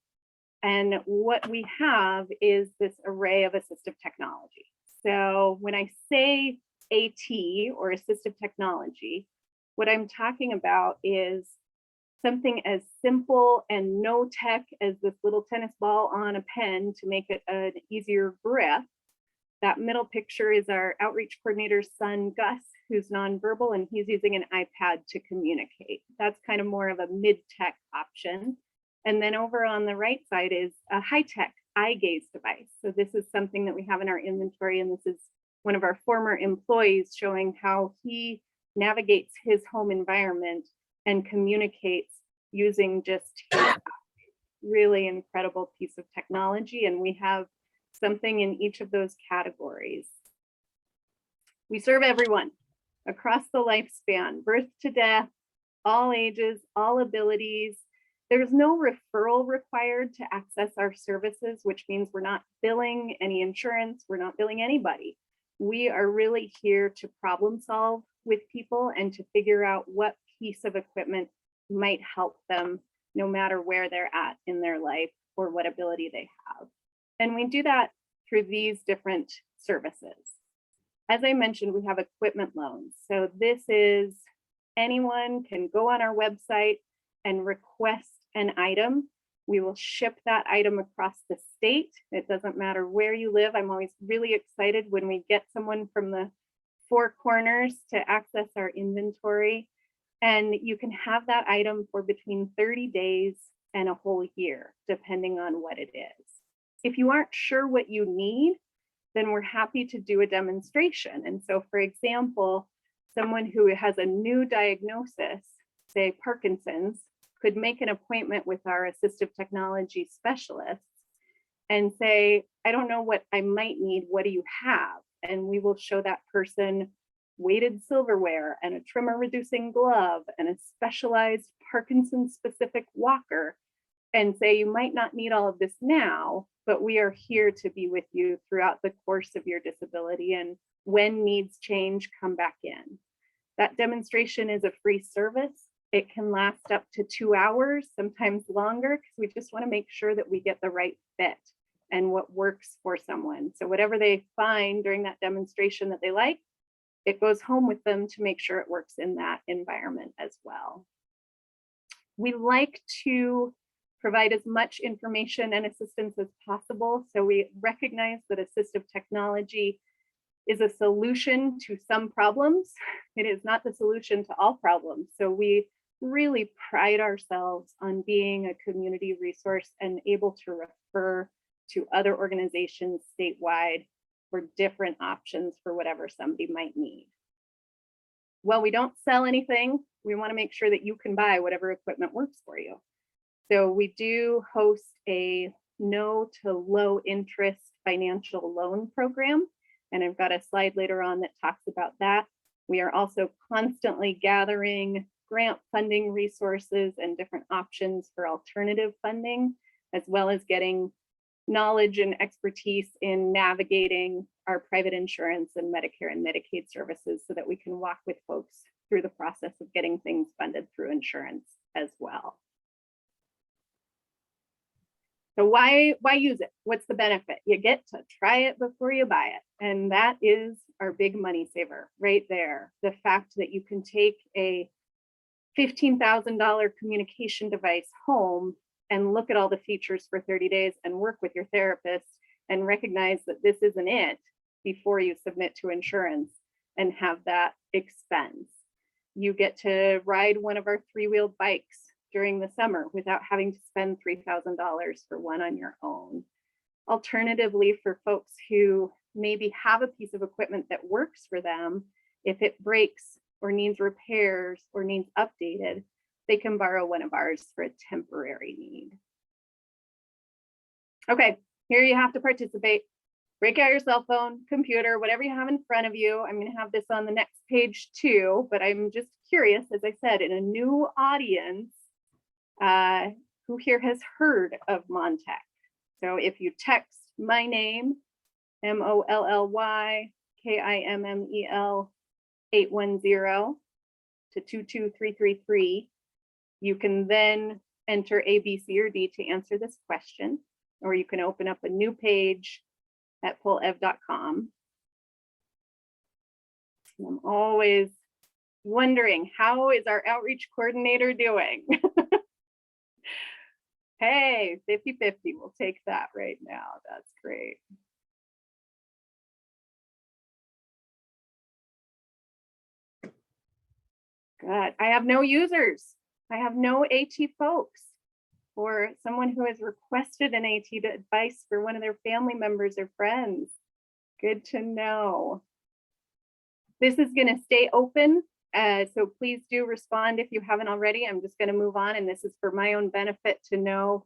And what we have is this array of assistive technology. So when I say AT or assistive technology, what I'm talking about is something as simple and no tech as this little tennis ball on a pen to make it an easier grip. That middle picture is our outreach coordinator's son, Gus, who's nonverbal, and he's using an iPad to communicate. That's kind of more of a mid-tech option. And then over on the right side is a high-tech eye gaze device. So this is something that we have in our inventory, and this is one of our former employees showing how he navigates his home environment and communicates using just really incredible piece of technology. And we have something in each of those categories. We serve everyone across the lifespan, birth to death, all ages, all abilities. There's no referral required to access our services, which means we're not billing any insurance, we're not billing anybody. We are really here to problem solve with people and to figure out what piece of equipment might help them no matter where they're at in their life or what ability they have. And we do that through these different services. As I mentioned, we have equipment loans. So this is anyone can go on our website and request an item. We will ship that item across the state. It doesn't matter where you live. I'm always really excited when we get someone from the four corners to access our inventory. And you can have that item for between 30 days and a whole year, depending on what it is. If you aren't sure what you need, then we're happy to do a demonstration. And so, for example, someone who has a new diagnosis, say Parkinson's, could make an appointment with our assistive technology specialists and say, I don't know what I might need, what do you have? And we will show that person weighted silverware and a tremor reducing glove and a specialized Parkinson's specific walker and say, you might not need all of this now, but we are here to be with you throughout the course of your disability. And when needs change, come back in. That demonstration is a free service. It can last up to 2 hours, sometimes longer, because we just want to make sure that we get the right fit and what works for someone. So whatever they find during that demonstration that they like, it goes home with them to make sure it works in that environment as well. We like to provide as much information and assistance as possible. So we recognize that assistive technology is a solution to some problems. It is not the solution to all problems. So we really pride ourselves on being a community resource and able to refer to other organizations statewide for different options for whatever somebody might need. Well, we don't sell anything. We want to make sure that you can buy whatever equipment works for you. So we do host a no to low interest financial loan program. And I've got a slide later on that talks about that. We are also constantly gathering grant funding resources and different options for alternative funding, as well as getting knowledge and expertise in navigating our private insurance and Medicare and Medicaid services so that we can walk with folks through the process of getting things funded through insurance as well. So why use it? What's the benefit? You get to try it before you buy it. And that is our big money saver right there. The fact that you can take a $15,000 communication device home and look at all the features for 30 days and work with your therapist and recognize that this isn't it before you submit to insurance and have that expense. You get to ride one of our 3-wheeled bikes during the summer without having to spend $3,000 for one on your own. Alternatively, for folks who maybe have a piece of equipment that works for them, if it breaks or needs repairs or needs updated, they can borrow one of ours for a temporary need. Okay, here you have to participate. Break out your cell phone, computer, whatever you have in front of you. I'm going to have this on the next page too, but I'm just curious, as I said, in a new audience, who here has heard of Montech? So if you text my name, MOLLYKIMMEL 810 to 22333, you can then enter A, B, C, or D to answer this question, or you can open up a new page at pullev.com. I'm always wondering, how is our outreach coordinator doing? Hey, 50-50, we'll take that right now. That's great. Good. I have no users. I have no AT folks, or someone who has requested an AT advice for one of their family members or friends. Good to know. This is going to stay open, so please do respond if you haven't already. I'm just going to move on, and this is for my own benefit to know.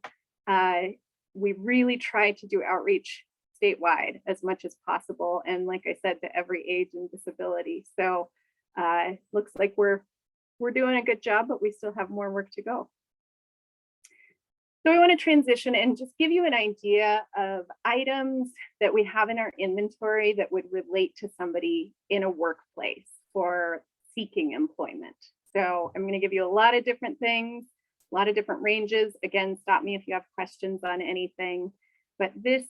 We really try to do outreach statewide as much as possible, and like I said, to every age and disability. So looks like we're doing a good job, but we still have more work to go. So we want to transition and just give you an idea of items that we have in our inventory that would relate to somebody in a workplace or seeking employment. So I'm going to give you a lot of different things, a lot of different ranges. Again, stop me if you have questions on anything. But these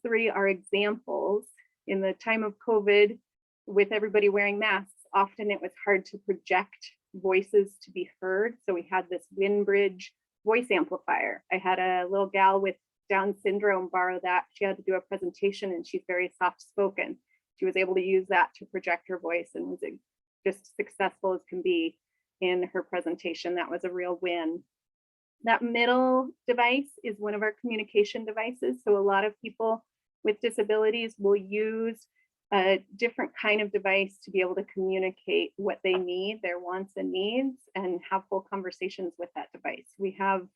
three are examples. In the time of COVID, with everybody wearing masks, often it was hard to project voices to be heard. So we had this Winbridge voice amplifier. I had a little gal with Down syndrome borrow that. She had to do a presentation and she's very soft spoken. She was able to use that to project her voice and was just successful as can be in her presentation. That was a real win. That middle device is one of our communication devices. So a lot of people with disabilities will use a different kind of device to be able to communicate what they need, their wants and needs, and have full conversations with that device. We have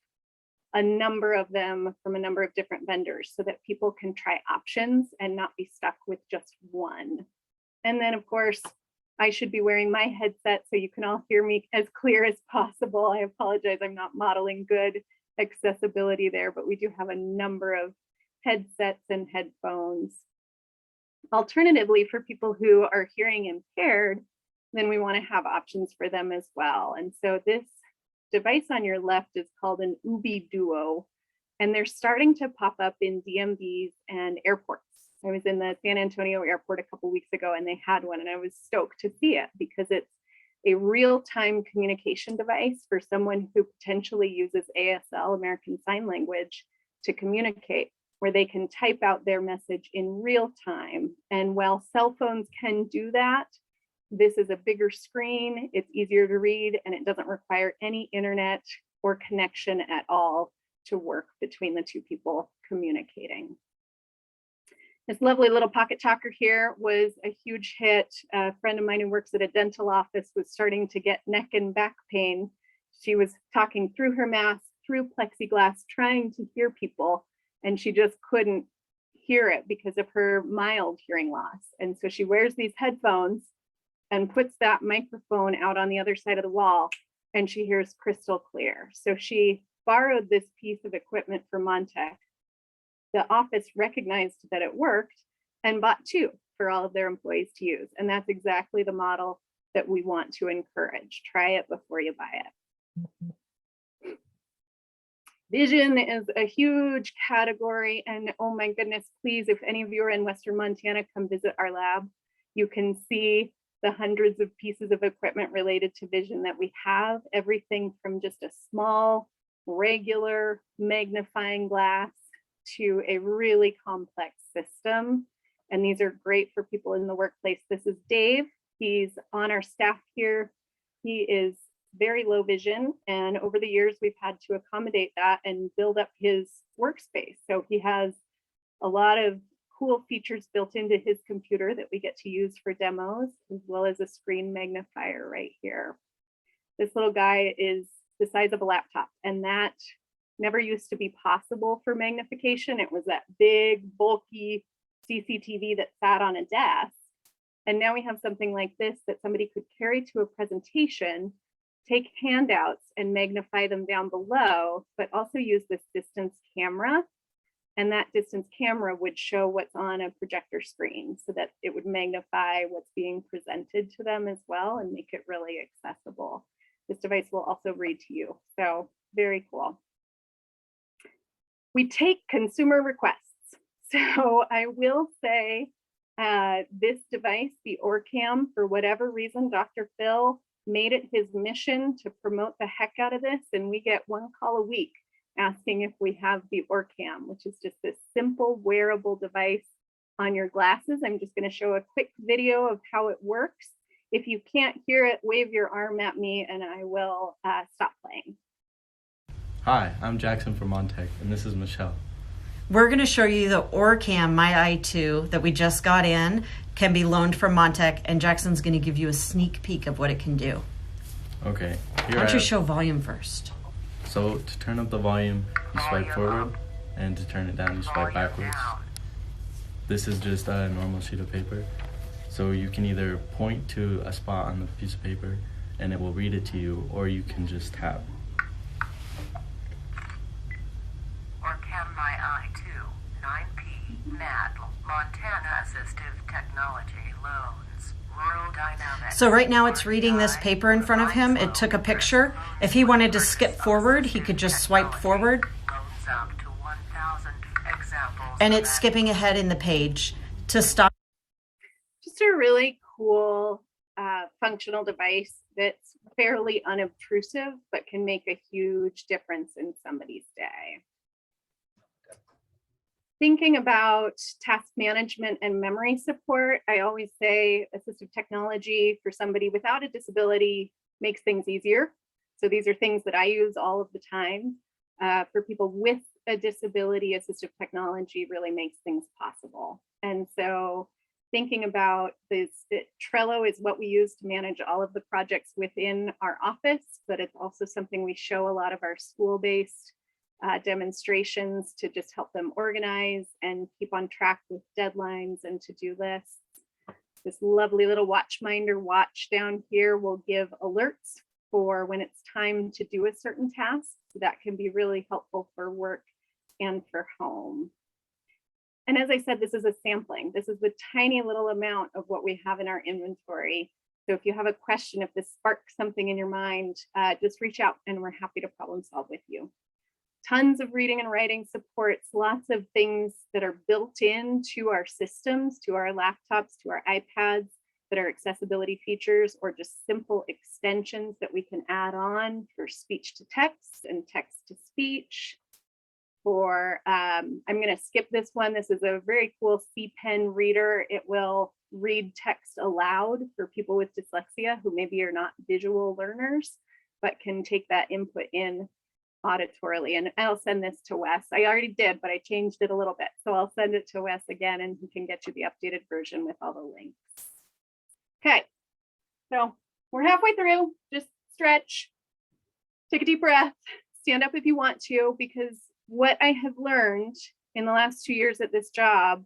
a number of them from a number of different vendors so that people can try options and not be stuck with just one. And then of course, I should be wearing my headset so you can all hear me as clear as possible. I apologize, I'm not modeling good accessibility there, but we do have a number of headsets and headphones. Alternatively, for people who are hearing impaired, then we want to have options for them as well. And so this device on your left is called an Ubi Duo, And they're starting to pop up in DMVs and airports. I was in the San Antonio airport a couple weeks ago and they had one, and I was stoked to see it because it's a real-time communication device for someone who potentially uses ASL, American Sign Language, to communicate, where they can type out their message in real time. And while cell phones can do that, this is a bigger screen, it's easier to read, and it doesn't require any internet or connection at all to work between the two people communicating. This lovely little pocket talker here was a huge hit. A friend of mine who works at a dental office was starting to get neck and back pain. She was talking through her mask, through plexiglass, trying to hear people, and she just couldn't hear it because of her mild hearing loss. And so she wears these headphones and puts that microphone out on the other side of the wall, and she hears crystal clear. So she borrowed this piece of equipment from Montech. The office recognized that it worked and bought two for all of their employees to use. And that's exactly the model that we want to encourage. Try it before you buy it. Vision is a huge category. And oh my goodness, please, if any of you are in Western Montana, come visit our lab. You can see the hundreds of pieces of equipment related to vision that we have, everything from just a small, regular magnifying glass to a really complex system. And these are great for people in the workplace. This is Dave. He's on our staff here. He is very low vision. And over the years, we've had to accommodate that and build up his workspace. So he has a lot of cool features built into his computer that we get to use for demos, as well as a screen magnifier right here. This little guy is the size of a laptop, and that never used to be possible for magnification. It was that big, bulky CCTV that sat on a desk. And now we have something like this that somebody could carry to a presentation, take handouts and magnify them down below, but also use this distance camera. And that distance camera would show what's on a projector screen so that it would magnify what's being presented to them as well and make it really accessible. This device will also read to you. So very cool. We take consumer requests. So I will say this device, the OrCam, for whatever reason, Dr. Phil made it his mission to promote the heck out of this. And we get one call a week asking if we have the OrCam, which is just this simple wearable device on your glasses. I'm just going to show a quick video of how it works. If you can't hear it, wave your arm at me and I will stop playing. Hi, I'm Jackson from Montech, and this is Michelle. We're going to show you the OrCam My i2 that we just got in, can be loaned from Montech, and Jackson's going to give you a sneak peek of what it can do. Okay. Why don't you show volume first? So to turn up the volume, you swipe forward, and to turn it down, you swipe backwards. This is just a normal sheet of paper. So you can either point to a spot on the piece of paper, and it will read it to you, or you can just tap. OrCam My i2, 9P, MAD, Montana Assistive Technology Loans, Rural Dynamics. So right now it's reading this paper in front of him. It took a picture. If he wanted to skip forward, he could just swipe forward. And it's skipping ahead in the page. To stop. Just a really cool functional device that's fairly unobtrusive, but can make a huge difference in somebody's day. Thinking about task management and memory support, I always say assistive technology for somebody without a disability makes things easier. So these are things that I use all of the time. For people with a disability, assistive technology really makes things possible. And so thinking about this, Trello is what we use to manage all of the projects within our office, but it's also something we show a lot of our school-based demonstrations to just help them organize and keep on track with deadlines and to-do lists. This lovely little Watchminder watch down here will give alerts for when it's time to do a certain task. So that can be really helpful for work and for home. And as I said, this is a sampling. This is the tiny little amount of what we have in our inventory. So if you have a question, if this sparks something in your mind, just reach out and we're happy to problem solve with you. tons of reading and writing supports, lots of things that are built into our systems, to our laptops, to our iPads, that are accessibility features or just simple extensions that we can add on for speech to text and text to speech. For, I'm gonna skip this one. This is a very cool C Pen reader. It will read text aloud for people with dyslexia who maybe are not visual learners, but can take that input in auditorily. And I'll send this to Wes. I already did, but I changed it a little bit. So I'll send it to Wes again and he can get you the updated version with all the links. Okay, so we're halfway through. Just stretch, take a deep breath, stand up if you want to, because what I have learned in the last 2 years at this job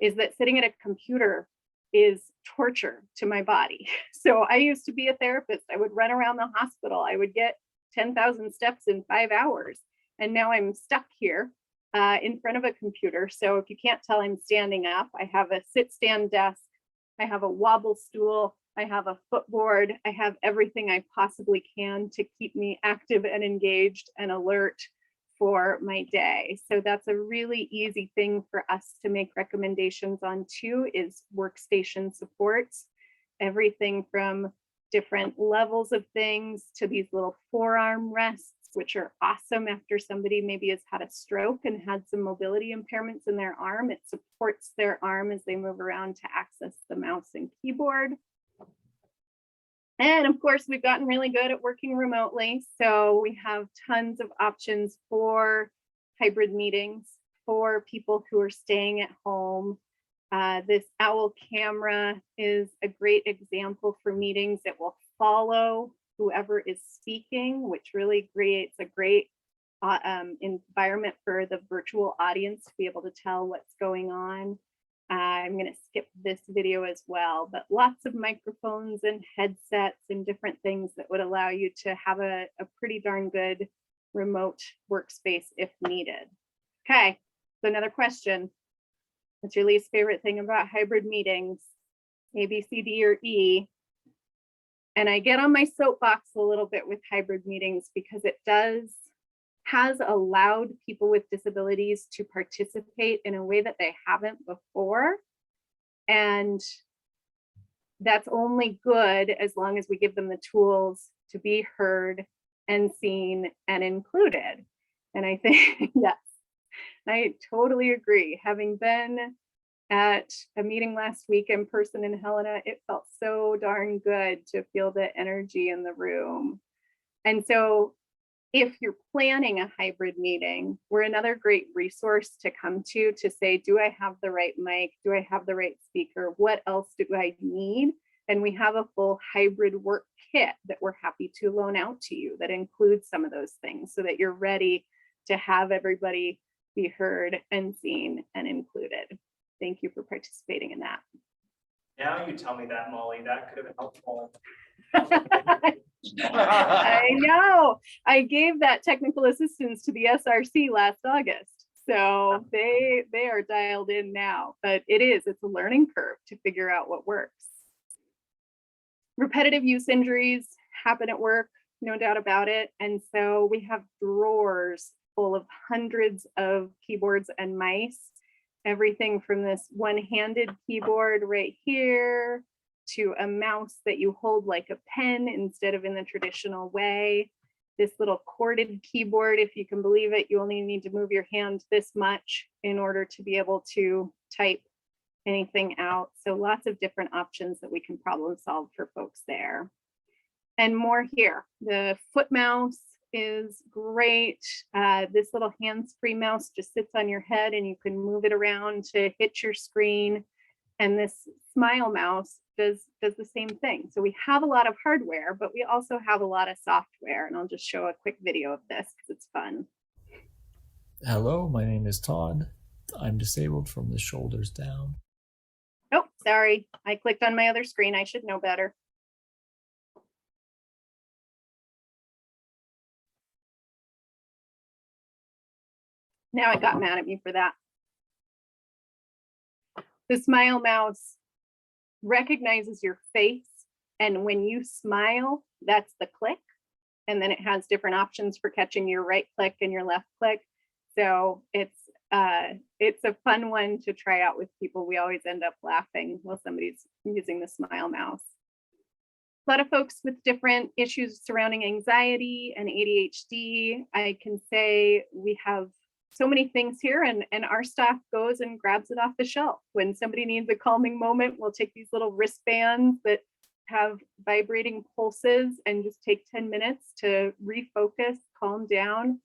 is that sitting at a computer is torture to my body. So I used to be a therapist. I would run around the hospital. I would get 10,000 steps in 5 hours. And now I'm stuck here in front of a computer. So if you can't tell, I'm standing up. I have a sit-stand desk. I have a wobble stool. I have a footboard. I have everything I possibly can to keep me active and engaged and alert for my day. So that's a really easy thing for us to make recommendations on too, is workstation supports. Everything from different levels of things to these little forearm rests, which are awesome after somebody maybe has had a stroke and had some mobility impairments in their arm. It supports their arm as they move around to access the mouse and keyboard. And of course, we've gotten really good at working remotely. So we have tons of options for hybrid meetings for people who are staying at home. This OWL camera is a great example for meetings that will follow whoever is speaking, which really creates a great environment for the virtual audience to be able to tell what's going on. I'm going to skip this video as well, but lots of microphones and headsets and different things that would allow you to have a pretty darn good remote workspace if needed. Okay, so another question. What's your least favorite thing about hybrid meetings? A, B, C, D, or E? And I get on my soapbox a little bit with hybrid meetings because it has allowed people with disabilities to participate in a way that they haven't before. And that's only good as long as we give them the tools to be heard and seen and included. And I think, yes, I totally agree. Having been at a meeting last week in person in Helena, it felt so darn good to feel the energy in the room. And so if you're planning a hybrid meeting, we're another great resource to come to say, do I have the right mic? Do I have the right speaker? What else do I need? And we have a full hybrid work kit that we're happy to loan out to you that includes some of those things so that you're ready to have everybody be heard and seen and included. Thank you for participating in that. Now you tell me that, Molly, that could have been helpful. I know. I gave that technical assistance to the SRC last August. So they are dialed in now, but it's a learning curve to figure out what works. Repetitive use injuries happen at work, no doubt about it. And so we have drawers full of hundreds of keyboards and mice, everything from this one-handed keyboard right here to a mouse that you hold like a pen instead of in the traditional way. This little corded keyboard, if you can believe it, you only need to move your hand this much in order to be able to type anything out. So lots of different options that we can problem solve for folks there. And more here. The foot mouse is great. This little hands-free mouse just sits on your head and you can move it around to hit your screen. And this smile mouse does the same thing. So we have a lot of hardware, but we also have a lot of software. And I'll just show a quick video of this because it's fun. Hello, my name is Todd. I'm disabled from the shoulders down. Oh, sorry. I clicked on my other screen. I should know better. Now it got mad at me for that. The smile mouse recognizes your face, and when you smile, that's the click. and then it has different options for catching your right click and your left click. So it's a fun one to try out with people. We always end up laughing while somebody's using the smile mouse. A lot of folks with different issues surrounding anxiety and ADHD. I can say we have so many things here, and our staff goes and grabs it off the shelf. When somebody needs a calming moment, we'll take these little wristbands that have vibrating pulses and just take 10 minutes to refocus, calm down.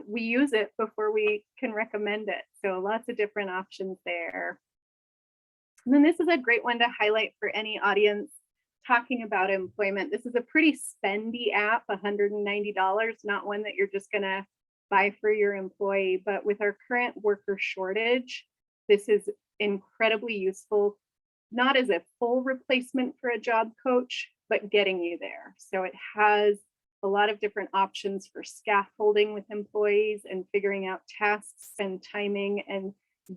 We use it before we can recommend it. So lots of different options there. And then this is a great one to highlight for any audience talking about employment. This is a pretty spendy app, $190, not one that you're just gonna buy for your employee, but with our current worker shortage, this is incredibly useful, not as a full replacement for a job coach, but getting you there. So it has a lot of different options for scaffolding with employees and figuring out tasks and timing and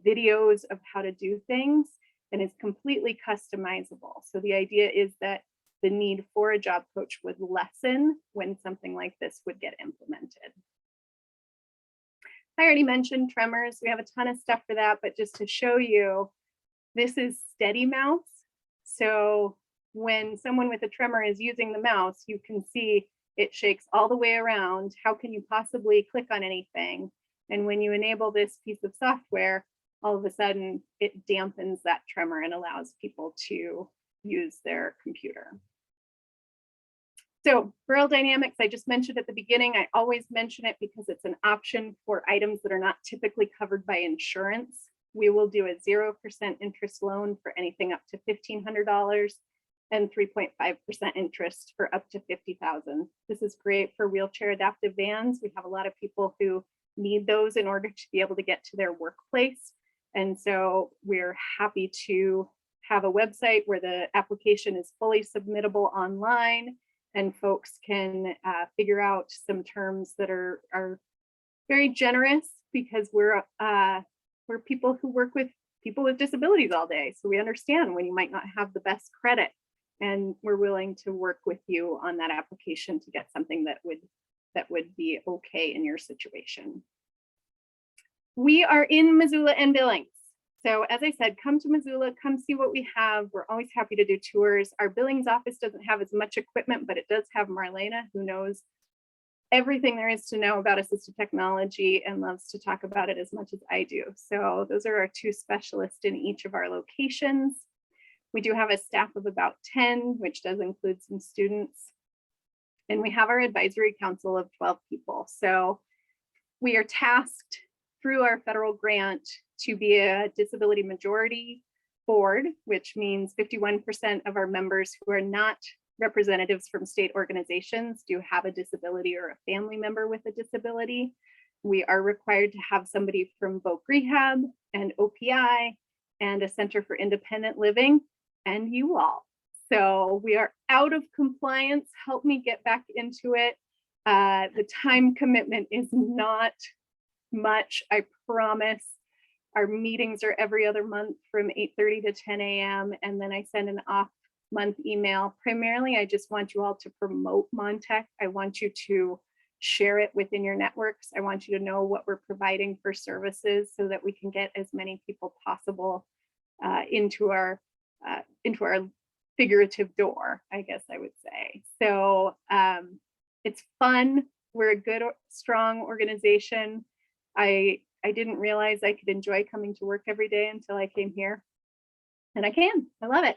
videos of how to do things, and is completely customizable. So the idea is that the need for a job coach would lessen when something like this would get implemented. I already mentioned tremors. We have a ton of stuff for that, but just to show you, this is steady mouse. So when someone with a tremor is using the mouse, you can see it shakes all the way around. How can you possibly click on anything? And when you enable this piece of software, all of a sudden it dampens that tremor and allows people to use their computer. So Rural Dynamics, I just mentioned at the beginning, I always mention it because it's an option for items that are not typically covered by insurance. We will do a 0% interest loan for anything up to $1,500 and 3.5% interest for up to $50,000. This is great for wheelchair adaptive vans. We have a lot of people who need those in order to be able to get to their workplace. And so we're happy to have a website where the application is fully submittable online, and folks can figure out some terms that are very generous, because we're people who work with people with disabilities all day. So we understand when you might not have the best credit, and we're willing to work with you on that application to get something that would be okay in your situation. We are in Missoula and Billings. So as I said, come to Missoula, come see what we have. We're always happy to do tours. Our Billings office doesn't have as much equipment, but it does have Marlena, who knows everything there is to know about assistive technology and loves to talk about it as much as I do. So those are our two specialists in each of our locations. We do have a staff of about 10, which does include some students. And we have our advisory council of 12 people. So we are tasked through our federal grant to be a disability majority board, which means 51% of our members who are not representatives from state organizations do have a disability or a family member with a disability. We are required to have somebody from Voc Rehab and OPI and a Center for Independent Living, and you all. So we are out of compliance. Help me get back into it. The time commitment is not much, I promise. Our meetings are every other month from 8:30 to 10 a.m. And then I send an off-month email. Primarily, I just want you all to promote Montech. I want you to share it within your networks. I want you to know what we're providing for services so that we can get as many people possible into our figurative door, I guess I would say. So it's fun. We're a good, strong organization. I didn't realize I could enjoy coming to work every day until I came here. And I can, I love it.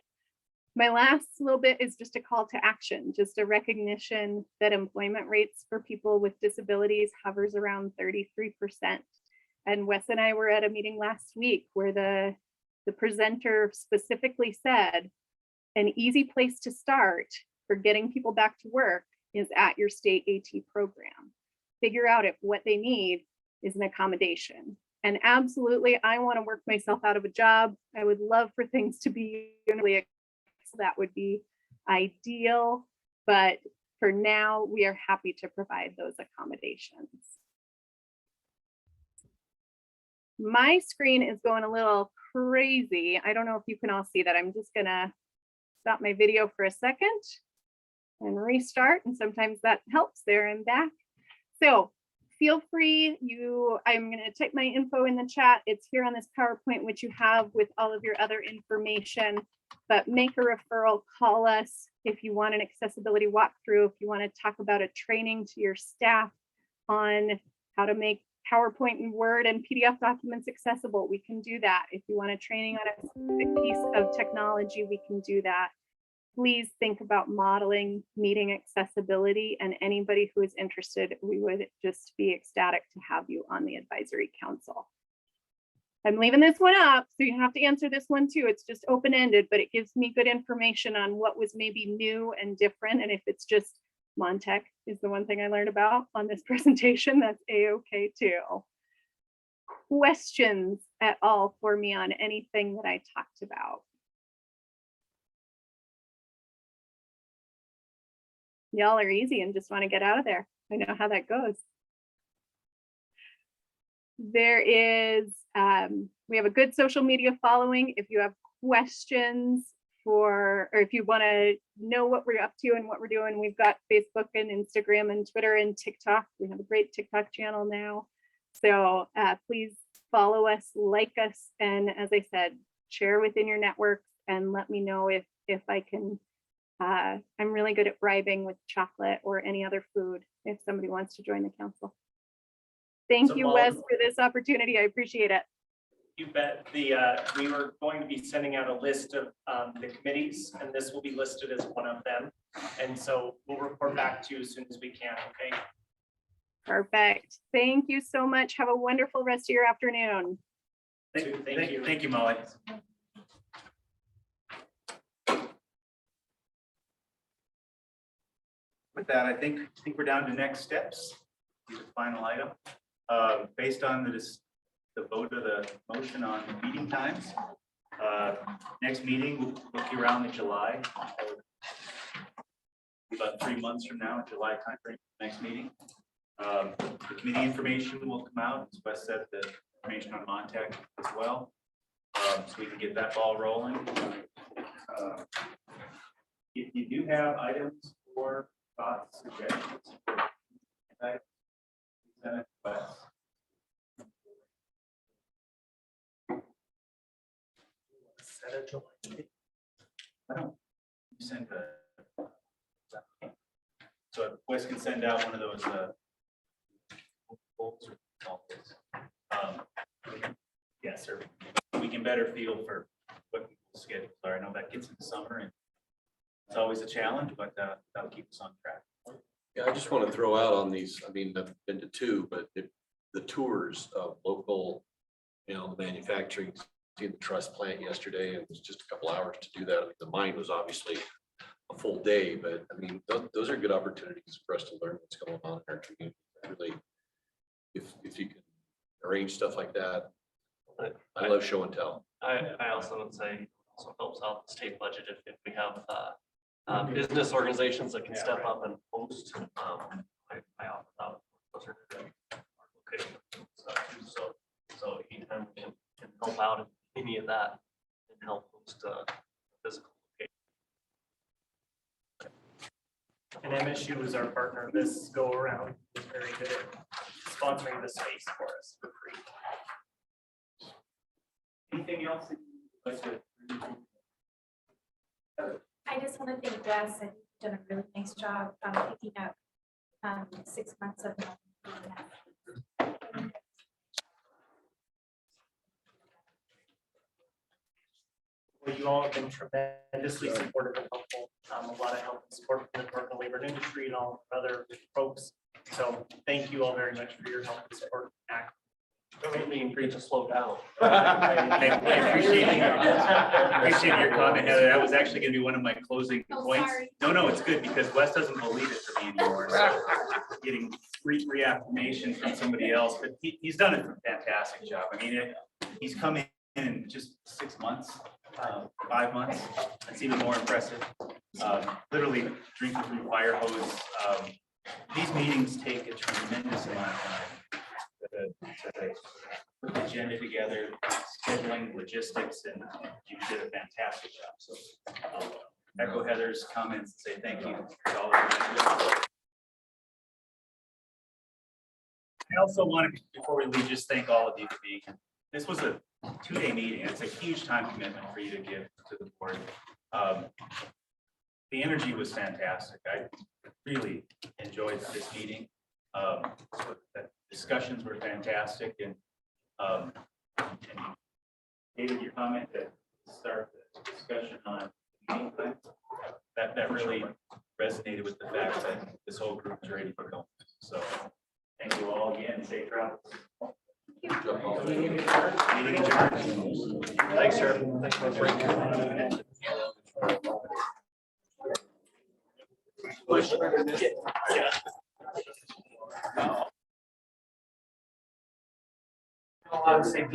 My last little bit is just a call to action, just a recognition that employment rates for people with disabilities hovers around 33%. And Wes and I were at a meeting last week where the presenter specifically said, an easy place to start for getting people back to work is at your state AT program. Figure out if what they need is an accommodation. And absolutely, I want to work myself out of a job. I would love for things to be universally, that would be ideal. But for now, we are happy to provide those accommodations. My screen is going a little crazy. I don't know if you can all see that. I'm just gonna stop my video for a second. and restart, and sometimes that helps. There I'm back. So feel free, I'm going to type my info in the chat. It's here on this PowerPoint, which you have with all of your other information, but make a referral, call us if you want an accessibility walkthrough, if you want to talk about a training to your staff on how to make PowerPoint and Word and PDF documents accessible, we can do that. If you want a training on a specific piece of technology, we can do that. Please think about modeling meeting accessibility, and anybody who is interested, we would just be ecstatic to have you on the advisory council. I'm leaving this one up, so you have to answer this one too. It's just open-ended, but it gives me good information on what was maybe new and different. And if it's just Montech is the one thing I learned about on this presentation, that's a-okay too. Questions at all for me on anything that I talked about? Y'all are easy and just want to get out of there. I know how that goes. There is, we have a good social media following. If you have questions or if you want to know what we're up to and what we're doing, we've got Facebook and Instagram and Twitter and TikTok. We have a great TikTok channel now. So please follow us, like us, and as I said, share within your networks and let me know if I can. I'm really good at bribing with chocolate or any other food if somebody wants to join the council. Thank you, Wes, for this opportunity. I appreciate it. You bet. We were going to be sending out a list of the committees, and this will be listed as one of them. And so we'll report back to you as soon as we can, okay? Perfect. Thank you so much. Have a wonderful rest of your afternoon. Thank you, Molly. With that, I think we're down to next steps. The final item, based on the vote of the motion on meeting times. Next meeting will look around the July, about 3 months from now, July timeframe. Next meeting, the committee information will come out. As Wes said, the information on Montech as well, so we can get that ball rolling. If you do have items for thoughts, suggestions, but I don't send a, so Wes can send out one of those yes, sir. We can better feel for what people's schedules are. I know that gets into summer and it's always a challenge, but that'll keep us on track. Yeah, I just want to throw out on these, I mean, I've been to 2, but the tours of local, the manufacturing, seeing the truss plant yesterday, and it was just a couple hours to do that. I mean, the mine was obviously a full day, but I mean, those are good opportunities for us to learn what's going on in our community. Really, if you can arrange stuff like that, I love show and tell. I also would say it also helps out the state budget if we have business organizations that can step up and host. I offer that closer to our location. So anytime we can help out in any of that and help host physical location. And MSU is our partner this go around. It's very good at sponsoring the space for us for free. Anything else that you'd like to? I just want to thank Wes. I think you've done a really nice job picking up 6 months of doing that. Well, you all have been tremendously supportive and helpful. A lot of help and support from the Department of Labor and Industry and all other folks. So thank you all very much for your help and support. Don't mean for you to slow down. I appreciate your comment, Heather. That was actually going to be one of my closing points. Sorry. No, it's good because Wes doesn't believe it for me anymore. So getting reaffirmation from somebody else, but he's done a fantastic job. I mean, he's come in just 6 months, 5 months. That's even more impressive. Literally drinking from a fire hose. These meetings take a tremendous amount of time. To put the agenda together, scheduling, logistics, and you did a fantastic job. So echo Heather's comments and say thank you to all of you. I also want to, before we leave, just thank all of you for being here. This was a 2-day meeting. It's a huge time commitment for you to give to the board. The energy was fantastic. I really enjoyed this meeting. The discussions were fantastic, and David, your comment to start the discussion on meeting plan, that really resonated with the fact that this whole group is ready for go. So thank you all again. Safe travels. Meeting adjourned. Thanks, sir. Thanks for the break. I'll say,